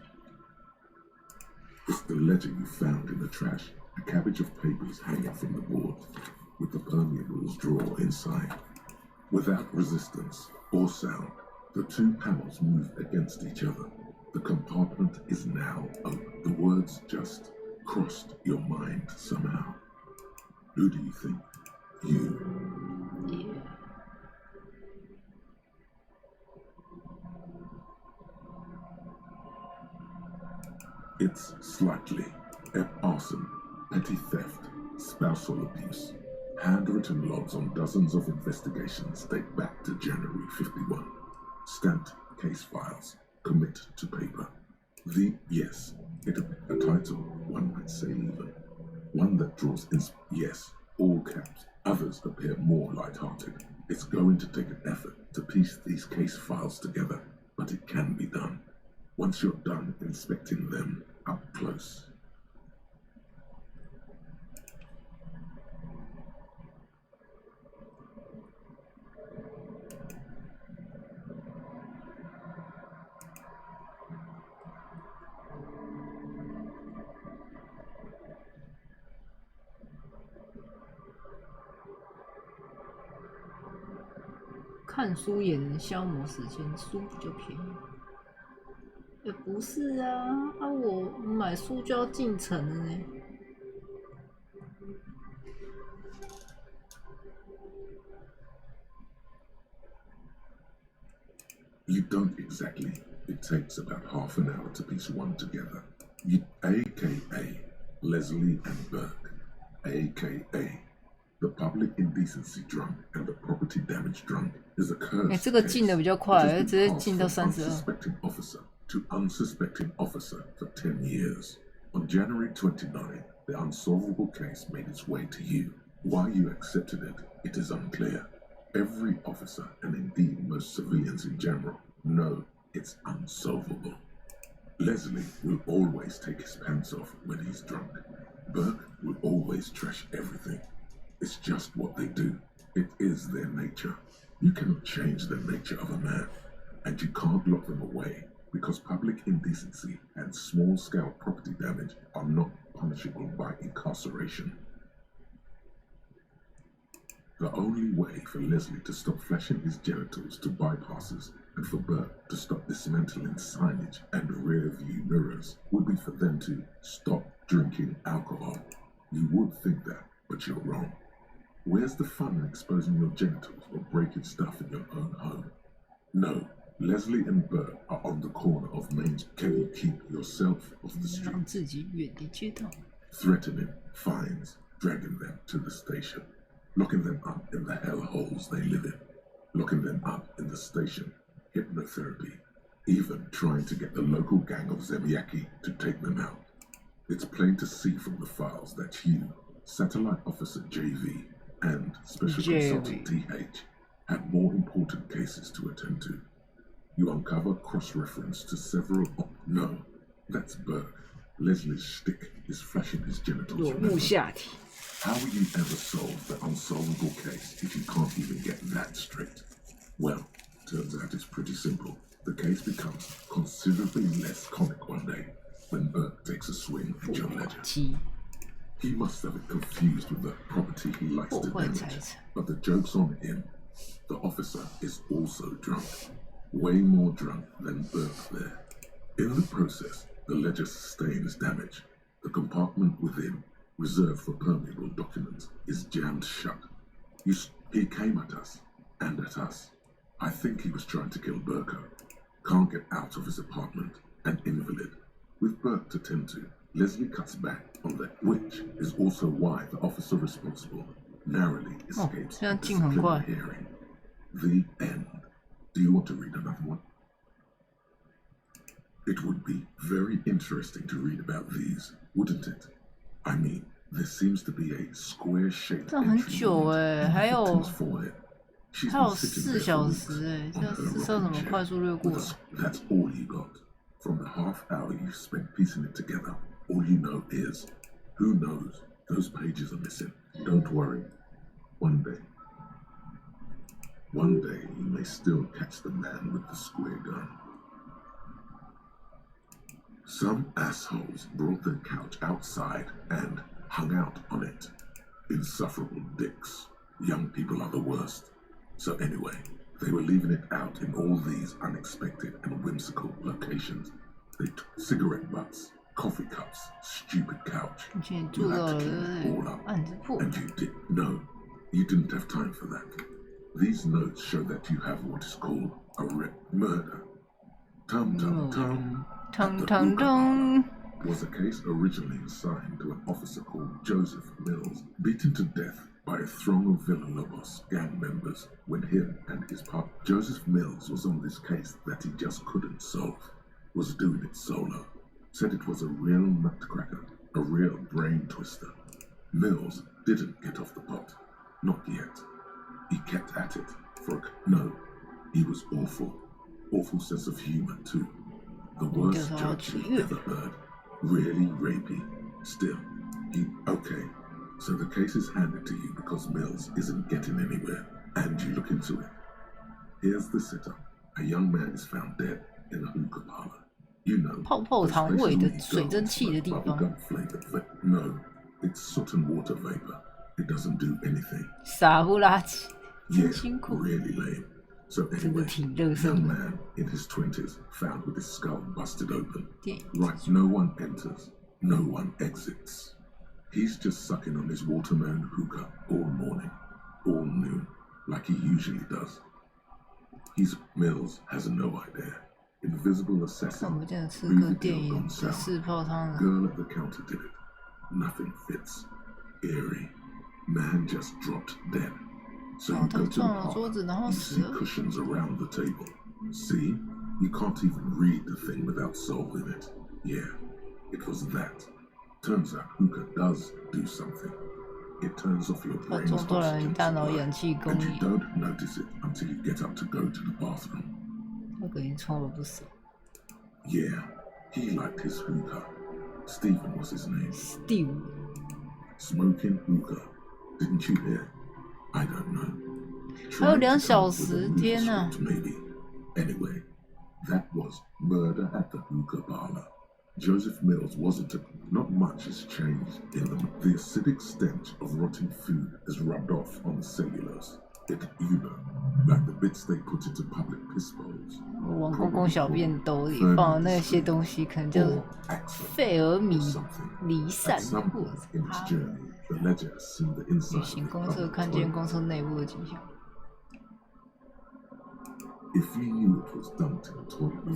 It's the letter you found in the trash. A cabbage of papers hanging from the board, with the permeables drawer inside. Without resistance or sound, the two panels move against each other. The compartment is now open. The words just crossed your mind somehow. Who do you think? You. Yeah. It's slightly arson, petty theft, spousal abuse. Handwritten logs on dozens of investigations date back to January 51. Stamped case files, commit to paper. Yes, a title, one might say even. One that draws yes, all caps. Others appear more light-hearted. It's going to take an effort to piece these case files together, but it can be done. Once you're done inspecting them up close.看书也能消磨时间，书比较便宜。也不是啊，我买书就要进城了呢。You don't exactly. It takes about half an hour to piece one together. You, AKA Leslie and Burke, AKA the public indecency drunk and the property damage drunk is a curse. 这个进的比较快，直接进到32。Unsuspecting officer to unsuspecting officer for 10 years. On January 29, the unsolvable case made its way to you. Why you accepted it is unclear. Every officer, and indeed most civilians in general, know it's unsolvable. Leslie will always take his pants off when he's drunk. Burke will always trash everything. It's just what they do. It is their nature. You cannot change the nature of a man, and you can't lock them away because public indecency and small-scale property damage are not punishable by incarceration. The only way for Leslie to stop flashing his genitals to bypassers and for Burke to stop dismantling signage and rear-view mirrors would be for them to stop drinking alcohol. You would think that, but you're wrong. Where's the fun in exposing your genitals or breaking stuff in your own home? No, Leslie and Burke are on the corner of Main. Can you keep yourself off the street? Threatening fines, dragging them to the station, locking them up in the hellholes they live in, locking them up in the station, hypnotherapy, even trying to get the local gang of Zemiaki to take them out. It's plain to see from the files that you, Satellite Officer JV, and Special Consultant TH had more important cases to attend to. You uncover cross-reference to several. No, that's Burke. Leslie's shtick is flashing his genitals. How will you ever solve the unsolvable case if you can't even get that straight? Well, turns out it's pretty simple. The case becomes considerably less comic one day when Burke takes a swing at your ledger. He must have it confused with the property he likes to damage. But the joke's on him. The officer is also drunk. Way more drunk than Burke there. In the process, the ledger sustains damage. The compartment within, reserved for permeable documents, is jammed shut. He came at us, and at us. I think he was trying to kill Burko. Can't get out of his apartment, an invalid. With Burke to tend to, Leslie cuts back on that, which is also why the officer responsible narrowly escapes a disciplinary hearing. The end. Do you want to read another one? It would be very interesting to read about these, wouldn't it? I mean, there seems to be a square-shaped entry for it. She's been sitting there for weeks on her rocking chair with us. That's all you got. From the half hour you spent piecing it together, all you know is, who knows, those pages are missing. Don't worry. One day you may still catch the man with the square gun. Some assholes brought their couch outside and hung out on it. Insufferable dicks. Young people are the worst. So anyway, they were leaving it out in all these unexpected and whimsical locations. They took cigarette butts, coffee cups, stupid couch. You had to clean it all up. And you did. No, you didn't have time for that. These notes show that you have what is called a murder. Tum tum tum. Tum tum tum. Was a case originally assigned to an officer called Joseph Mills, beaten to death by a throng of Villalobos gang members when him and his partner Joseph Mills was on this case that he just couldn't solve, was doing it solo, said it was a real nutcracker, a real brain twister. Mills didn't get off the pot, not yet. He kept at it no, he was awful sense of humor too. The worst joke you've ever heard, really rapey. Still, okay. So the case is handed to you because Mills isn't getting anywhere, and you look into it. Here's the setup. A young man is found dead in a hookah parlor. You know, bubblegum flavored no, it's soot and water vapor. It doesn't do anything. Yeah, really lame. So anyway, young man in his 20s found with his skull busted open. Right, no one enters, no one exits. He's just sucking on his watermelon hookah all morning, all noon, like he usually does. He's Mills has no idea. Invisible assassin. 看不见的刺客电影只是泡汤了。 Girl at the counter did it. Nothing fits. Eerie. Man just dropped dead. So you go to the park. You see cushions around the table. See? You can't even read the thing without soul in it. Yeah, it was that. Turns out hookah does do something. It turns off your brain's oxygen supply, and you don't notice it until you get up to go to the bathroom. 那个已经冲了不少。 Yeah, he liked his hookah. Stephen was his name. Steve. Smoking hookah. Didn't you hear? I don't know. 还有2小时，天哪！ Maybe. Anyway, that was murder at the hookah parlor. Joseph Mills wasn't not much has changed in them. The acidic stench of rotting food has rubbed off on the cellulose. Like the bits they put into public piss bowls. 往公共小便斗里放的那些东西，可能就是费尔米离散物。旅行公厕看见公厕内部的景象。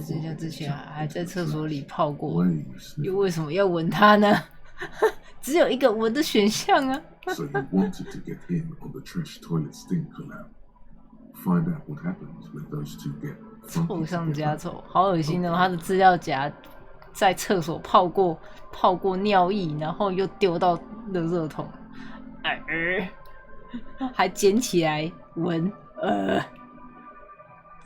这下之前还在厕所里泡过，又为什么要闻它呢？只有一个闻的选项啊！ So you wanted to get in on the trash toilet stink collab. Find out what happens when those two get 臭上加臭，好恶心哦！他的资料夹在厕所泡过尿液，然后又丢到垃圾桶，还捡起来闻，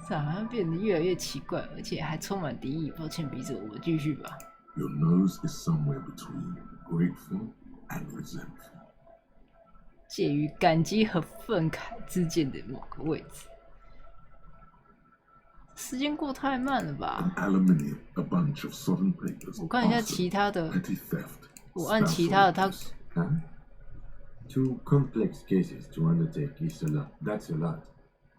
这好像变得越来越奇怪，而且还充满敌意。抱歉，鼻子，我继续吧。 Your nose is somewhere between grateful and resentful. 介于感激和愤慨之间的某个位置。时间过太慢了吧？ A bunch of sodden papers. 我看一下其他的。我按其他的，它。Two complex cases to undertake is a lot. That's a lot.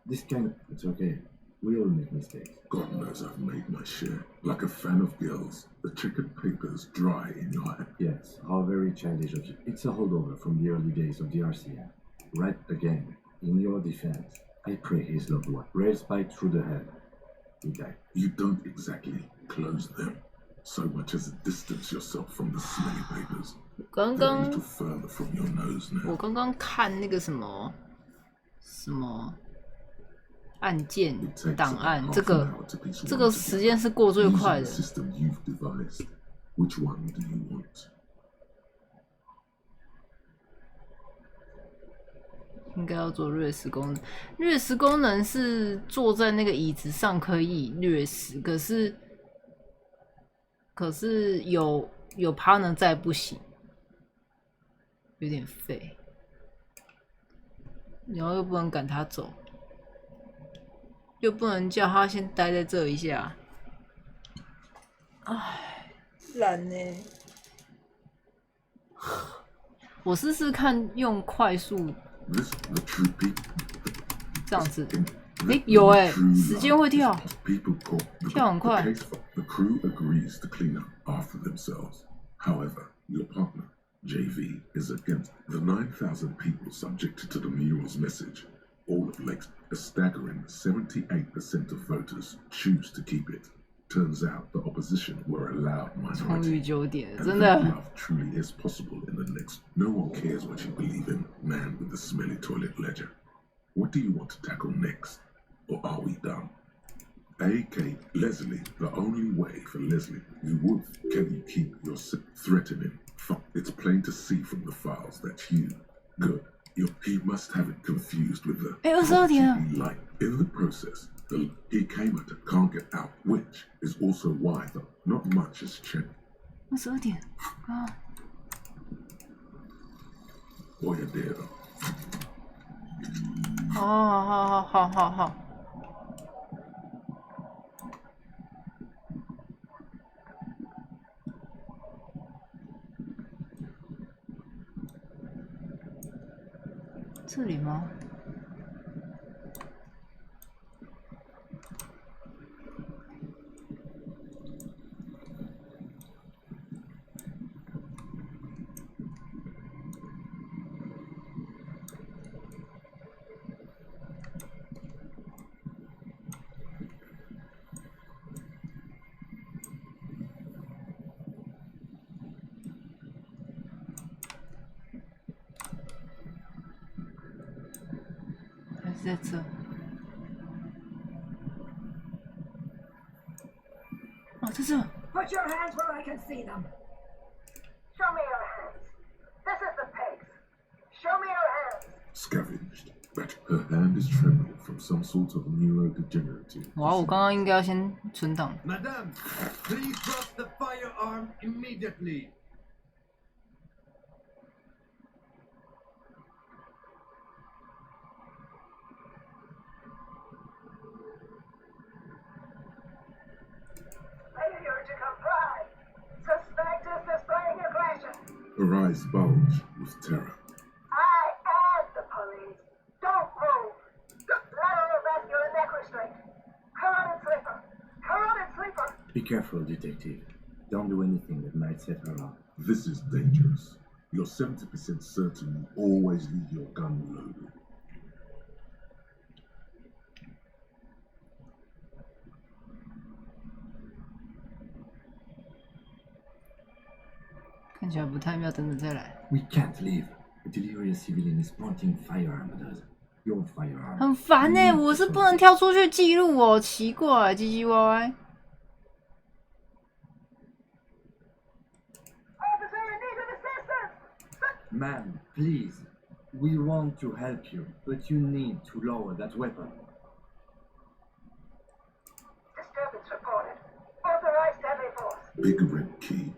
This kind, it's okay. We all make mistakes. God knows I've made my share. Like a fan of girls, the checkered papers dry in your hand. Yes, how very childish of you. It's a holdover from the early days of the RCM. Right again, in your defense, I pray his loved one. Rail spike through the head. He died. You don't exactly close them. So much as distance yourself from the smelly papers. 刚刚 a little further from your nose now. 我刚刚看那个什么案件档案，这个时间是过最快的。应该要做掠食功能。掠食功能是坐在那个椅子上可以掠食，可是有 partner 在不行，有点废，然后又不能赶他走。 又不能叫他先待在这一下，唉，懒呢。我试试看用快速，这样子，有哎，时间会跳，跳很快。The crew agrees to clean up after themselves. However, your partner, JV, is against the 9,000 people subjected to the mural's message. All of Lakes, a staggering 78% of voters choose to keep it. Turns out the opposition were a loud minority. And that love truly is possible in the next. No one cares what you believe in, man with the smelly toilet ledger. What do you want to tackle next? Or are we done? AK Leslie, the only way for Leslie, you would, can you keep your threatening? Fuck, it's plain to see from the files that you, good. He must have it confused with the light. In the process, he came at it, can't get out, which is also why not much has changed. 22点啊！我也对了。好。这里吗？在这。哦，在这。 Put your hands where I can see them. Show me your hands. This is the pigs. Show me your hands. Scavenged, but her hand is trembling from some sort of neurodegenerative. 哇，我刚刚应该要先存档。 Madame, please drop the firearm immediately. Failure to comply. Suspect is displaying aggression. Her eyes bulge with terror. I am the police. Don't move. Lateral vascular neck restraint. Carotid sleeper. Carotid sleeper. Be careful, detective. Don't do anything that might set her off. This is dangerous. You're 70% certain you always leave your gun loaded. 看起来不太妙，等等再来。 We can't leave. A delirious civilian is pointing firearm at us. Your firearm. 很烦欸，我是不能跳出去记录哦，奇怪，唧唧歪歪。 Ma'am, please. We want to help you, but you need to lower that weapon. Disturbance reported. Authorized heavy force. Big red key.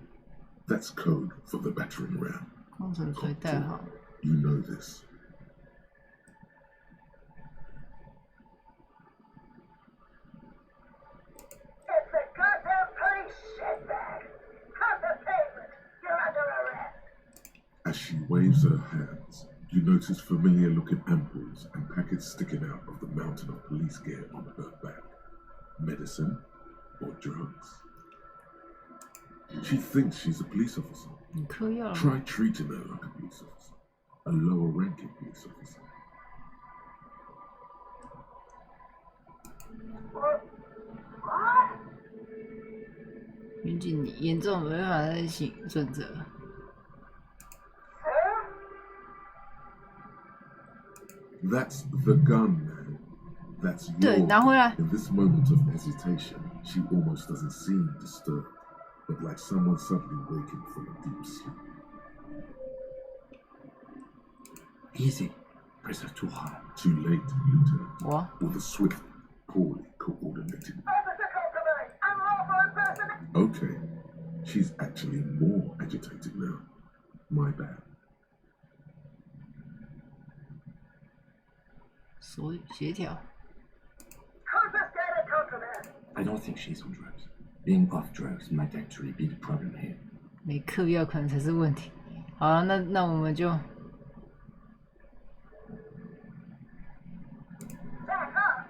That's code for the battering ram. 工程锤带好。 You know this. It's a goddamn police shitbag. Cut the pavement. You're under arrest. As she waves her hands, you notice familiar-looking ampoules and packets sticking out of the mountain of police gear on her back. Medicine or drugs? She thinks she's a police officer. Try treating her like a police officer. A lower-ranking police officer. What? 云锦，你严重违反人行准则。 That's the gun, man. That's your 对，拿回来。 In this moment of hesitation, she almost doesn't seem disturbed, but like someone suddenly waking from a deep sleep. Easy. Press her too hard. Too late, Lieutenant. What? With a swift, poorly coordinated. Officer compromise. Unlawful impersonation. Okay, she's actually more agitated now. My bad. 所以协调。 Confiscated contraband. I don't think she's on drugs. Being off drugs might actually be the problem here. 没嗑药可能才是问题。好了，那我们就。 Back up.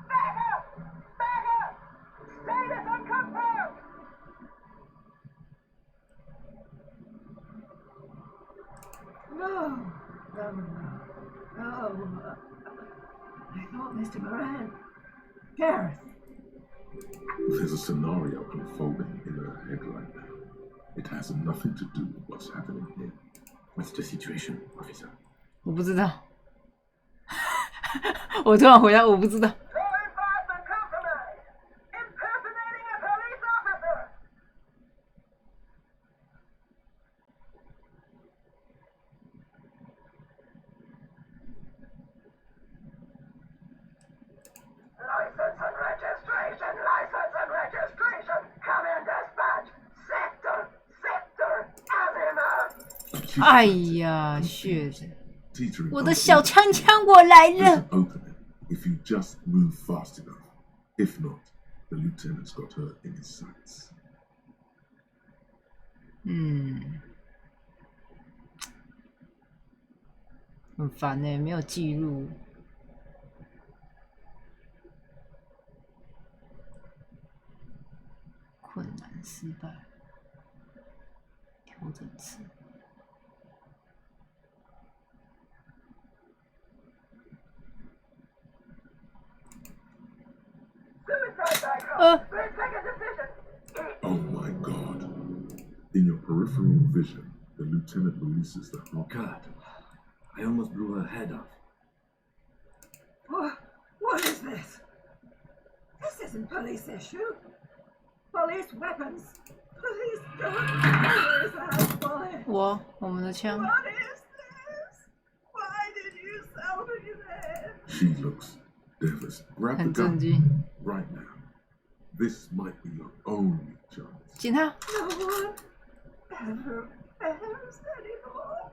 Back up. Back up. Status unconfirmed. No. No. I thought Mr. Moran. Gareth. There's a scenario unfolding in her head right now. It has nothing to do with what's happening here. What's the situation, officer? 我不知道。我突然回答，我不知道。 Law enforcement compromise. Impersonating a police officer. License and registration. License and registration. Come in dispatch. Sector. Azimuth. 哎呀，血着！ Teetering 我的小枪枪我来 There's 了 an。opening if you just move fast enough. If not, the lieutenant's got her in his sights. 很烦欸，没有记录。困难失败，调整词。Oh my god. In your peripheral vision, the lieutenant releases the Oh god. I almost blew her head off. What is this? This isn't police issue. Police weapons. Police guns. Where's the house bullet? 我们的枪。 What is this? Why did you sell me this? She looks devastated. Grab the 很震 gun 惊。 right now. This might be your only chance. 紧他。 No one ever bears anymore.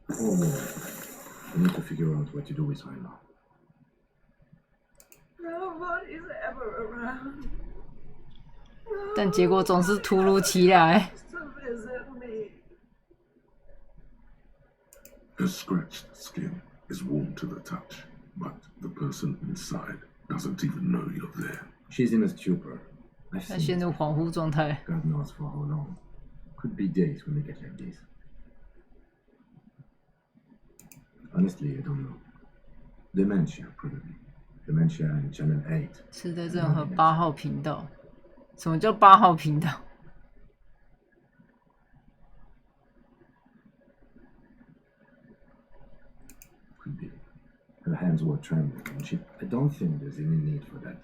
I need to figure out what to do with her now. Nobody's ever around. 但结果总是突如其来。 To visit me. Her scratched skin is warm to the touch, but the person inside doesn't even know you're there. She's in a stupor. I've 他 seen 陷 it. 入恍惚状态。 God knows for how long. Could be days when they get like this. Honestly, I don't know. Dementia, probably. Dementia and Channel 8. 痴呆症和8号频道。什么叫8号频道？ Could be. Her hands were trembling, and I don't think there's any need for that.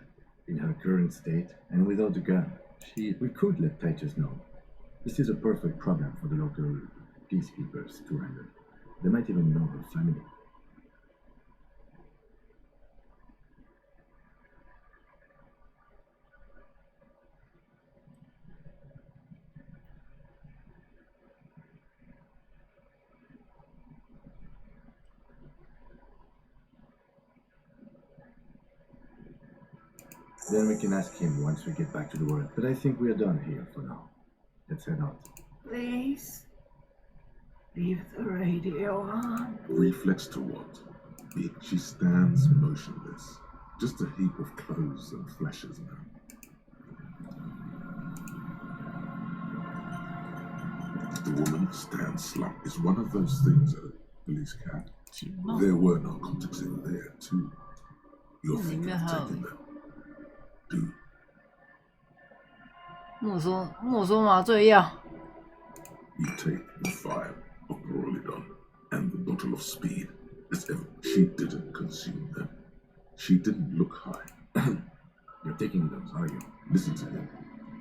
In her current state, and without a gun, we could let Titus know. This is a perfect problem for the local peacekeepers to handle. They might even know her family. Then we can ask him once we get back to the world. But I think we are done here for now. Let's head out. Please. Leave the radio on. Reflex to what? She stands motionless. Just a heap of clothes and flashes now. The woman stands slumped is one of those things at a police camp. There were narcotics in there too. You're thinking of taking them. Do. 没收麻醉药。 You take the file of Brolidon and the bottle of speed as ever. She didn't consume them. She didn't look high. You're taking those, are you? Listen to him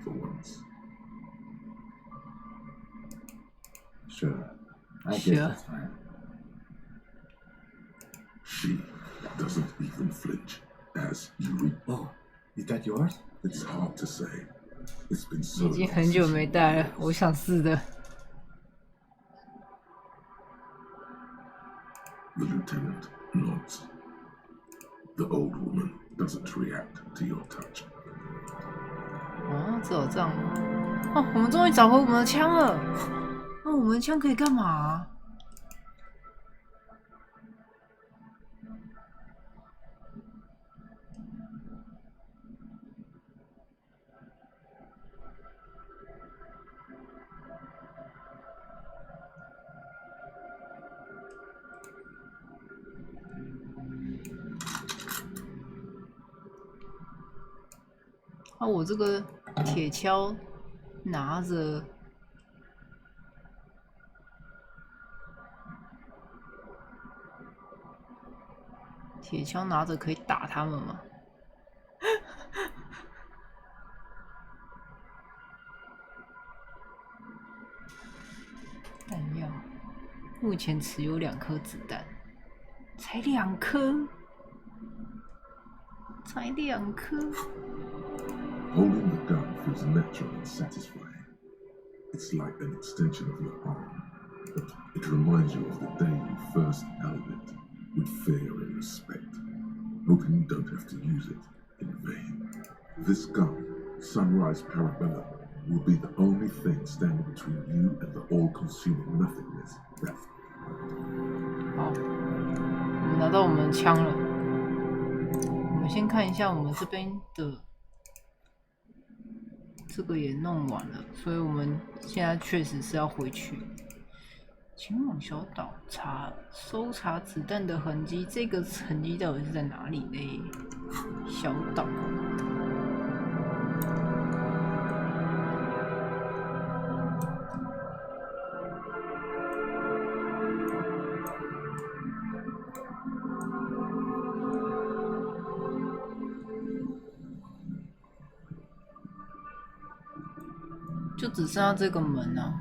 for once. Sure. I guess Sure. that's fine. She doesn't even flinch as you read. Oh, is that yours? It's hard to say. It's been so 已经 long 很久 since 没 you 戴了， realized. 我想试的。 The lieutenant nods. The old woman doesn't react to your touch. 哦，只有这样。哦，我们终于找回我们的枪了。哦，我们的枪可以干嘛？啊，我这个铁锹拿着，铁锹拿着可以打他们吗？弹药，目前持有2颗子弹，才2颗，才2颗。 Holding the gun feels natural and satisfying. It's like an extension of your arm, but it reminds you of the day you first held it with fear and respect, hoping you don't have to use it in vain. This gun, Sunrise Parabellum, will be the only thing standing between you and the all-consuming nothingness. Death. 好，我们拿到我们的枪了。我们先看一下我们这边的。 这个也弄完了，所以我们现在确实是要回去。前往小岛搜查子弹的痕迹，这个痕迹到底是在哪里呢？小岛。就只剩下这个门啊。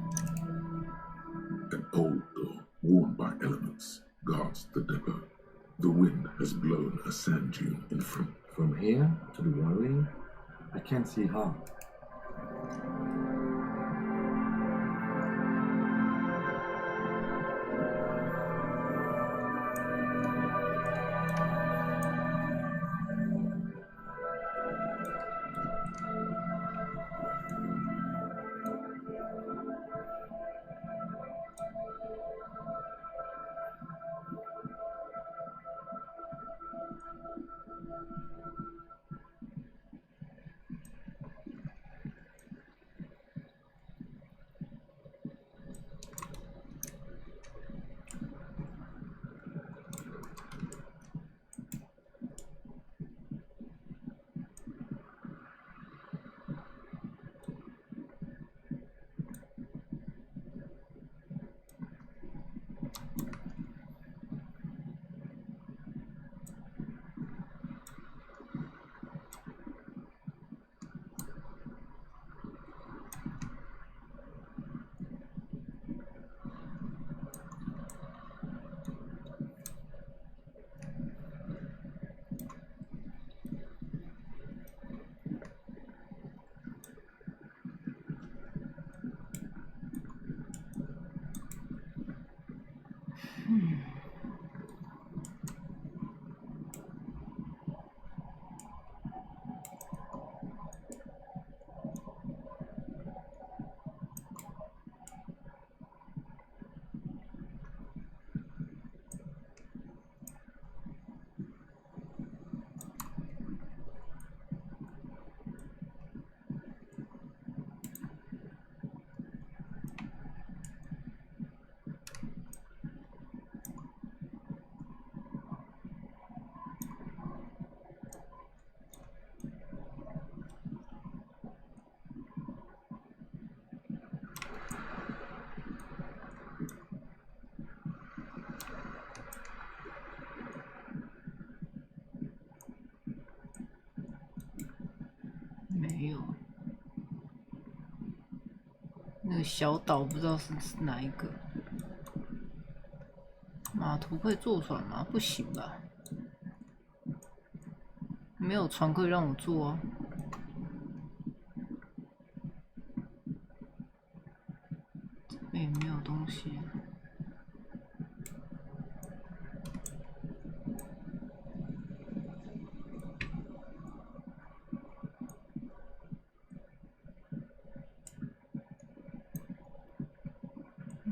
An old door, worn by elements, guards the depot. The wind has blown a sand dune in front. From here to the runway, I can't see how.没有，那个小岛不知道是哪一个。码头可以坐船吗？不行吧，没有船可以让我坐啊。这边也没有东西。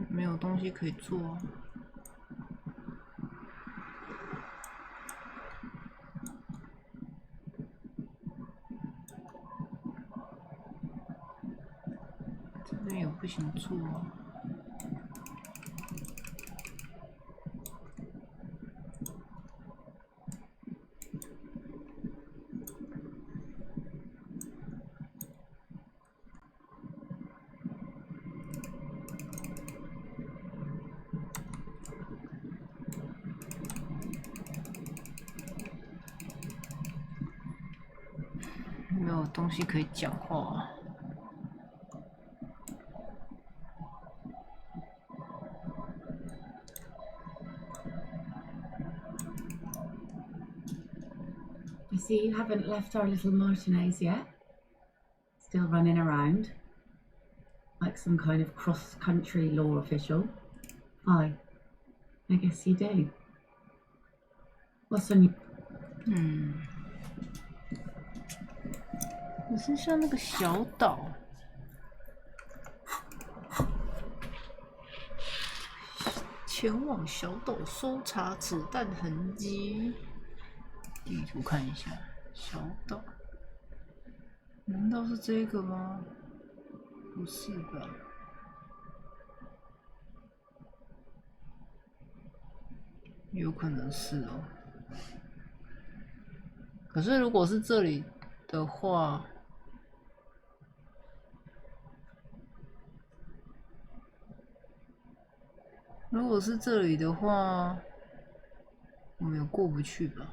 没有东西可以做啊。这边也不行做啊。没有东西可以讲话啊。I see you haven't left our little Martinez yet. Still running around like some kind of cross-country law official. Hi. I guess you do. What's on your... 只剩下那个小岛，前往小岛搜查子弹痕迹。地图看一下，小岛，难道是这个吗？不是吧？有可能是哦。可是如果是这里的话，如果是这里的话，我们有过不去吧？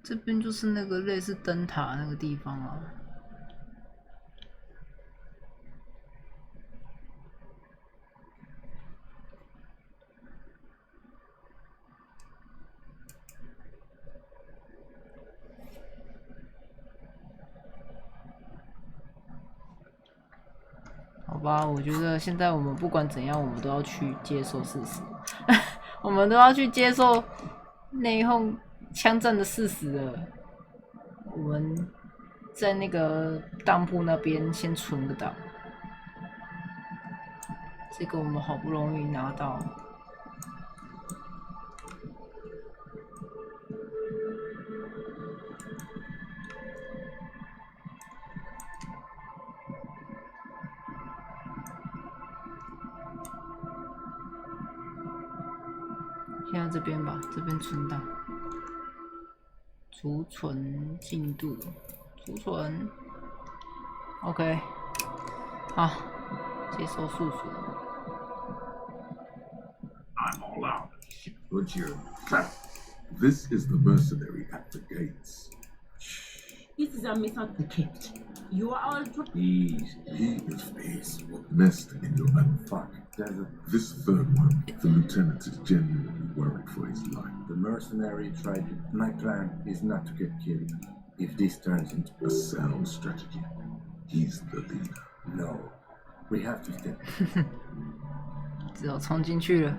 这边就是那个类似灯塔那个地方啊。好吧，我觉得现在我们不管怎样，我们都要去接受事实，我们都要去接受内讧枪战的事实了。我们在那个当铺那边先存个档，这个我们好不容易拿到。现在这边吧，这边存档，储存进度，储存 ，OK， 好，接受诉讼。I'm all out. But you're This is the mercenary at the gates. This is a misunderstanding. You are all He is nest in your unfuck. This third one, the lieutenant is genuinely worried for his life. The mercenary tried. My plan is not to get killed. If this turns into a sound strategy, he's the leader. No, we have to step. 只有冲进去了。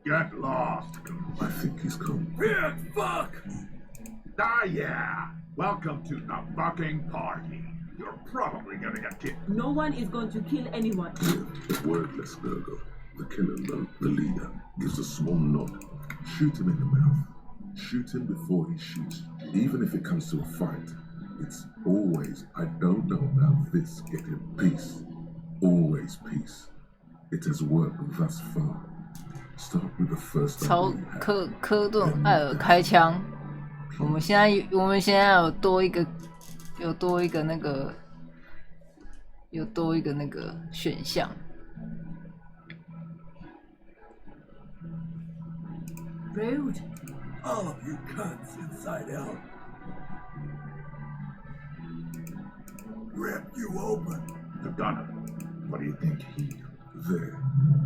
Get lost. I think he's come. Big fuck! Ah, yeah. Welcome to the fucking party. You're probably gonna get killed. No one is going to kill anyone. The wordless Virgo, the killer, the leader, gives a small nod. Shoot him in the mouth. Shoot him before he shoots. Even if it comes to a fight, it's always, I don't know about this, getting peace. Always peace. It has worked thus far. Start with the first. 朝科顿艾尔开枪。我们现在有多一个那个选项。Rude. All of you cunts inside out. Rip you open. The gunner. What do you think he? There,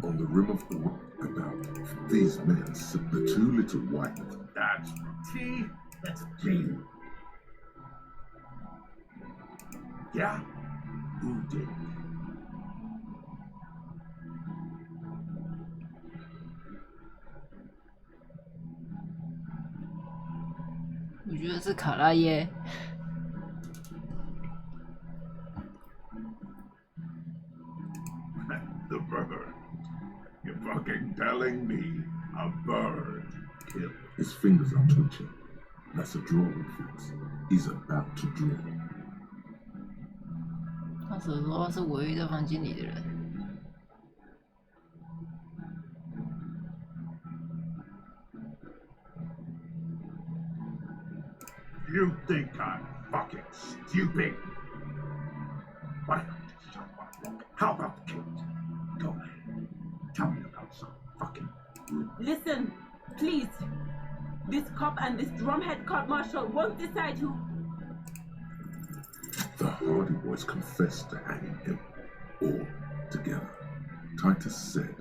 on the rim of the whip, about these men, the two little white. That's T. That's T. Yeah? Who did?我觉得是卡拉耶。The bird. You're fucking telling me a bird killed. His fingers are twitching. That's a draw reflex. He's about to draw. 他只说他是唯一在房间里的人。You think I'm fucking stupid? Why not just shut up? How about the kids? Go ahead. Tell me about some fucking... Listen, please. This cop and this drumhead court marshal won't decide who... The Hardy Boys confessed to hanging him. All together. Titus said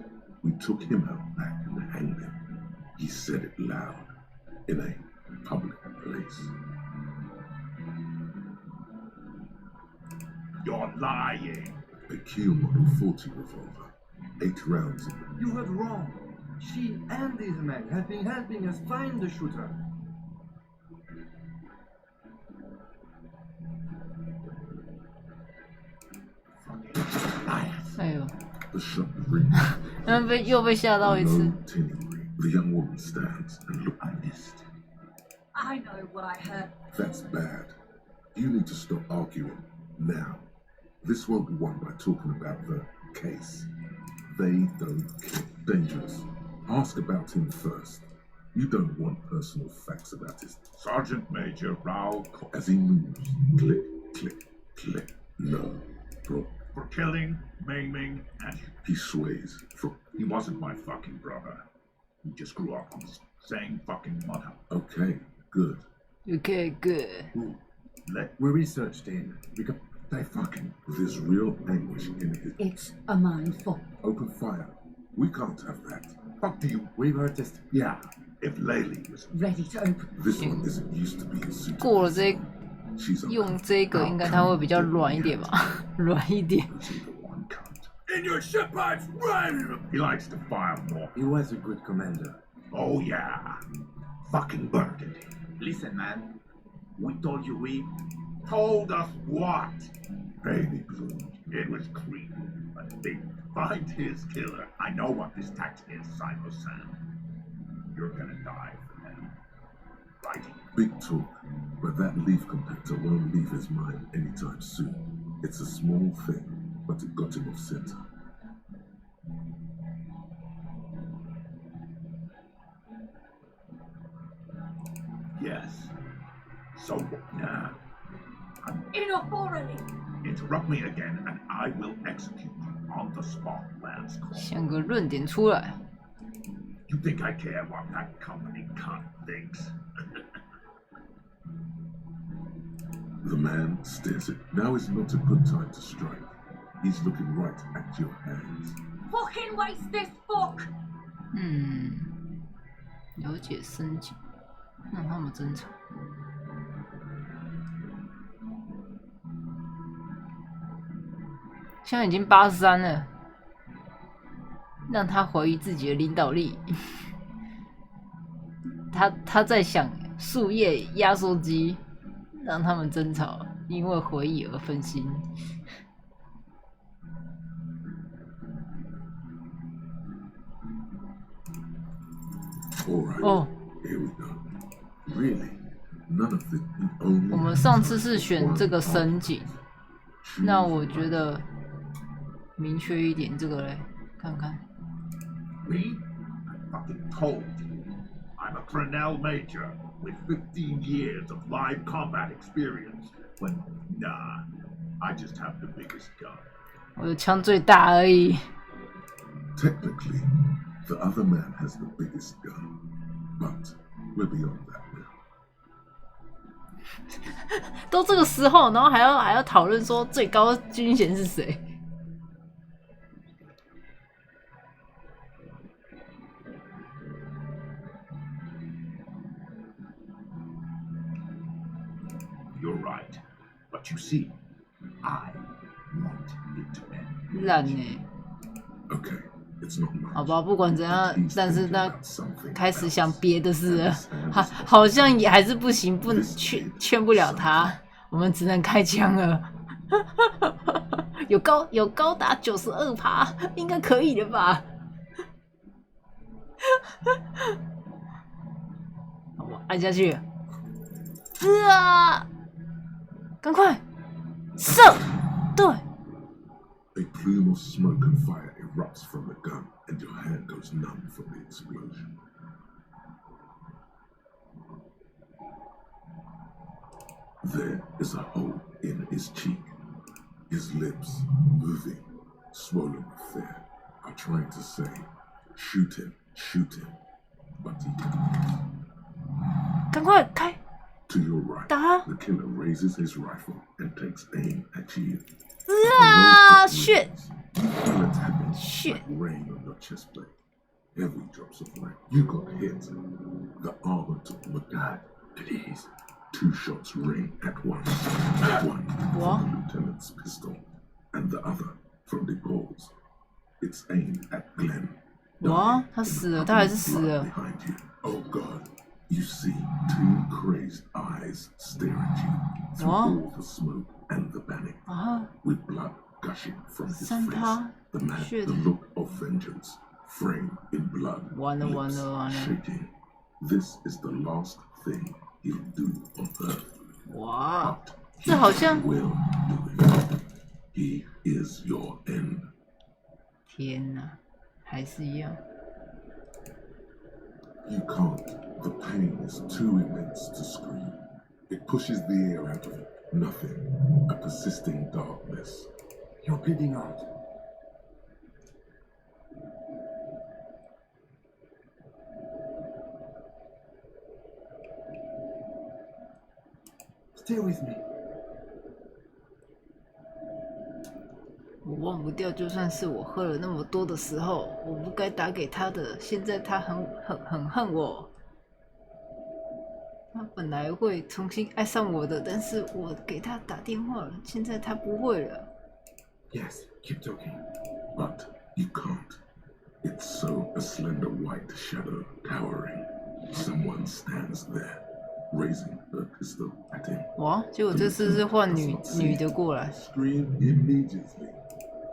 we took him out back and hanged him. He said it loud. In a public place. You're lying. A Q Model 40 revolver. 8 rounds in it. You heard wrong. She and these men have been helping us find the shooter. The shot rings. 又被吓到一次。 The young woman stands and looks. I missed. I know what I heard. That's bad. You need to stop arguing now. This won't be won by talking about the case. They don't care. Dangerous. Ask about him first. You don't want personal facts about his Sergeant Major Rao. As he moves, click, click, click. No, bro. For killing, maiming, and he sways. He wasn't my fucking brother. We just grew up on the same fucking mother. Okay, good. Okay, good. We researched in. They fucking. There's real anguish in it. It's a mindful. Open fire. We can't have that. Fuck you. We've artist. Yeah. If Laylee was ready to open. This one isn't used to being suited. 过了这，用这个应该它会比较软一点吧，软一点。In your ship pipes, right? He likes to fire more. He was a good commander. Oh yeah. Fucking Burgundy. Listen, man. We told you we... Told us what? Baby blue. It was creepy, but they find his killer. I know what this tactic is, Psycho Sam. You're gonna die for them. Right? Big talk, but that leaf compactor won't leave his mind anytime soon. It's a small thing, but it got him off center. Yes. So, nah. Enough already! Interrupt me again, and I will execute you on the spot, last call. 想个论点出来。You think I care what that company cunt thinks? The man stares it. Now is not a good time to strike. He's looking right at your hands. Fucking waste this fuck! 了解深井，让他们争吵。现在已经83了，让他怀疑自己的领导力。他在想树叶压缩机，让他们争吵，因为回忆而分心。哦， here we go. Really? None of it. 我们上次是选这个深井，那我觉得明确一点这个嘞，看看。Me? I fucking told you. I'm a Fresnel major with 15 years of live combat experience. But nah, I just have the biggest gun. 我的枪最大而已。Technically, the other man has the biggest gun, but we're beyond that now. 都这个时候，然后还要讨论说最高军衔是谁？ You're right, but you see, I want it to end. 烂呢。Okay, it's not much. 好吧，不管怎样，但是他开始想别的事了，好像也还是不行，不劝不了他，我们只能开枪了。有高达92%，应该可以的吧？我按下去，赶快射！对。 A plume of smoke and fire erupts from the gun, and your hand goes numb from the explosion. There is a hole in his cheek. His lips, moving, swollen with fear, are trying to say, shoot him, but he can't. 赶快开！ To your right, 打！ the killer raises his rifle and takes aim at you. Shit! Bullets happen Shit! like rain on your chest plate. Heavy drops of rain. You got hit. The armor took my God, please. 2 shots ring at once. One from the lieutenant's pistol, and the other from the balls. It's aimed at Glenn. 哇，他死了，他还是死了。 Behind you. Oh God! You see 2 crazed eyes stare at you through all the smoke and the panic. With blood gushing from his face. The man, the look of vengeance, framed in blood, lips shaking. This is the last thing he'll do on earth. 哇，这好像 will do it. He is your end. 天哪，还是一样。 You can't. The pain is too immense to scream. It pushes the air out of nothing. A persisting darkness. You're bleeding out. Stay with me. 我忘不掉，就算是我喝了那么多的时候，我不该打给他的。现在他很恨我。他本来会重新爱上我的，但是我给他打电话了，现在他不会了。Yes, keep talking. But you can't. It's so a slender white shadow towering. Someone stands there, raising a pistol at him. 哇，结果这次是换女的过来。Scream immediately.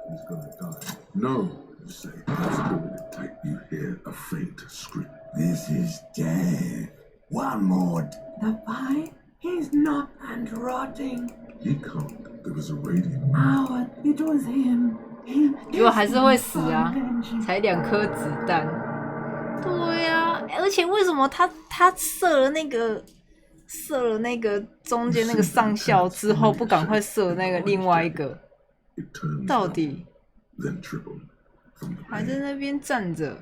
He's gonna die. No, you say. That's all it takes. You hear a faint scream. This is death. One more. The pie? He's not and rotting. He can't. There was a radio. Howard, it was him. 结果还是会死啊，才2颗子弹。对啊，而且为什么他射了那个中间那个上校之后，不赶快射那个另外一个？到底还在那边站着。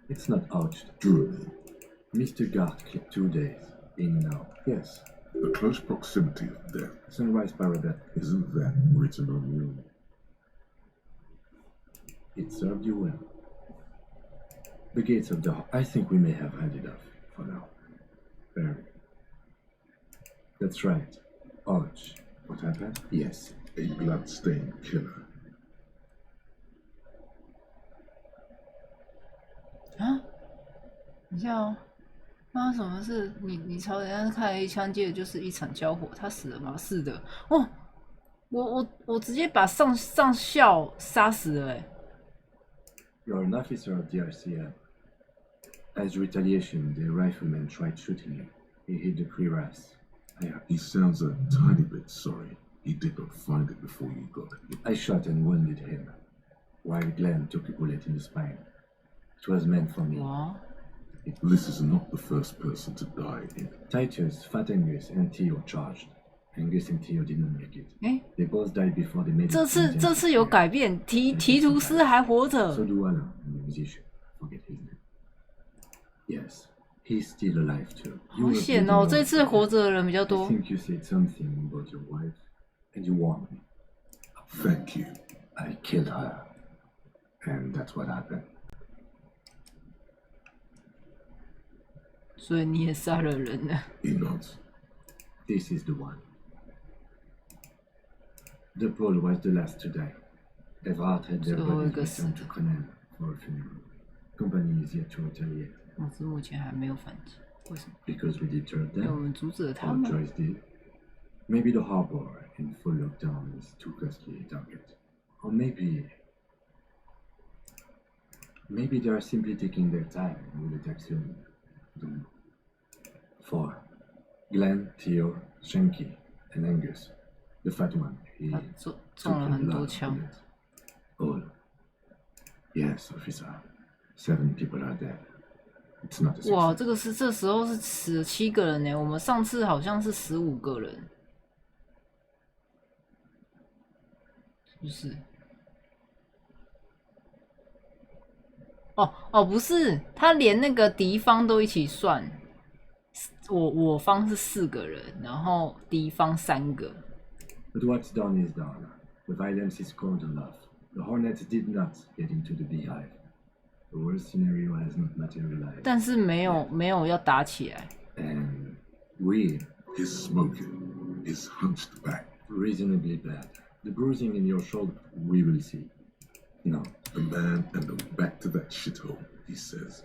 It's not ouched. True. Mr. Garth kept 2 days in now. Yes. The close proximity of death. Sunrise Parabet. Isn't that written on you? It served you well. The gates of the... I think we may have had enough for now. Very. That's right. Ouch. What happened? Yes. A blood-stained killer. 啊？等一下哦，发生什么事？你朝人家开了一枪，接着就是一场交火，他死了吗？是的。哦，我直接把上校杀死了哎。You're an officer of the RCM. As retaliation, the rifleman tried shooting you. He hit the cuirass. He sounds a tiny bit sorry. He did not find it before you got it. I shot and wounded him, while Glenn took a bullet in the spine. It was meant for me. What? This is not the first person to die in. Titus, Fat Angus, and Theo charged. Angus and Theo didn't make it. They both died before they made it. 这次有改变，提图斯还活着。 So do Alan, the musician. Forget his name. Yes, he's still alive too. 好险哦，这次活着的人比较多。 I think you said something about your wife, and you warned me. Thank you. I killed her, and that's what happened. 所以你也杀了人了。 He nods. This is the one. The Pole was the last to die. Everard had their bodies returned to Conan for a funeral. Company is yet to retaliate. 公司目前还没有反击，为什么？ Because we deterred 因为我 them. 们阻止了他 Or 们。 Joyce did. Maybe the harbor in full lockdown is too costly a target. Or maybe they are simply taking their time and will attack soon. Don't know. 4. Glenn, Theo, Shanky, and Angus. The fat one. He 他 took 中了 a 很 lot 多 of 枪。 bullets. All. Yes, officer. 7 people are dead. It's not a 哇， success. 这时候是死了7个人呢，我们上次好像是15个人，是不是？哦，不是，他连那个敌方都一起算。我方是4个人，然后敌方3个。 But what's done is done. The violence is cold enough. The Hornets did not get into the beehive. The worst scenario has not materialized. 但是没有要打起来。 And we... His smoking, his hunched back. Reasonably bad. The bruising in your shoulder, we will see. No. The man and the back to that shithole, he says.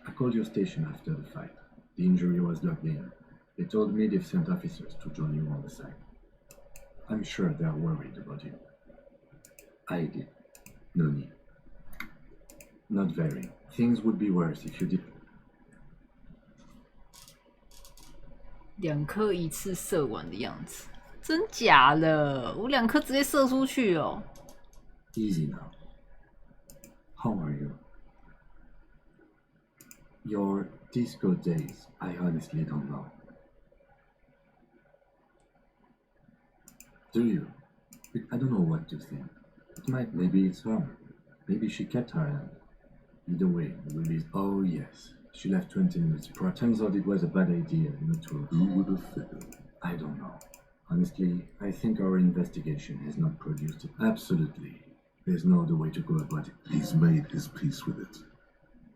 I called your station after the fight. The injury was logged in. They told me they've sent officers to join you on the side. I'm sure they are worried about you. I did. No need. Not very. Things would be worse if you did. 2颗一次射完的样子，真假的？我2颗直接射出去哦。 Easy now. How are you? Your disco days, I honestly don't know. Do you? I don't know what to think. But Maybe it's her. Maybe she kept her hand. Either way, the will is. Oh yes, she left 20 minutes prior. Turns out it was a bad idea, not to. Who would have figured? I don't know. Honestly, I think our investigation has not produced it. Absolutely. There's no other way to go about it. He's made his peace with it.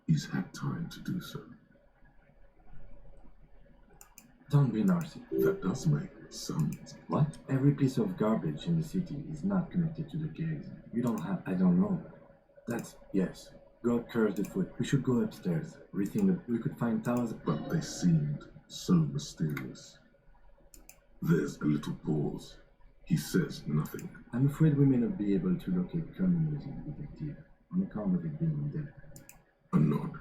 He's had time to do so. Don't be nasty. That does make sense. What? Every piece of garbage in the city is not connected to the case. You don't have. I don't know. That's. Yes. God curse the foot. We should go upstairs. Rethink that we could find thousands. But they seemed so mysterious. There's a little pause. He says nothing. I'm afraid we may not be able to locate communism, detective, on account of it being dead. A nod.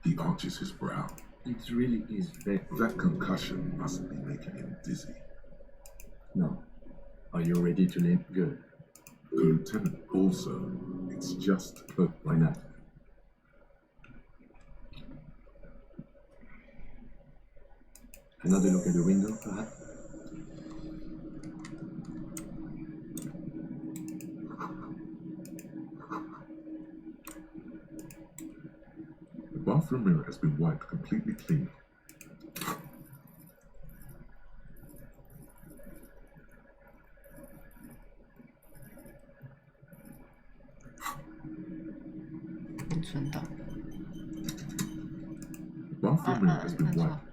He arches his brow. It really is very... That concussion mustn't be making him dizzy. No. Are you ready to leave? Good. The lieutenant also. It's just... But why not? Another look at the window, perhaps? The bathroom mirror has been wiped completely clean. The bathroom mirror has been wiped.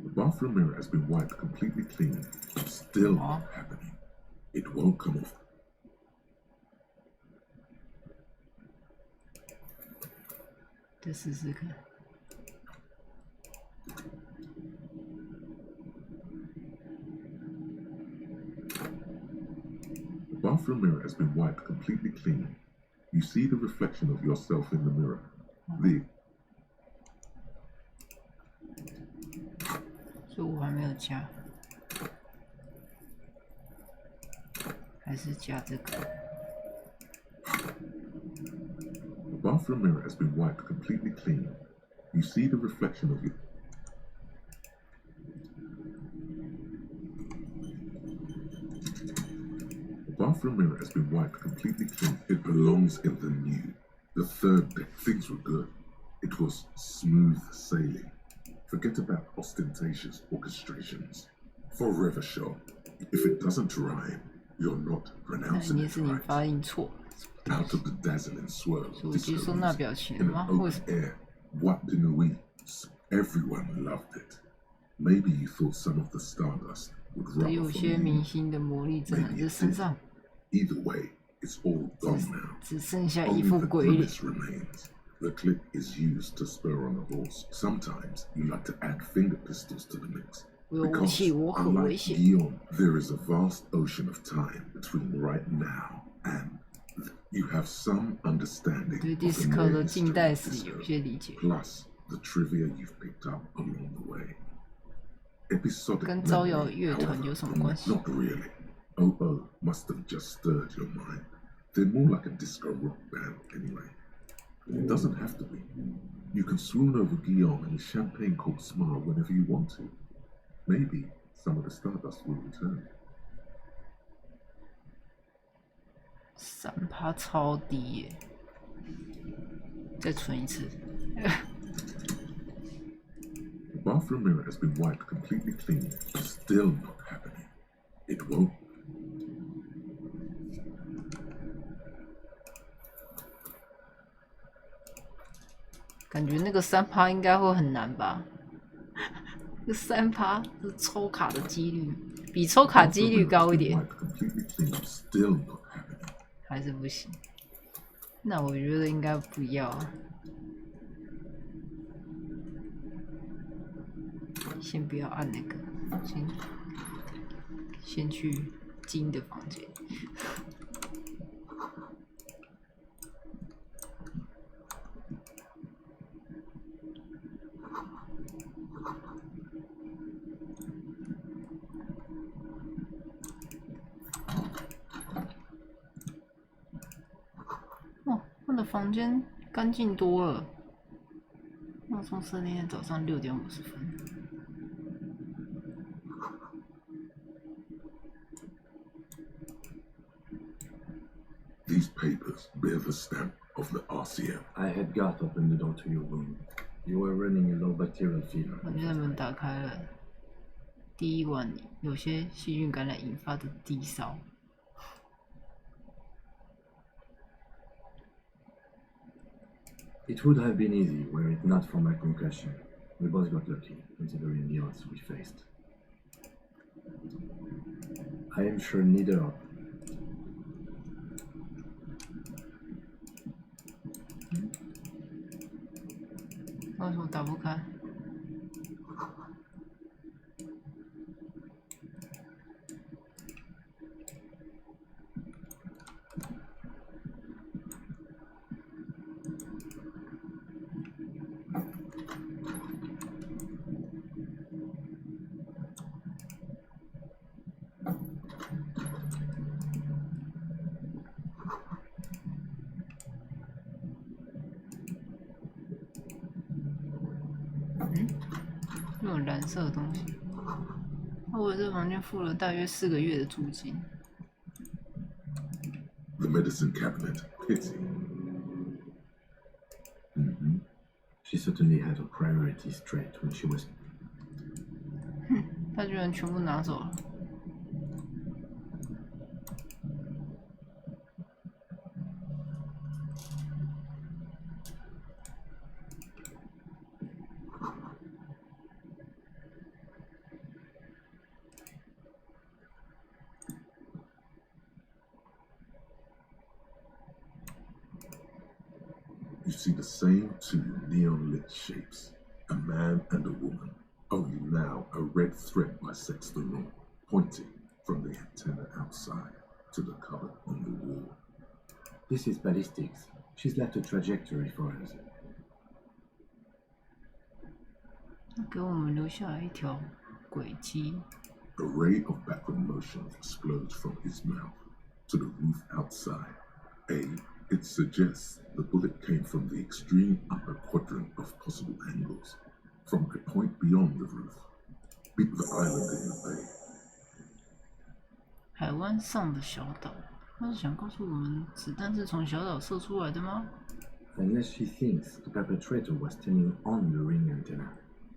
The bathroom mirror has been wiped completely clean. Still not happening. It won't come off.再试试看。The bathroom mirror has been wiped completely clean. You see the reflection of yourself in the mirror. The 所以我还没有加，还是加这个。 The bathroom mirror has been wiped completely clean. You see the reflection of you. The bathroom mirror has been wiped completely clean. It belongs in the new. The third deck, things were good. It was smooth sailing. Forget about ostentatious orchestrations. Forever sure. If it doesn't rhyme, you're not pronouncing it right. Out of the dazzling swirl of disco music in an open air, what do we? Everyone loved it. Maybe you thought some of the stardust would rub off on you. Maybe it didn't. Either way, it's all gone now. Only the grimace remains. The clip is used to spur on a horse. Sometimes you like to add finger pistols to the mix. Because, unlike Guillaume, there is a vast ocean of time between right now and you have some understanding of the history, plus the trivia you've picked up along the way. Episodic memory, however, not really. Oh, must have just stirred your mind. They're more like a disco rock band anyway. It doesn't have to be. You can swoon over Guillaume and his champagne-corked smile whenever you want to. Maybe some of the stardust will return. 3%超低耶！再存一次。The bathroom mirror has been wiped completely clean. Still not happening. It won't. "感觉那个3%应该会很难吧？这3%是抽卡的几率，比抽卡几率高一点。还是不行。那我觉得应该不要啊。先不要按那个，先去金的房间。哦，的房间干净多了。闹钟设定在早上6点50分。These papers bear the stamp of the RCM. I had got open the door to your room. You were running a low bacterial fever. 我就在门打开了。第1晚有些细菌感染引发的低烧。It would have been easy were it not for my concussion. We both got lucky, considering the odds we faced. I am sure neither of 为什么打不开？那种蓝色的东西。我这房间付了大约4个月的租金。The medicine cabinet. Pity. She certainly had her priorities straight when she was. 他居然全部拿走了。You see the same two neon-lit shapes, a man and a woman, only now a red thread bisects the room, pointing from the antenna outside to the cupboard on the wall. This is ballistics. She's left a trajectory for us. 给我们留下了一条轨迹。A ray of backward motion explodes from his mouth to the roof outside. It suggests the bullet came from the extreme upper quadrant of possible angles, from a point beyond the roof. Beat the island in the bay. 海湾上的小岛，他是想告诉我们，子弹是从小岛射出来的吗 Unless she thinks the perpetrator was standing on the ring antenna.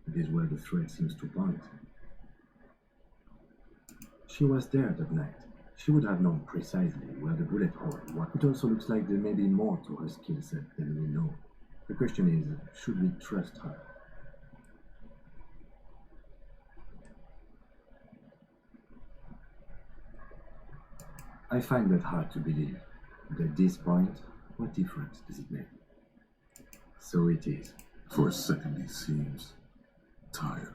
It is where the thread seems to point. She was there that night. She would have known precisely where the bullet hole was. It also looks like there may be more to her skill set than we know. The question is, should we trust her? I find that hard to believe. But at this point, what difference does it make? So it is. For a second he seems tired.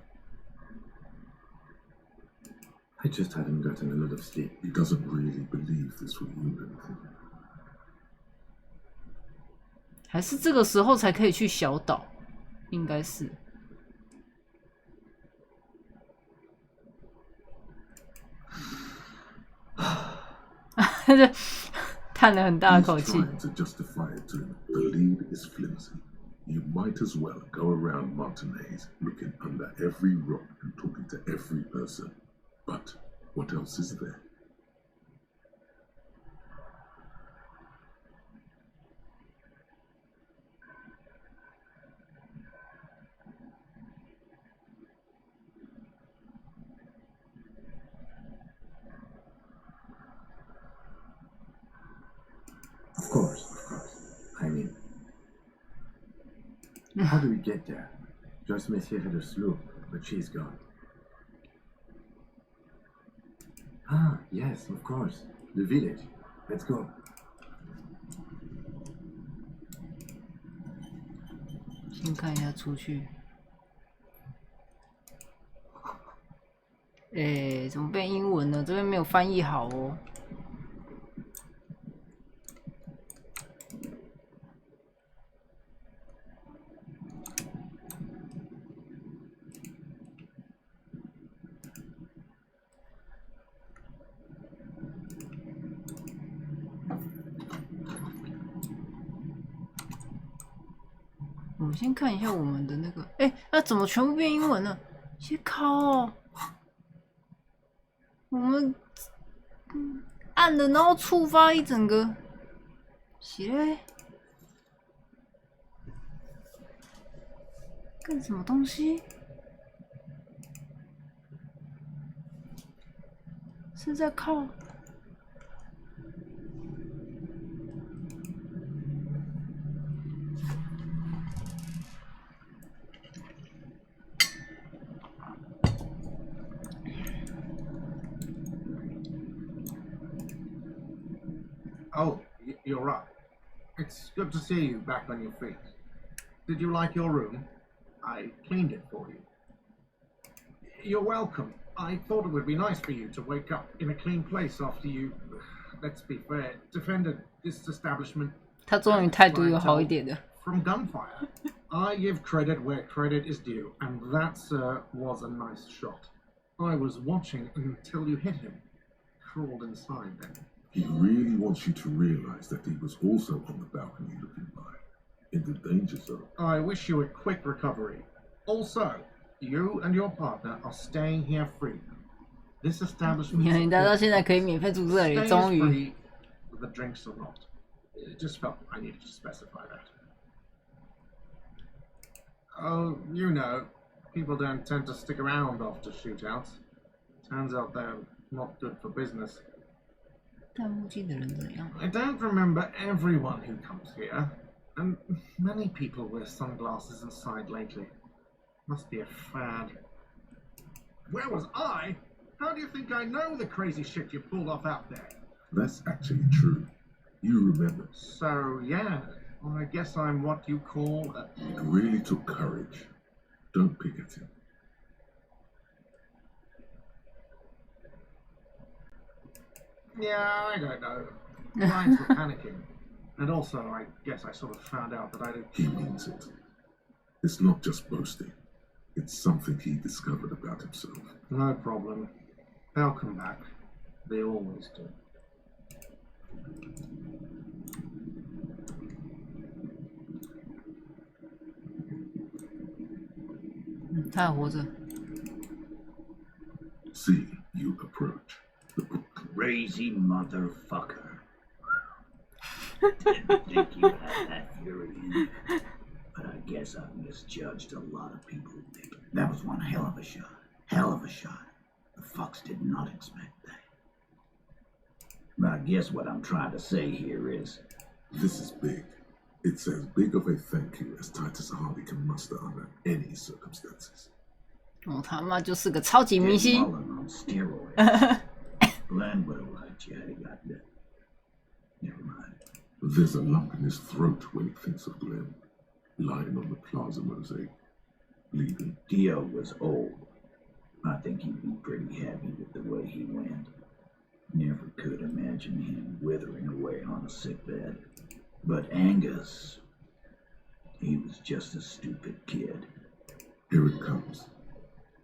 I just hadn't gotten a lot of sleep. He doesn't really believe this will ruin anything. 还是这个时候才可以去小岛？应该是。他就叹了很大的口气。 He's trying to justify it to him. The lead is flimsy. You might as well go around Martinez looking under every rock and talking to every person. But what else is there? Of course. I mean, how do we get there? Joyce Messier had a sloop, but she's gone. Ah, yes, of course. The village. Let's go. 先看一下出去。怎么变英文了？这边没有翻译好哦。们先看一下我们的那个，那怎么全部变英文了？先靠，我们按了，然后触发一整个，是嘞，干什么东西？是在靠？Oh, you're up. It's good to see you back on your feet. Did you like your room? I cleaned it for you. You're welcome. I thought it would be nice for you to wake up in a clean place after you, let's be fair, defended this establishment. 他终于态度有好一点了。 From gunfire. I give credit where credit is due, and that, sir, was a nice shot. I was watching until you hit him. Crawled inside then. He really wants you to realize that he was also on the balcony looking by, in the danger zone. I wish you a quick recovery. Also, you and your partner are staying here free. This establishment 你待到现在可以免费住这里，终于。 free, the drinks are not. It just felt I needed to specify that. Oh, you know, people don't tend to stick around after shootouts. Turns out they're not good for business. 戴墨镜的人怎样？ I don't remember everyone who comes here, and many people wear sunglasses inside lately. Must be a fad. Where was I? How do you think I know the crazy shit you pulled off out there? That's actually true. You remember. So, yeah, I guess I'm what you call a... It really took courage. Don't pick at him. Yeah, I don't know. Clients were panicking. And also, I guess I sort of found out that I didn't... He means it. It's not just boasting. It's something he discovered about himself. No problem. They'll come back. They always do. 他还活着。 See you approach. Crazy motherfucker. Didn't think you had that fury in you. But I guess I've misjudged a lot of people, Nick. That was one hell of a shot. Hell of a shot. The fucks did not expect that. But I guess what I'm trying to say here is... This is big. It's as big of a thank you as Titus Hardy can muster under any circumstances. 哦，他妈就是个超级明星。 Glenn would have liked you had he got bit. Never mind. There's a lump in his throat when he thinks of Glenn, lying on the plaza mosaic, bleeding. Dio was old. I think he'd be pretty happy with the way he went. Never could imagine him withering away on a sickbed. But Angus, he was just a stupid kid. Here it comes.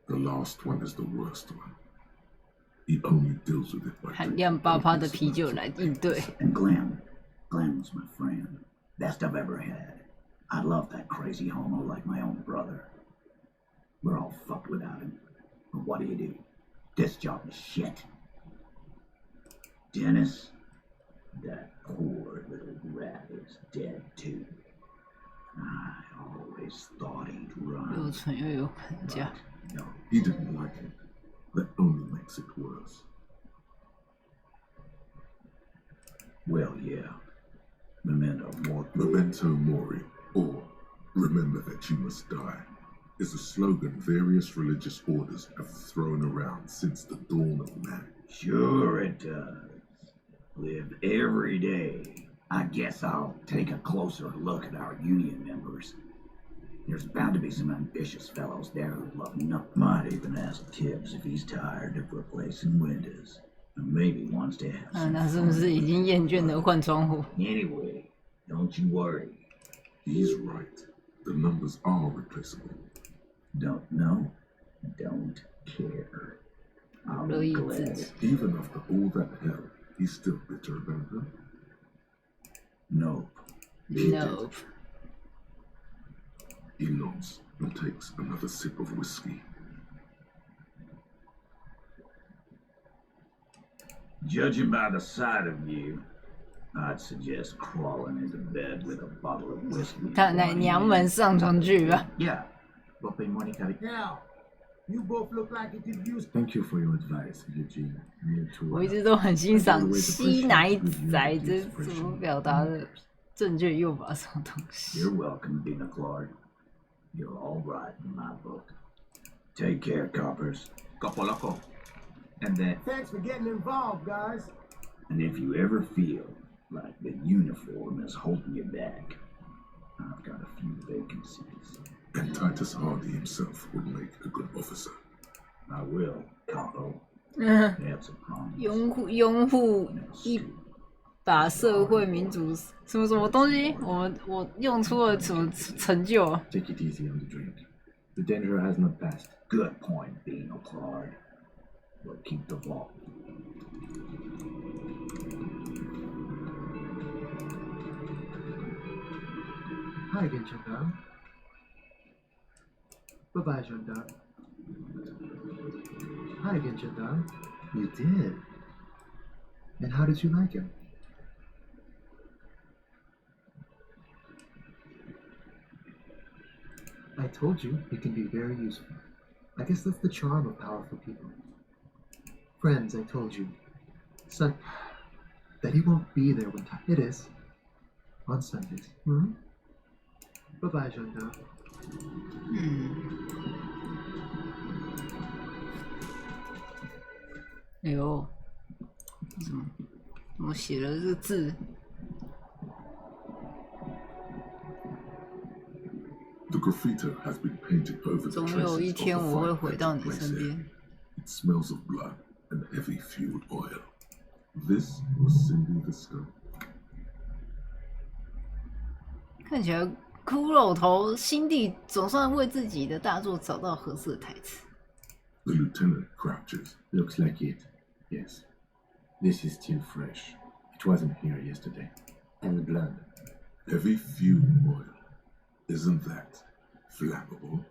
The last one is the worst one. He only deals with it by 含量8%的啤酒来应对。 And Glenn was my friend. Best I've ever had. I love that crazy homo like my own brother. We're all fucked without him. But what do? This job is shit. Dennis, that poor little rat is dead too. I always thought he'd run. 又蠢又有狠架。 No, he didn't like it. That only makes it worse. Well, yeah. Memento mori. Memento mori, or remember that you must die, is a slogan various religious orders have thrown around since the dawn of man. Sure it does. Live every day. I guess I'll take a closer look at our union members. There's bound to be some ambitious fellows there who love nothing. Might even ask Tibbs if he's tired of replacing windows. And maybe wants to have some 那是不是已经厌倦了换窗户？ Anyway, don't you worry. He's right. The numbers are replaceable. Don't know. Don't care. I'll be glad. Even after all that hell, he's still bitter about her? Nope. Nope. He nods and takes another sip of whiskey. Judging by the sight of you, I'd suggest crawling into bed with a bottle of whiskey. 他奶娘们上床去吧。 Yeah, but pay money carry. Now, you both look like you could use. Thank you for your advice, Eugene. Me too. 我一直都很欣赏吸奶仔，这是怎么表达的正确用法什么东西？ You're welcome, Dina Clark. You're all right in my book. Take care, coppers. Capo loco. And then. Thanks for getting involved, guys. And if you ever feel like the uniform is holding you back, I've got a few vacancies. And Titus Hardy himself would make a good officer. I will, Capo. That's a promise. 拥护一把社会民主什么什么东西，我用出了什么成就啊 Take it easy on the drink. The danger has not passed. Good point, Dino Clark. We'll keep the vault. Hi again, gendarme. Bye-bye, gendarme. Hi again, gendarme. You did. And how did you like him? I told you he can be very useful. I guess that's the charm of powerful people. Friends, I told you. Son, that he won't be there when time. It is. On Sundays. Hmm? Bye-bye, gendarme. 哎呦，怎么写了这个字？ The graffito has been painted over the 总有一 traces 天 of 我会 the 回 fire 到 that 你 took place 身 there. 边。 It smells of blood and heavy fueled oil. This was Cindy the Skunk. 看起来骷髅头辛蒂总算为自己的大作找到合适的台词。 The lieutenant crouches. Looks like it. Yes. This is still fresh. It wasn't here yesterday. And the blood. Heavy fuel oil. Isn't that flammable?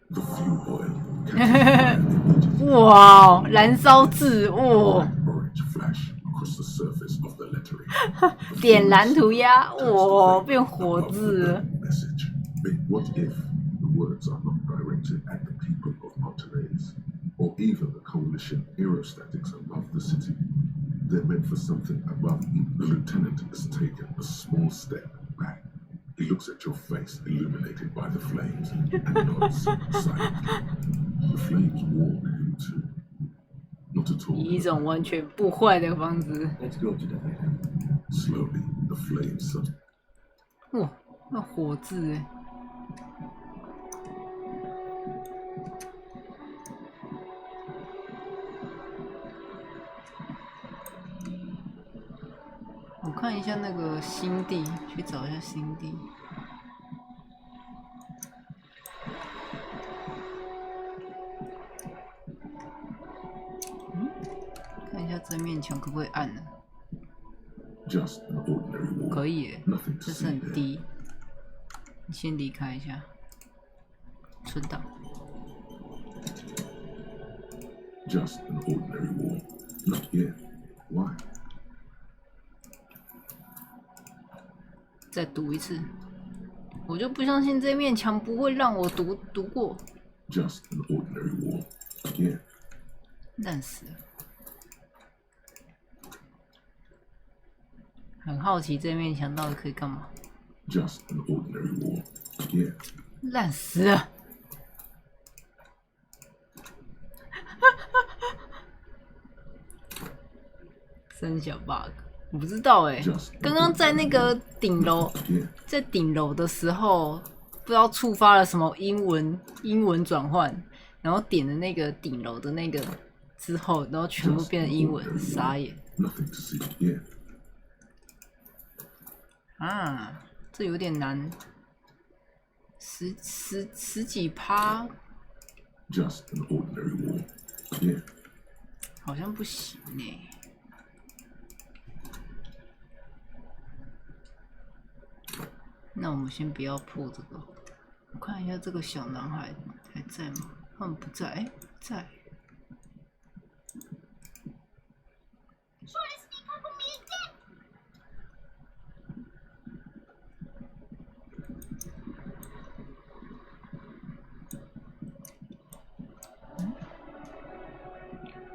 The fuel oil catches 哇，燃烧字哇！ orange flash across the surface of the lettering. 点燃涂鸦，哇，变火字了。 Message. But what if the words are not directed at the people of Monterey's, or even the coalition aerostatics above the city? They're meant for something above you. The lieutenant has taken a small step back. He looks at your face illuminated by the flames and nods silently. The flames warm him too. Not at all. 以一种完全不坏的方式。 Let's go to the villa. Slowly, the flames subside. 哇，那火字哎！我看一下那个新地，去找一下新地。看一下这面墙可不可以按呢？ Just an ordinary wall. 可以耶 Nothing，to 这是 see 很 there. 低。你先离开一下，存档。 Just an ordinary wall. Not yet. Why? 再读一次，我就不相信这面墙不会让我读过。 Just an ordinary wall. Yeah. 烂死了。很好奇这面墙到底可以干嘛？ Just an ordinary wall. Yeah. 烂死了！生小 bug， 我不知道哎、刚刚在那个顶楼，在顶楼的时候，不知道触发了什么英文转换，然后点了那个顶楼的那个之后，然后全部变成英文，傻眼。 Nothing to see. Yeah. 啊，这有点难，十几趴， Just an ordinary wall. Yeah. 好像不行呢。那我们先不要破这个，我看一下这个小男孩还在吗？他们不在，哎，在。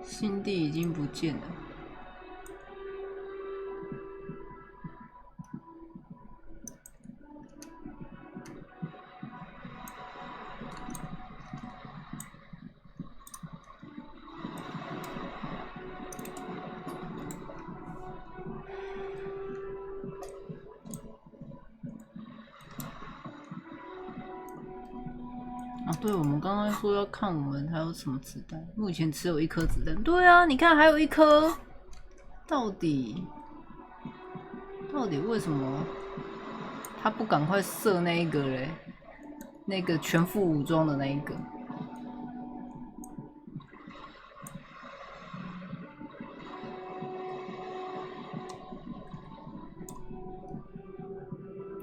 新地已经不见了。对，我们刚刚说要看我们还有什么子弹，目前只有1颗子弹。对啊，你看还有1颗，到底为什么他不赶快射那一个嘞？那个全副武装的那一个。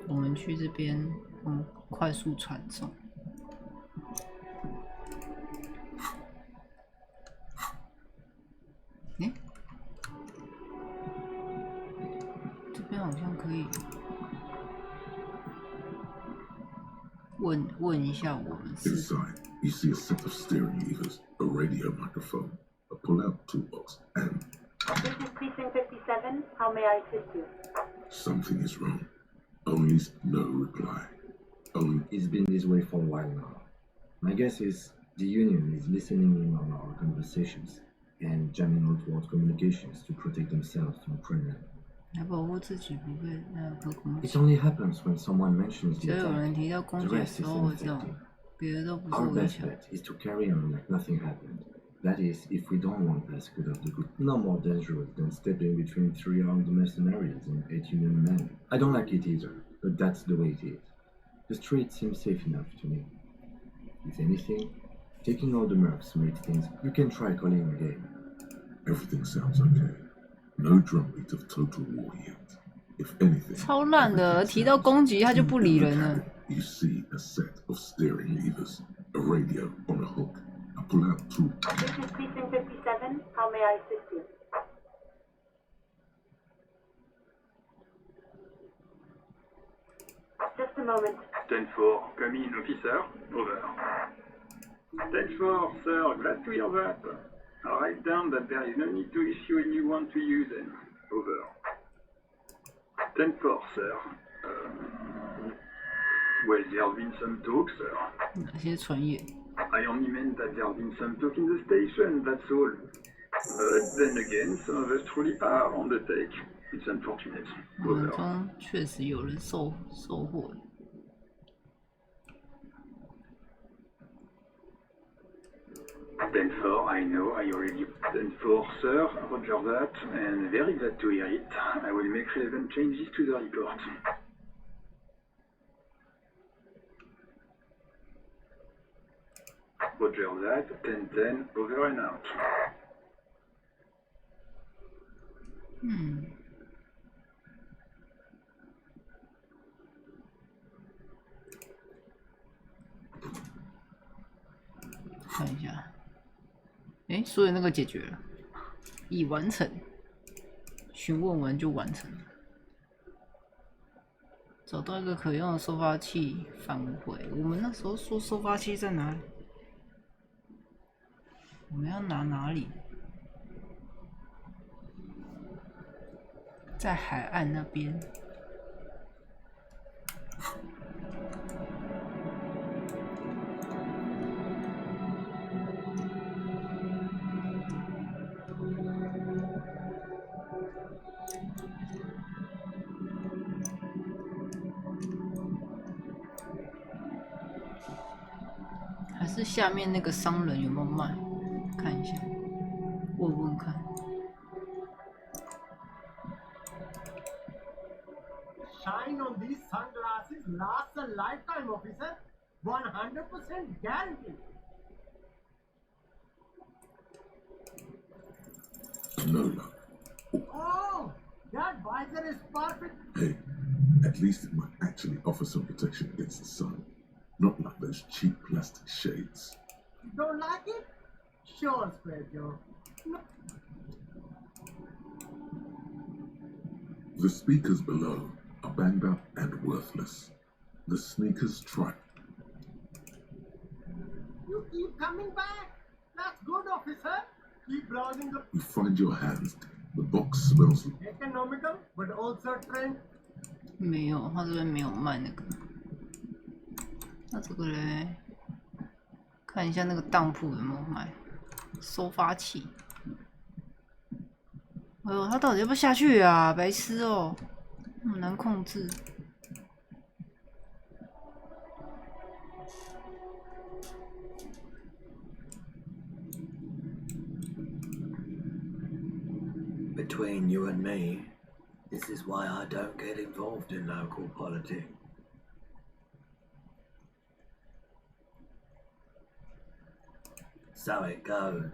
我们去这边，快速传送。诶，这边好像可以问一下我们是。Inside, you see a set of steering levers, a radio microphone, a pull-out toolbox, and. This is Precinct 57. How may I assist you? Something is wrong. Only's no reply. Only. It's been this way for a while now. My guess is the Union is listening in on our conversations and jamming outward communications to protect themselves from Kremlin. It only happens when someone mentions the attack. The rest is unaffected. Our best bet is to carry on like nothing happened. That is, if we don't want Pascal of the group. No more dangerous than stepping between 3 armed mercenaries and 8 Union men. I don't like it either, but that's the way it is. The street seems safe enough to me. If anything, taking all the mercs makes things. You can try calling again. Everything sounds okay. No drumbeat of total war yet. If anything, 超烂的，提到攻击他就不理人了。You see a set of steering levers, a radio on a hook, a pull-out tool. This is Precinct 57. How may I assist you? Just a moment. 10-4, come in, officer. Over. 10-4, sir. Glad to hear that. I'll write down that there is no need to issue a new one to you then. Over. 10-4, sir. Well, there have been some talk, sir. 哪些传言？ I only meant that there have been some talk in the station, that's all. But then again, some of us truly are on the take. It's unfortunate. 我们中确实有人收获了。10-4, I know, I already 10-4, sir, roger that, and very glad to hear it. I will make relevant changes to the report. Roger that, 10-10, over and out. 看一下，哎，所以那个解决了，已完成，询问完就完成了。找到一个可用的收发器，返回。我们那时候说收发器在哪里？我们要拿哪里？在海岸那边。还是下面那个商人有没有卖？看一下，问问看。Shine on these sunglasses lasts a lifetime, officer. 100% guarantee. No luck. Oh, that visor is perfect. Hey, At least it might actually offer some protection against the sun. Not like those cheap plastic shades. You don't like it? Sure, Square Joe. No. The speakers below are banged up and worthless. The sneakers tripe. You keep coming back. That's good, officer. Keep browsing the... You find your hands. The box smells economical, but also trend. 没有，他这边没有卖那个。那这个嘞，看一下那个当铺有没有卖收发器。哎呦，他到底要不要下去啊？白痴哦，那么难控制。Between you and me, this is why I don't get involved in local politics. So it goes.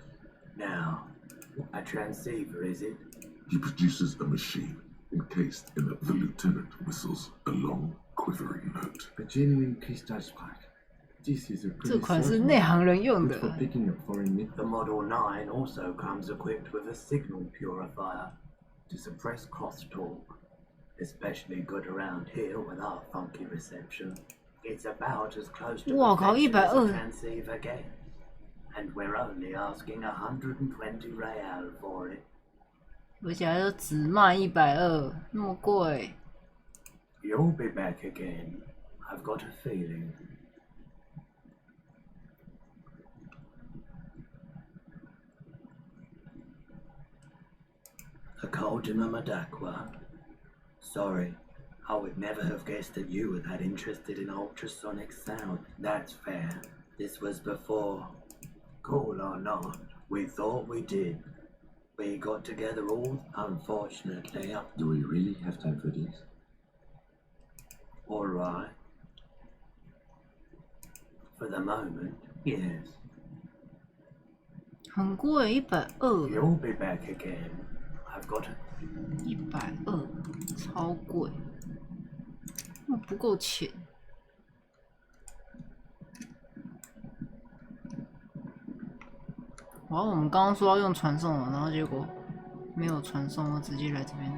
Now, a transceiver, is it? He produces a machine encased in it. The lieutenant whistles a long, quivering note. A genuine crystal spark. This is a 这款是内行人用的。 The Model 9 also comes equipped with a signal purifier to suppress crosstalk. Especially good around here with our funky reception. It's about as close to perfection as a transceiver gets. And we're only asking 120 real for it. 而且还是只卖120，那么贵。You'll be back again. I've got a feeling. A Coldina Madakwa. Sorry, I would never have guessed that you were that interested in ultrasonic sound. That's fair. This was before. Cool or not, we thought we did. We got together all, unfortunately. Do we really have time for this? Alright. For the moment, yes. 很贵，120。You'll be back again. I've got it. 120，超贵，那不够钱。哇，我们刚刚说要用传送了，然后结果没有传送，我直接来这边。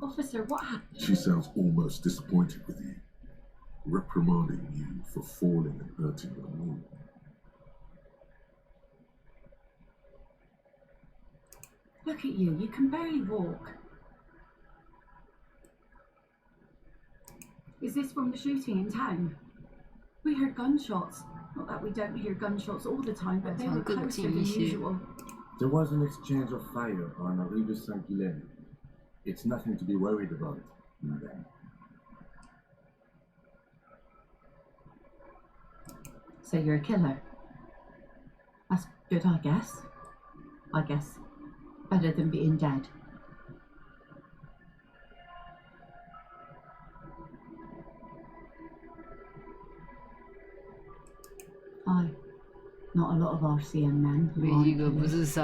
Officer, what happened? She sounds almost disappointed with you, reprimanding you for falling and hurting your knee. Look at you, you can barely walk. Is this from the shooting in town? We heard gunshots. Not that we don't hear gunshots all the time, but they were closer than usual. There was an exchange of fire on Rue de Saint-Guilaine. It's nothing to be worried about, madame. So you're a killer? That's good, I guess. I guess. Better than being dead. Aye. Not a lot of RCM men who aren't killers.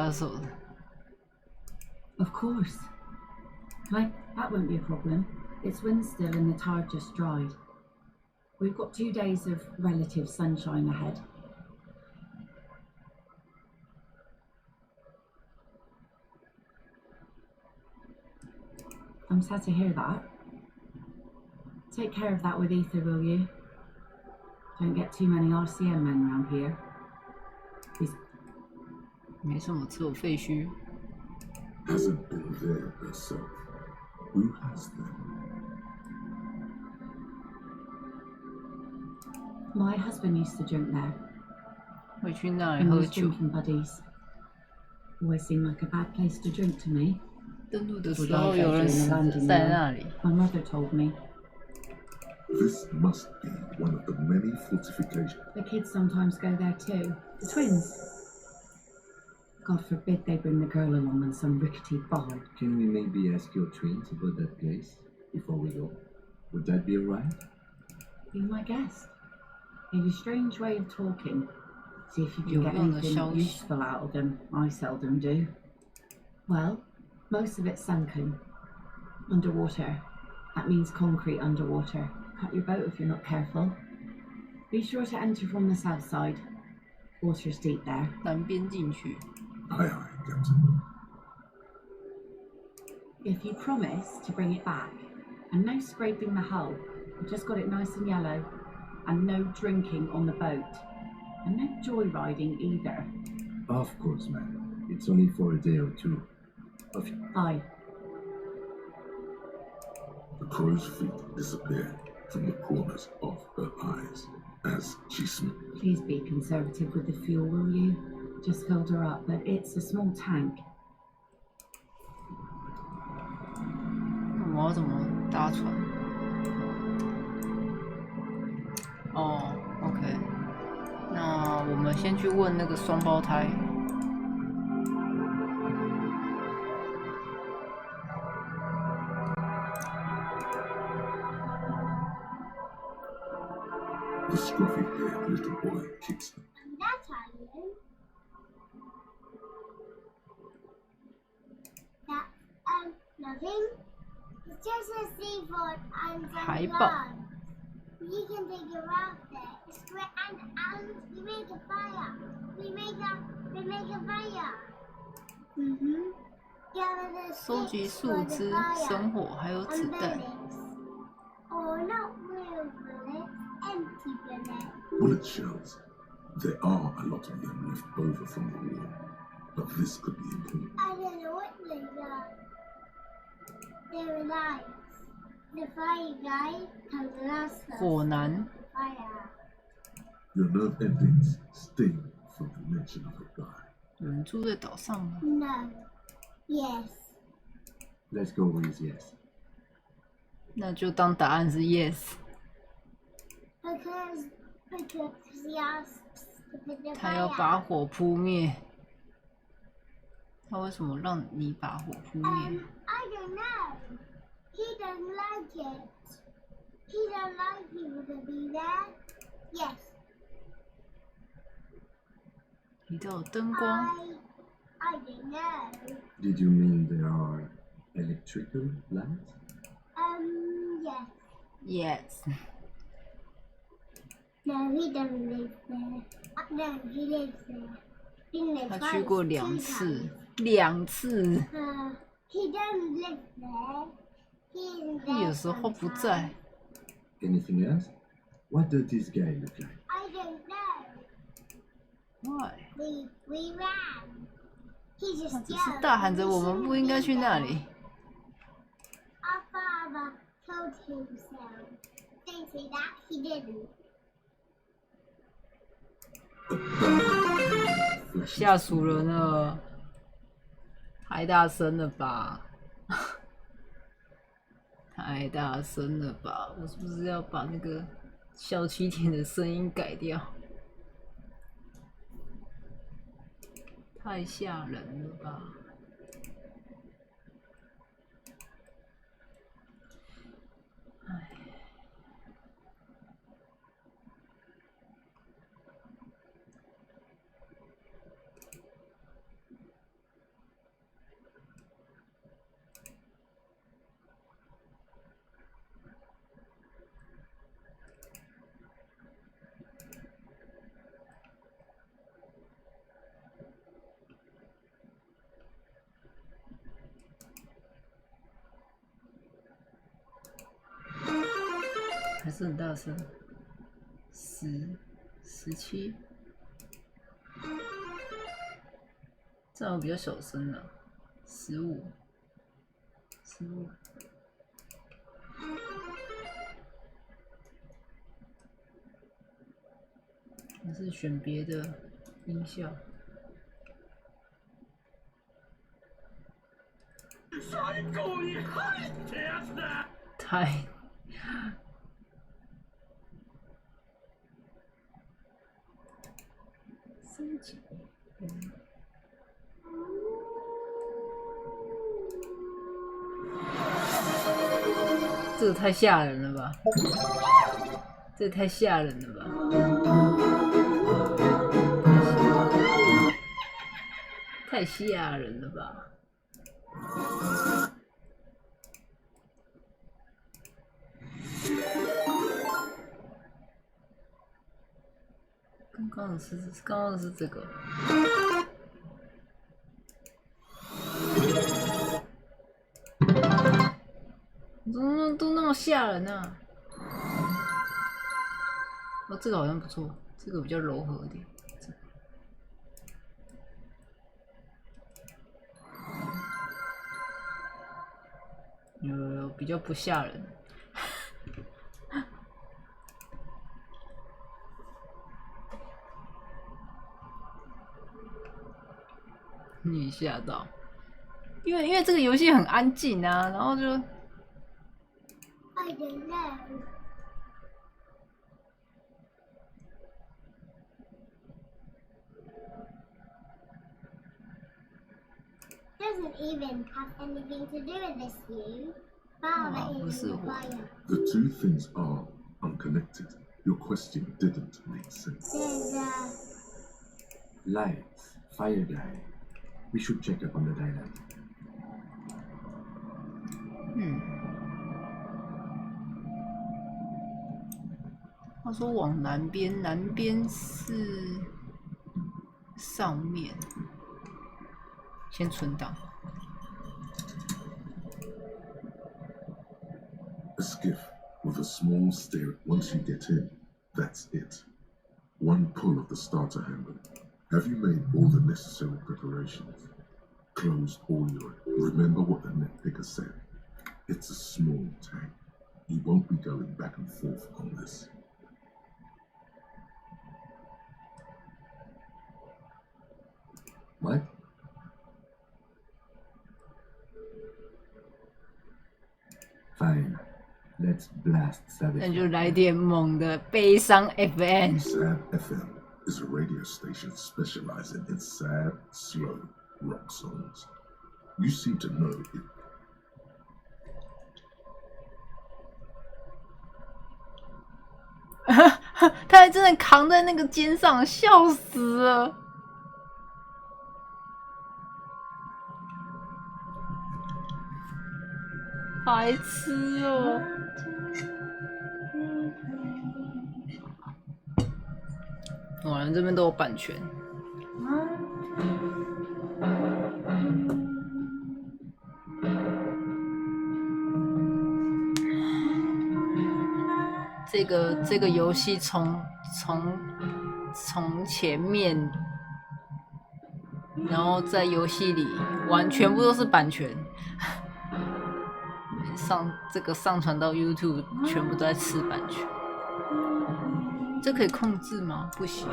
Of course. That won't be a problem. It's wind still and the tide just dried. We've got 2 days of relative sunshine ahead. I'm sad to hear that. Take care of that with Ether, will you? Don't get too many RCM men around here.没什么，只有废墟。 Hasn't been there herself. Who has them? My husband used to drink there. 会去那里 And 喝 his 酒。 drinking buddies. Always seemed like a bad place to drink to me. 登陆的时候有人死在那里。 My mother told me. This must be one of the many fortifications. The kids sometimes go there too. The twins. God forbid they bring the girl along in some rickety barn. Can we maybe ask your twins about that place before we go? Would that be alright? Be my guest. You have a strange way of talking. See if you can get 有用的消 anything 息。 useful out of them. I seldom do. Well, most of it's sunken. Underwater. That means concrete underwater. Cut your boat if you're not careful. Be sure to enter from the south side. Water's deep there. 南边进去。 Aye, aye, Captain. If you promise to bring it back, and no scraping the hull, we just got it nice and yellow, and no drinking on the boat, and no joyriding either. Of course, man. It's only for a day or two. Aye. The crow's feet disappeared from the corners of her eyes as she smiled. Please be conservative with the fuel, will you? Just filled her up, but it's a small tank. 那我要怎么搭船？哦 ，OK， 那我们先去问那个双胞胎。 The scruffy-haired little boy kicks them. That's how you. That, nothing. It's just a seaford and some 海宝。 logs. You can take a raft there. It's great, and we make a fire. We make a fire. Gather the 收集 sticks 树 for the 枝、 fire. 生火，还有子 And 弹。 bullets. Or not real bullets, empty bullets. Bullet shells. There are a lot of them left over from the war, but this could be important. I don't know what they are. They're alive. The fire guy comes last us. 火男。 Fire. Your nerve endings sting from the mention of a guy. 有人住在岛上吗？ No. Yes. Let's go with yes. 那就当答案是 yes。 Because he asks to put the 他要 fire 把 out. 火扑灭。他为什么让你把火扑灭？ I don't know. He doesn't like it. He don't like people to be there. Yes. 你都有灯光。 I don't know. Did you mean there are electrical lights? Yes. Yes. No, he doesn't live there. No, he lives there. Been there 他 twice, 去过 two 2 times. 次，2次。 He doesn't live there. He isn't 他 there 有时候不在。 Anything else? What does this guy look like? I don't know. Why? We ran. He 他 just 只是 yelled. 大喊着 We 我们 shouldn't 不应该 be 去那 there. 里。 Our father told him so. Don't say that. He didn't. 吓死人了！太大声了吧！太大声了吧！我是不是要把那个小起点的声音改掉？太吓人了吧！唉。还是很大声，10、17，这样比较小声了，15，还是选别的音效。太自己。这个太吓人了吧！这太吓人了吧！太吓人了吧！刚刚的是这个。怎么都那么吓人啊？哦，这个好像不错，这个比较柔和一点。有比较不吓人。你吓到，因为这个游戏很安静啊，然后就。I don't know. Doesn't even have anything to do with this view. Father is in the fire. The two things are unconnected. Your question didn't make sense. There's Lights, fire guy. We should check up on the dialogue. 他说往南边，南边是上面。先存档。A skiff with a small stair. Once you get in, that's it. One pull of the starter handle. Have you made all the necessary preparations? Closed all your... Remember what the netpicker said. It's a small tank. You won't be going back and forth on this. What? Fine. Let's blast Sad 那就来点猛的悲伤 FM。 Sad FM is a radio station specializing in sad, slow rock songs. You seem to know it. 他还真的扛在那个肩上，笑死了。白痴哦！哇，这边都有版权。这个游戏从前面，然后在游戏里全部都是版权。上传到 YouTube 全部都在吃版权，这可以控制吗？不行。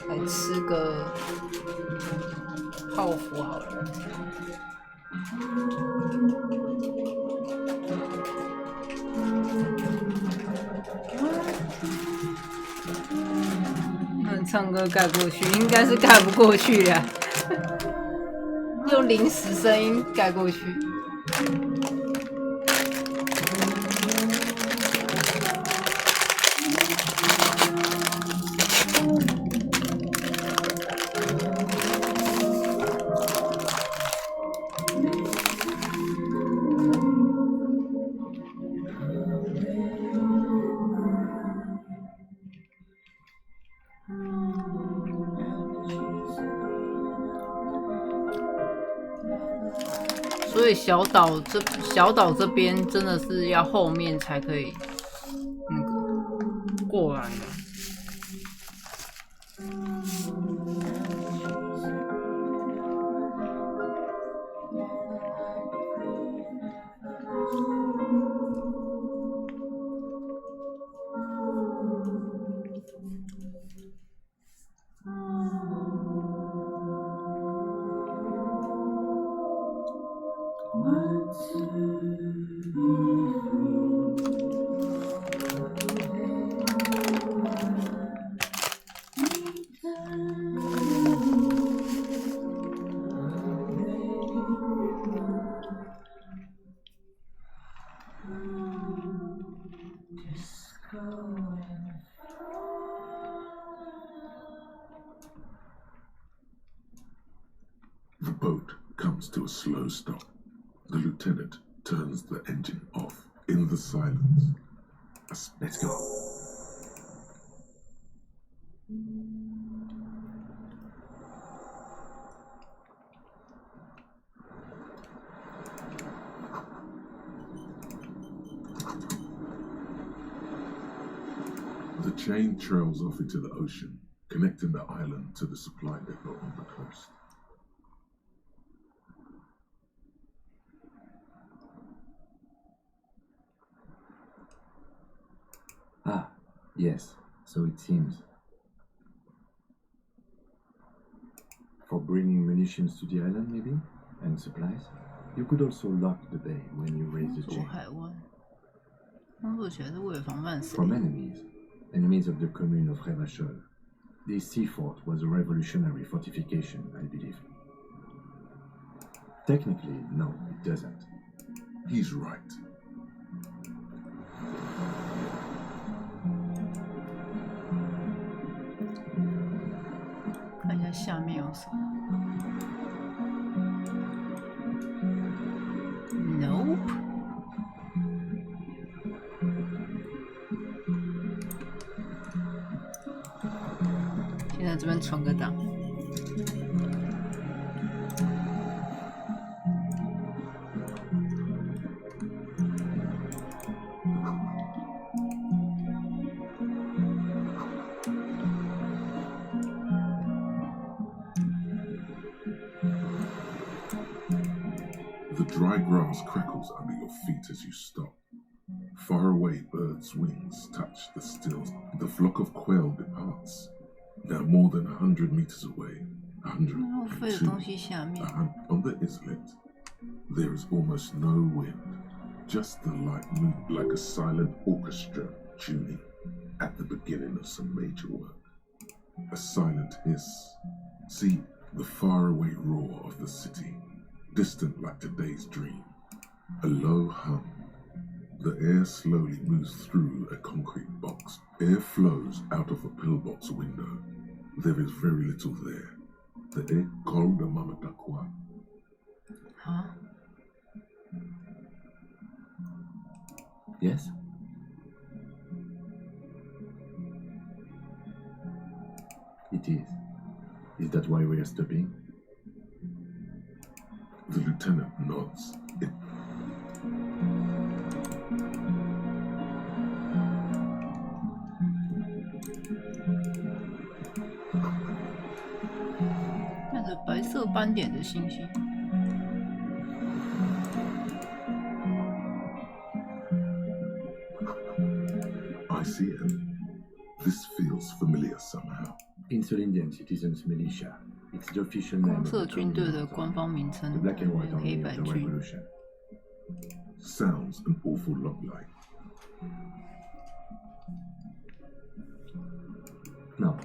来吃个泡芙好了。唱歌盖过去，应该是盖不过去的，用临时声音盖过去。所以小岛这边真的是要后面才可以那个过来的。boat comes to a slow stop. The lieutenant turns the engine off. In the silence, let's go. The chain trails off into the ocean, connecting the island to the supply depot on the coast. Ah, yes, so it seems. For bringing munitions to the island, maybe? And supplies? You could also lock the bay when you raise the chain. From enemies of the commune of Revachol. This sea fort was a revolutionary fortification, I believe. Technically, no, it doesn't. He's right. Nope. 现在这边存个档。The dry grass crackles under your feet as you stop. Far away, birds' wings touch the stills. The flock of quail departs. Now more than 100 meters away, 102, on the islet, there is almost no wind, just the light moon like a silent orchestra tuning at the beginning of some major work. A silent hiss. See the faraway roar of the city, distant like today's dream. A low hum. The air slowly moves through a concrete box. Air flows out of a pillbox window. There is very little there. The École de Mamadakwa. Huh? Yes? It is. Is that why we are stopping? The lieutenant nods.白色斑点的星星。I see it. This feels familiar somehow. Insulindian Citizens Militia. It's the official name 红色军队的官方名称， the black and white 黑 army 白 of the 军。 revolution. Sounds an awful lot like. No.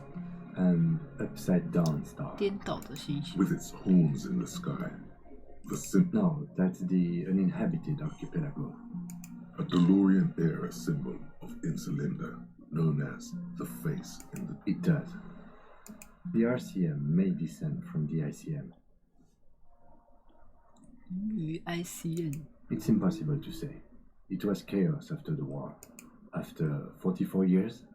An upside down star. 颠倒的星星。 With its horns in the sky. No, that's the uninhabited archipelago. A DeLorean era symbol of Insulinda, known as the face in the... It does. The RCM may descend from the ICM. ICM. It's impossible to say. It was chaos after the war. After 44 years?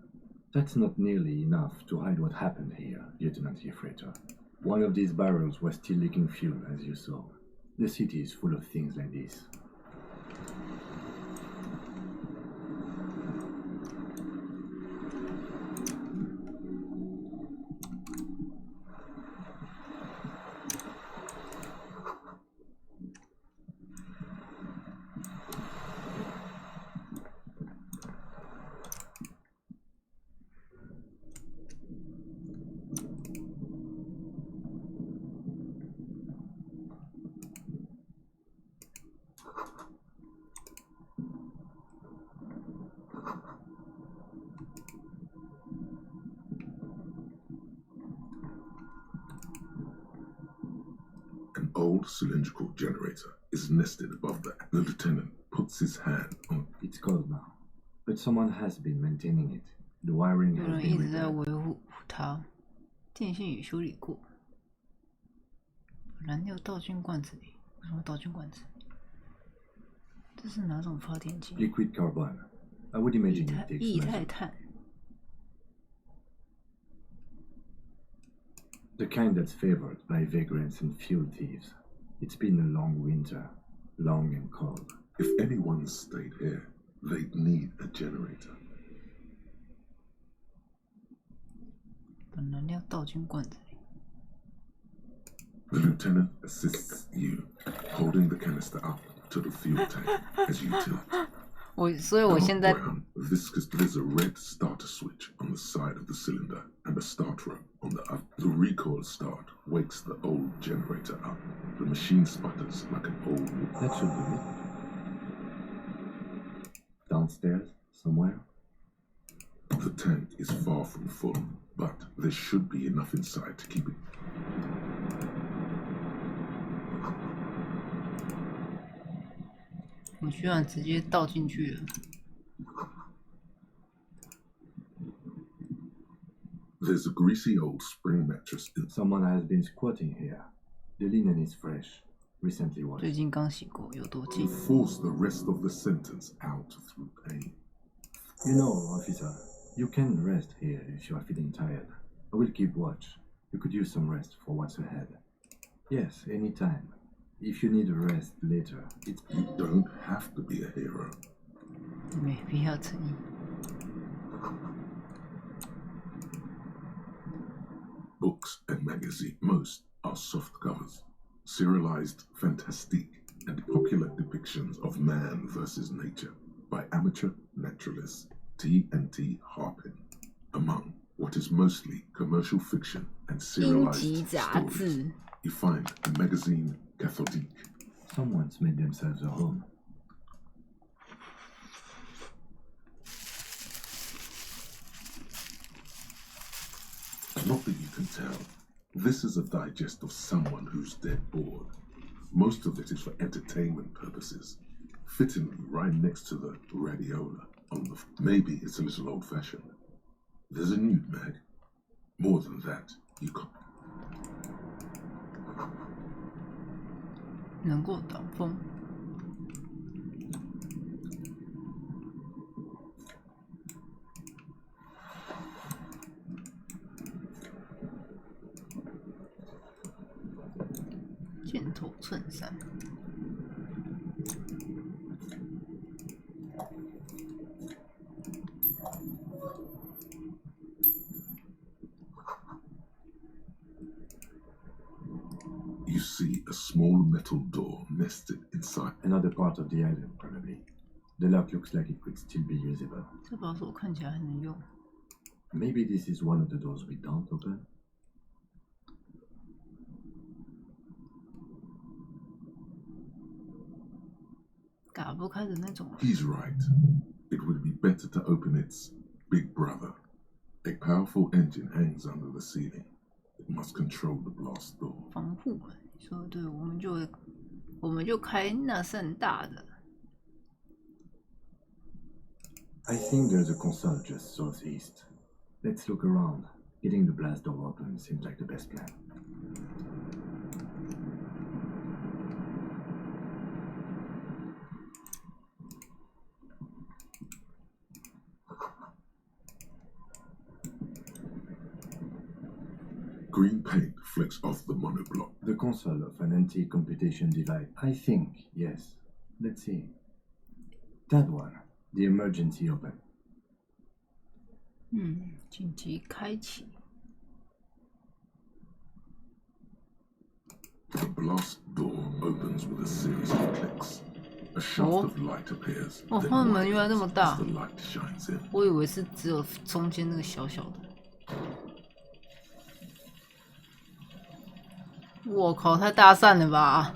That's not nearly enough to hide what happened here, Lieutenant Yefreiter. One of these barrels was still leaking fuel, as you saw. The city is full of things like this. An old cylindrical generator is nested above the lieutenant puts his hand on. It's cold now, but someone has been maintaining it. The wiring 有 has 人 been 一直在 repaired. 维护它，电线也修理过。燃料倒进罐子里，为什么倒进罐子？这是哪种发电机 ？Liquid carbon. I would imagine it takes 液态碳。The kind that's favored by vagrants and fuel thieves. It's been a long winter, long and cold. If anyone stayed here, they'd need a generator. 把燃料倒进罐子里。The lieutenant assists you, holding the canister up to the fuel tank as you tilt. 所以我现在 There's a red starter switch on the side of the cylinder and a start rope on the other. The recoil start wakes the old generator up. The machine sputters like an old. That should do it. Downstairs, somewhere? The tank is far from full, but there should be enough inside to keep it. 我居然直接倒进去了。There's a greasy old spring mattress in. Someone has been squatting here. The linen is fresh, recently washed. 最近刚洗过，有多近 Force the rest of the sentence out through pain. You know, officer, you can rest here if you are feeling tired. I will keep watch. You could use some rest for what's ahead. Yes, anytime. If you need a rest later, you don't have to be a hero. 没必要诚意。Books and magazines, most are soft covers, serialized fantastique and popular depictions of man versus nature by amateur naturalists T&T Harpin. Among what is mostly commercial fiction and serialized stories, you find a magazine cathodique. Someone's made themselves a home. Not that you can tell. This is a digest of someone who's dead bored. Most of it is for entertainment purposes. Fittingly right next to the radiola on the... Maybe it's a little old-fashioned. There's a nude mag. More than that, you can't. 能够挡风。箭头衬衫。You see a small metal door nested inside. Another part of the island, probably. The lock looks like it could still be usable. 这把锁看起来很能用。Maybe this is one of the doors we don't open. 打不开的那种。He's right. It would be better to open its big brother. A powerful engine hangs under the ceiling. It must control the blast door. 防护门，你说的对，我们就开那扇大的。I think there's a console just southeast. Let's look around. Getting the blast door open seems like the best plan. Green paint flecks off the monoblock. The console of an anti-computation device. I think, yes. Let's see. That one. The emergency open. 紧急开启。The blast door opens with a series of clicks. A shaft of light appears. 哦，后面门原来那么大。 The light shines in. 我以为是只有中间那个小小的。我靠，太搭讪了吧！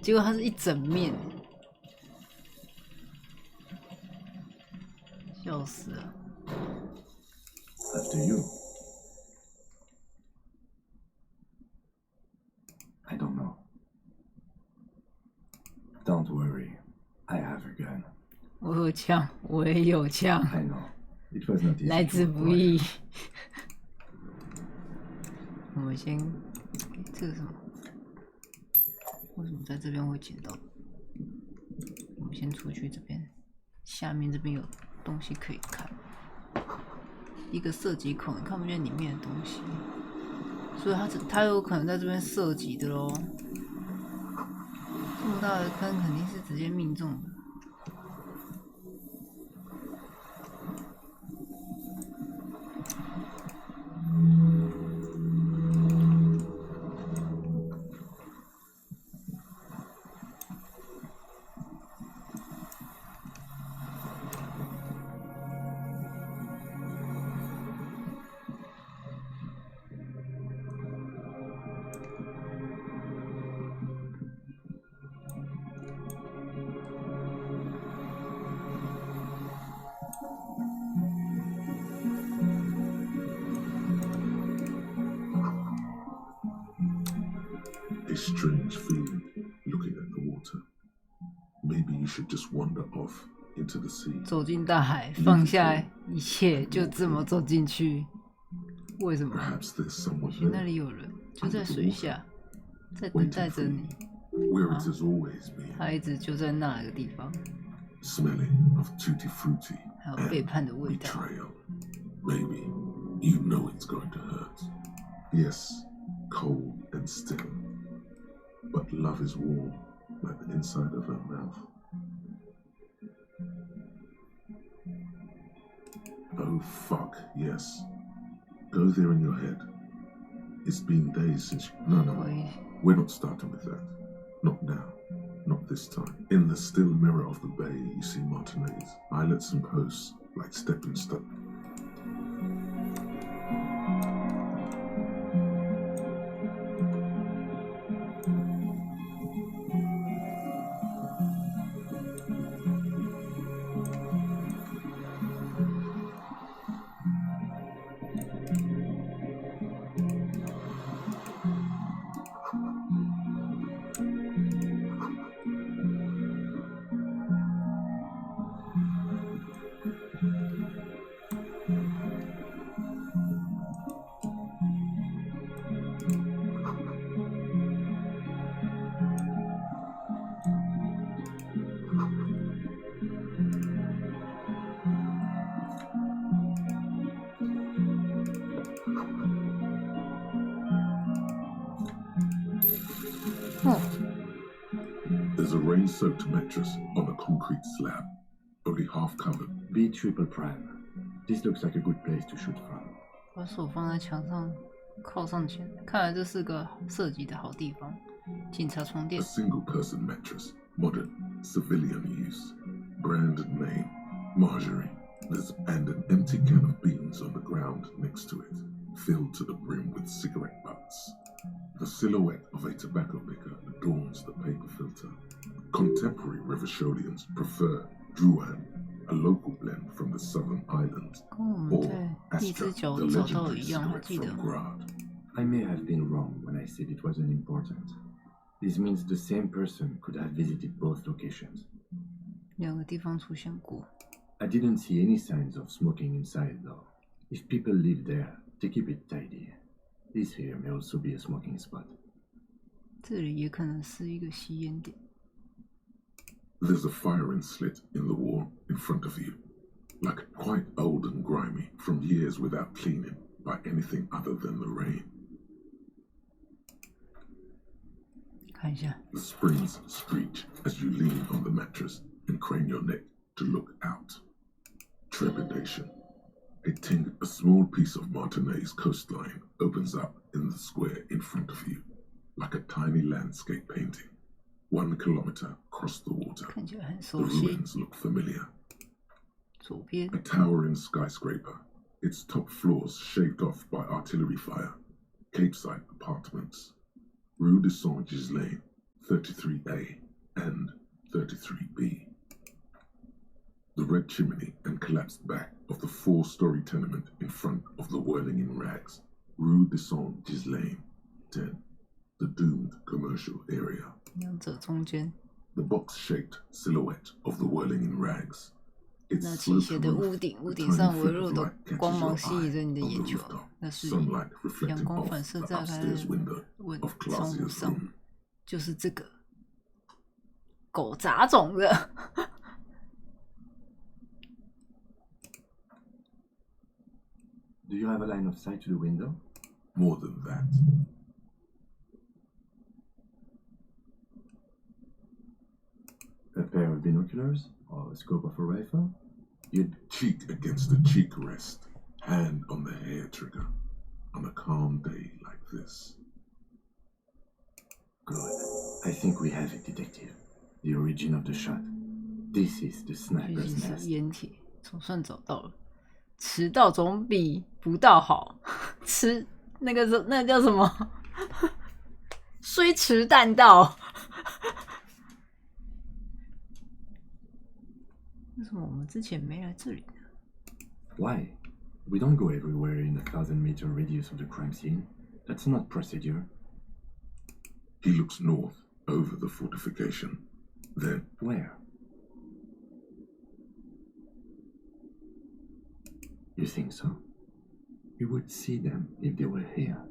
结果它是一整面，笑死了。After you. I don't know. Don't worry. I have a gun. 我有枪，我也有枪。I know. It was not easy. 来之不易。我们先。这个什么为什么在这边会捡到？我们先出去这边，下面这边有东西可以看，一个射击孔，你看不见里面的东西，所以他有可能在这边射击的咯。这么大的坑肯定是直接命中的。Strange feeling looking at the water. Maybe you should just wander off into the sea. 走进大海，放下一切，就这么走进去。为什么？或许那里有人，就在水下，在等待着你。啊，他一直就在那个地方。Smelling of tutti frutti. 还有背叛的味道。Maybe you know it's going to hurt. Yes, cold and still. But love is warm, like the inside of her mouth. Oh fuck, yes. Go there in your head. It's been days since... No, we're not starting with that. Not now. Not this time. In the still mirror of the bay, you see Martinez, islets and posts, like stepping stones. There's a rain-soaked mattress on a concrete slab, only half covered. B'. This looks like a good place to shoot from. 把手放在墙上，靠上前，看来这是个射击的好地方。警察床垫。A single-person mattress, modern, civilian use. Brand and name, Marjorie. And an empty can of beans on the ground next to it, filled to the brim with cigarette butts. The silhouette of a tobacco picker adorns the paper filter. Contemporary Revacholians prefer Druan, a local blend from the southern islands, or Astra, the legendary cigarette from Grad. I may have been wrong when I said it wasn't important. This means the same person could have visited both locations. 两个地方出现过。I didn't see any signs of smoking inside, though. If people live there, they keep it tidy. This here may also be a smoking spot. 这里也可能是一个吸烟点。There's a firing slit in the wall in front of you, like quite old and grimy from years without cleaning by anything other than the rain. 看一下。The springs screech as you lean on the mattress and crane your neck to look out. Trepidation. A small piece of Martinez coastline opens up in the square in front of you, like a tiny landscape painting. 1 kilometer across the water. The ruins look familiar. A towering skyscraper, its top floors shaved off by artillery fire. Capeside apartments. Rue de Saint-Gislain, 33A and 33B. The red chimney and collapsed back of the 4-story tenement in front of the whirling in rags. Rue de Saint-Gislain, 10. The doomed commercial area. 两者中间。The box-shaped silhouette of the whirling in rags. 那倾斜的屋顶，屋顶上微弱的光芒吸引着你的眼球。那是阳光反射在窗户上，就是这个。狗杂种的。Do you have a line of sight to the window? More than that. A pair of binoculars or a scope of a rifle? You'd cheek against the cheek rest, hand on the hair trigger, on a calm day like this. Good. I think we have it, Detective. The origin of the shot. This is the sniper's 狙击 nest. 手烟铁，总算找到了。迟到总比不到好。那个叫什么？虽迟但到。为什么我们之前没来这里呢？ Why? We don't go everywhere in a 1,000-meter radius of the crime scene. That's not procedure. He looks north, over the fortification. Then, Where? You think so? We would see them if they were here.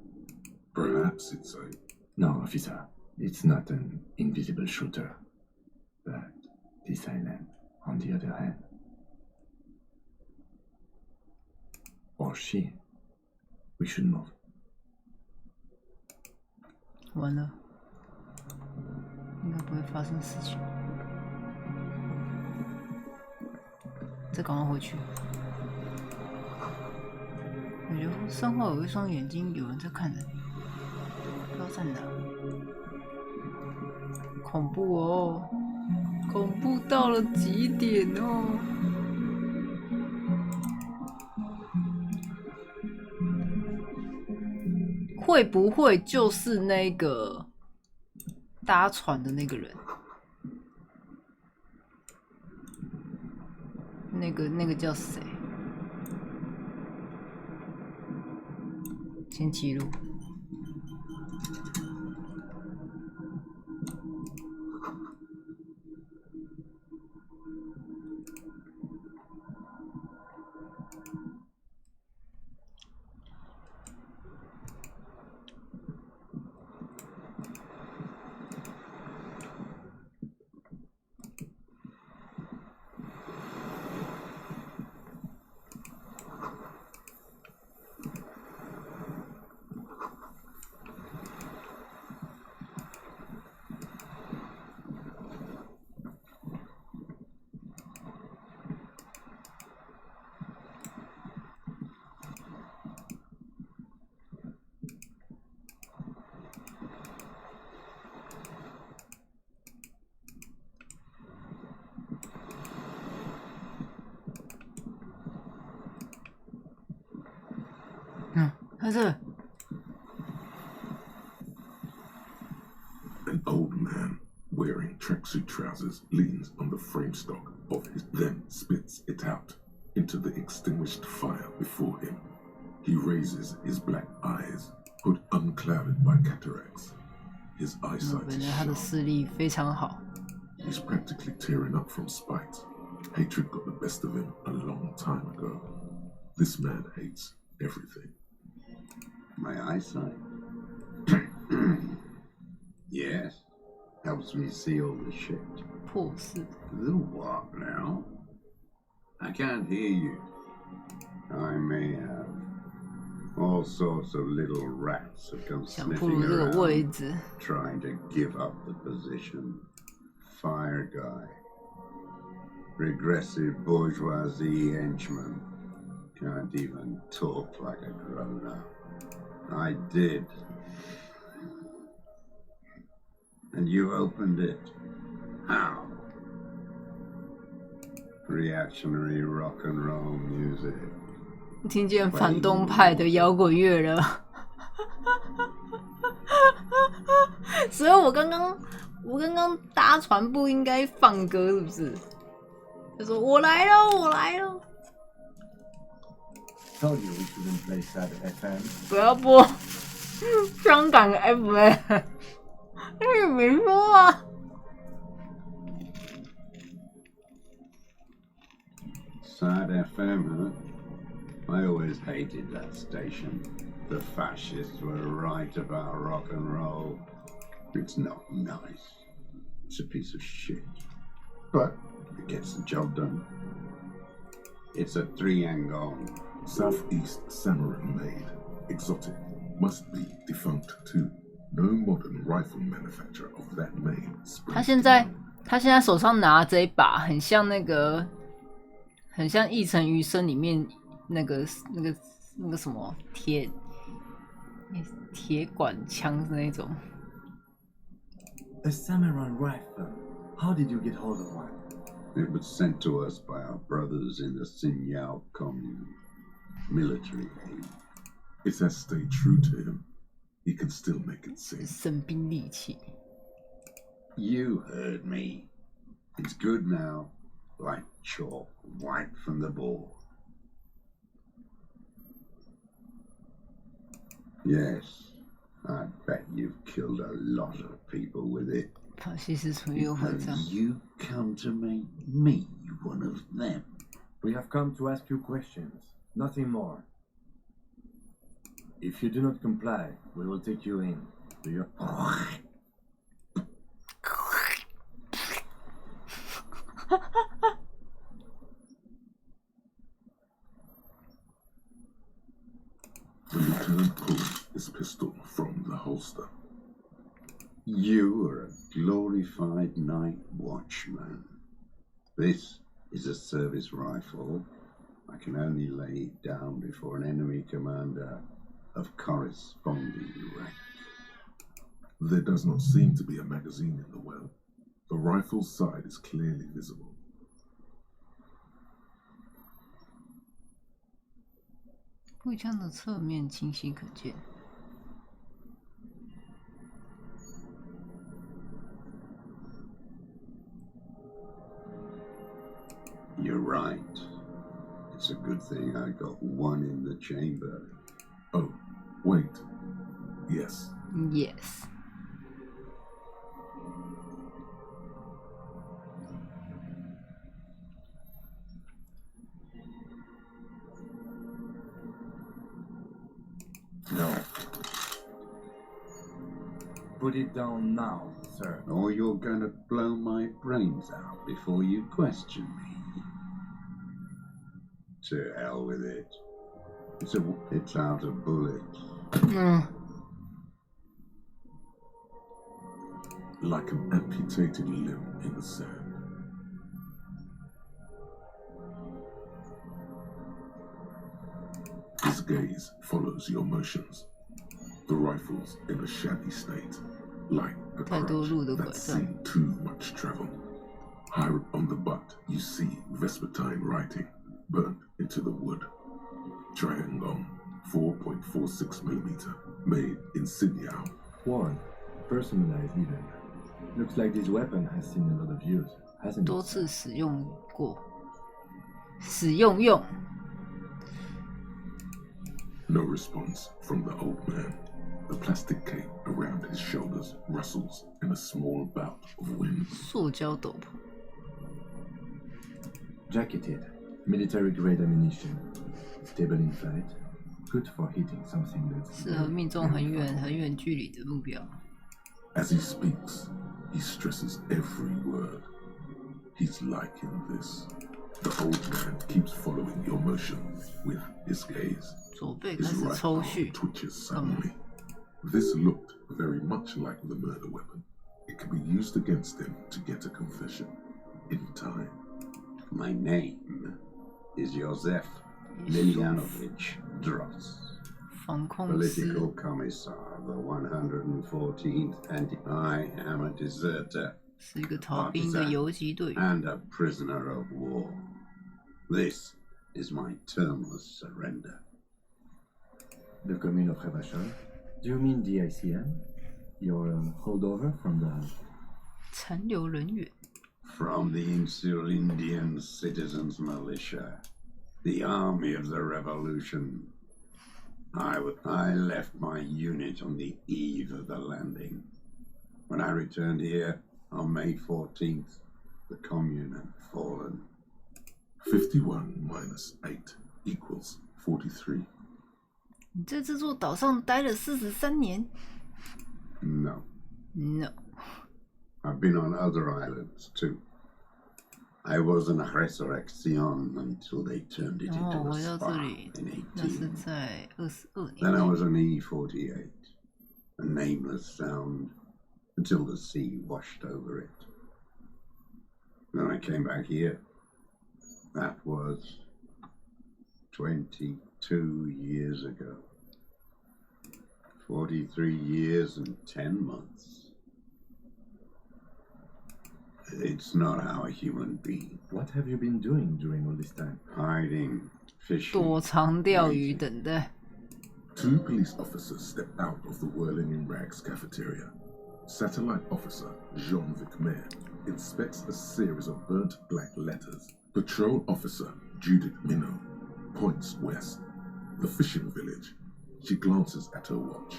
perhaps it's a... No, officer. It's not an invisible shooter. But this island, on the other hand. Or she. We should move. 完了，应该不会发生事情。再赶快回去。我觉得身后有一双眼睛，有人在看着你，不知道在哪。恐怖哦，恐怖到了极点哦！会不会就是那个搭船的那个人？那个叫谁？先记录。在这。An old man wearing tracksuit trousers leans on the frame stock of his, then spits it out into the extinguished fire before him. He raises his black eyes, hood unclouded by cataracts. His eyesight is 他的 sharp. 视力非常好。 He's practically tearing up from spite. Hatred got the best of him a long time ago. This man hates everything. My eyesight? Yes. Helps me see all the shit. 破事。 The what now? I can't hear you. I may have. All sorts of little rats have come 想 sniffing 步入这个位 around, 置。 trying to give up the position. Fire guy. Regressive bourgeoisie henchman. Can't even talk like a grown-up. I did. And you opened it. How? Reactionary rock and roll music. 听见反动派的摇滚乐了。所以我刚刚搭船不应该放歌，是不是？他说我来了，我来了。 Told you we shouldn't play sad FM. 不要播香港的 FM， 你没说啊。 Sad FM, huh? I always hated that station. The fascists were right about rock and roll. It's not nice. It's a piece of shit. But it gets the job done. It's a 3-angon. Southeast Samuran made. Exotic. Must be defunct too. No modern rifle manufacturer of that name. 他现在手上拿这一把，很像那个，很像《异尘余生》里面那个什么铁管枪的那种。A samurai rifle. How did you get hold of one? It was sent to us by our brothers in the Xinyao commune. Military aid. It has stayed true to him. He can still make it safe. 神兵利器。You heard me. It's good now. Like chalk, wiped from the board. Yes, I bet you've killed a lot of people with it. 法西斯纯右会长。You come to make me one of them. We have come to ask you questions, nothing more. If you do not comply, we will take you in. Do you? The lieutenant pulled his pistol from the holster. You are a glorified night watchman. This is a service rifle. I can only lay it down before an enemy commander of corresponding rank. There does not seem to be a magazine in the well. The rifle's side is clearly visible. 步枪的侧面清晰可见。You're right. It's a good thing I got one in the chamber. Oh, wait. Yes. Yes. No. Put it down now, sir. Or you're gonna blow my brains out before you question me. To hell with it. It's out of bullets. Like an amputated limb in the sand. His gaze follows your motions. The rifle's in a shabby state, like a crutch that's seen too much travel. Higher up on the butt, you see Vespertine writing, burnt into the wood. Triangle, 4.46mm, made in Xinyao. Worn, personalized even. Looks like this weapon has seen a lot of use, hasn't it? 多次使用过，使用用。No response from the old man. The plastic cape around his shoulders rustles in a small bout of wind. 塑胶斗篷。Jacketed, military-grade ammunition. Stable in flight. Good for hitting something that's 适合命中很远距离的目标。As he speaks, he stresses every word. He's liking this. The old man keeps following your motion with his gaze. 左背开 His 始 right 抽 arm 蓄。 twitches suddenly. This looked very much like the murder weapon. It could be used against him to get a confession in time. My name is Josef Lilianovich Dross. 防控师。 Political Commissar of the 114th, and I am a deserter, 是一个逃兵的游击队员。 and a prisoner of war. This is my termless surrender. The commune of Revachol? Do you mean the ICM? Your holdover from the... 残留人员。 From the Insular Indian Citizens Militia, the army of the revolution. I left my unit on the eve of the landing. When I returned here on May 14th, the commune had fallen. 51 minus 8 equals 43. 你在这座岛上待了43年。No. No. I've been on other islands too. I wasn't a resurrection until they turned it into a spa in 18. Then I was an E48, a nameless sound, until the sea washed over it. Then I came back here. That was 22 years ago. 43 years and 10 months. It's not how a human being. What have you been doing during all this time? Hiding, fishing. 躲藏钓鱼等待。 Two police officers step out of the Whirling in Rags cafeteria. Satellite officer Jean-Vic Mayer inspects a series of burnt black letters. Patrol officer Judith Minot points west. The fishing village. She glances at her watch.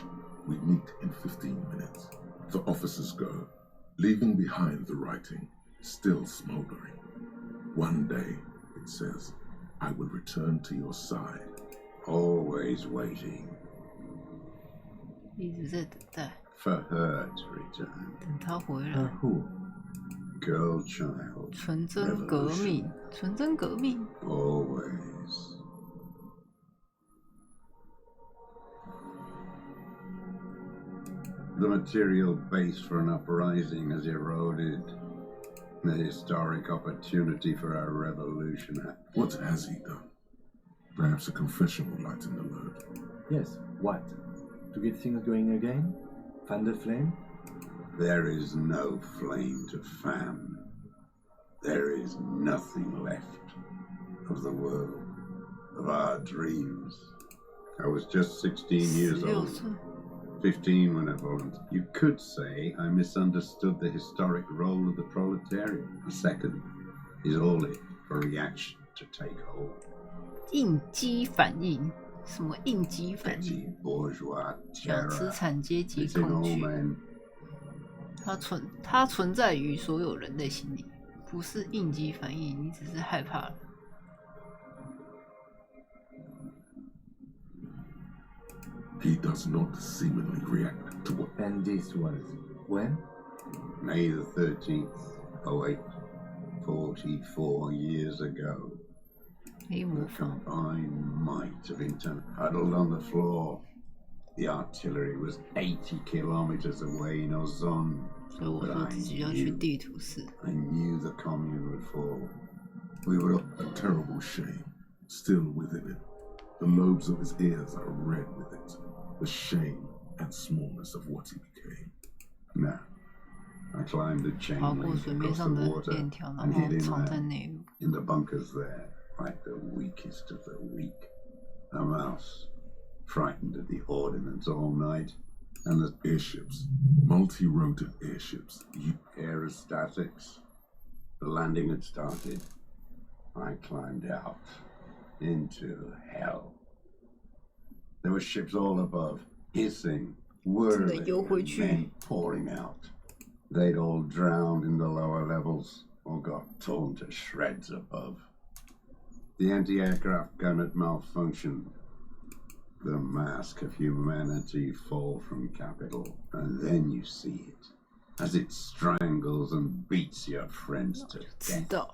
We meet in 15 minutes. The officers go, leaving behind the writing, still smoldering. One day, it says, I will return to your side. Always waiting. 一直在等待。 For her to return. 等她回来。 Her who? Girl, child. 纯真革命，纯真革命。 Always. The material base for an uprising has eroded. The historic opportunity for our revolution. What has he done? Perhaps a confession will lighten the load. Yes, what? To get things going again? Fan the flame? There is no flame to fan. There is nothing left of the world, of our dreams. I was just 16 years old. 15 when I volunteered. You could say I misunderstood the historic role of the proletariat. A second is all it for reaction to take hold. 应激反应？什么应激反应？ Bourgeois 小资产阶级 It's in 恐 all 惧。 men. 它存在于所有人类心里，不是应激反应，你只是害怕了。 He does not seemingly react to what. And this was when? May the 13th, 08, 44 years ago. The combined might of intent huddled on the floor. The artillery was 80 kilometers away in Ozon. 所以我说自己要去地图室。 I knew the commune would fall. We were A terrible shame, still within it. The lobes of his ears are red with it. The shame and smallness of what he became. Now, I climbed the chain 爬过 link 水面 across 上 the 的 water 链条，然 and 后 hid in 藏在 there, 内陆。 in the bunkers there, like the weakest of the weak. A mouse, frightened of the ordnance all night, and the airships, multi-rotor airships, aerostatics. The landing had started. I climbed out into hell. There were ships all above, hissing, whirling, and men pouring out. They'd all drowned in the lower levels or got torn to shreds above. The anti-aircraft gun had malfunctioned. The mask of humanity fall from capital, and then you see it as it strangles and beats your friends to death.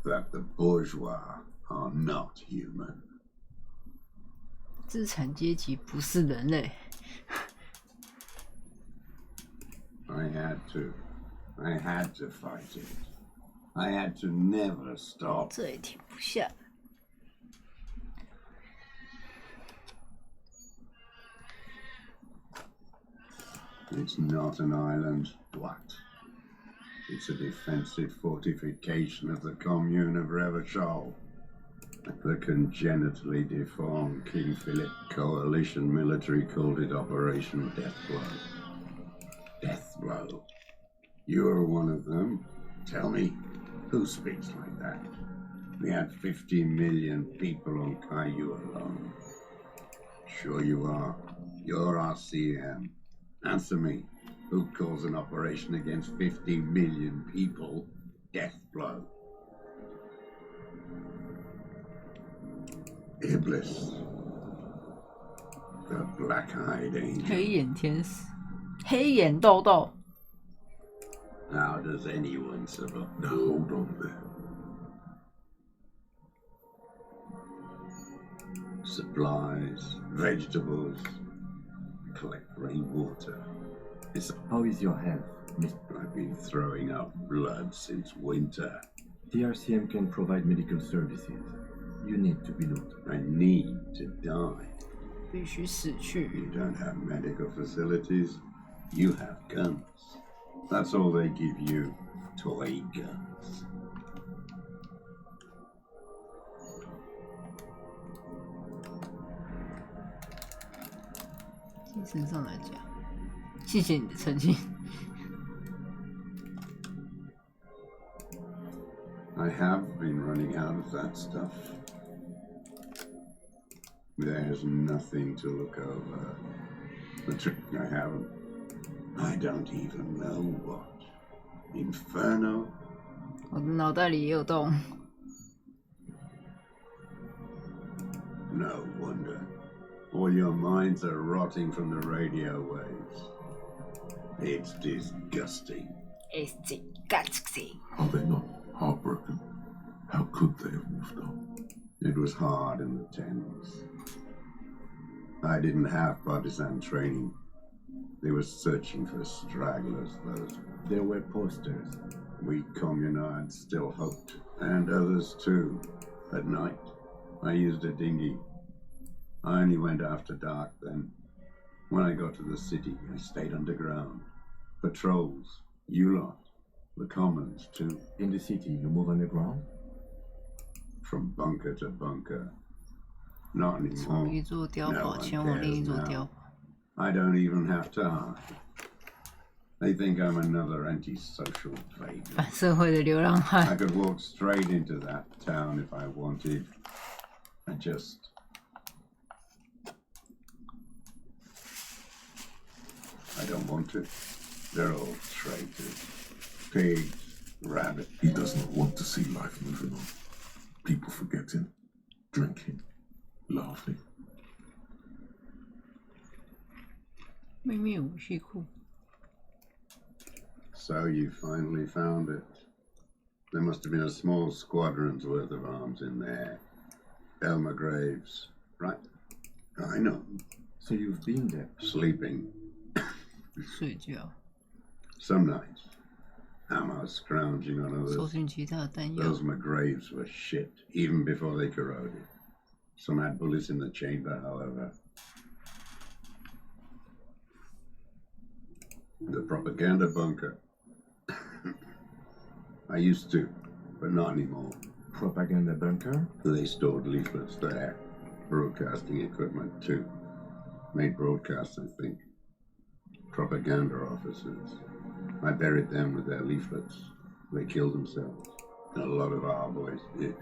That the bourgeois are not human. 资产阶级不是人类。I had to fight it. I had to never stop. 这也停不下。 It's not an island. What? It's a defensive fortification of the commune of Revachol. The congenitally deformed King Philip coalition military called it Operation Deathblow. Deathblow. You're one of them. Tell me, who speaks like that? We had 50 million people on Caillou alone. Sure you are. You're our CM. Answer me. Who calls an operation against 50 million people Deathblow? Iblis. The black-eyed angel. 黑眼天使，黑眼豆豆。How does anyone survive? Now hold on there. Supplies, vegetables, collect rainwater. How is your health, Mr. I've been throwing up blood since winter. The RCM can provide medical services. You need to be looked. I need to die. 必须死去。 You don't have medical facilities. You have guns. That's all they give you. Toy guns. 精神上来讲，谢谢你的澄清。 I have been running out of that stuff. There's nothing to look over. The trick I haven't. I don't even know what. Inferno? 我的脑袋里也有洞。 No wonder. All your minds are rotting from the radio waves. It's disgusting. It's disgusting. Are they not heartbroken? How could they have moved on? It was hard in the tens. I didn't have partisan training. They were searching for stragglers, those. There were posters. We communards still hoped, and others too. At night, I used a dinghy. I only went after dark then. When I got to the city, I stayed underground. Patrols, you lot, the commons too. In the city, you move underground? From bunker to bunker. Not 从 anymore. 一座碉 No 堡 one 前往另一 cares 座碉 now. 堡。 I don't even have to hide. They think I'm another antisocial vagrant. 反社会的流浪 I 汉。 could walk straight into that town if I wanted. I don't want to. They're all traitors. Pigs, rabbits. He does not want to see life moving on. People forgetting, drinking, laughing. 秘密武器库。 So you finally found it. There must have been a small squadron's worth of arms in there. Elmer Graves, right? I know. So you've been there? Sleeping. 睡觉。 Some nights, ammo scrounging on 搜 others. 寻其他的弹药。 Those McGraves were shit, even before they corroded. Some had bullets in the chamber, however. The propaganda bunker. I used to, but not anymore. Propaganda bunker? They stored leaflets there. Broadcasting equipment, too. Made broadcasts, I think. Propaganda officers. I buried them with their leaflets. They killed themselves. And a lot of our boys did.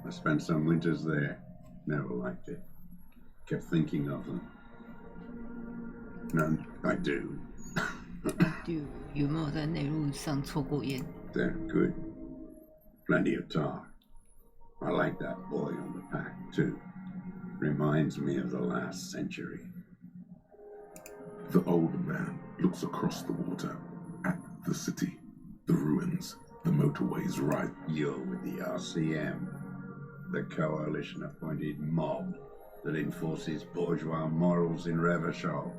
I spent some winters there. Never liked it. Kept thinking of them. No, I do. 有没有在内陆上抽过烟？ They're good. Plenty of talk. I like that boy on the pack, too. Reminds me of the last century. The older man looks across the water at the city, the ruins, the motorways right. You're with the RCM, the coalition-appointed mob that enforces bourgeois morals in Revachol.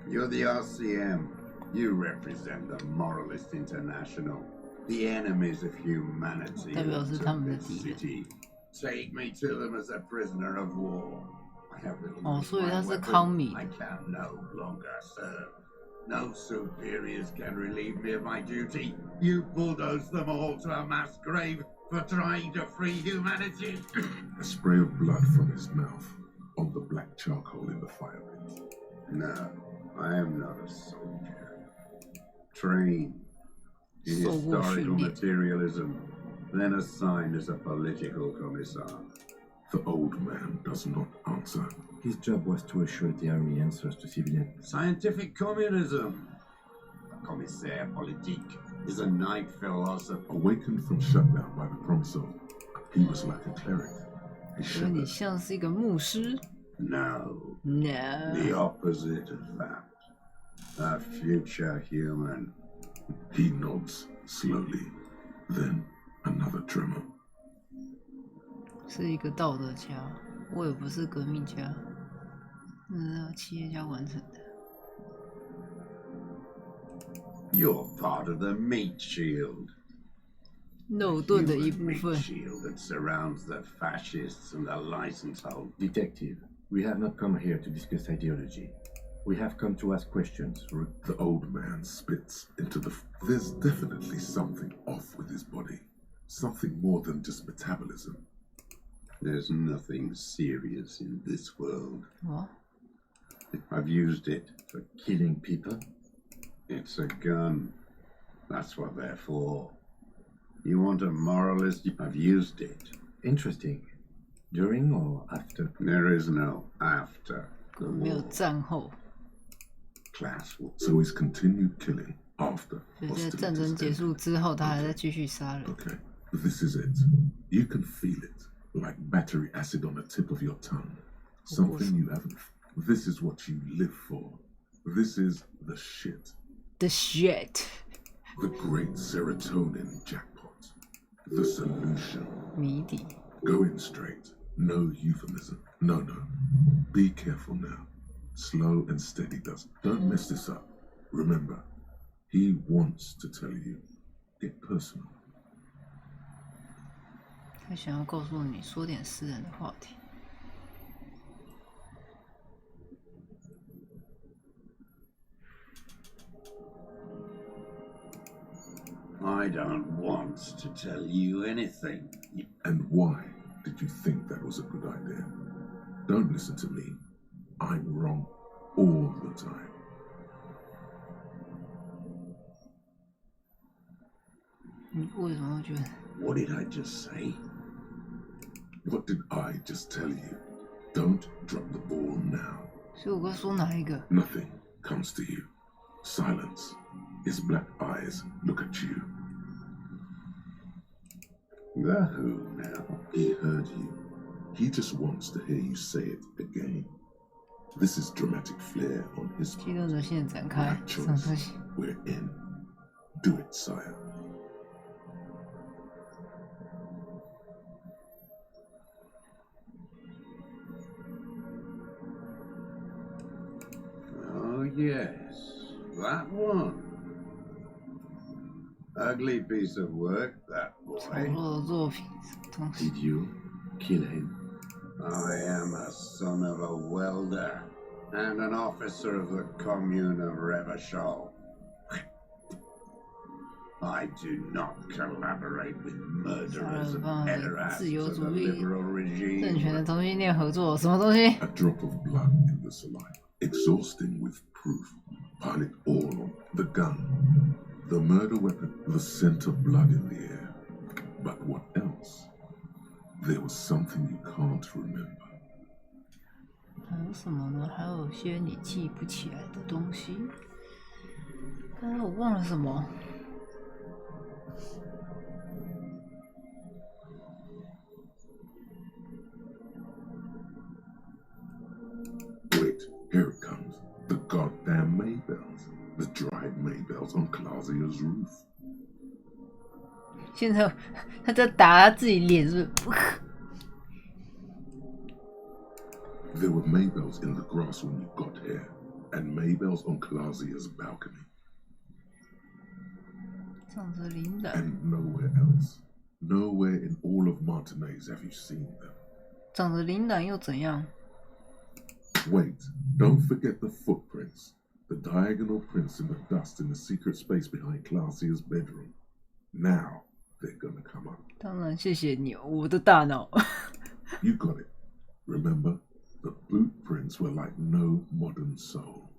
You're the RCM. You represent the Moralist International, the enemies of humanity. 代表是他们的 This 敌人。 city. Take me to them as a prisoner of war. I have relinquished 哦，所以 my 他是 weapon. 康米。 I can no longer serve. No superiors can relieve me of my duty. You bulldoze them all to a mass grave for trying to free humanity. A spray of blood from his mouth on the black charcoal in the fire pit. No, I am not a soldier. Trained in 受过训 historical 练。 materialism, then assigned as a political commissar. The old man does not answer. His job was to assure the army answers to civilians. Scientific communism. A commissaire politique is a night philosopher. Awakened from shutdown by the promise of, he was like a cleric. A 所以你 shepherd. 像是一个牧师 No, ？No。 the opposite of that. A future human. He nods slowly, then another tremor. 是一个道德家，我也不是革命家，是企业家完成的。You're part of the meat shield. 肉盾的一部分。 Shield that surrounds the fascists and the license holders. Detective, we have not come here to discuss ideology. We have come to ask questions. The old man spits into the... There's definitely something off with his body. Something more than just metabolism. There's nothing serious in this world. What? I've used it for killing people. It's a gun. That's what they're for. You want a moralist? I've used it. Interesting. During or after? There is no after. 没有战后。 Class war. So he's continued killing after. 就在战争结束之后，他还在继续杀人。 Okay, this is it. You can feel it, like battery acid on the tip of your tongue. Something you haven't. This is what you live for. This is the shit. The shit. The great serotonin jackpot. The solution. 谜底。 Go in straight. No euphemism. No. Be careful now. Slow and steady does. Don't mess this up. Remember, he wants to tell you. Get personal. 他想要告诉你说点私人的话题。 I don't want to tell you anything. And why did you think that was a good idea? Don't listen to me. I'm wrong all the time. What did I just say? What did I just tell you? Don't drop the ball now. 所以我该说哪一个？ Nothing comes to you. Silence. His black eyes look at you. The who now? He heard you. He just wants to hear you say it again. This is dramatic flair on his part. 激动的线展开， Right 什么 choice. 东西？ We're in. Do it, sire. Oh, yes. That one. Ugly piece of work, that 丑 boy. 陋的作品，什么东西？ Did you kill him? I am a son of a welder and an officer of the commune of Revachol. I do not collaborate with murderers and terrorists 自由 of 主 the 义 liberal 政权 regime. 的同性恋合作，什么东西？ A drop of blood in the saliva. Exhausting with proof. Pile it all on the gun. The murder weapon. The scent of blood in the air. But what else? There was something you can't remember. 还有什么呢？还有些你记不起来的东西。刚才我忘了什么？ Wait, here it comes. The goddamn Maybells. The dried Maybells on Clausia's roof. 现在他在打他自己脸，是不是？ There were Maybells in the grass when you got here, and Maybells on Clausia's balcony. 长着领染， And nowhere else. Nowhere in all of Martinez have you seen them. 长着领染又怎样？ Wait, don't forget the footprints. The diagonal prints in the dust in the secret space behind Clausia's bedroom. Now they're gonna come up. 当然，谢谢你，我的大脑。 You got it. Remember, the boot prints were like no modern soul.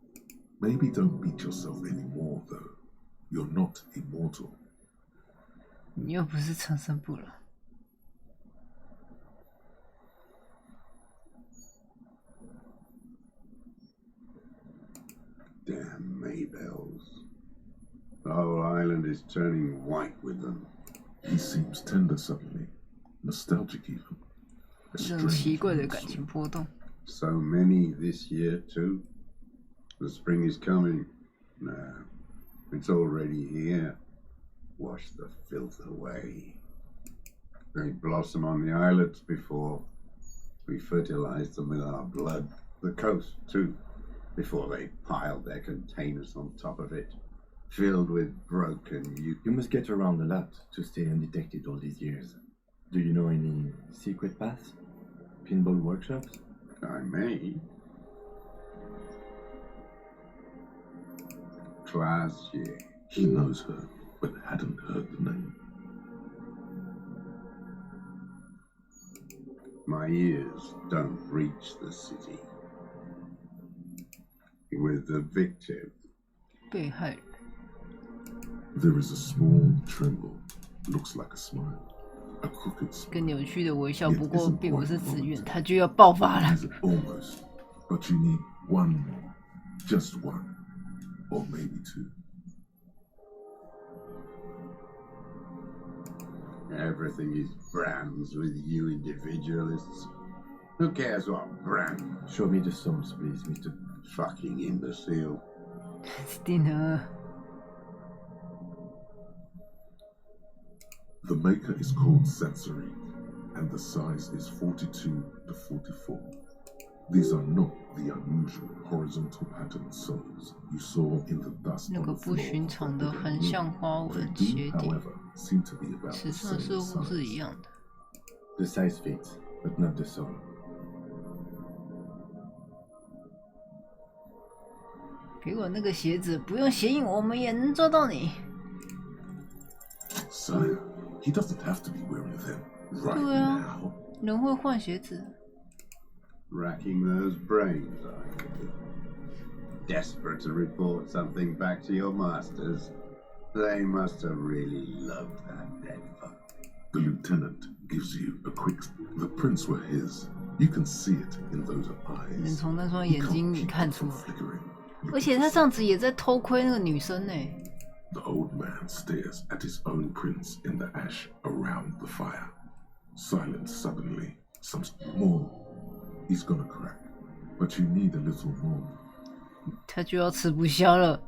Maybe don't beat yourself anymore, though. You're not immortal. 你又不是长生不老。 Damn Maybells. The whole island is turning white with them. He seems tender suddenly. Nostalgic even. A 这种 strange 奇怪的 mood 感情波动。 So many this year, too. The spring is coming. No, it's already here. Wash the filth away. They blossom on the islets before we fertilize them with our blood. The coast, too, before they piled their containers on top of it, filled with broken You must get around a lot to stay undetected all these years. Do you know any secret paths? Pinball workshops? I may. Classier. He knows her, but hadn't heard the name. My ears don't reach the city. With the victim. 被害人。 There is a small tremble. Looks like a smile. A crooked smile. 个扭曲的微笑，不过并不是自愿，他就要爆发了。 Almost. But you need one more. Just one. Or maybe two. Everything is brands with you individualists. Who cares what brand? Show me the sums, please, Mr. Fucking imbecile. Stinner. The maker is called Sensory, and the size is 42 to 44. These are not the unusual horizontal pattern soles you saw in the dust 那 on 个 the 不 floor. 寻常的横向花 They 纹 do, 鞋底， however, seem to be about 尺 the 寸 same 似乎是 size. 一样的。 The size fits, but not the sole. 给我那个鞋子，不用鞋印，我们也能抓到你。 Sire, he doesn't have to be wearing them right 对啊 now.，人会换鞋子。 Racking those brains, are you? Desperate to report something back to your masters. They must have really loved that dead fuck. The lieutenant gives you a quick. The prints were his. You can see it in those 能 eyes. 从那双眼睛里看出来。而且他这样子也在偷窥那个女生呢。 The old man stares at his own prints in the ash around the fire. Silent suddenly. Some more. He's gonna crack. But you need a little more. 他就要吃不消了。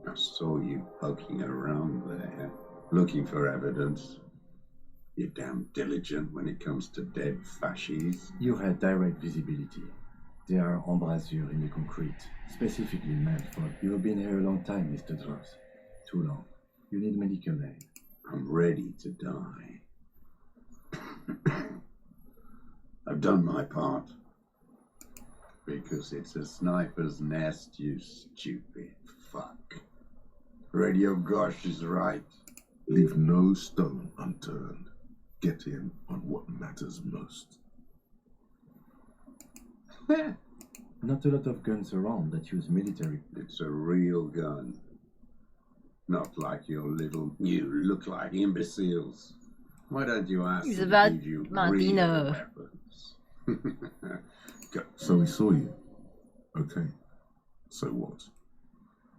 I saw you poking around there, looking for evidence. You're damn diligent when it comes to dead fascies. You had direct visibility. There are embrasures in the concrete, specifically meant for... You've been here a long time, Mr. Dross. Too long. You need medical aid. I'm ready to die. I've done my part. Because it's a sniper's nest, you stupid fuck. Radio Gosh is right. Leave no stone unturned. Get in on what matters most. Not a lot of guns around that use military. It's a real gun. Not like your little... You look like imbeciles. Why don't you ask He's them about to give you Martina. real weapons? So he saw you. Okay. So what?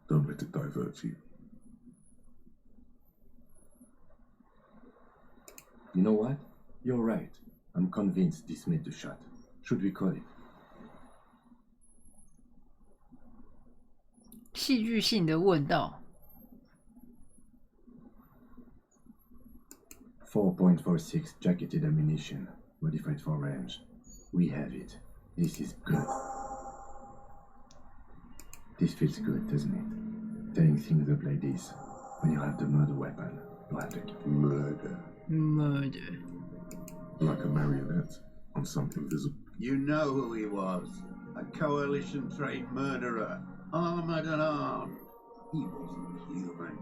Don't let it divert you. You know what? You're right. I'm convinced this made the shot. Should we call it? 戏剧性的问道。 4.46 jacketed ammunition, modified for range. We have it. This is good. This feels good, doesn't it? Tying things up like this. When you have the murder weapon, you have the murder. Murder. Like a marionette on some invisible... You know who he was. A coalition-trained murderer. Armored and armed. He wasn't human.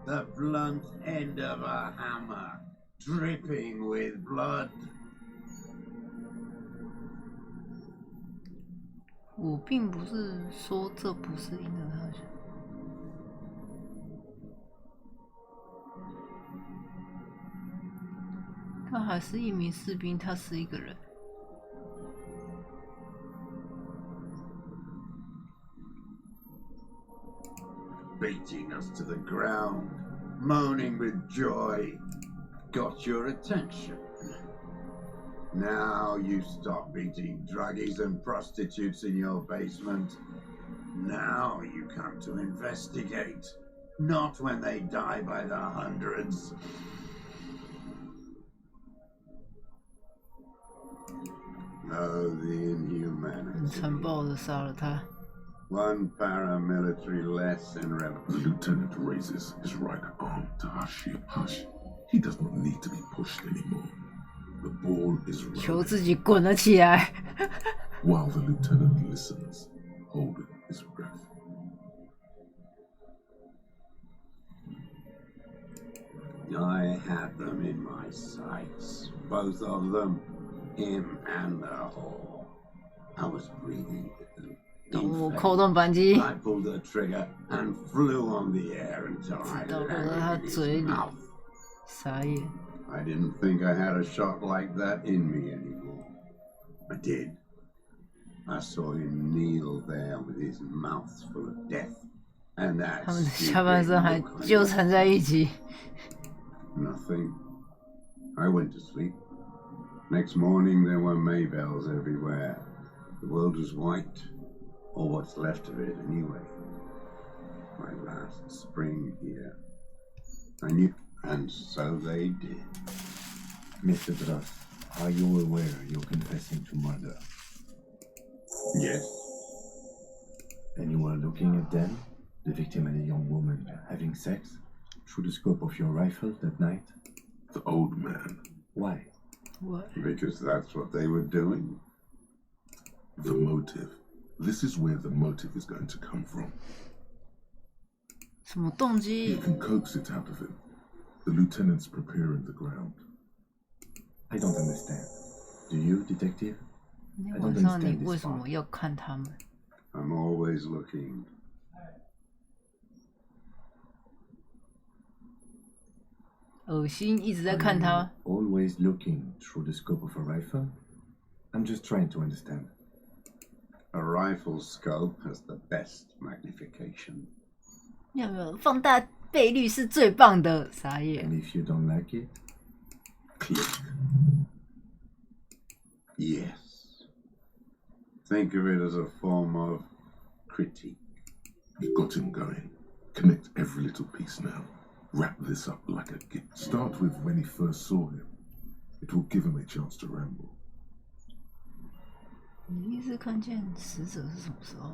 The blunt end of a hammer. Dripping with blood. 我并不是说这不是因着他。他还是一名士兵，他是一个人。 Beating us to the ground, moaning with joy, got your attention. Now you stop beating druggies and prostitutes in your basement. Now you come to investigate, not when they die by the hundreds. Oh, the inhumanity. 残暴的杀了他。 One paramilitary less in revolution. The lieutenant raises his right arm to hush him. Hush. He does not need to be pushed anymore. The ball is 求自己滚了起来。While the lieutenant listens, holding his breath. I had them in my sights, both of them, him and the whore. I was breathing with them. 我扣动扳机。 I pulled the trigger and flew on the air until I 直到落到他 landed in 嘴 his 里。 mouth. 傻眼。 I didn't think I had a shot like that in me anymore. I did. I saw him kneel there with his mouth full of death, and that 他们的下半身还纠缠在一起。 Nothing. I went to sleep. Next morning there were Maybells everywhere. The world was white, or what's left of it anyway. My last spring here. I knew, and so they did. Mr. Druss, are you aware you're confessing to murder? Yes. And you were looking at them, the victim and a young woman, having sex, through the scope of your rifle that night? The old man. Why? What? Because that's what they were doing. The motive. This is where the motive is going to come from. 什么动机 You can coax it out of him. The lieutenant's preparing the ground. I don't understand. Do you, detective? 那 I 天 don't 晚上你 understand 为 this 什么 part. 要看他们？ I'm always looking. 恶心，一直在看他。 Always looking through the scope of a rifle? I'm just trying to understand. A rifle scope has the best magnification. 有没有放大倍率是最棒的？傻眼。 And if you don't like it? Click. Yes. Think of it as a form of critique. You got him going. Connect every little piece now. Wrap this up like a gift. Start with when he first saw him. It will give him a chance to ramble. 你第一次看见死者是什么时候？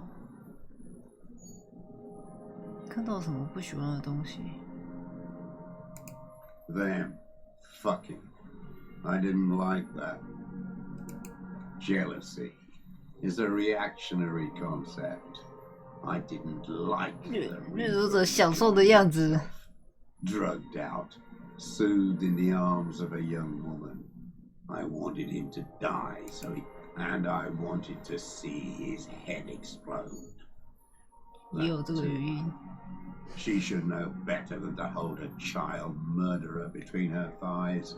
看到什么不喜欢的东西？ Them fucking. I didn't like that. Jealousy is a reactionary concept. I didn't like 掠夺者享受的样子。 Drugged out, soothed in the arms of a young woman. I wanted him to die, and I wanted to see his head explode. 也有这个原因。 She should know better than to hold a child murderer between her thighs.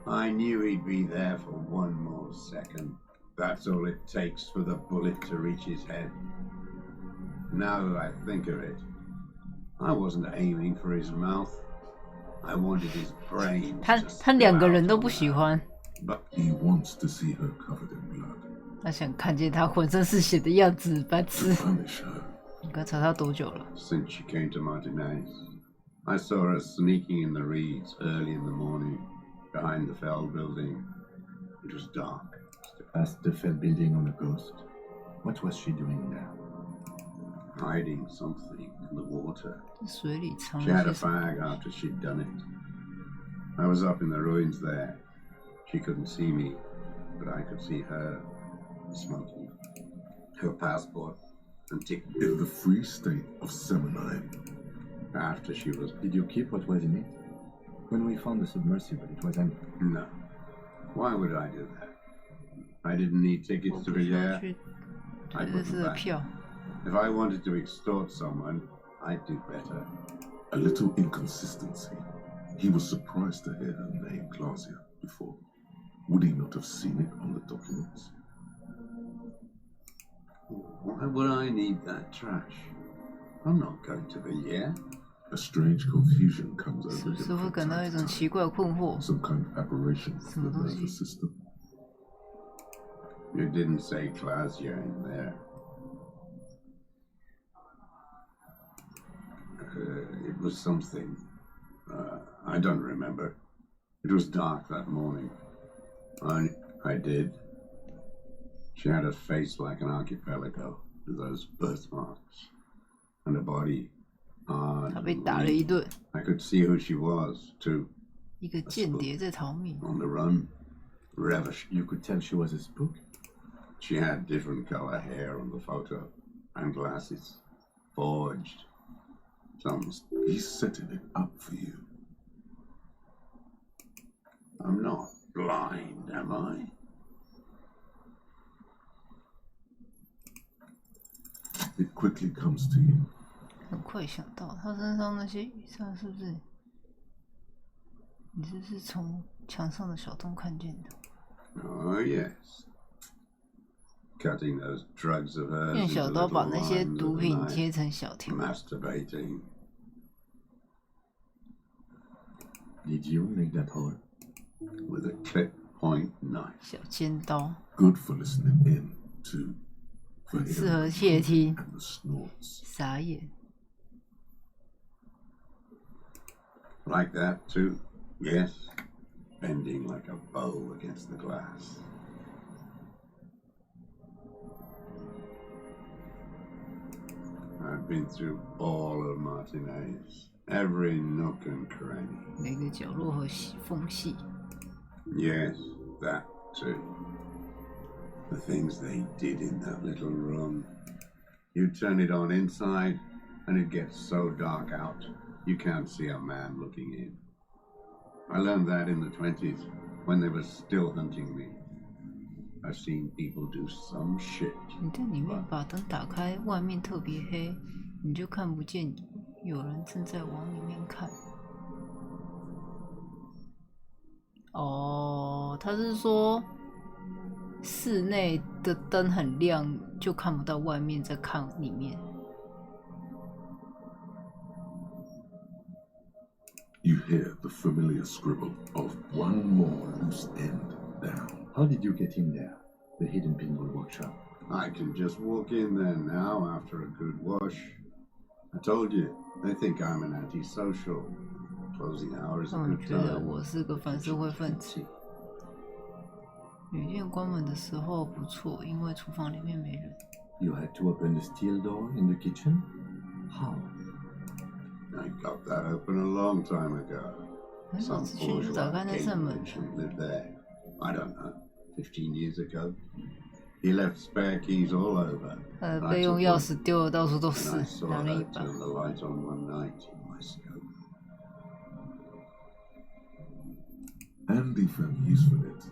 I knew he'd be there for one more second. That's all it takes for the bullet to reach his head. Now that I think of it, I wasn't aiming for his mouth. I wanted his brain. 他两个人都不喜欢。 But he wants to see her covered in blood. 他想看见他浑身是血的样子，白痴。 Punish her. 你观察他多久了？ Since she came to Martinez, I saw her sneaking in the reeds early in the morning, behind the Fell building. It was dark. Past the Fell building on the coast. What was she doing there? Hiding something in the water. 水里藏 She 了 had a 些什么？ fag after she'd done it. I was up in the ruins there. She couldn't see me, but I could see her smoking. Her passport and ticket. In the free state of Seminine. After she was... Did you keep what was in it? When we found the submersible, it was empty. No. Why would I do that? I didn't need tickets to be there. I put them back. If I wanted to extort someone, I'd do better. A little inconsistency. He was surprised to hear her name Clausia before. Would he not have seen it on the documents? Why would I need that trash? I'm not going to be here. A strange confusion comes over 是不 him 是会 from 感到 time 一 to 种 time. 奇怪的困惑？ Some kind of aberration of the 什么东西？ nervous system. You didn't say Clausia in there. It was something. I don't remember. It was dark that morning. I did. She had a face like an archipelago with those birthmarks. And a body hard. 他被打了一顿。 I could see who she was, too. 一个间谍在逃命。 On the run. You could tell she was a spook? She had different color hair on the photo. And glasses. Forged. He's setting it up for you. I'm not blind, am I? It quickly comes to you. 很快想到他身上那些雨伞是不是？你是不是从墙上的小洞看见的？ Oh yes. Cutting those drugs of hers 用 into 小刀把 little 那些 lines 毒 of 品 the 切 knife. 成小条。 Masturbating. Did you make that hole? With a clip point knife. 小尖刀。 Good for listening in, too. For 适合 hearing 窃听。 and the snorts. 傻眼。 Like that too. Yes. Bending like a bow against the glass. I've been through all of Martinez. Every nook and cranny. 每个角落和缝隙。 Yes, that too. The things they did in that little room. You turn it on inside, and it gets so dark out, you can't see a man looking in. I learned that in the 20s, when they were still hunting me. I've seen people do some shit. 你在里面把灯打开，外面特别黑，你就看不见有人正在往里面看。哦，他是说室内的灯很亮，就看不到外面在看里面。 You hear the familiar scribble of one more loose end down. How did you get in there? The hidden pinball workshop. I can just walk in there now after a good wash. I told you, they think I'm an antisocial. Closing hours 他 a 们 good 觉得 time. 我是个反社会分子。旅店关门的时候不错，因为厨房里面没人。 You had to open the steel door in the kitchen? How? I got that open a long time ago. 很早 Some 之前就打 bourgeois 开那扇门。 merchant lived there. I don't know, 15 years ago. He left spare keys all over. 他的 I 备用 took 钥 one, 匙丢的到处都 and 是 I，saw 拿了一 her 把。 turn the light on one night in my scope. Andy found use for it.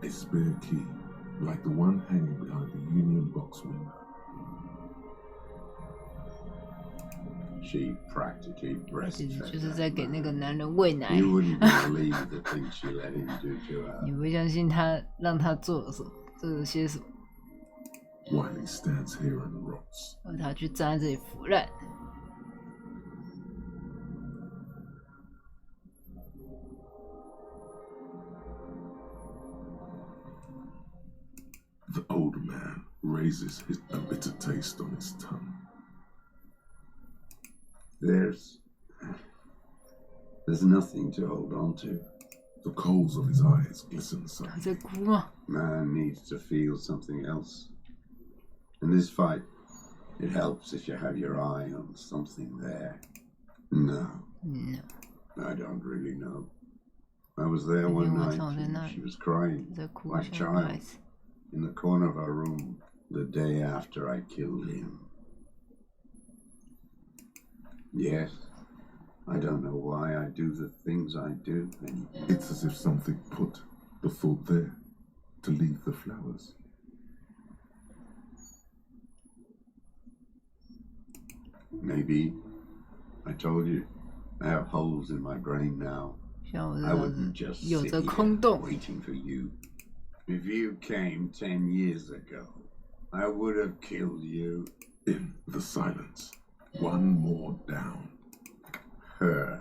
A spare key, like the one hanging behind the Union Box window. She practically 其实 breastfed 就是 that 在给那 man. 个男人喂奶。 You wouldn't believe the things she let him do to her. 你不相信他让他做了什么，做了些什么， While he stands here and rots. 而他去站在这里腐烂。 The old man raises a bitter taste on his tongue. There's nothing to hold on to. The coals of his eyes glisten 他 suddenly. 在哭吗？ Man needs to feel something else. In this fight, it helps if you have your eye on something there. No, No. I don't really know. I was there 那 one 天晚 night 上我在那 and 里 she was crying 在哭， like 像个 child 孩子。 in the corner of her room the day after I killed him. Yes, I don't know why I do the things I do anymore. It's as if something put the thought there to leave the flowers. Maybe. I told you, I have holes in my brain now. 像我这 I 样 wouldn't 子 just 有 sit 着 here 空洞。 waiting for you. If you came 10 years ago, I would have killed you. In the silence, one more down. Her.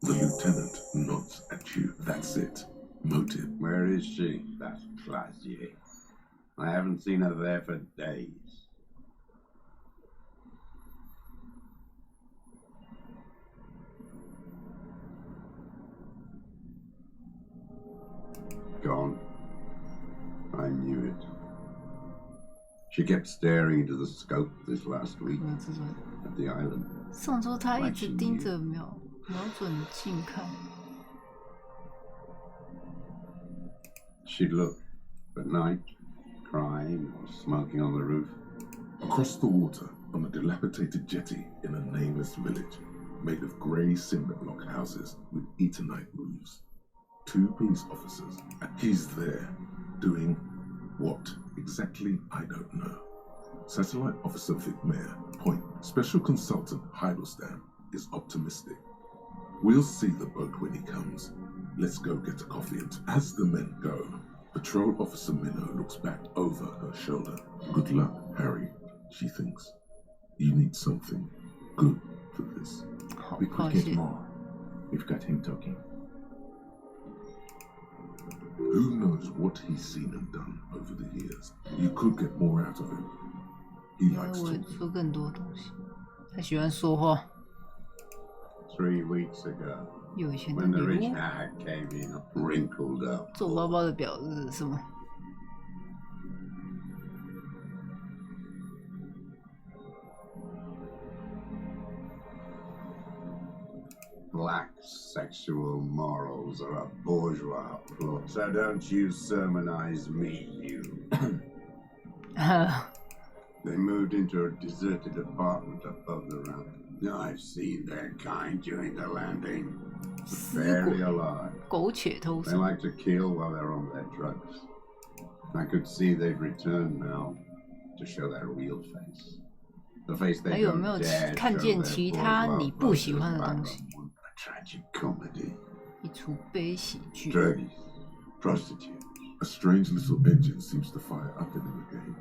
The lieutenant nods at you. That's it. Motive. Where is she? That Clausier. I haven't seen her there for days. Gone. I knew it. She kept staring into the scope this last week at the island. 上周他一直盯着瞄准镜看。She'd look at night, crying or smoking on the roof. Across the water, on a dilapidated jetty in a nameless village, made of grey cinder block houses with Eternite roofs. 2 police officers, and he's there, doing what exactly I don't know. Satellite Officer Vicmair, point. Special Consultant Heidelstam is optimistic. We'll see the boat when he comes. Let's go get a coffee. And as the men go, Patrol Officer Minnow looks back over her shoulder. Good luck, Harry, she thinks. You need something good for this. We could get more. We've got him talking. Who knows what he's seen and done over the years? You could get more out of him. He likes to. 说更多东西，他喜欢说话。3 weeks ago, 有钱的 when the 礼 rich 物， hag came in, wrinkled up. 做包包的婊子是什么？ Black sexual morals are a bourgeois plot, so don't you sermonize me, you. They moved into a deserted apartment above the ramp. I've seen their kind during the landing. Barely alive. They like to kill while they're on their drugs. I could see they've returned now to show their real face. The face they 还有没 don't 有 dare 看 show 见 their 其他 bourgeois 你不喜 voters 欢的 back 东西？ on a tragic comedy. 一出悲喜剧。 Druggies, prostitutes. A strange little engine seems to fire up in him again.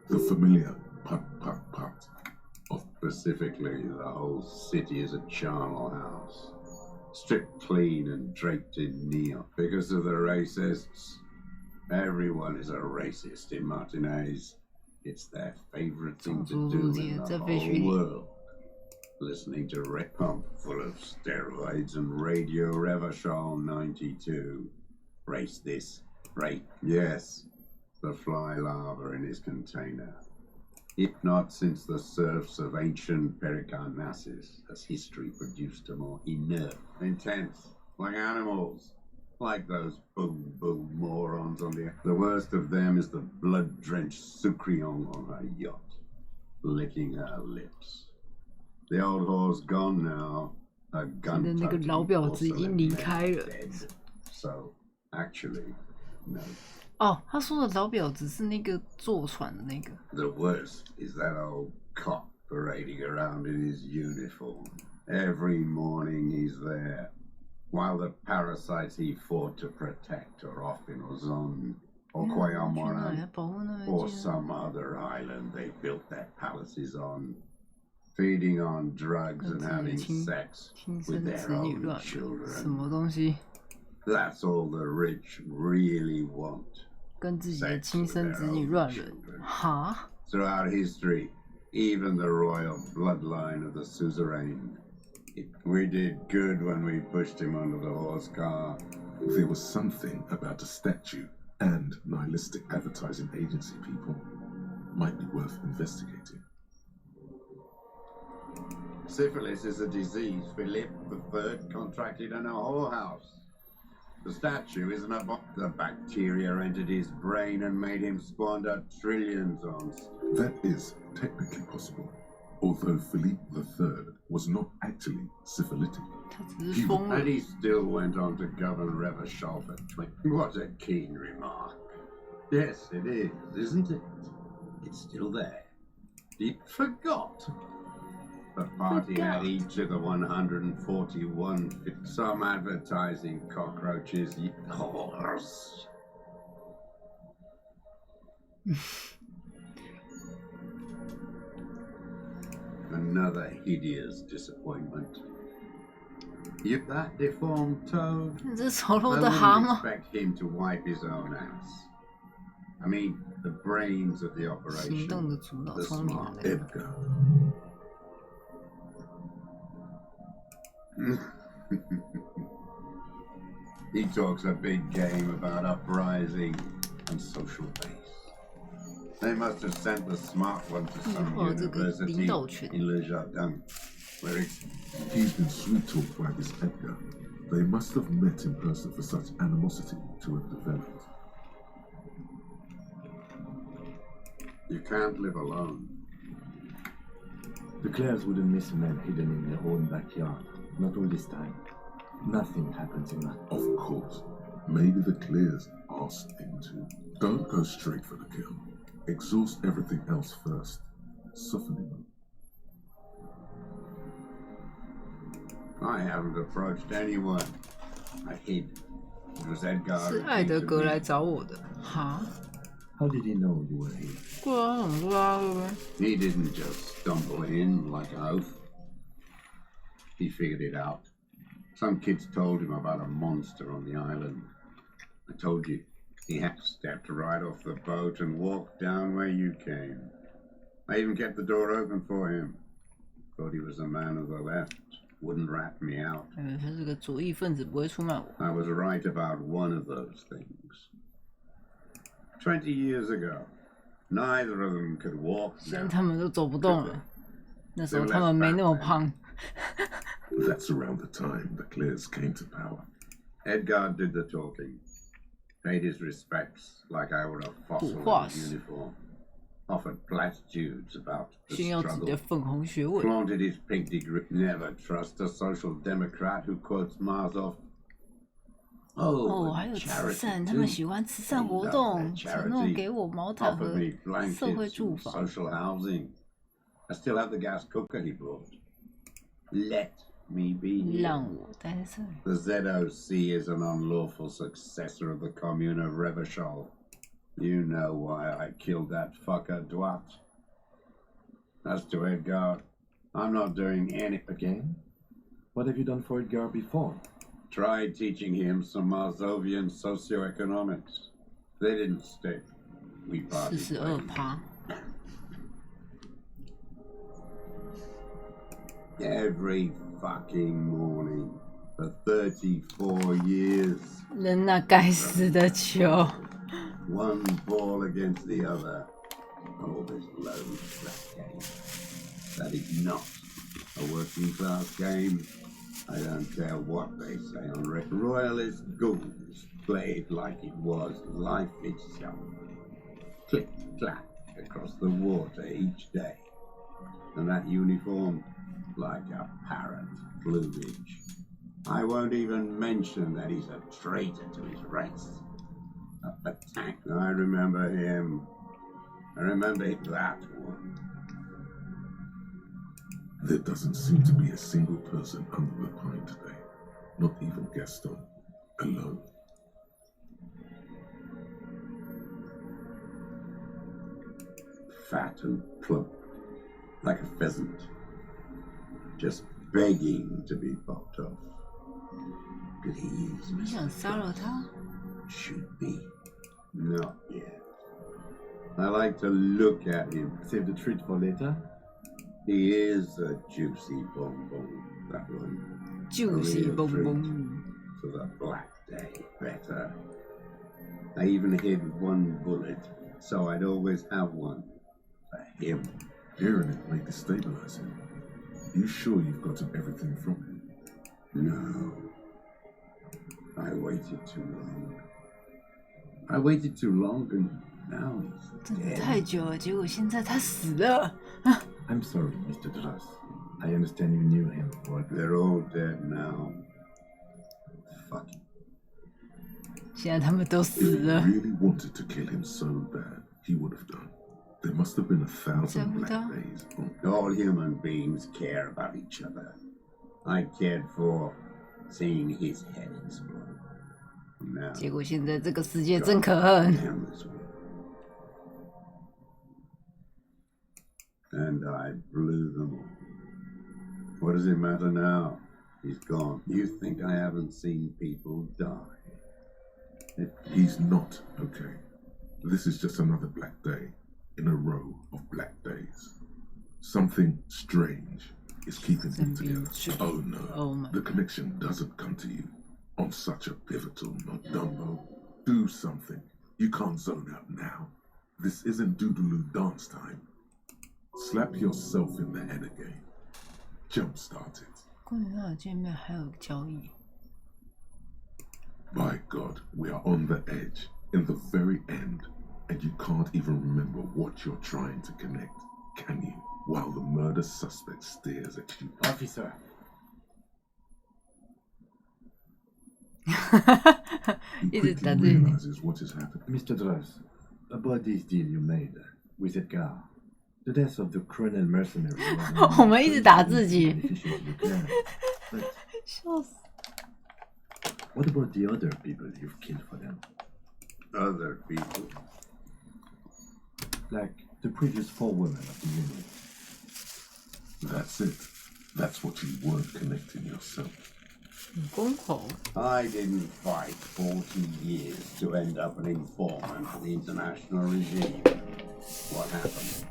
The familiar put, put, put. Specifically, the whole city is a charnel house. Stripped clean and draped in neon. Because of the racists. Everyone is a racist in Martinez. It's their favorite thing to do in the whole world. Listening to Red Pump full of steroids and Radio Revachol 92. Race this, rape. Yes, the fly larva in his container. If not since the serfs of ancient Pericarnassus has history produced a more inert, intense, like animals, like those boom morons on the worst of them is the blood-drenched Sucrion on her yacht, licking her lips. The old whore's gone now. Her gun 那个老婊子已经离开了。 So, actually, no. 哦，他说的老婊子是那个坐船的那个。 The worst is that old cop parading around in his uniform. Every morning he's there, while the parasites he fought to protect are off in Ozon, or Quayamoran, or some other island they built their palaces on, feeding on drugs and having sex with their own 什 children. 么东西？ That's all the rich really want. 跟自己的亲生子女乱伦？哈？ Throughout history, even the royal bloodline of the suzerain. We did good when we pushed him under the horse car. There was something about a statue and nihilistic advertising agency people. Might be worth investigating. Syphilis is a disease Philip III contracted in a whorehouse. The statue isn't a the bacteria entered his brain and made him squander trillions on. That is technically possible, although Philippe III was not actually syphilitic. And he still went on to govern Revachol for 20. What a keen remark. Yes, it is, isn't it? It's still there. He forgot. The party had each of the 141. Some advertising cockroaches. Horse. Another hideous disappointment. If that deformed toad, 这丑陋 I 的蛤 wouldn't 蟆。 expect him to wipe his own ass. I mean, the brains of the 行 operation, 动的主脑， the 聪明的 smart 那个。 Edgar. He talks a big game about uprising and social base. They must have sent the smart one to some university in Le Jardin, where he's been sweet-talked by this Edgar. They must have met in person for such animosity to have developed. You can't live alone. The Clares wouldn't miss a man hidden in their own backyard. Not all this time. Nothing happens in that. Of course. Maybe the Clears asked him to. Don't go straight for the kill. Exhaust everything else first. Soften him up. I haven't approached anyone. I hid. It was Edgar. 是艾德格来找我的，哈？ How did he know you were here? 对啊，怎么知道对不对？ He didn't just stumble in like an oath. He figured it out. Some kids told him about a monster on the island. I told you, he had stepped right off the boat and walked down where you came. I even kept the door open for him. Thought he was a man of the left. Wouldn't rat me out. 他是个左翼分子，不会出卖我。 I was right about one of those things. 20 years ago, neither of them could walk 现在 now. 他们都走不动了，那时候他们没那么胖。 That's around the time the Clears came to power. Edgar did the talking. Paid his respects like I were a fossil in his uniform. Offered platitudes about the 炫耀自己的 struggle. 粉红学位。 Flaunted his pink degree. Never trust a social democrat who quotes Marzoff. 哦，还有慈善，他们喜欢慈善活动，承诺给我毛毯和 Offered me 社会 blankets 住 and 房。 social housing. I still have the gas cooker he brought. Let me be here. 让我待在这里。 The ZOC is an unlawful successor of the Commune of Revachol. You know why I killed that fucker Duat. As to Edgar, I'm not doing any again. What have you done for Edgar before? Tried teaching him some Marzovian socioeconomics. They didn't stick. We parted 42%。 Every fucking morning for 34 years. 扔那该死的球。 One ball against the other. Oh, this low class game. That is not a working class game. I don't care what they say on Royalist ghouls played like it was life itself. Click clack across the water each day. And that uniform like a parrot plumage. I won't even mention that he's a traitor to his race. A tank. I remember him. I remember that one. There doesn't seem to be a single person under the pine today. Not even Gaston. Alone. Fat and plump. Like a pheasant. Just begging to be popped off. Please, 你想杀了他？ shoot me. Not yet. I like to look at him. Save the treat for later. He is a juicy bonbon, that one. Juicy A real treat bonbon. for the black day better. I even hid one bullet, so I'd always have one for him. Hearing it may destabilize him. You sure you've gotten everything from him? No. I waited too long. I waited too long and now he's 等得 dead. 太久了，结果现在他死了。 I'm sorry, Mr. Dras. I understand you knew him. What? They're all dead now. Fuck it. 现在他们都死 If he 了。 really wanted to kill him so bad, he would have done. There must have been 1,000 black days. All human beings care about each other. I cared for seeing his head explode. Now, 结果现在这个世界真可恨。 damn this one. And I blew them all. What does it matter now? He's gone. You think I haven't seen people die? He's not okay. This is just another black day in a row of black days. Something strange is keeping them together. Oh no, the connection doesn't come to you on such a pivotal note. Dumbo, do something. You can't zone out now. This isn't Doodaloo dance time. Slap yourself in the head again. Jumpstart it. 公园上有见面，还有交易。 By God, we are on the edge, in the very end, and you can't even remember what you're trying to connect, can you? While the murder suspect stares at you. Officer. He quickly realizes what has happened. Mr. Dress, about this deal you made with Edgar, the death of the criminal mercenary. 我们一直打自己。笑死。 What about the other people you've killed for them? Other people? Like the previous 4 women of the unit. That's it. That's what you weren't connecting yourself. I didn't fight 40 years to end up an informant for the international regime. What happened?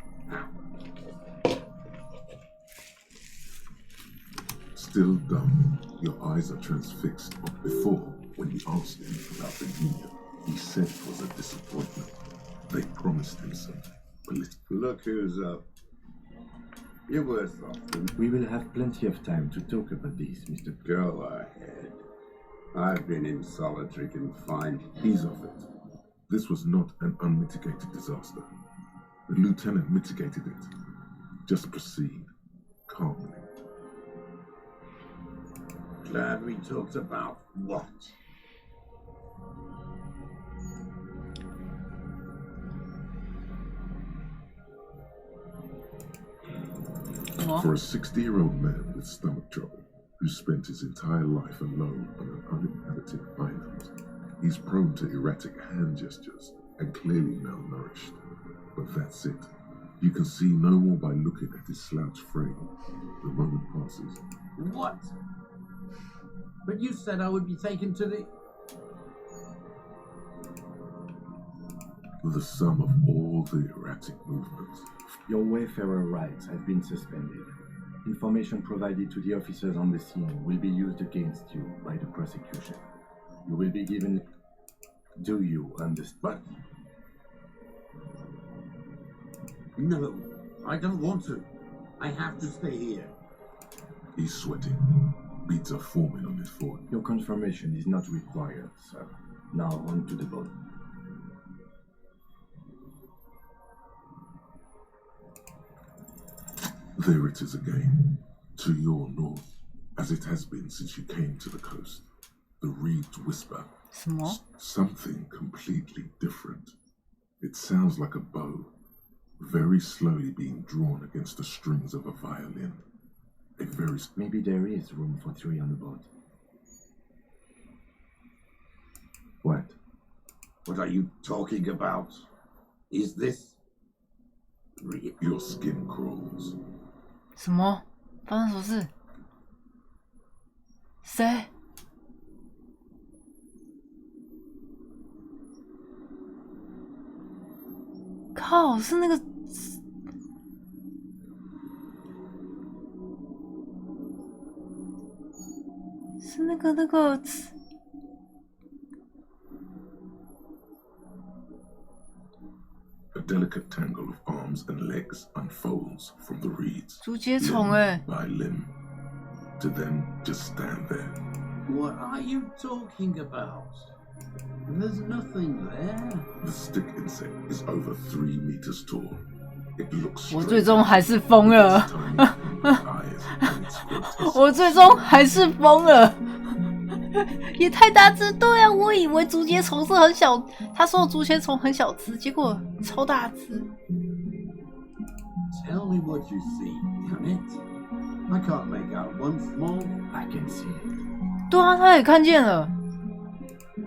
Still dumb. Your eyes are transfixed. But before, when you asked him about the union, he said it was a disappointment. They promised him something. Look who's up. You're worse off than... We will have plenty of time to talk about this, Mr. Go ahead. I've been in solitary confinement. He's off it. This was not an unmitigated disaster. The lieutenant mitigated it. Just proceed calmly. Glad we talked about what? For a 60-year-old man with stomach trouble who spent his entire life alone on an uninhabited island, he's prone to erratic hand gestures and clearly malnourished. But that's it. You can see no more by looking at his slouched frame. The moment passes. What? But you said I would be taken to the sum of all the erratic movements. Your wayfarer rights have been suspended. Information provided to the officers on the scene will be used against you by the prosecution. You will be given... Do you understand? No, I don't want to. I have to stay here. He's sweating. Beads are forming on his forehead. Your confirmation is not required, sir. Now on to the boat. There it is again, to your north, as it has been since you came to the coast. The reeds whisper. Something completely different. It sounds like a bow, very slowly being drawn against the strings of a violin. Maybe there is room for 3 on the boat. What? What are you talking about? Is this real? Your skin crawls. 什么？发生什么事？谁？靠！是那个。是那个。A delicate tangle of arms and legs unfolds from the reeds. 竹节虫哎 by limb, to then just stand there. What are you talking about? There's nothing there. The stick insect is over 3 meters tall. It looks 我最终还是疯了。我最终还是疯了。也太大只，对啊，我以为竹节虫是很小，他说竹节虫很小只，结果超大只。Tell me what you see, damn it! I can't make out one small. I can see it. 对啊，他也看见了。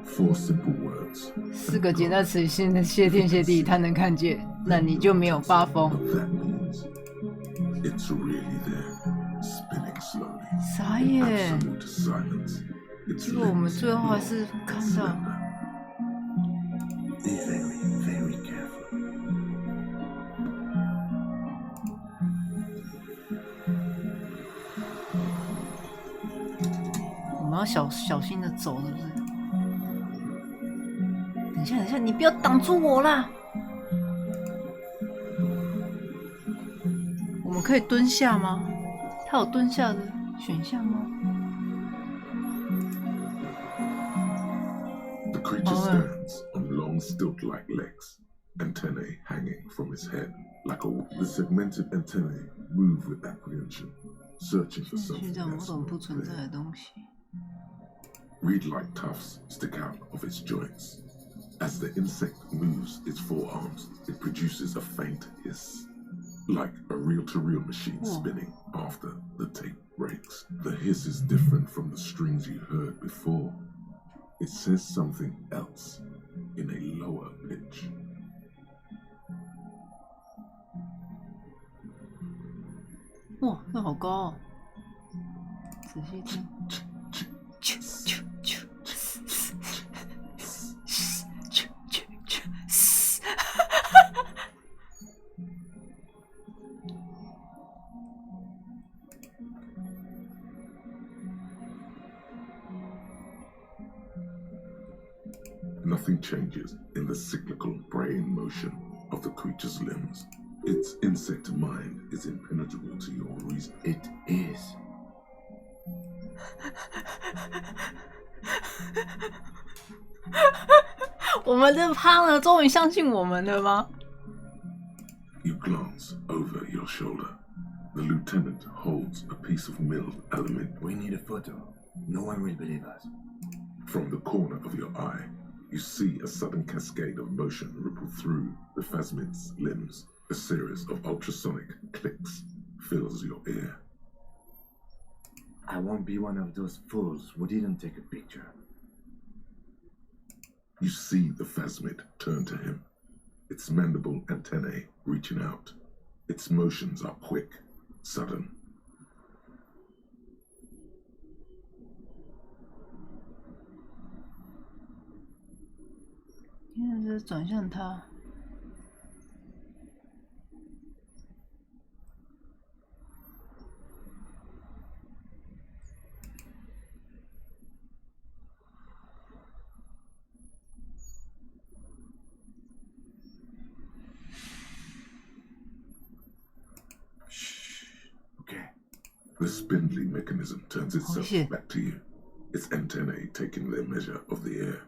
4 simple words. 4个简单词性的谢天谢地，他能看见，那你就没有发疯。 That means it's really there, spinning slowly. 傻眼。 Absolute silence. 结果我们最后还是看到。 Very, very 们要小心的走，是不是？等一下，你不要挡住我啦！我们可以蹲下吗？它有蹲下的选项吗？ The creature stands on long stilt-like legs, antennae hanging from its head like a wolf. The segmented antennae move with apprehension, searching for something that's not there. Reed-like tufts stick out of its joints. As the insect moves its forearms, it produces a faint hiss, like a reel-to-reel machine spinning after the tape breaks. The hiss is different from the strings you heard before. It says something else in a lower pitch. Wow, 这好高哦！仔细听。Nothing changes in the cyclical braying motion of the creature's limbs. Its insect mind is impenetrable to your reason. It is. 我们的趴呢，终于相信我们了吗？ You glance over your shoulder. The lieutenant holds a piece of milled aluminium. We need a photo. No one will believe us. From the corner of your eye, you see a sudden cascade of motion ripple through the phasmid's limbs. A series of ultrasonic clicks fills your ear. I won't be one of those fools who didn't take a picture. You see the phasmid turn to him, its mandible antennae reaching out. Its motions are quick, sudden. 现在是转向他。The spindly mechanism turns itself back to you, its antennae taking their measure of the air,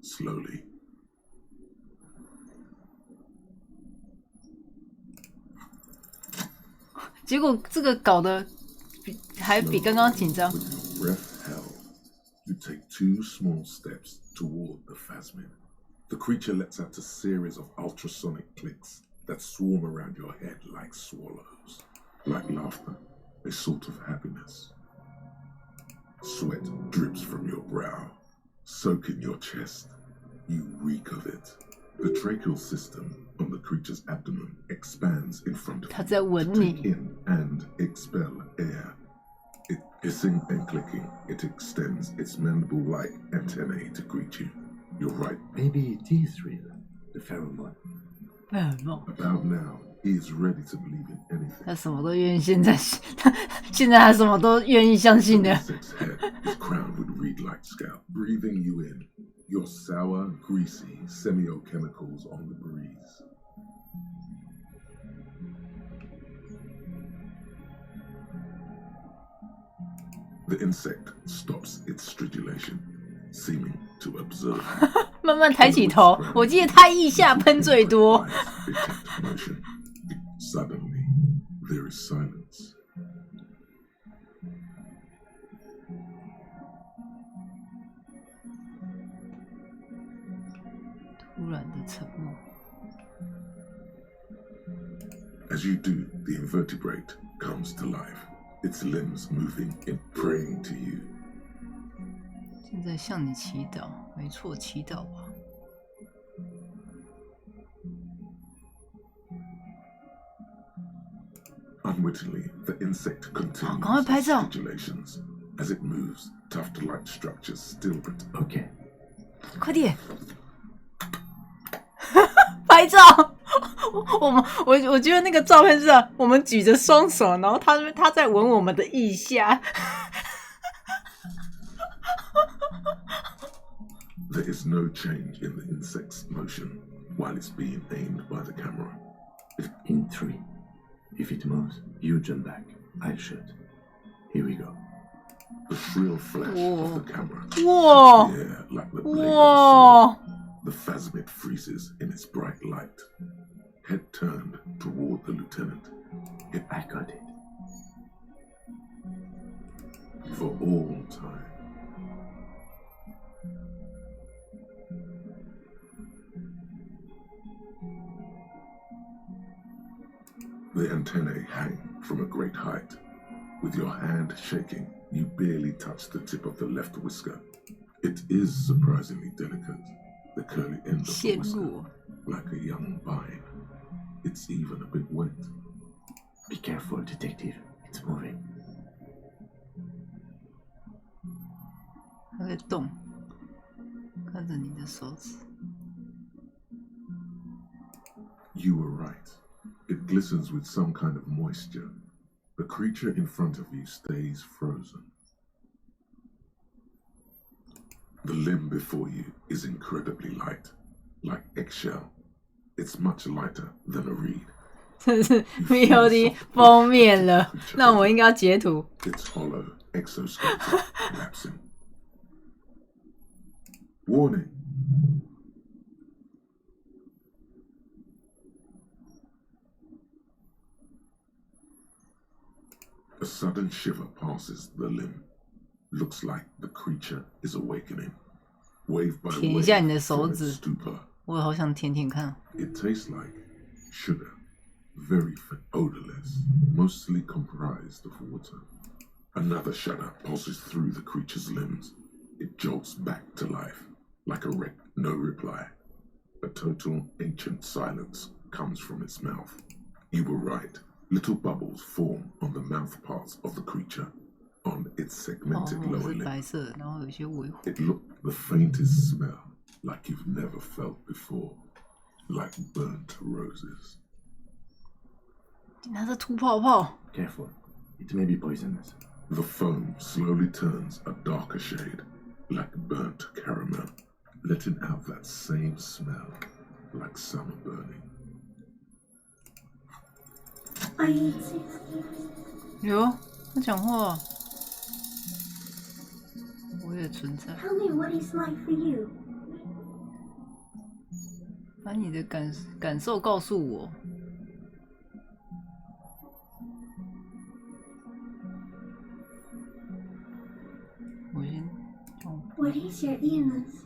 slowly. 结果这个搞得还比刚刚紧张。 Breath held, you take 2 small steps toward the phasmid. The creature lets out a series of ultrasonic clicks that swarm around your head like swallows, like laughter. A sort of happiness. Sweat drips from your brow, soaking your chest. You reek of it. The tracheal system on the creature's abdomen expands in front of you to take in and expel air. It hissing and clicking, it extends its mandible-like antennae to greet you. You're right. Maybe it is real, the pheromone. About now, he is ready to believe in anything. 他什么都愿意，现在他什么都愿意相信的。 Insect's head is crowned with reed-like scalp, breathing you in. Your sour, greasy semiochemicals on the breeze. The insect stops its stridulation, seeming to observe. 慢慢抬起头，我记得他腋下喷最多。 Suddenly, there is silence. 突然的沉默。 As you do, the invertebrate comes to life, its limbs moving and praying to you. 现在向你祈祷，没错，祈祷吧。 Unwittingly, the insect continues its stridulations. As it moves, tuft-like structures still protect. Okay. 快点！拍照！我觉得那个照片是我们举着双手，然后他在闻我们的腋下。There is no change in the insect's motion while it's being aimed by the camera. In 3. If it moves, you jump back. I'll shoot. Here we go. The shrill flash of the camera. Whoa! Yeah, like the blade Whoa! of a sword. The phasmid freezes in its bright light. Head turned toward the lieutenant. I got it. For all time. The antennae hang from a great height. With your hand shaking, you barely touch the tip of the left whisker. It is surprisingly delicate, the curly end of the whisker, like a young vine. It's even a bit wet. Be careful, detective. It's moving. 它在动，看着你的手指。You were right. It glistens with some kind of moisture. The creature in front of you stays frozen. The limb before you is incredibly light, like eggshell. It's much lighter than a reed. 这是 VOD 封面了，那我应该要截图。Its hollow exoskeleton wraps him. Warning! A sudden shiver passes the limb. Looks like the creature is awakening. Wave by 舔一下你的 wave 手 from its 指， stupor. 我好想舔舔看。 It tastes like sugar, very odorless, mostly comprised of water. Another shudder pulses through the creature's limbs. It jolts back to life, like a wreck, no reply. A total ancient silence comes from its mouth. You were right. Little bubbles form on the mouth parts of the creature, on its segmented lower 是白 lip. 色的，然后有些微黄。 It looked the faintest smell, like you've never felt before, like burnt roses. 它在吐泡泡。 Careful. It may be poisonous. The foam slowly turns a darker shade, like burnt caramel, letting out that same smell, like summer burning. I insist. 哟，他讲话，我也存在。 Tell me what it's like for you. 把你的感受告诉我。我先。 What is your illness?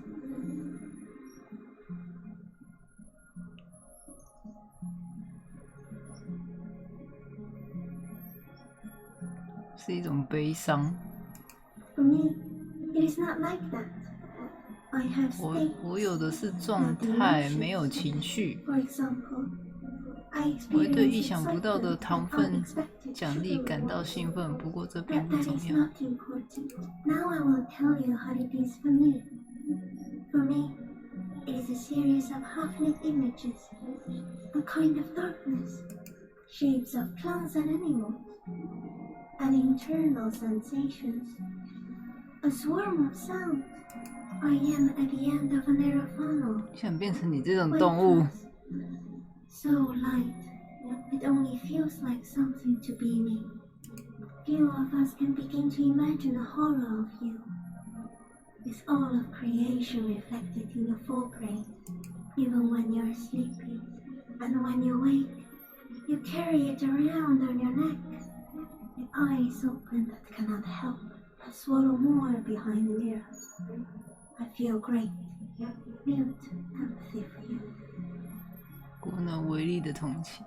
是一种悲伤。 For me, it is not like that. I have states. 我有的是状态，没有情绪。 For example, I 我会对意 experience 想不到的 excitement 糖 and 分 unexpected 奖励 sugar 感到 rush. 兴奋，不过这 But 并不 that 重 is 要。 not important. Now I will tell you how it is for me. For me, it is a series of half-lit images, a kind of darkness, shapes of plants and animals, and internal sensations, a swarm of sounds. I am at the end of a narrow funnel. 想变成你这种动物。 So light, it only feels like something to be me. Few of us can begin to imagine the horror of you. It's all of creation reflected in your forebrain, even when you're sleepy. And when you wake, you carry it around on your neck. With eyes open that cannot help but swallow more behind the mirror. I feel great, mute empathy for you. 无能为力的同情。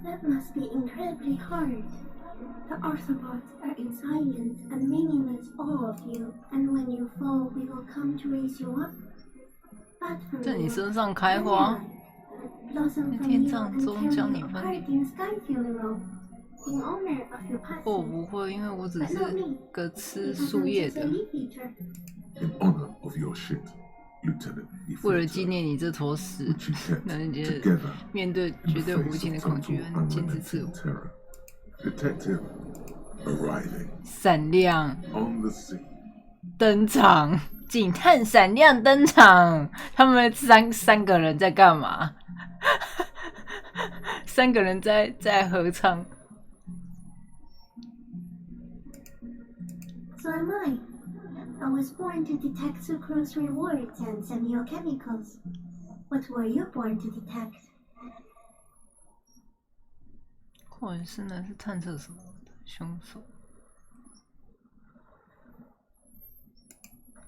That must be incredibly hard. The Arthropods are in silence and meaningless all of you, and when you fall, we will come to raise you up. But from 在你 you, 身上开花， blossom 在 from 天 you 葬 and 中 carry 将 you 你分 apart 离。 in sky funeral. In honor of your 我 passing. 不会，因为我只 But 是 not me. 个吃 Because 树 I'm 叶 just a 的。 leaf eater. In honor of your shit, Lieutenant 为了纪念你这坨屎，让人觉得面对绝对无情的恐惧和坚持自我。 Detective, arriving 闪亮 on the scene. 登场，警探闪亮登场。他们三个人在干嘛？三个人在合唱。So am I. I was born to detect sucrose rewards and semiochemicals. What were you born to detect? 或者是那是探测什么的凶手？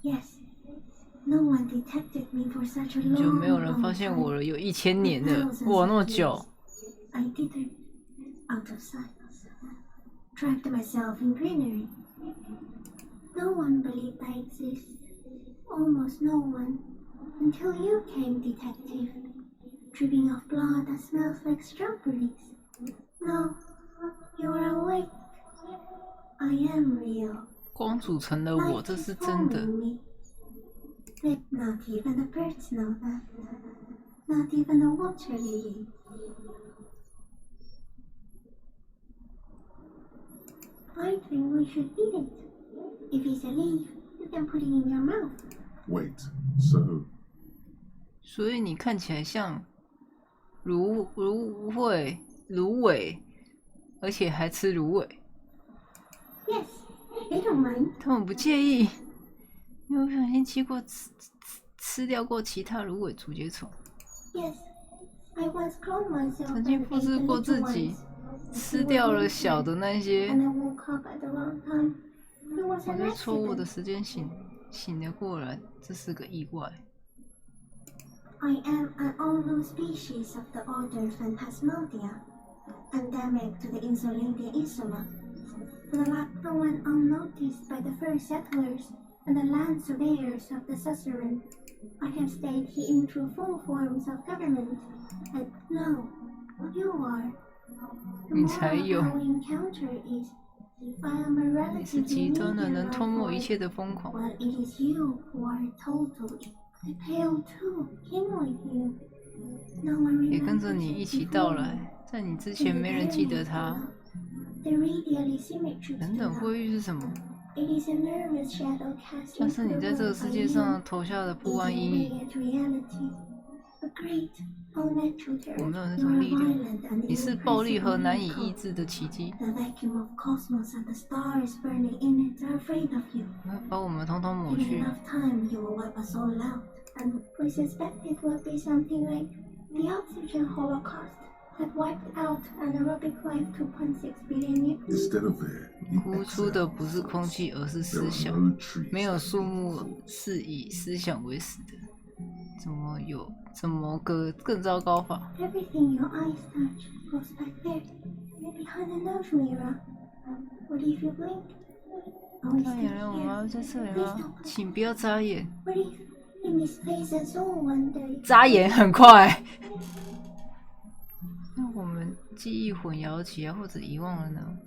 Yes. No one detected me for such a 就 long, 没有人 long 发现我 time. 了，有1000年了， Thousands 哇，那么 of 久 years.。I did it out of sight. Trapped myself in greenery. No one believed I exist. Almost no one. Until you came, detective. Dripping of blood that smells like strawberries. No, you're awake. I am real. 光组成了我，这是真的。 But not even the birds know that. Not even the water lily. I think we should eat it. If it's a leaf, you can put it in your mouth. Wait, so 所以你看起来像芦苇，而且还吃芦苇。 Yes, they don't mind. 他们不介意。你有不小心吃掉过其他芦苇竹节虫？ Yes, I once cloned myself 曾经 and 复 ate 制 the 过 little 自己， ones. 吃掉了小的那些。 And I woke up at the wrong time. It was 我 an 在错误的 accident. 时间醒了过来，这是个意外。 I am an unknown species of the order Phantasmalia, endemic to the Insulindia Insula. For the last one unnoticed by the first settlers and the land surveyors of the suzerain, I have stayed hidden through full forms of government, and now you are. The 你 moral 才 of 有， our encounter is, I am a 你是极 relatively 端的， medium 能 life 吞没一 form, 切的疯狂。 while it is you who are totally. I pale too, came with you. No one 也跟 remembers 着你 it 一起 before 到 you. 来，在你之前没人记得他。 The radially symmetric 等等，会遇是什么？ It is a nervous shadow cast 像是 into 你 the 在这个 world 世 by 界 you, 上投下的不安阴 eating 影。 away at reality. A great, unnatural 我没有那 terror. 种 You 力 are 量， violent and 你是暴力和 irrepressible 难以抑 miracle. 制的奇迹。 The vacuum of cosmos and the stars burning in it are afraid of you. 把我们统统抹 Given 去。 enough time, you will wipe us all out. And we suspect it will be something like the oxygen holocaust that wiped out anaerobic life 2.6 billion years. instead of air, you 呼出的不是空气，而是 there 思 are 想。 no trees 没有 that 树 beat 木 force. 是以思想为死的。怎么个更糟糕法？ Everything your eyes touch goes back there, behind the nose mirror. What if you blink? Oh, it's 大眼人，我们要在这里吗？请不要眨眼。 What if in this place us all one day? 眨眼很快。那我们记忆混淆起来或者遗忘了呢？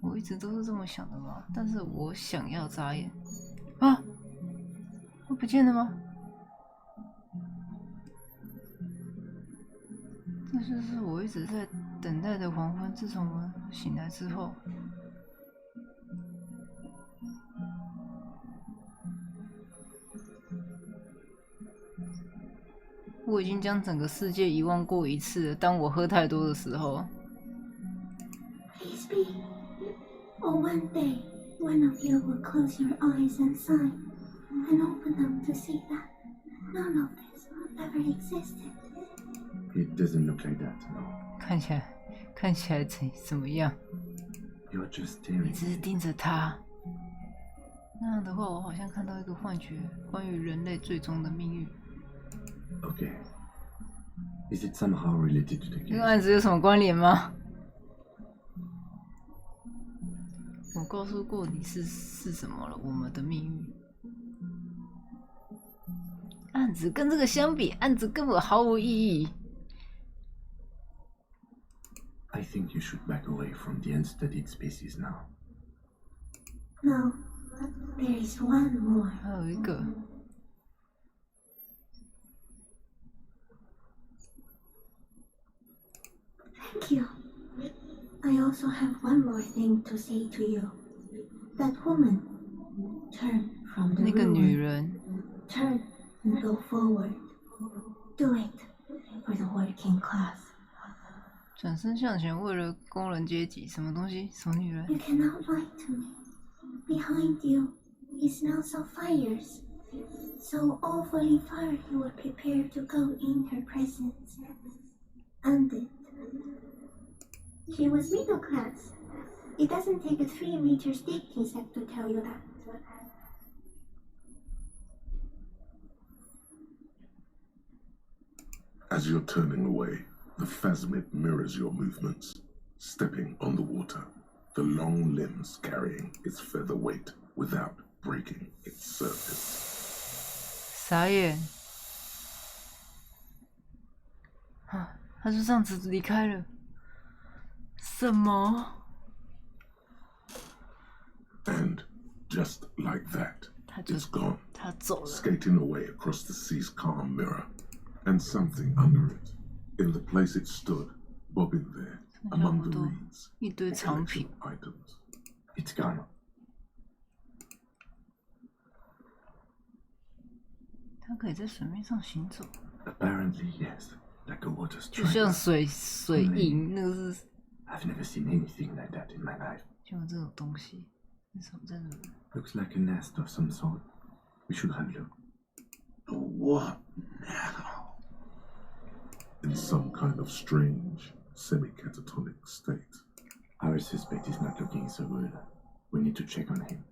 我一直都是这么想的嘛，但是我想要眨眼。啊，会不见了吗？这就是我一直在等待的黄昏。自从我醒来之后，我已经将整个世界遗忘过一次了。当我喝太多的时候， Please be. Or one day, one of you will close your eyes and sigh, and open them to see that none of this ever existed. It doesn't look like that, no. 看起来怎么样？ You're just staring. 你只是盯着他。那样的话，我好像看到一个幻觉，关于人类最终的命运。 Okay. Is it somehow related to the 这 case? 个案子有什么关联吗？我告诉过你是什么了，我们的命运。案子跟这个相比，案子根本毫无意义。 I think you should back away from the unstudied species now. No, there is one more. 还有一个， Thank you. I also have one more thing to say to you. That woman, turn from the 那个女 ruin. 人 Turn and go forward. Do it for the working class. 转身向前，为了工人阶级，什么东西？什么女人？ You cannot lie to me. Behind you is now some fires. So awfully far you were prepared to go in her presence. And it. She was middle class. It doesn't take a 3-meter dating set to tell you that. As you're turning away, the phasmid mirrors your movements, stepping on the water, the long limbs carrying its feather weight without breaking its surface. 傻眼！啊，他就这样子离开了。什么？ And just like that, it's gone, 他走了。 skating away across the sea's calm mirror, and something under it, in the place it stood, bobbing there among the reeds, 一堆藏品。 items. It's gone. 它可以在水面上行走， Apparently, yes. Like a water 就像 strider. 水银，那个是 I've never seen anything like that in my life. 就有这种东西，为什么在这里？ Looks like a nest of some sort. We should have a look. What now? In some kind of strange, semi-catatonic state. Our suspect is not looking so good. We need to check on him.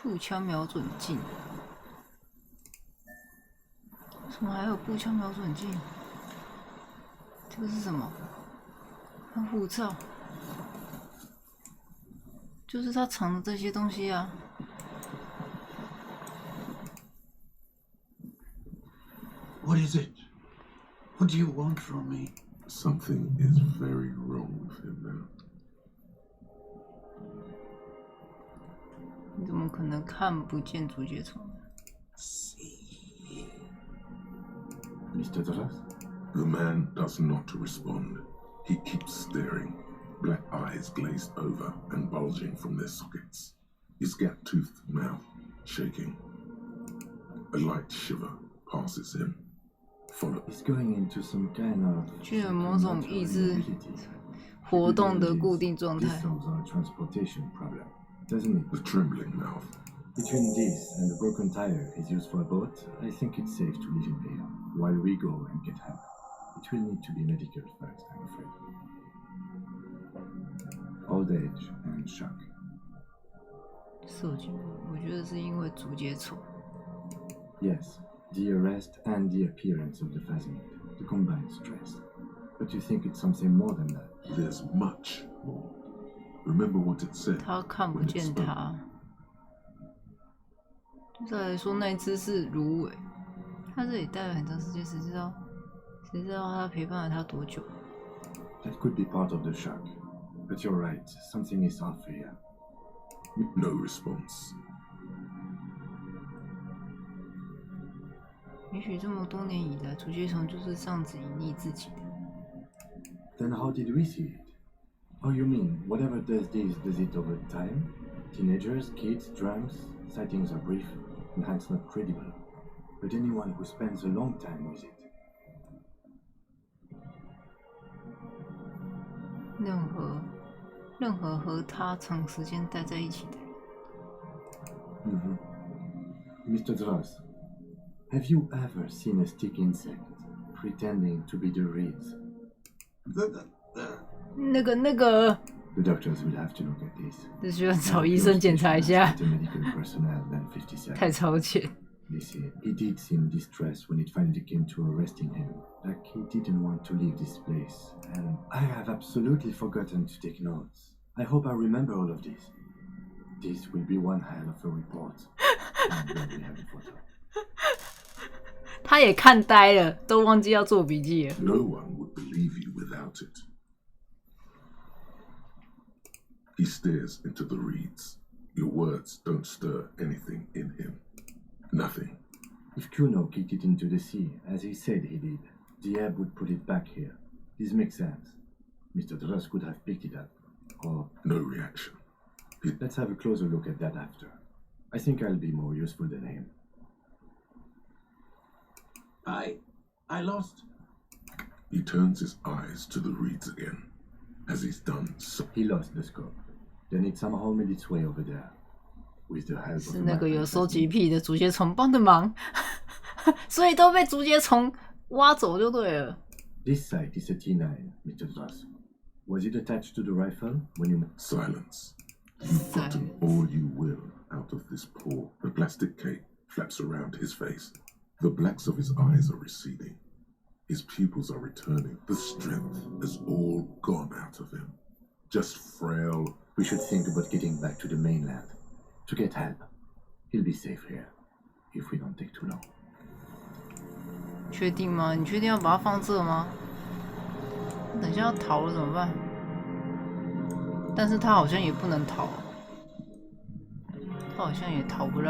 步枪瞄准镜，为什么还有步枪瞄准镜？这个是什么？他护照，就是他藏的这些东西啊。 What is it? What do you want from me? Something is very wrong with him now. 你怎么可能看不见竹节虫？ Mr. Doras? The man does not respond. He keeps staring, black eyes glazed over and bulging from their sockets. His gap-toothed mouth shaking. A light shiver passes him. He's going into some kind of 具有某种意志活动的固定状态。 This solves our transportation problem, doesn't it? The trembling mouth. Between this and the broken tire is used for a boat, I think it's safe to leave him here while we go and get help. It will need to be medical first, I'm afraid. Old age and shock. 受惊，我觉得是因为竹节虫。 Yes, the arrest and the appearance of the phasmid, the combined stress. But you think it's something more than that? There's much more. Remember what it said 他看不 when it 见 spoke. 他。再来说那一只是芦苇，他这里待了很长时间，谁知道他陪伴了他多久？ That could be part of the shock. But you're right, something is off here. No response. 也许这么多年以来，竹节虫就是这样子隐匿自己的。 Then how did we see it? Oh, you mean whatever does this, does it over time? Teenagers, kids, drunks, sightings are brief, and hence not credible. But anyone who spends a long time with it. 任何和他长时间待在一起的人。Mr. Dross, have you ever seen a stick insect pretending to be the reeds? 那个。 The doctors will have to look at this. 这需要找医生检查一下。 Medical personnel than 57. 太超前。 You see, he did seem distressed when it finally came to arresting him. Like he didn't want to leave this place. And I have absolutely forgotten to take notes. I hope I remember all of this. This will be one hell of a report. And we have the photo. 他也看呆了，都忘记要做笔记了。 No one would believe you without it. He stares into the reeds. Your words don't stir anything in him. Nothing. If Kuno kicked it into the sea, as he said he did, the ebb would put it back here. This makes sense. Mr. Druss could have picked it up. Or... No reaction. Let's have a closer look at that after. I think I'll be more useful than him. I lost. He turns his eyes to the reeds again. As he's done so. He lost the scope. Then it somehow made its way over there. With the help 是那个有收集癖的竹节虫帮的忙，所以都被竹节虫挖走就对了。This sight is a T9, Mr. Druss. Was it attached to the rifle when you... Silence. You've gotten all you will out of this poor. The plastic cape flaps around his face. The blacks of his eyes are receding. His pupils are returning. The strength is all gone out of him. Just frail. We should think about getting back to the mainland. To get help. He'll be safe here. If we don't take too long. 确定吗？你确定要把它放这吗？等一下要逃了怎么办？但是他好像也不能逃，他好像也逃不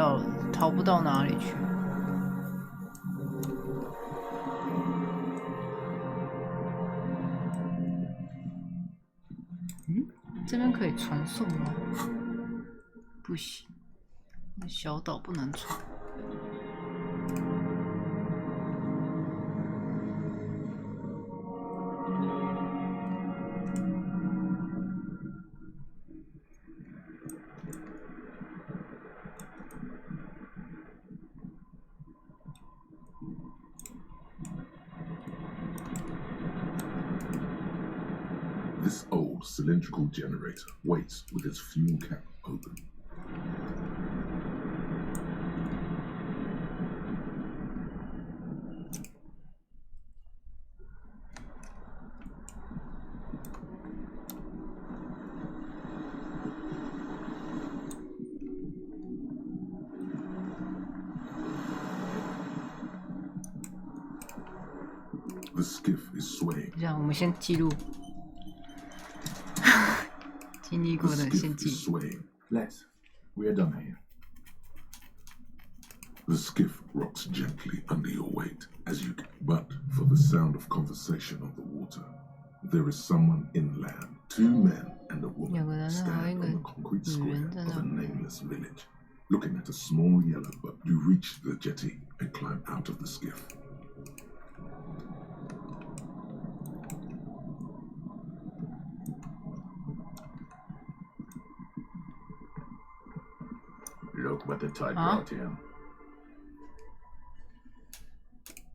到哪里去。这边可以传送吗？不行，小岛不能传。This old cylindrical generator waits with its fuel cap open. The skiff is swaying. 这样，我们先记录。经历过的先记。Let's. We are done here. The skiff rocks gently under your weight as you. But for the sound of conversation on the water, there is someone inland. 2 men and a woman stand on the concrete square of a nameless village, looking at a small yellow boat. You reach the jetty and climb out of the skiff. Look what the tide brought him.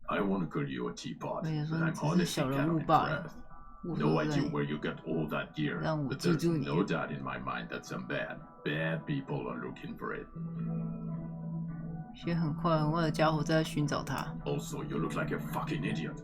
I want to call you a teapot, but I'm honestly kind of impressed. No idea where you got all that gear, but there's no doubt in my mind that some bad people are looking for it. 学很快的家伙在寻找他。Also, you look like a fucking idiot.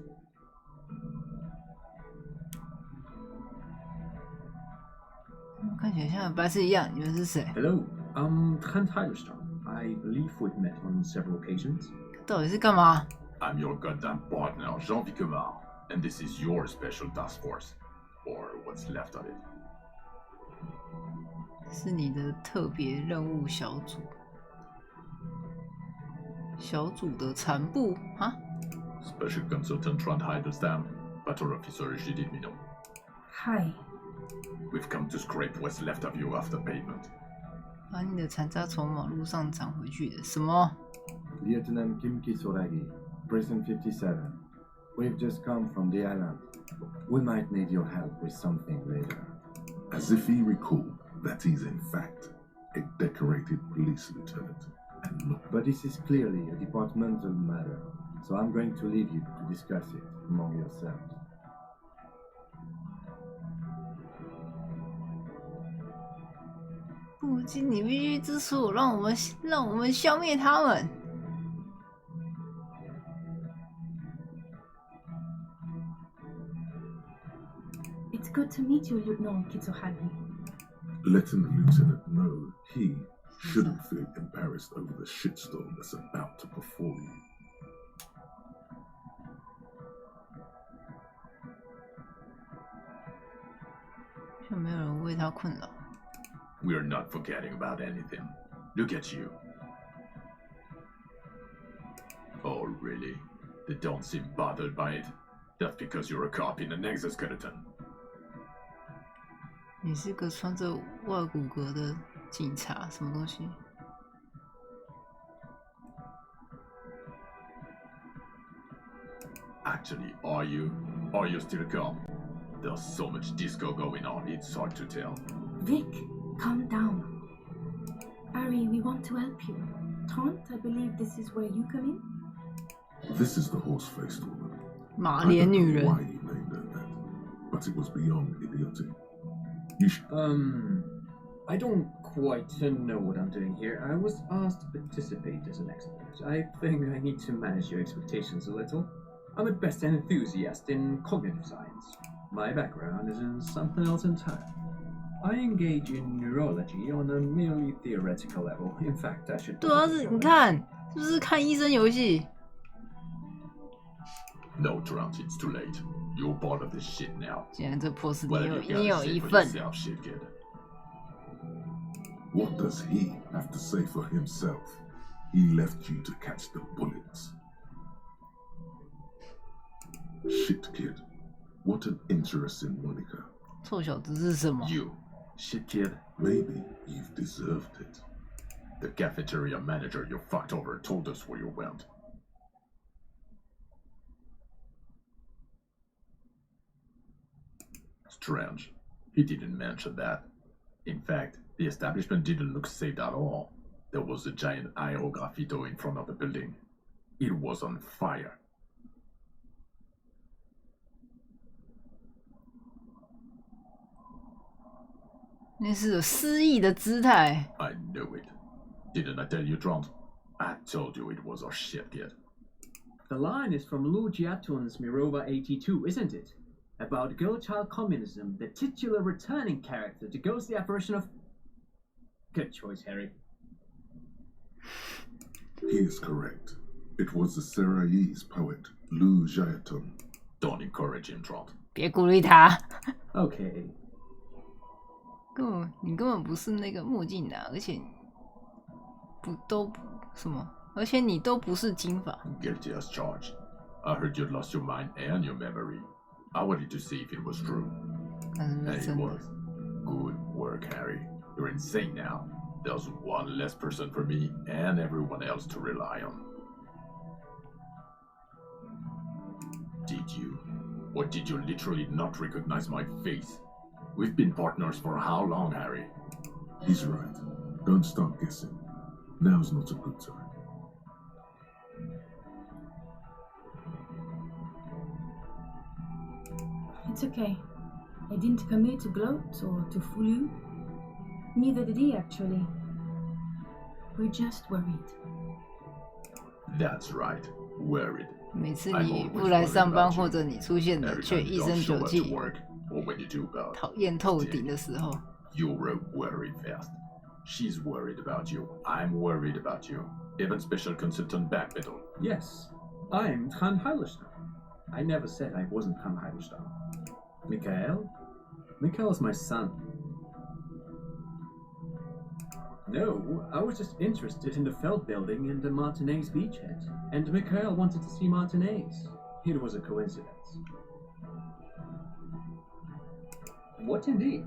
看起来像白痴一样，你们是谁 ？Hello, Trent Heiderstrom. I believe we've met on several occasions. 到底是干嘛 I'm your goddamn partner, Jean-Pierre Kumar, and this is your special task force, or what's left of it. 是你的特别任务小组，小组的残部啊 Special Consultant Trent Heiderstrom, Battle Officer Judith Minot. Hi. We've come to scrape what's left of you off the pavement. 把你的残渣从马路上涨回去的什么 Lieutenant Kimki Soragi, Prison 57. We've just come from the island. We might need your help with something later. As if he recalled that he's in fact a decorated police lieutenant and not. But this is clearly a departmental matter, so I'm going to leave you to discuss it among yourselves. 不经你必须之处，让我们消灭他们。It's good to meet you, Lieutenant Kitsuhagi. Letting the lieutenant know he shouldn't feel embarrassed over the shitstorm that's about to befall you. 就没有人为他困扰。We're not forgetting about anything. Look at you. really? They don't seem bothered by it. That's because you're a cop in an exoskeleton. 你是个穿着外骨骼的警察，什么东西？ Actually, are you? Are you still a cop? There's so much disco going on, it's hard to tell. Vic, calm down. Ari, we want to help you. Taunt, I believe this is where you come in? This is the horse-faced woman. 马脸女人。 Why he named her that, but it was beyond idiotic. You should... I don't quite know what I'm doing here. I was asked to participate as an expert. I think I need to manage your expectations a little. I'm at best an enthusiast in cognitive science. My background is in something else entirely. I engage in neurology on a merely theoretical level. In fact, I should... 对啊，你看，是不是看医生游戏？ No, Trump, it's too late. You're part of this shit now. 既然这破事你有一份。 What does he have to say for himself? He left you to catch the bullets. Shit, kid. What an interesting moniker. 臭小子是什么 You, shit kid. Maybe you've deserved it. The cafeteria manager you fucked over told us where you went. Strange. He didn't mention that. In fact, the establishment didn't look safe at all. There was a giant aero graffito in front of the building. It was on fire. I knew it. Didn't I tell you, Trond? I told you it was our shit, kid. The line is from Lou Giatun's Mirova 82, isn't it? About girl-child communism, the titular returning character to ghost the apparition of... Good choice, Harry. He is correct. It was the Seraillese poet, Lou Giatun. Don't encourage him, Trond. 别鼓励他。 Okay. 你根本不是那个墨镜男，而且你都不是金发。 Guilty as charged. I heard you'd lost your mind and your memory. I wanted to see if it was true. And it was. Good work, Harry. You're insane now. There's one less person for me and everyone else to rely on. Did you? Or did you literally not recognize my face? We've been partners for how long, Harry? He's right. Don't start guessing. Now's not a good time. It's okay. I didn't come here to gloat or to fool you. Neither did he, actually. We're just worried. That's right. Worried. 每次你不来上班或者你出现的却一身酒气， 讨厌透顶的时候 You're a worried fast. She's worried about you. I'm worried about you. Even special consultant backpedal. Yes, I'm Han Heilerstein. I never said I wasn't Han Heilerstein. Mikhail? Mikhail's my son. No, I was just interested in the Feld building and the Martinez beachhead. And Mikhail wanted to see Martinez. It was a coincidence. What indeed?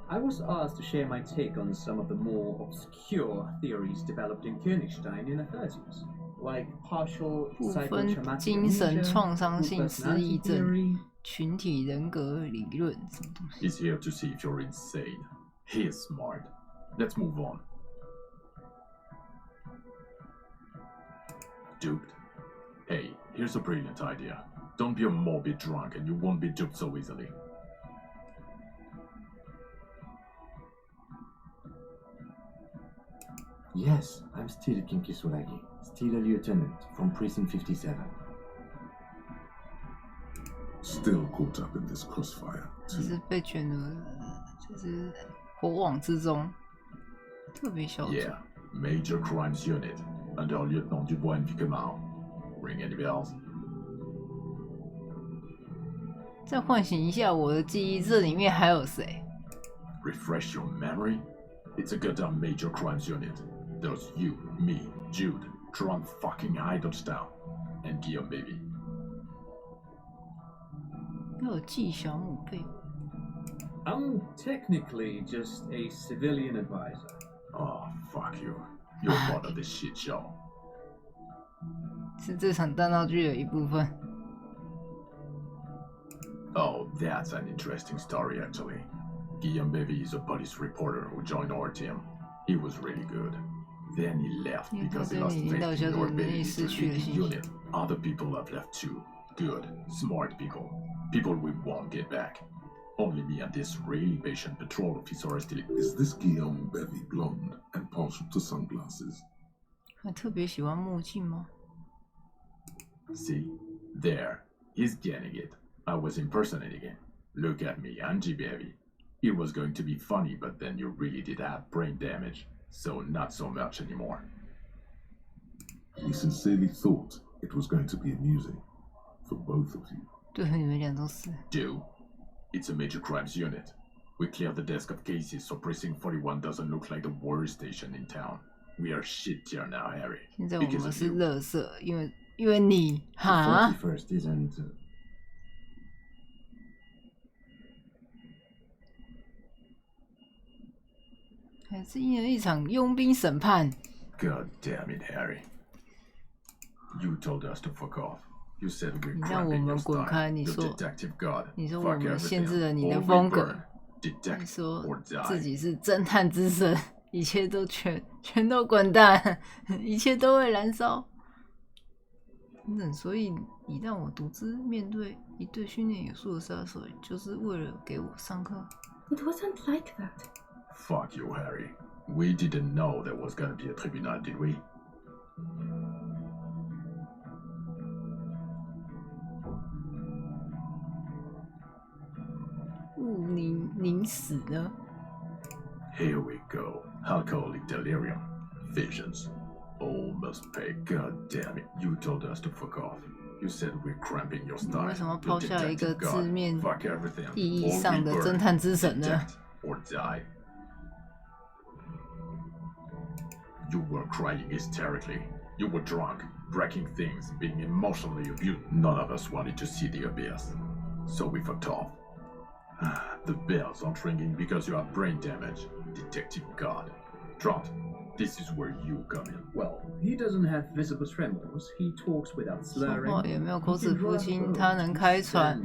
I was asked to share my take on some of the more obscure theories developed in Königstein in the 30s, like partial 部分 psychotraumatic 精神 amnesia, 创伤 group 性失忆 personality 症 theory. 群体人格理论什么东西 He's here to see if you're insane. He is smart. Let's move on. Duped? Hey, here's a brilliant idea. Don't be a morbid drunk and you won't be duped so easily. Yes, I'm still Kinki Suragi, still a lieutenant from Precinct 57. Still caught up in this crossfire, 只是 too. 被卷入就是火网之中，特别小组。 Yeah, Major Crimes Unit. Under Lieutenant Dubois and Vicomau. Ring any bells? 再唤醒一下我的记忆，这里面还有谁？ Refresh your memory? It's a goddamn Major Crimes Unit. There's you, me, Jude, Trump fucking Heidelstown and Guillaume baby. 要有纪小母辈。I'm technically just a civilian advisor. Oh, fuck you. You're part of this shit show. 是这场大闹剧的一部分。Oh, that's an interesting story, actually. Guillaume baby is a police reporter who joined our team. He was really good. Then he left because he lost faith in our ability to lead the unit. Other people have left too. Good, smart people. People we won't get back. Only me and this really patient patrol officer are still... Is this Guillaume Bevy blonde and partial to sunglasses? 还特别喜欢墨镜吗？ See? There. He's getting it. I was impersonating him. Look at me, Angie baby. It was going to be funny, but then you really did have brain damage. So not so much anymore. We sincerely thought it was going to be amusing. For both of you. 对，你们俩都是。Do? It's a major crimes unit. We cleared the desk of cases so Precinct 41 doesn't look like the worst station in town. We are shit tier now, Harry. 现在我们是垃圾，因为你哈。First isn't. 还是因为一场佣兵审判。God damn it, Harry! You told us to fuck off. You said we're 你让我们滚开！你说我们限制了你的风格。你说自己是侦探之神，一切都全都滚蛋，一切都会燃烧。所以你让我独自面对一队训练有素的杀手，就是为了给我上课。It wasn't like that. Fuck you, Harry. We didn't know there was gonna be a tribunal, did we? 您死了。 Here we go. Alcoholic delirium. Visions. Almost pay. God damn it. You told us to fuck off. You said we're cramping your style. 为什么抛下一个字面意义上的侦探之神呢？ Or die. You were crying hysterically. You were drunk, breaking things, being emotionally abused. None of us wanted to see the abyss. So we fucked off. The bells aren't ringing because you have brain damage, Detective God. Trot, this is where you come in. Well, he doesn't have visible tremors. He talks without slurring. 说话也没有口齿不清，他能开船，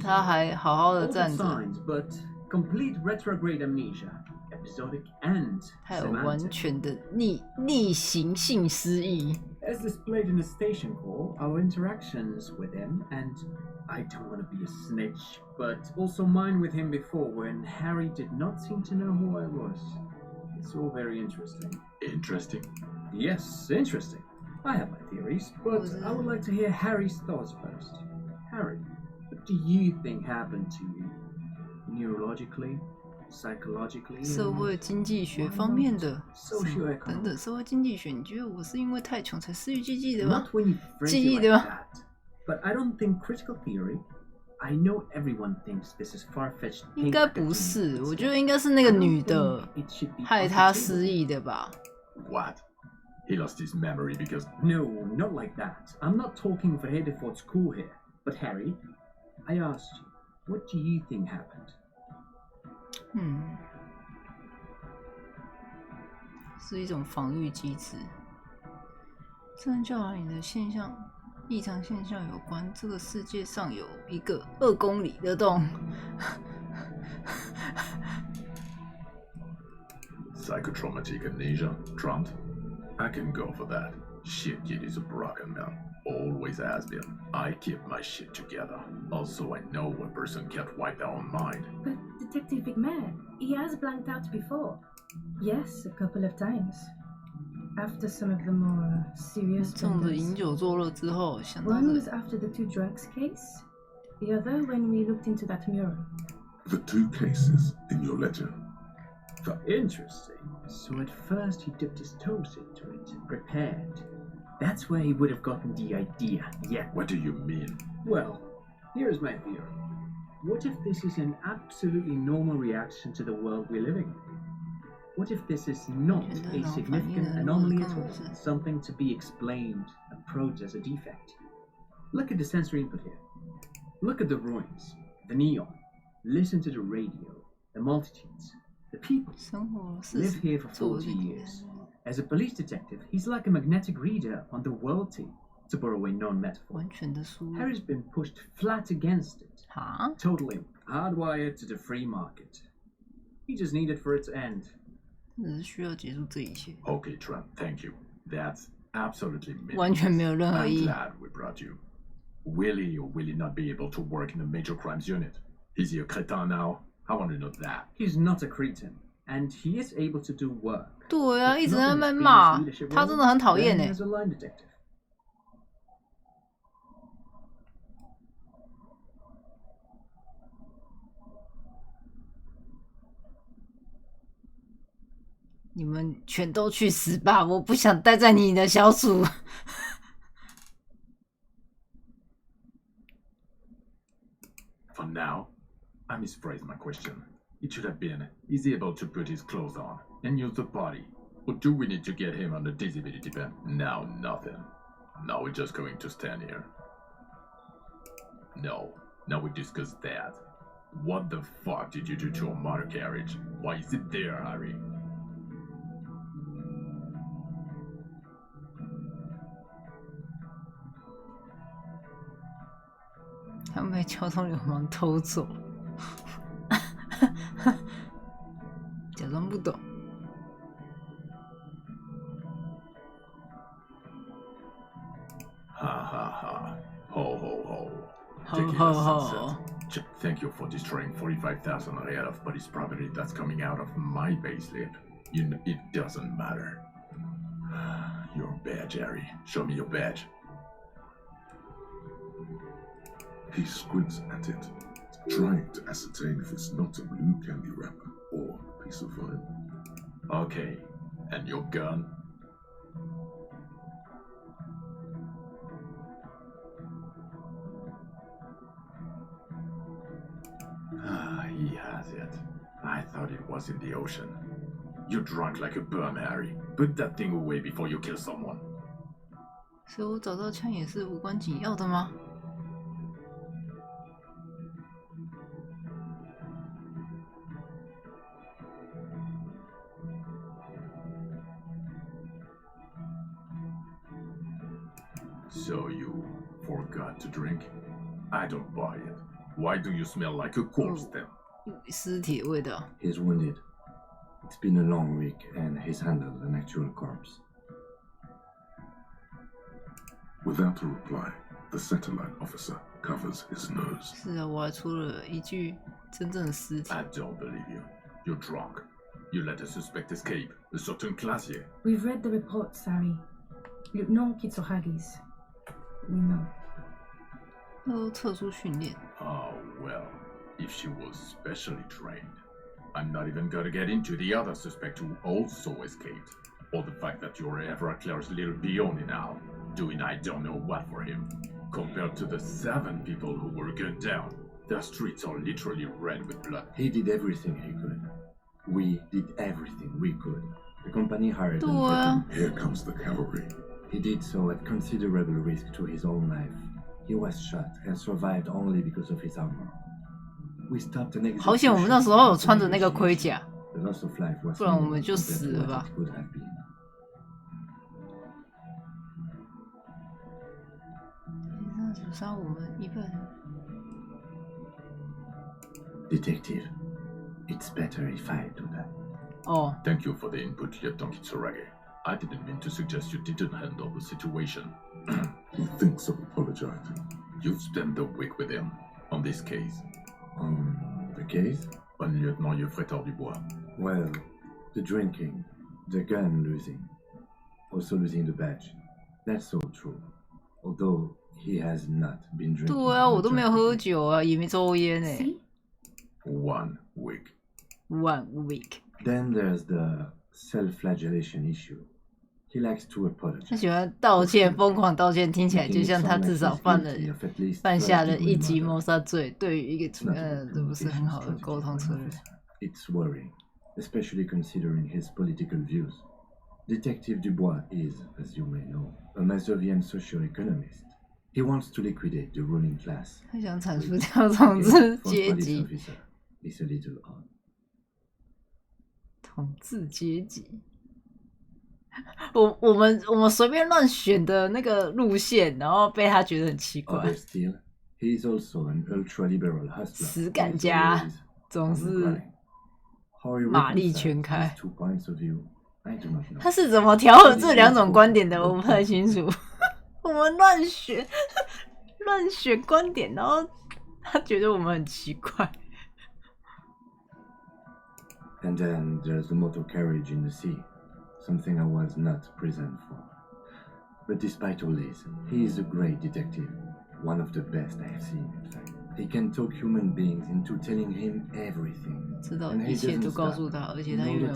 他还好好的站着。 But complete retrograde amnesia, episodic and 他有完全的逆行性失忆。 As displayed in the station call, our interactions with him, and I don't want to be a snitch, but also mine with him before when Harry did not seem to know who I was. It's all very interesting. Interesting? Yes, interesting. I have my theories, but I would like to hear Harry's thoughts first. Harry, what do you think happened to you? Neurologically? Psychologically? 社会经济学方面的等等，社会经济学，你觉得我是因为太穷才失去记忆的吗？ Not when you phrase it like that. But I don't think critical theory. I know everyone thinks this is far-fetched. 应该不是，我觉得应该是那个女的害他失忆的吧。 What? He lost his memory because... No, not like that. I'm not talking for Hedefort's school here. But Harry, I asked you, what do you think happened? 是一种防御机制。这跟教堂里的异常现象有关。这个世界上有一个2公里的洞。Psychotraumatic amnesia, Trant? I can go for that. Shit kid is a broken man. Always has been. I keep my shit together. Also, I know a person can't wipe their own mind. But Detective Bigman, he has blanked out before. Yes, a couple of times. After some of the more serious 中了饮酒作乐之后，想到 One was after the 2 drugs case. The other when we looked into that mirror. The 2 cases in your ledger. Interesting. So at first he dipped his toes into it, prepared. That's where he would have gotten the idea, yeah. What do you mean? Well, here's my theory. What if this is an absolutely normal reaction to the world we're living in? What if this is not a significant anomaly at all? Something to be explained, approached as a defect. Look at the sensory input here. Look at the ruins, the neon. Listen to the radio, the multitudes, the people. Live here for 40 years. As a police detective, he's like a magnetic reader on the world team, to borrow a non-metaphor. Harry's been pushed flat against it. Totally hardwired to the free market. He just needed for it to end. Okay, Trent, thank you. That's absolutely完全没有任何意义。 I'm glad we brought you. Will he or will he not be able to work in the major crimes unit? Is he a cretin now? I want to know that. He's not a cretin, and he is able to do work. 对啊，一直在那边骂，他真的很讨厌哎。 你们全都去死吧！我不想待在你的小组。For now, I misphrased my question. It should have been, is he able to put his clothes on and use the body? Or do we need to get him on the disability pen? Now, nothing. Now we're just going to stand here. No, now we discuss that. What the fuck did you do to a motor carriage? Why is it there, Harry? 他们被交通流氓偷走，假装不懂。Ha ha ha. Ho ho ho. Ho ho ho. Thank you for destroying 45,000 real of police property that's coming out of my payslip. You know, it doesn't matter. Your badge, Harry. Show me your badge. He squints at it, trying to ascertain if it's not a blue candy wrapper or a piece of vine. Okay, and your gun? He has it. I thought it was in the ocean. You're drunk like a bum, Harry. Put that thing away before you kill someone. 所以我找到枪也是无关紧要的吗？ So you forgot to drink? I don't buy it. Why do you smell like a corpse then? 尸体的味道。 He's wounded. It's been a long week, and he's handled an actual corpse. Without a reply, the satellite officer covers his nose. 是啊，我还出了一具真正的尸体。 I don't believe you. You're drunk. You let a suspect escape. A certain classier. We've read the reports, Harry. Lieutenant Kitsuhagi's. We know. 都特殊训练。 Oh, well, if she was specially trained. I'm not even gonna get into the other suspect who also escaped. Or the fact that you're Everclear's little peony now, doing I don't know what for him. Compared to the 7 people who were gunned down, the streets are literally red with blood. He did everything he could. We did everything we could. The company hired them. Here comes the cavalry. He did so at considerable risk to his own life. He was shot and survived only because of his armor. We stopped an execution. 好险，我们那时候有穿着那个盔甲， The loss of life was 不然我们就死了吧。 could have been. Detective, it's better if I do that. Oh. Thank you for the input, Lieutenant Kitsuragi. I didn't mean to suggest you didn't handle the situation. He thinks of apologizing. You've spent the week with him on this case. On the case? On Lieutenant Geoffretor Dubois. Well, the drinking, the gun losing, also losing the badge. That's all true. Although he has not been drinking. 对啊，我都没有喝酒啊，也没抽烟哎。 1 week. 1 week. Then there's the self-flagellation issue. He likes to apologize. 他喜欢道歉，疯狂道歉，听起来就像他至少犯下了1级谋杀罪。对于一个这不是很好的沟通策略。 It's worrying. especially considering his political views. Detective Dubois is, as you may know, a Mazovian socio-economist. He wants to liquidate the ruling class. 他想阐述掉统治阶级。It's a little odd. 统治阶级。我们随便乱选的那个路线，然后被他觉得很奇怪。Still, he is also an ultra-liberal hustler. 实感家总是马力全开。他是怎么调和这两种观点的？我不太清楚。我们乱选观点，然后他觉得我们很奇怪。And then there's the motor carriage in the sea, something I was not present for. But despite all this, he is a great detective, one of the best I have seen, in fact. He can talk human beings into telling him everything. 知道一切都告诉他，而且他永远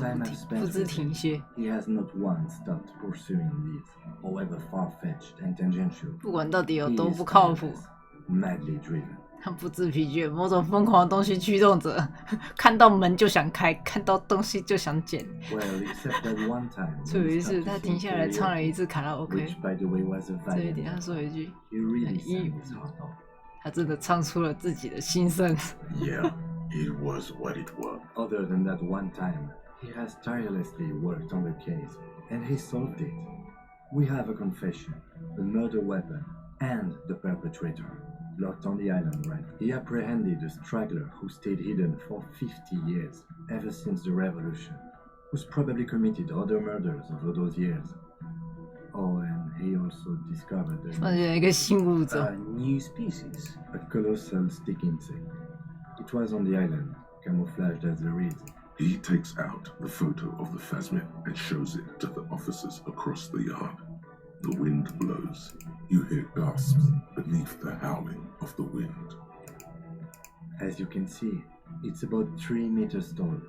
不知停歇。He has not once stopped pursuing these, however far-fetched and tangential. 不管到底有多不靠谱 ，madly driven. 他不知疲倦，某种疯狂的东西驱动着，看到门就想开，看到东西就想捡。所以有一次，他停下来唱了一次卡拉 OK。这一点，他说了一句很义无反顾，他真的唱出了自己的心声。Yeah, it was what it was. Other than that one time, he has tirelessly worked on the case, and he solved it. We have a confession, a murder weapon, and the perpetrator. Locked on the island, right? He apprehended a straggler who stayed hidden for 50 years, ever since the revolution, who's probably committed other murders over those years. Oh, and he also discovered a new species, a colossal stick insect. It was on the island, camouflaged as a reed. He takes out the photo of the phasmid and shows it to the officers across the yard. The wind blows. You hear gasps beneath the howling of the wind. As you can see, it's about 3 meters tall.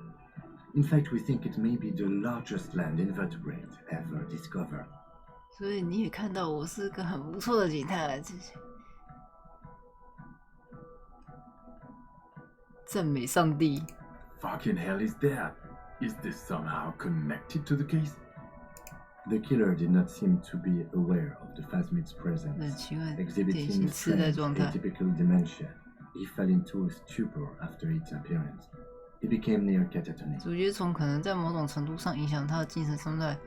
In fact, we think it may be the largest land invertebrate ever discovered. 所以你也看到我是个很不错的警探，赞美上帝。Fucking hell is that? Is this somehow connected to the case? The killer did not seem to be aware of the phasmid's presence, exhibiting strange, atypical dementia. He fell into a stupor after its appearance. He became near catatonic. 主角虫可能在某种程度上影响他的精神状态，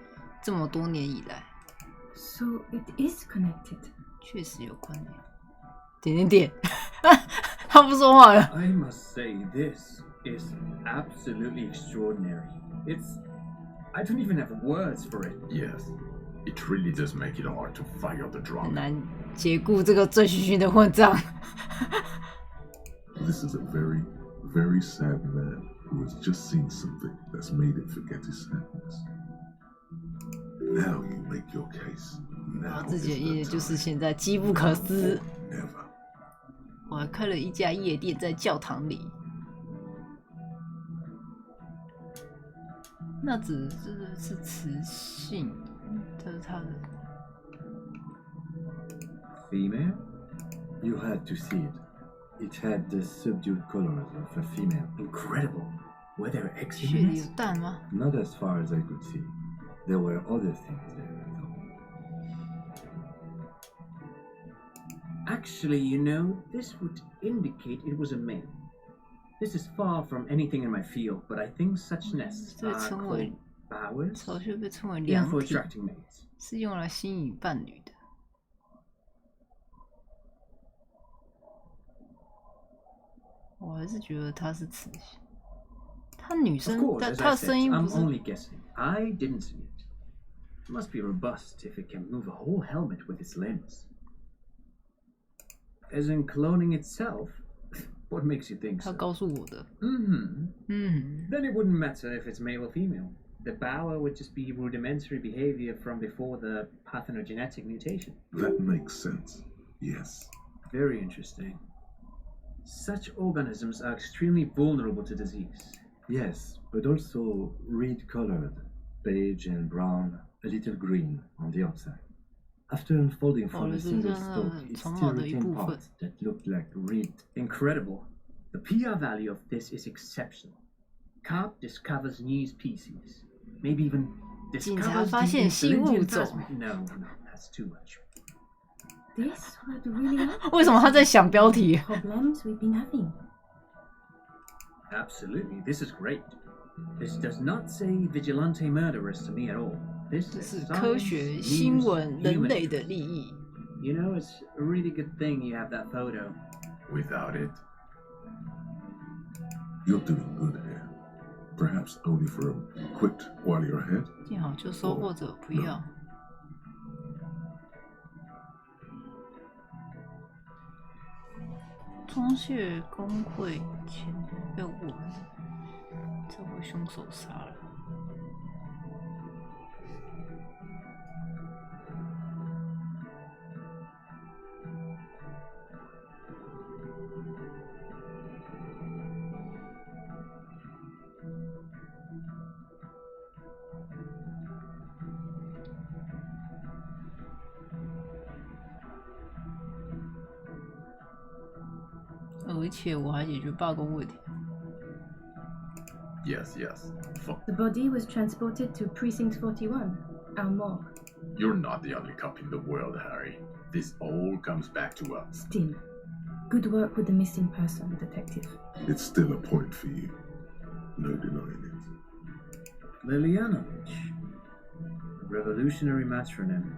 这么多年以来。So it is connected. 确实有关联。点点点，他不说话了。I must say this is absolutely extraordinary. I don't even have words for it. Yes, it really does make it hard to fire the drum. 很难解雇这个醉醺醺的混账。This is a very, very sad man who has just seen something that's made him forget his sadness. Now you make your case. 我自己的意见就是现在机不可失。我还开了一家夜店在教堂里。那只是雌性，这是他的。Female? You had to see it. It had the subdued colors of a female. Incredible. Were there eggs 血里有蛋吗？ Not as far as I could see. There were other things there, Actually, you know, this would indicate it was a male. This is far from anything in my field, but I think such nests are called bowers. 巢穴被称为 Yeah, 良 for 品， attracting mates. 是用来吸引伴侣的。我还是觉得她是雌性。她女 Of 生， course, 但 as 她 I 的声 said, 音不 I'm 是。 only guessing. I didn't see it. It must be robust if it can move a whole helmet with its limbs. As in cloning itself? What makes you think 她 so? 告诉我的。 Then it wouldn't matter if it's male or female. The bower would just be rudimentary behavior from before the parthenogenetic mutation. That makes sense. Yes. Very interesting. Such organisms are extremely vulnerable to disease. Yes, but also reed-colored, beige and brown, a little green on the outside. After unfolding from a single stalk, it still retained parts that looked like reed. Incredible. The PR value of this is exceptional. Cop discovers new species. Maybe even 警察 discovers 发 the 现新物 Indian 种。 plasmid. No, that's too much. This would really help. 为什么他在想标题？ Problems we've been having. Absolutely, this is great. This does not say vigilante murderers to me at all. This 这 is 是科 science, 学、新 news, 闻、人 human 类的 interest. 利益。 You know, it's a really good thing you have that photo. Without it, You're doing good here. Perhaps only for a quick while you're ahead. 见好就收，或者不要。装卸工会前被我们这位凶手杀了。而且我还解决罢工问题。 yes, yes. The body was transported to Precinct 41, our morgue. You're not the only cop in the world, Harry. This all comes back to us. Still, good work with the missing person, detective. It's still a point for you. No denying it. Lilianovich. A revolutionary matronym.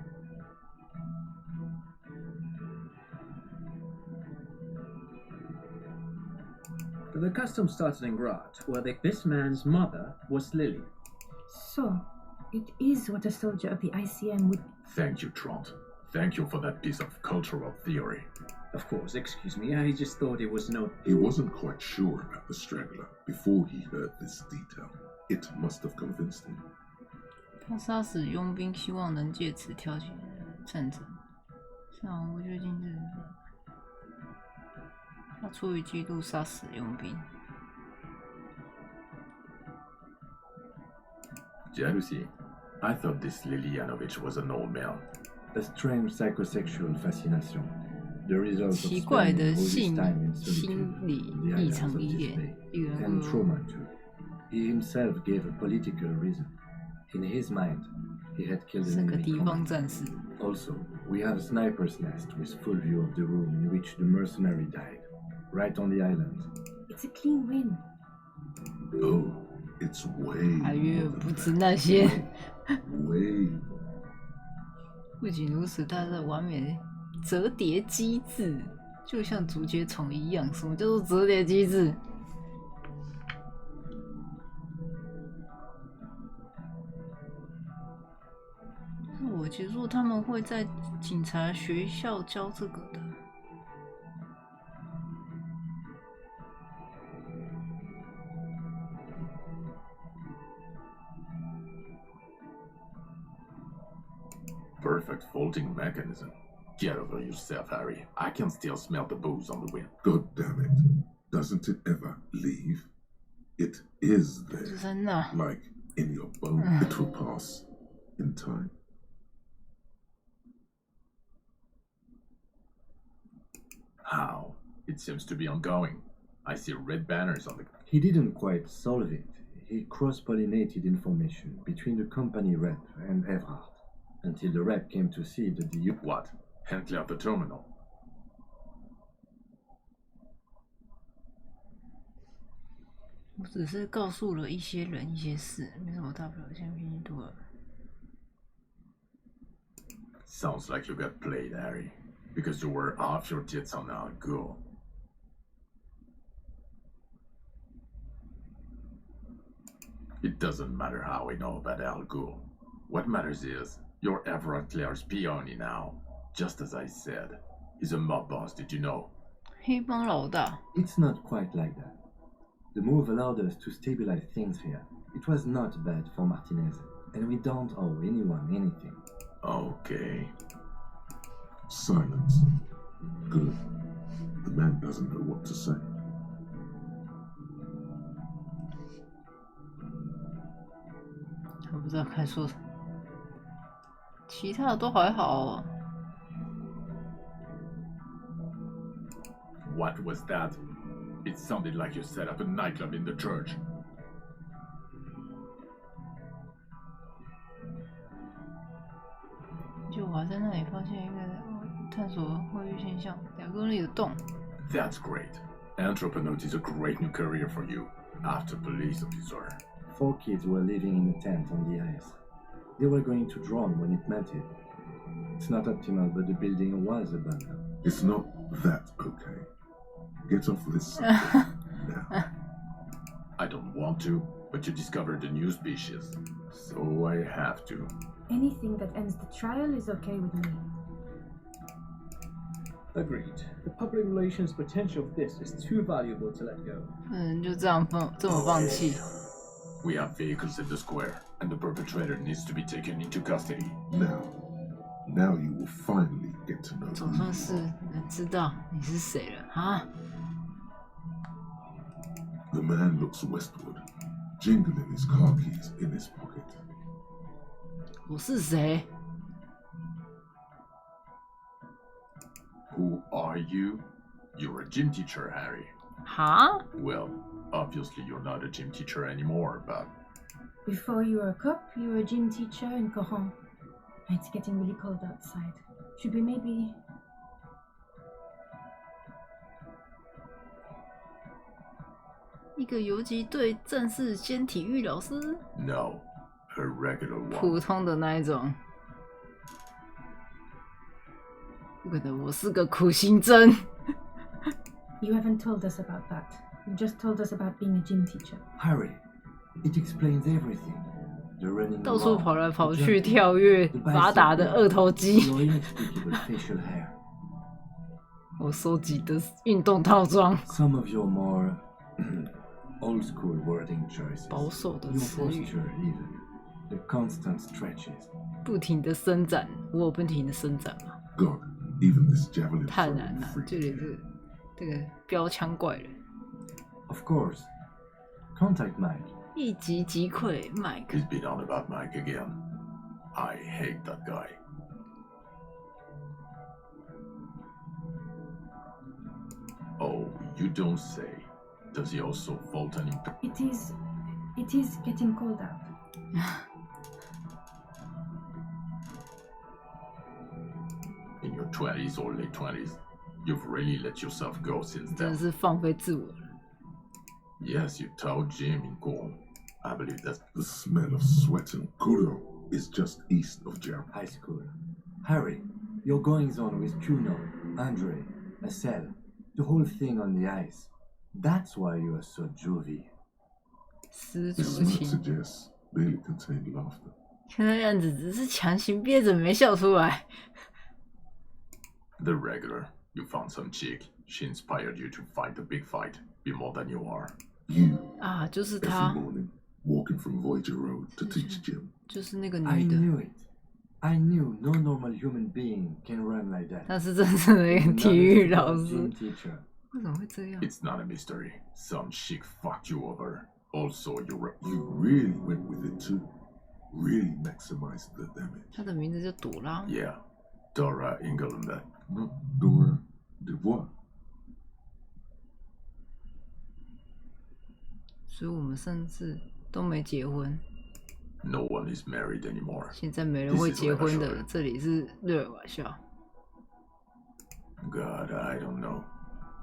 The custom started in Graz, where this man's mother was Lily. So, it is what a soldier of the ICM would... Thank you, Trot. Thank you for that piece of cultural theory. Of course, excuse me, I just thought it was no... He wasn't quite sure about the straggler before he heard this detail. It must have convinced him. 他杀死佣兵，希望能借此挑起战争。上无就近日，他出于嫉妒杀死佣兵。 Jealousy? I thought this Lilianovich was an old man. A strange psychosexual fascination. The result of 奇怪 spending 的 all this 性 time in 心 solitude 理 in the 异 islands 常 of 依 this 恋， bay, 令人 and 恶 trauma too. He himself gave a political reason. In his mind, he had killed 是 an 个 enemy 敌方 commander. 战士。 Also, we have a sniper's nest with full view of the room in which the mercenary died, right on the island. It's a clean win. Oh, it's way 阿月 more 不 than 知 that. 那些。 Way. 不仅如此，它的完美折叠机制就像竹节虫一样。什么叫做折叠机制？我其实说他们会在警察学校教这个的。 Perfect folding mechanism. Get over yourself, Harry. I can still smell the booze on the wind. God damn it. Doesn't it ever leave? It is there. 真的。 Like in your bone, it will pass in time. How? It seems to be ongoing. I see red banners on the... He didn't quite solve it. He cross-pollinated information between the company rep and Everhard, until the rep came to see that the... What? Hentley at the terminal? 我只是告诉了一些人一些事，没什么大不了，现在拼音多了。 Sounds like you got played, Harry. Because you were off your tits on Al Ghul. It doesn't matter how we know about Al Ghul. What matters is, you're Everett Claire's peony now. Just as I said. He's a mob boss, did you know? 黑帮老大。 It's not quite like that. The move allowed us to stabilize things here. It was not bad for Martinez, and we don't owe anyone anything. Okay. Silence. Good. The man doesn't know what to say. 他不知道该说什么，其他的都还好哦。 What was that? It sounded like you set up a nightclub in the church. 就我还在那里发现一个探索汇率现象，2公里的洞。That's great. Entrepreneur is a great new career for you after police officer. 4 kids were living in a tent on the ice. They were going to drown when it melted. It's not optimal, but the building was abandoned. It's not that okay. Get off this subject now. I don't want to, but you discovered a new species, so I have to. Anything that ends the trial is okay with me. Agreed. The public relations potential of this is too valuable to let go. 就这么放弃。We have vehicles in the square, and the perpetrator needs to be taken into custody. Now you will finally get to know. 总算是能知道你是谁了啊！ The man looks westward, jingling his car keys in his pocket. 我是谁？ Who are you? You're a gym teacher, Harry. Huh? Well, obviously you're not a gym teacher anymore, but... Before you were a cop, you were a gym teacher in Coron. It's getting really cold outside. Should we maybe... 一个游击队战士兼体育老师 No, a regular one. 普通的那一种。不可能，我是个苦行僧。You haven't told us about that. You just told us about being a gym teacher. Harry, it explains everything. The running 到处跑来跑去，跳跃，发达的二头肌。我收集的运动套装。Some of your more old school wording choices. 保守的词语。 The constant stretches. 不停的伸展，我有不停的伸展吗？ God, even this javelin. 太难了，这里这个标枪怪人。 Of course. Contact Mike. 一击击溃 Mike. He's been on about Mike again. I hate that guy. Oh, you don't say. Does he also vault an imp? It is getting cold out. In your 20s or late 20s, you've really let yourself go since then. 真的是放飞自我了。 Yes, you taught Jim in Gorm. I believe that. The smell of sweat and Kuro is just east of Jam High School. Harry, your goings on with Kuno, Andre, Marcel, the whole thing on the ice. That's why you are so juvie. 失 This 足 smirk 情， suggests barely contained laughter. 看那样子只是强行憋着没笑出来。 The regular. You found some chick. She inspired you to fight the big fight. Be more than you are. You. 啊，就是 Every 他， morning, walking from Voyager Road to teach Jim. 就是那个 I 女的。 knew it. I knew no normal human being can run like that. 她是真正的一个体育老师。 Gym teacher. 为什么会这样？ It's not a mystery. Some chick fucked you over. Also, You really went with it too. Really maximized the damage. 她的名字叫朵拉。 Yeah, Dora Engelberg. Not Dora Dubois. 所以我们甚至都没结婚。 No one is married anymore. 现在没人会结婚的。这里是瑞尔瓦校。 God, I don't know.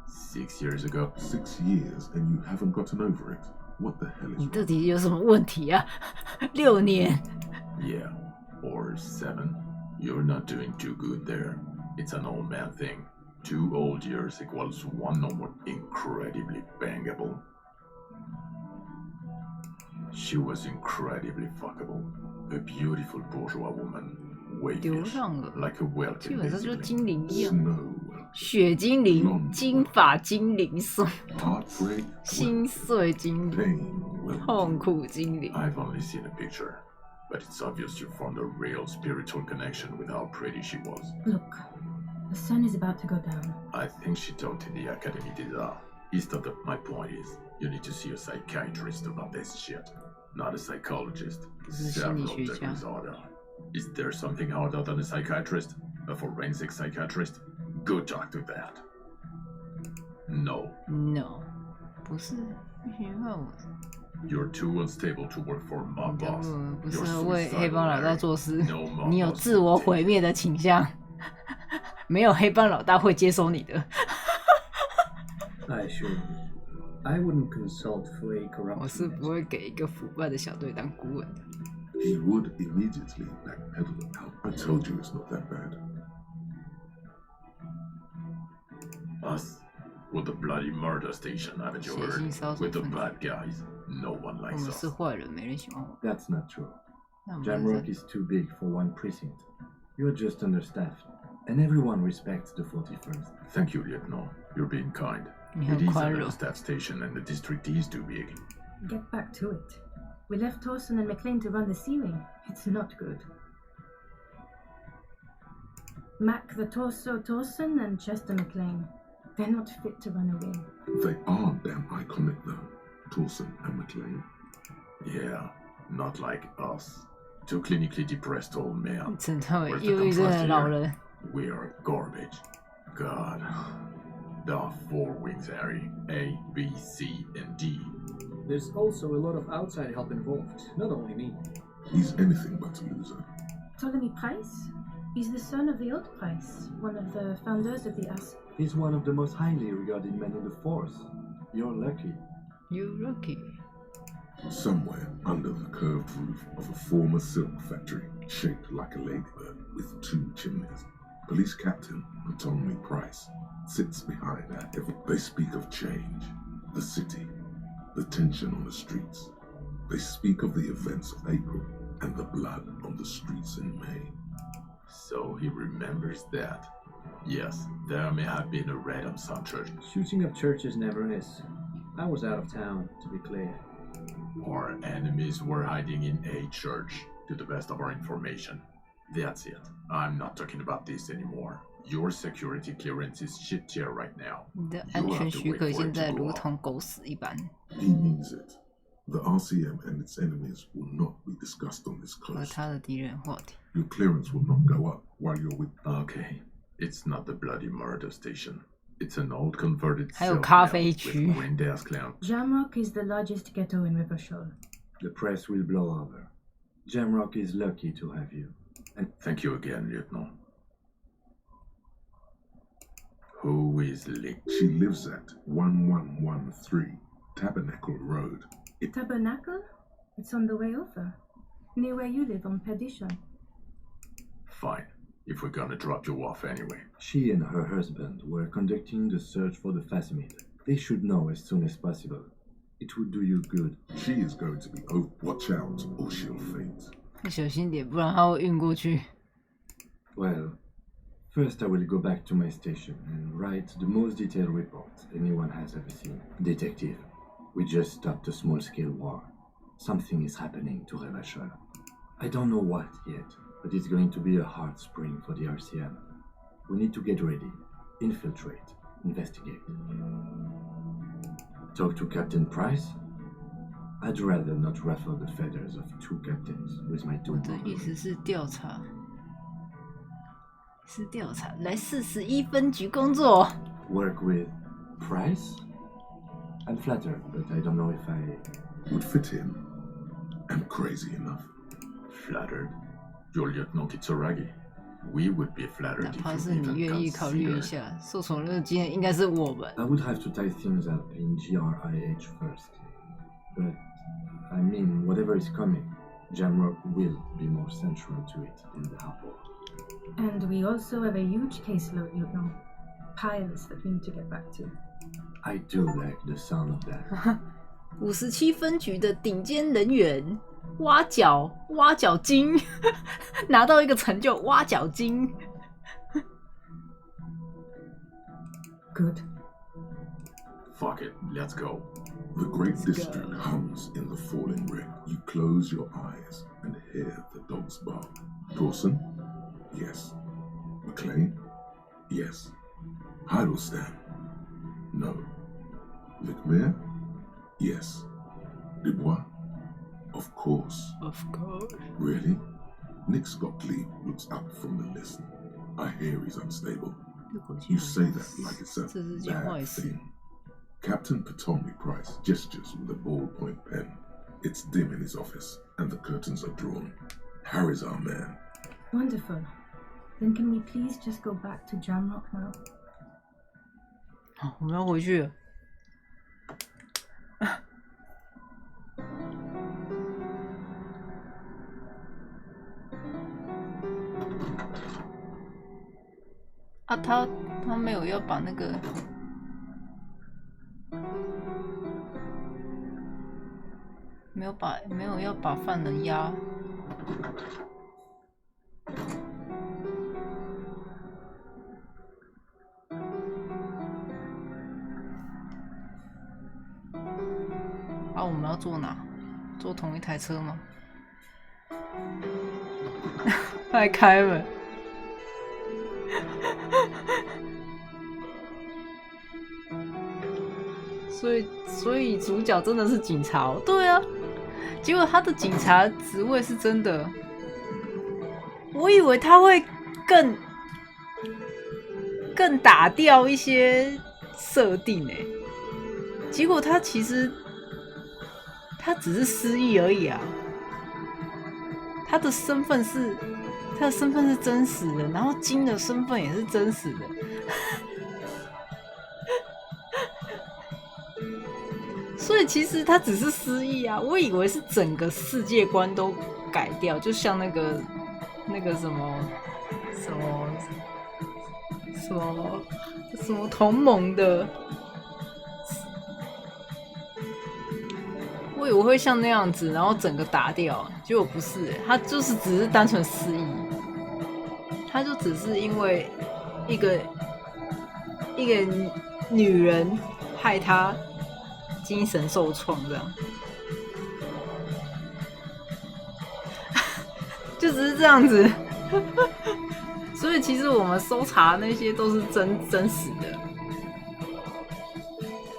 6 years ago. 6 years and you haven't gotten over it. What the hell is 你到底有什么问题啊？6年。 Yeah, or 7. You're not doing too good there. It's an old man thing. 2 old years equals 1 normal, incredibly bangable. She was incredibly fuckable. A beautiful bourgeois woman. Wavish, like a whale. 基本上就精灵一样。 Snow. 血精灵、金发精灵、Heartbreak. 心碎精灵、痛苦精灵。 I've only seen a picture, but it's obvious you formed a real spiritual connection with how pretty she was. Look, the sun is about to go down. I think she taught in the Académie des Arts. My point is, you need to see a psychiatrist about this shit, not a psychologist. Several degrees harder. Is there something harder than a psychiatrist? A forensic psychiatrist? Go talk to that. No. No. 不是，不行，看我。You're too unstable to work for a mob boss. 不 You're 适合为黑 suicidal, 帮老大 Larry. 做事 No mob 你有 boss 自我 will 毁 take 灭的倾向没有黑帮老大会接收你的 I assure you, I wouldn't consult for a 我 corrupt 是不会给一个腐败的小队当顾问的 He would immediately backpedal out. I told you it's not that bad. Us. With the bloody murder station, haven't you heard? With the bad guys. No one 我 likes 们 us. 是坏人没人喜欢我 That's not true. 那我们 Jamrock is too big for one precinct. You're just understaffed, and everyone respects the 41st. Thank you, Lieutenant. You're being kind. 你 It 很 is 宽 an 容 understaffed station and the district is too big. Get back to it. We left Torson and McLean to run the ceiling. It's not good. Mac the Torso Torson and Chester McLean. They're not fit to run away. They are damn iconic though, Torson and McLean. Yeah, not like us. Two clinically depressed old men. 整套 Where's 忧 the 郁症 contrast 的老 here? 人 We are garbage. God. There are 4 wings, Harry. A, B, C, and D. There's also a lot of outside help involved, not only me. He's anything but a loser. Ptolemy Price? He's the son of the old Price, one of the founders of the US. He's one of the most highly regarded men in the force. You're lucky. You're lucky. Somewhere under the curved roof of a former silk factory, shaped like a ladybird with 2 chimneys, Police Captain Ptolemy Price sits behind that. They speak of change, the city, the tension on the streets. They speak of the events of April and the blood on the streets in May. So he remembers that. Yes, there may have been a raid on some church. Shooting up churches never is. I was out of town, to be clear. Our enemies were hiding in a church, to the best of our information. That's it. I'm not talking about this anymore. Your security clearance is shit tier right now. 你的安全许可现在如同狗屎一般 He means it. The RCM and its enemies will not be discussed on this 和 coast. 他的敌人话题 Your clearance will not go up while you're with. Okay, it's not the bloody murder station. It's an old converted 还有 cell 咖 now 啡 with 区 Windass Clown. Jamrock is the largest ghetto in Rivershore. The press will blow over. Jamrock is lucky to have you. And thank you again, Lieutenant. Who is Lick? She lives at 1113 Tabernacle Road. Tabernacle? It's on the way over. Near where you live on Perdition. Fine, if we're gonna drop you off anyway. She and her husband were conducting the search for the Phasimid. They should know as soon as possible. It would do you good. She is going to be oh, watch out or she'll faint. 小心点不然他会晕过去 Well, first I will go back to my station and write the most detailed report anyone has ever seen. Detective, we just stopped a small-scale war. Something is happening to Revachol. I don't know what yet, but it's going to be a hard spring for the RCM. We need to get ready, infiltrate, investigate. Talk to Captain Price? I'd rather not ruffle the feathers of 2 captains with my 2我的意思是调查来41分局工作 Work with Price? I'm flattered, but I don't know if I would fit in. I'm crazy enough. Flattered? You're Lieutenant Kitsuragi. We would be flattered 哪 if 怕 you 是你 even 愿意考虑一 considered. 下受宠若惊的应该是我们 I would have to tie things up in GRIH first. But, I mean, whatever is coming, Jamrock will be more central to it than the harbor. And we also have a huge caseload, you know. Piles that we need to get back to. I do like the sound of that. 57分局的顶尖人员挖角金拿到一个成就挖角金 Good. Fuck it, let's go. The great district hums in the falling wreck. You close your eyes and hear the dogs bark. Dawson? Yes. McLean? Yes. Heidelstein? No. Lickmere? Yes. Dubois? Of course. Of course. Really? Nick Scott-Lee looks up from the list. I hear he's unstable. You say that like it's a bad thing. Captain Ptolemy Price gestures with a ballpoint pen. It's dim in his office, and the curtains are drawn. Harry's our man. Wonderful. Then can we please just go back to Jamrock now? 好，我们要回去了。啊，他没有要把那个，没有要把犯人押。啊，我们要坐哪？坐同一台车吗？他还开门。所以主角真的是警察哦？对啊，结果他的警察职位是真的，我以为他会更打掉一些设定欸，结果他其实他只是失忆而已啊，他的身份是真实的，然后金的身份也是真实的。所以其实他只是失忆啊，我以为是整个世界观都改掉，就像那个什么同盟的，我以为会像那样子，然后整个打掉，结果不是欸，他就是只是单纯失忆，他就只是因为一个女人害他精神受创这样，就只是这样子。所以其实我们搜查那些都是真实的，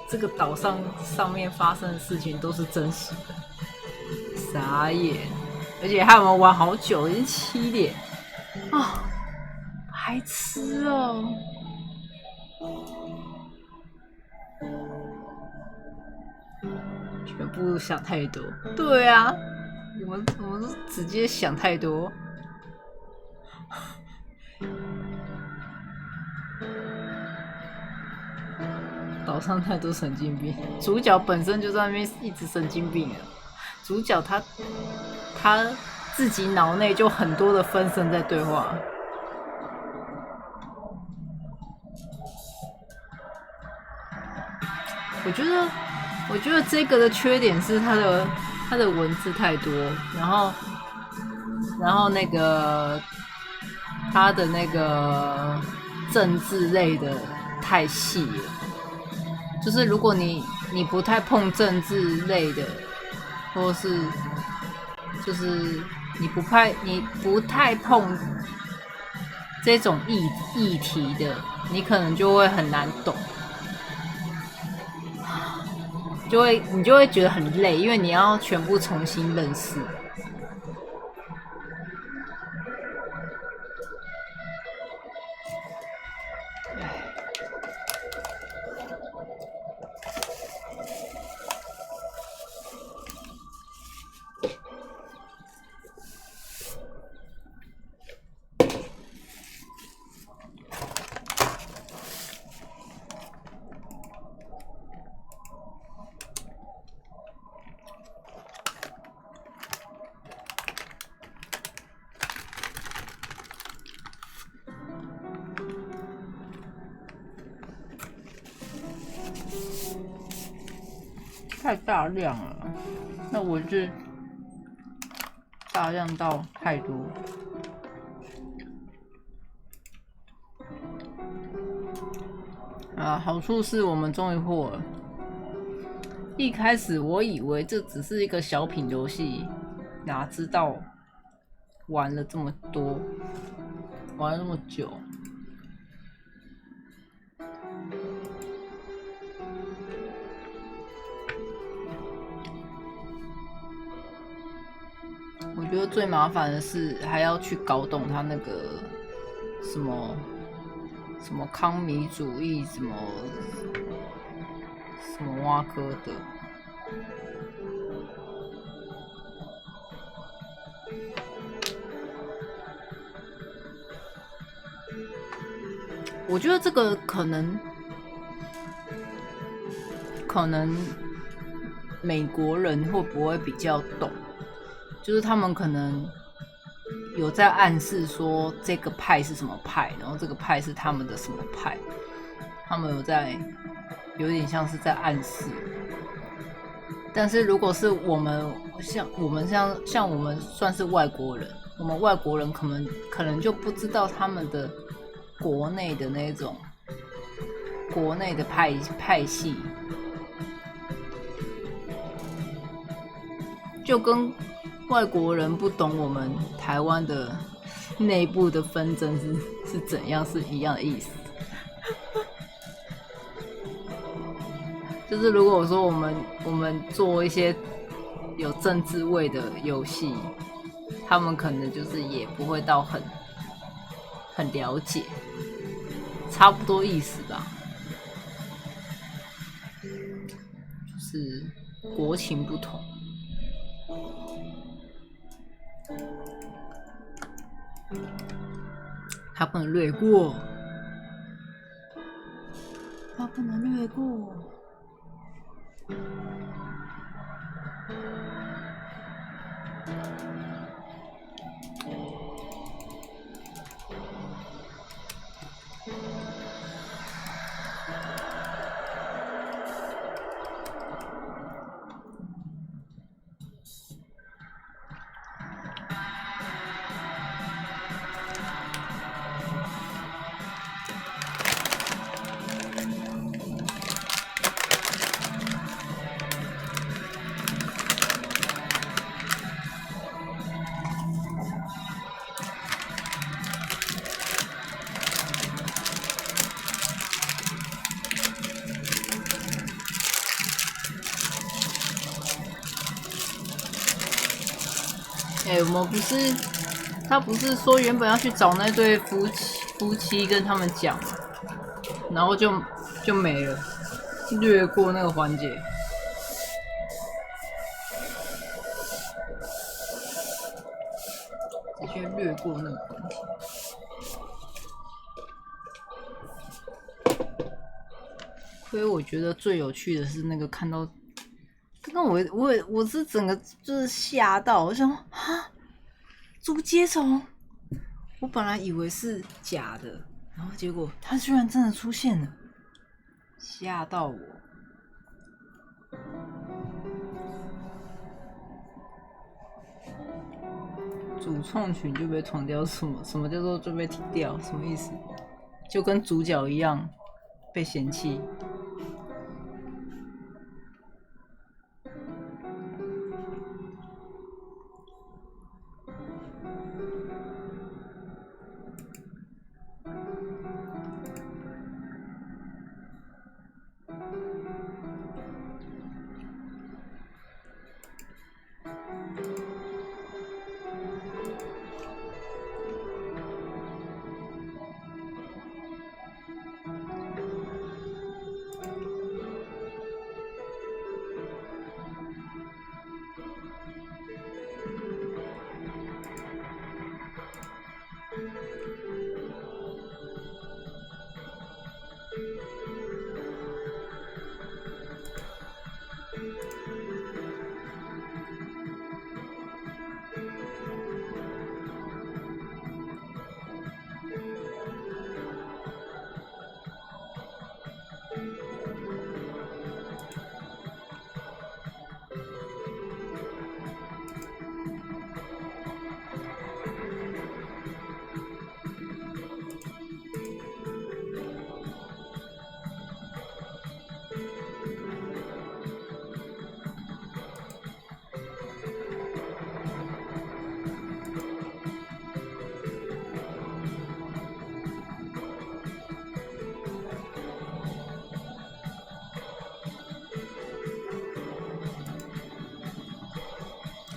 这个岛上面发生的事情都是真实的。傻眼，而且害我们玩好久，已经7点啊，白痴哦。全部想太多，对啊，我们是直接想太多。岛上太多神经病，主角本身就在那边一直神经病了。主角他自己脑内就很多的分身在对话。我觉得这个的缺点是它的文字太多，然后那个它的那个政治类的太细了，就是如果你不太碰政治类的，或是就是你不太碰这种议题的，你可能就会很难懂。你就会觉得很累，因为你要全部重新认识。太大量了，那我就大量到太多。啊，好处是我们终于破了。一开始我以为这只是一个小品游戏，哪知道玩了这么多，玩了那么久。我觉得最麻烦的是还要去搞懂他那个什么康米主义，什么挖科的。我觉得这个可能美国人会不会比较懂？就是他们可能有在暗示说这个派是什么派，然后这个派是他们的什么派，他们有点像是在暗示。但是如果是我们像我们算是外国人，我们外国人可能就不知道他们的国内的那种国内的派系，就跟外国人不懂我们台湾的内部的纷争是怎样，是一样的意思。就是如果说我们做一些有政治味的游戏，他们可能就是也不会到很了解，差不多意思吧。就是国情不同。他不能略过，他不能略过。我们他不是说原本要去找那对夫妻跟他们讲，然后就没了，略过那个环节。直接略过那个环节。所以我觉得最有趣的是那个看到，刚刚我是整个就是吓到，我想说啊，竹节虫，我本来以为是假的，然后结果它居然真的出现了，吓到我。主创群就被捅掉，什么叫做就被踢掉？什么意思？就跟主角一样被嫌弃。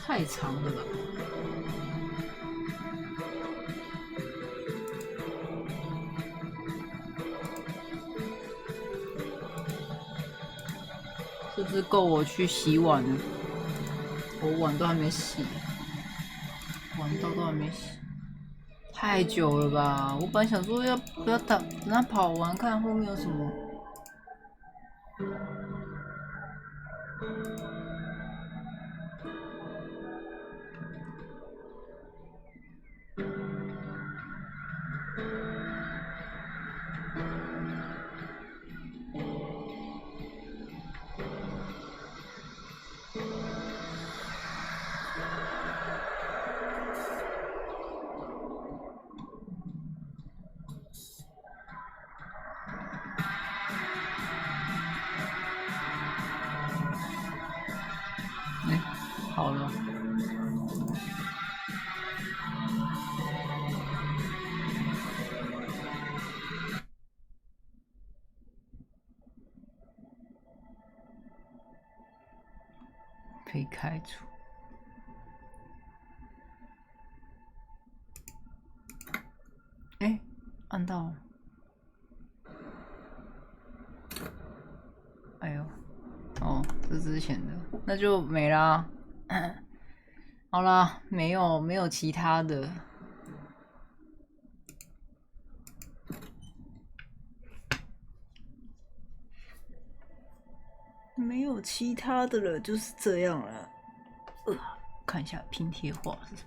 太长了吧？是不是够我去洗碗了？我碗都还没洗，碗刀都还没洗，太久了吧？我本来想说要不要等他跑完，看后面有什么。好了，被开除。哎，按到了。哎呦，哦，这之前的，那就没啦。好啦，没有其他的。没有其他的了，就是这样了。看一下拼贴画是什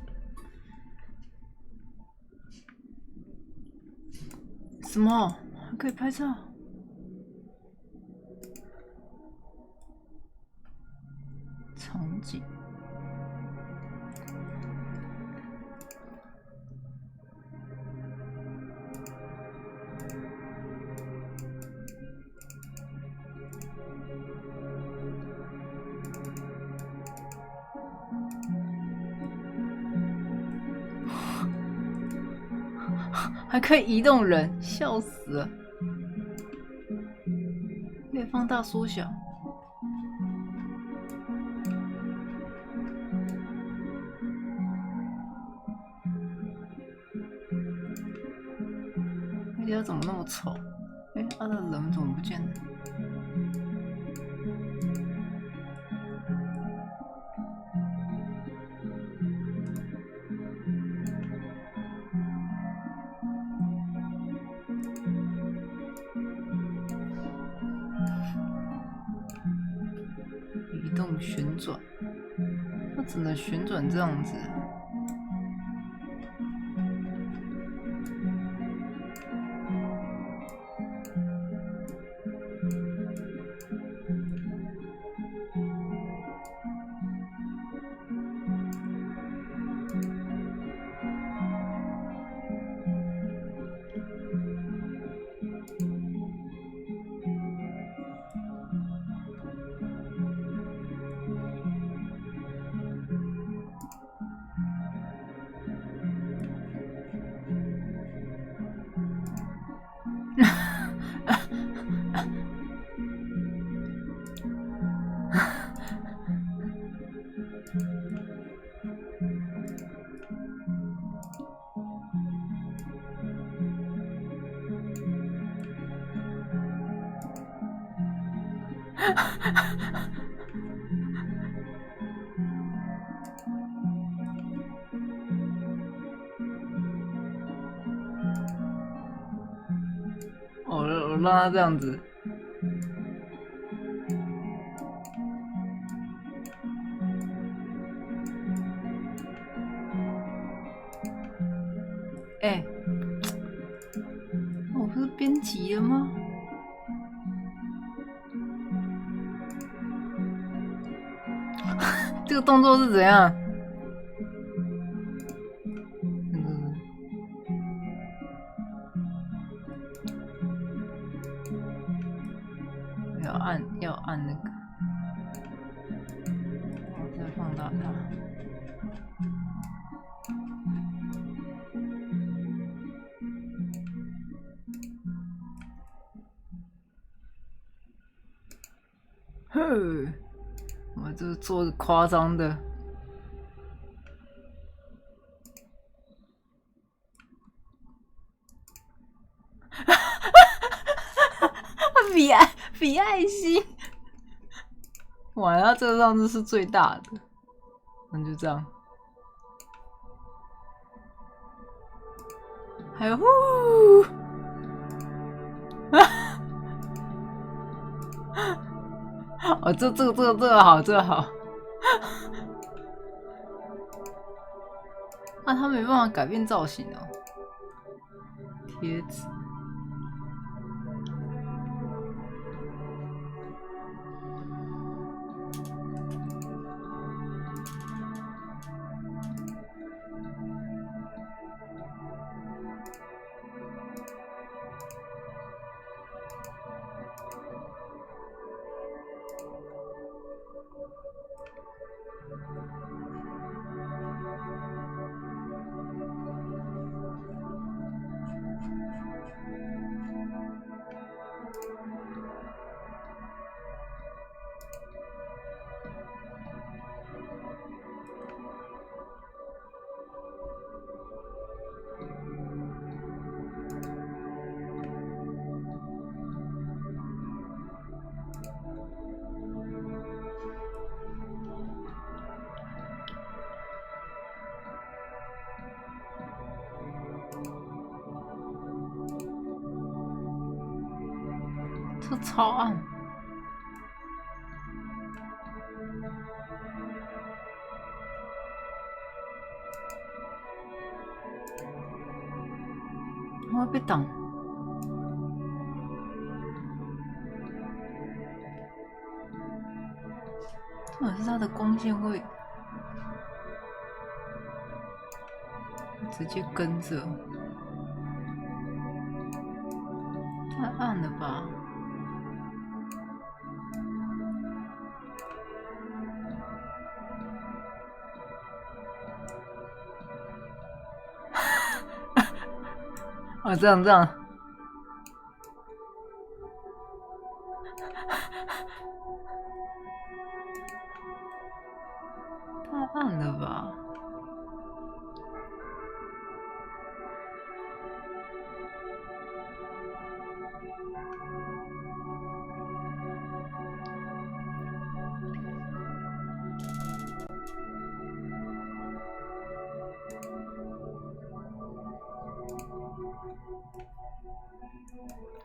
么？什么？还可以拍照？场景。还可以移动人，笑死了！可以放大缩小。那家怎么那么丑？哎，他的人怎么不见了？旋转，它只能旋转这样子。我让他这样子。哎，我不是编辑了吗？这个动作是怎样？要按那个，我再放大它。哼，我这做个夸张的。比爱心，完了，这个上次是最大的，那就这样。还有呼，哦，这个好，这个好。啊，他没办法改变造型哦。贴纸。这超暗，我会被挡。重点是它的光线会直接跟着，太暗了吧？哦，这样，太暗了吧？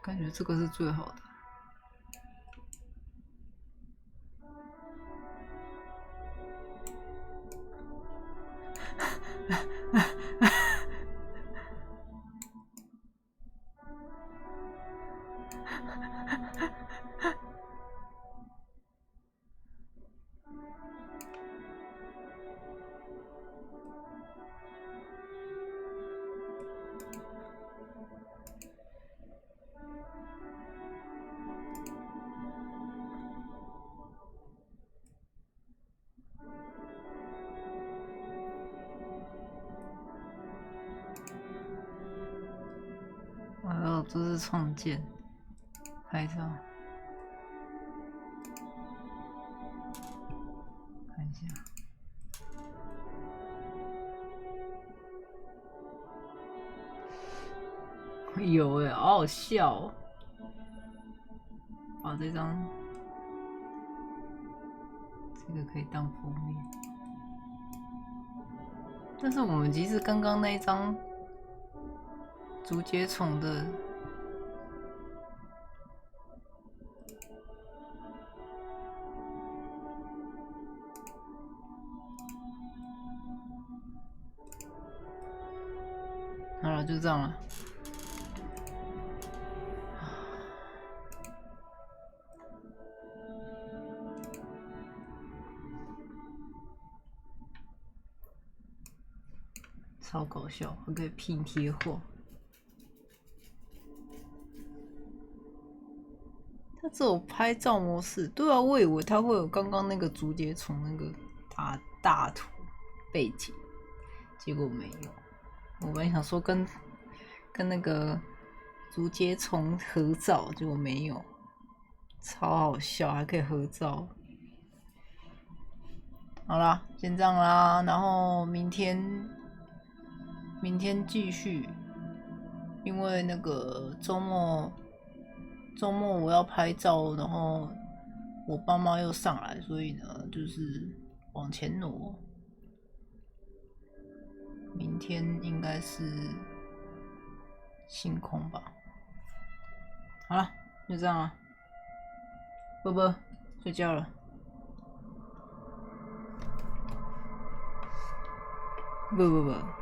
感觉这个是最好的。这是创建，拍照，看一下，有哎，好好笑哦！把这个可以当封面，但是我们其实刚刚那一张竹节虫的。好了，就这样了。超搞笑，还可以拼贴画。它只有拍照模式，对啊，我以为它会有刚刚那个竹节虫那个大图背景，结果没有。我本来想说跟那个竹节虫合照，结果没有，超好笑，还可以合照。好啦，先这样啦，然后明天继续，因为那个周末我要拍照，然后我爸妈又上来，所以呢就是往前挪。明天应该是星空吧。好了，就这样了，啵啵，睡觉了。不。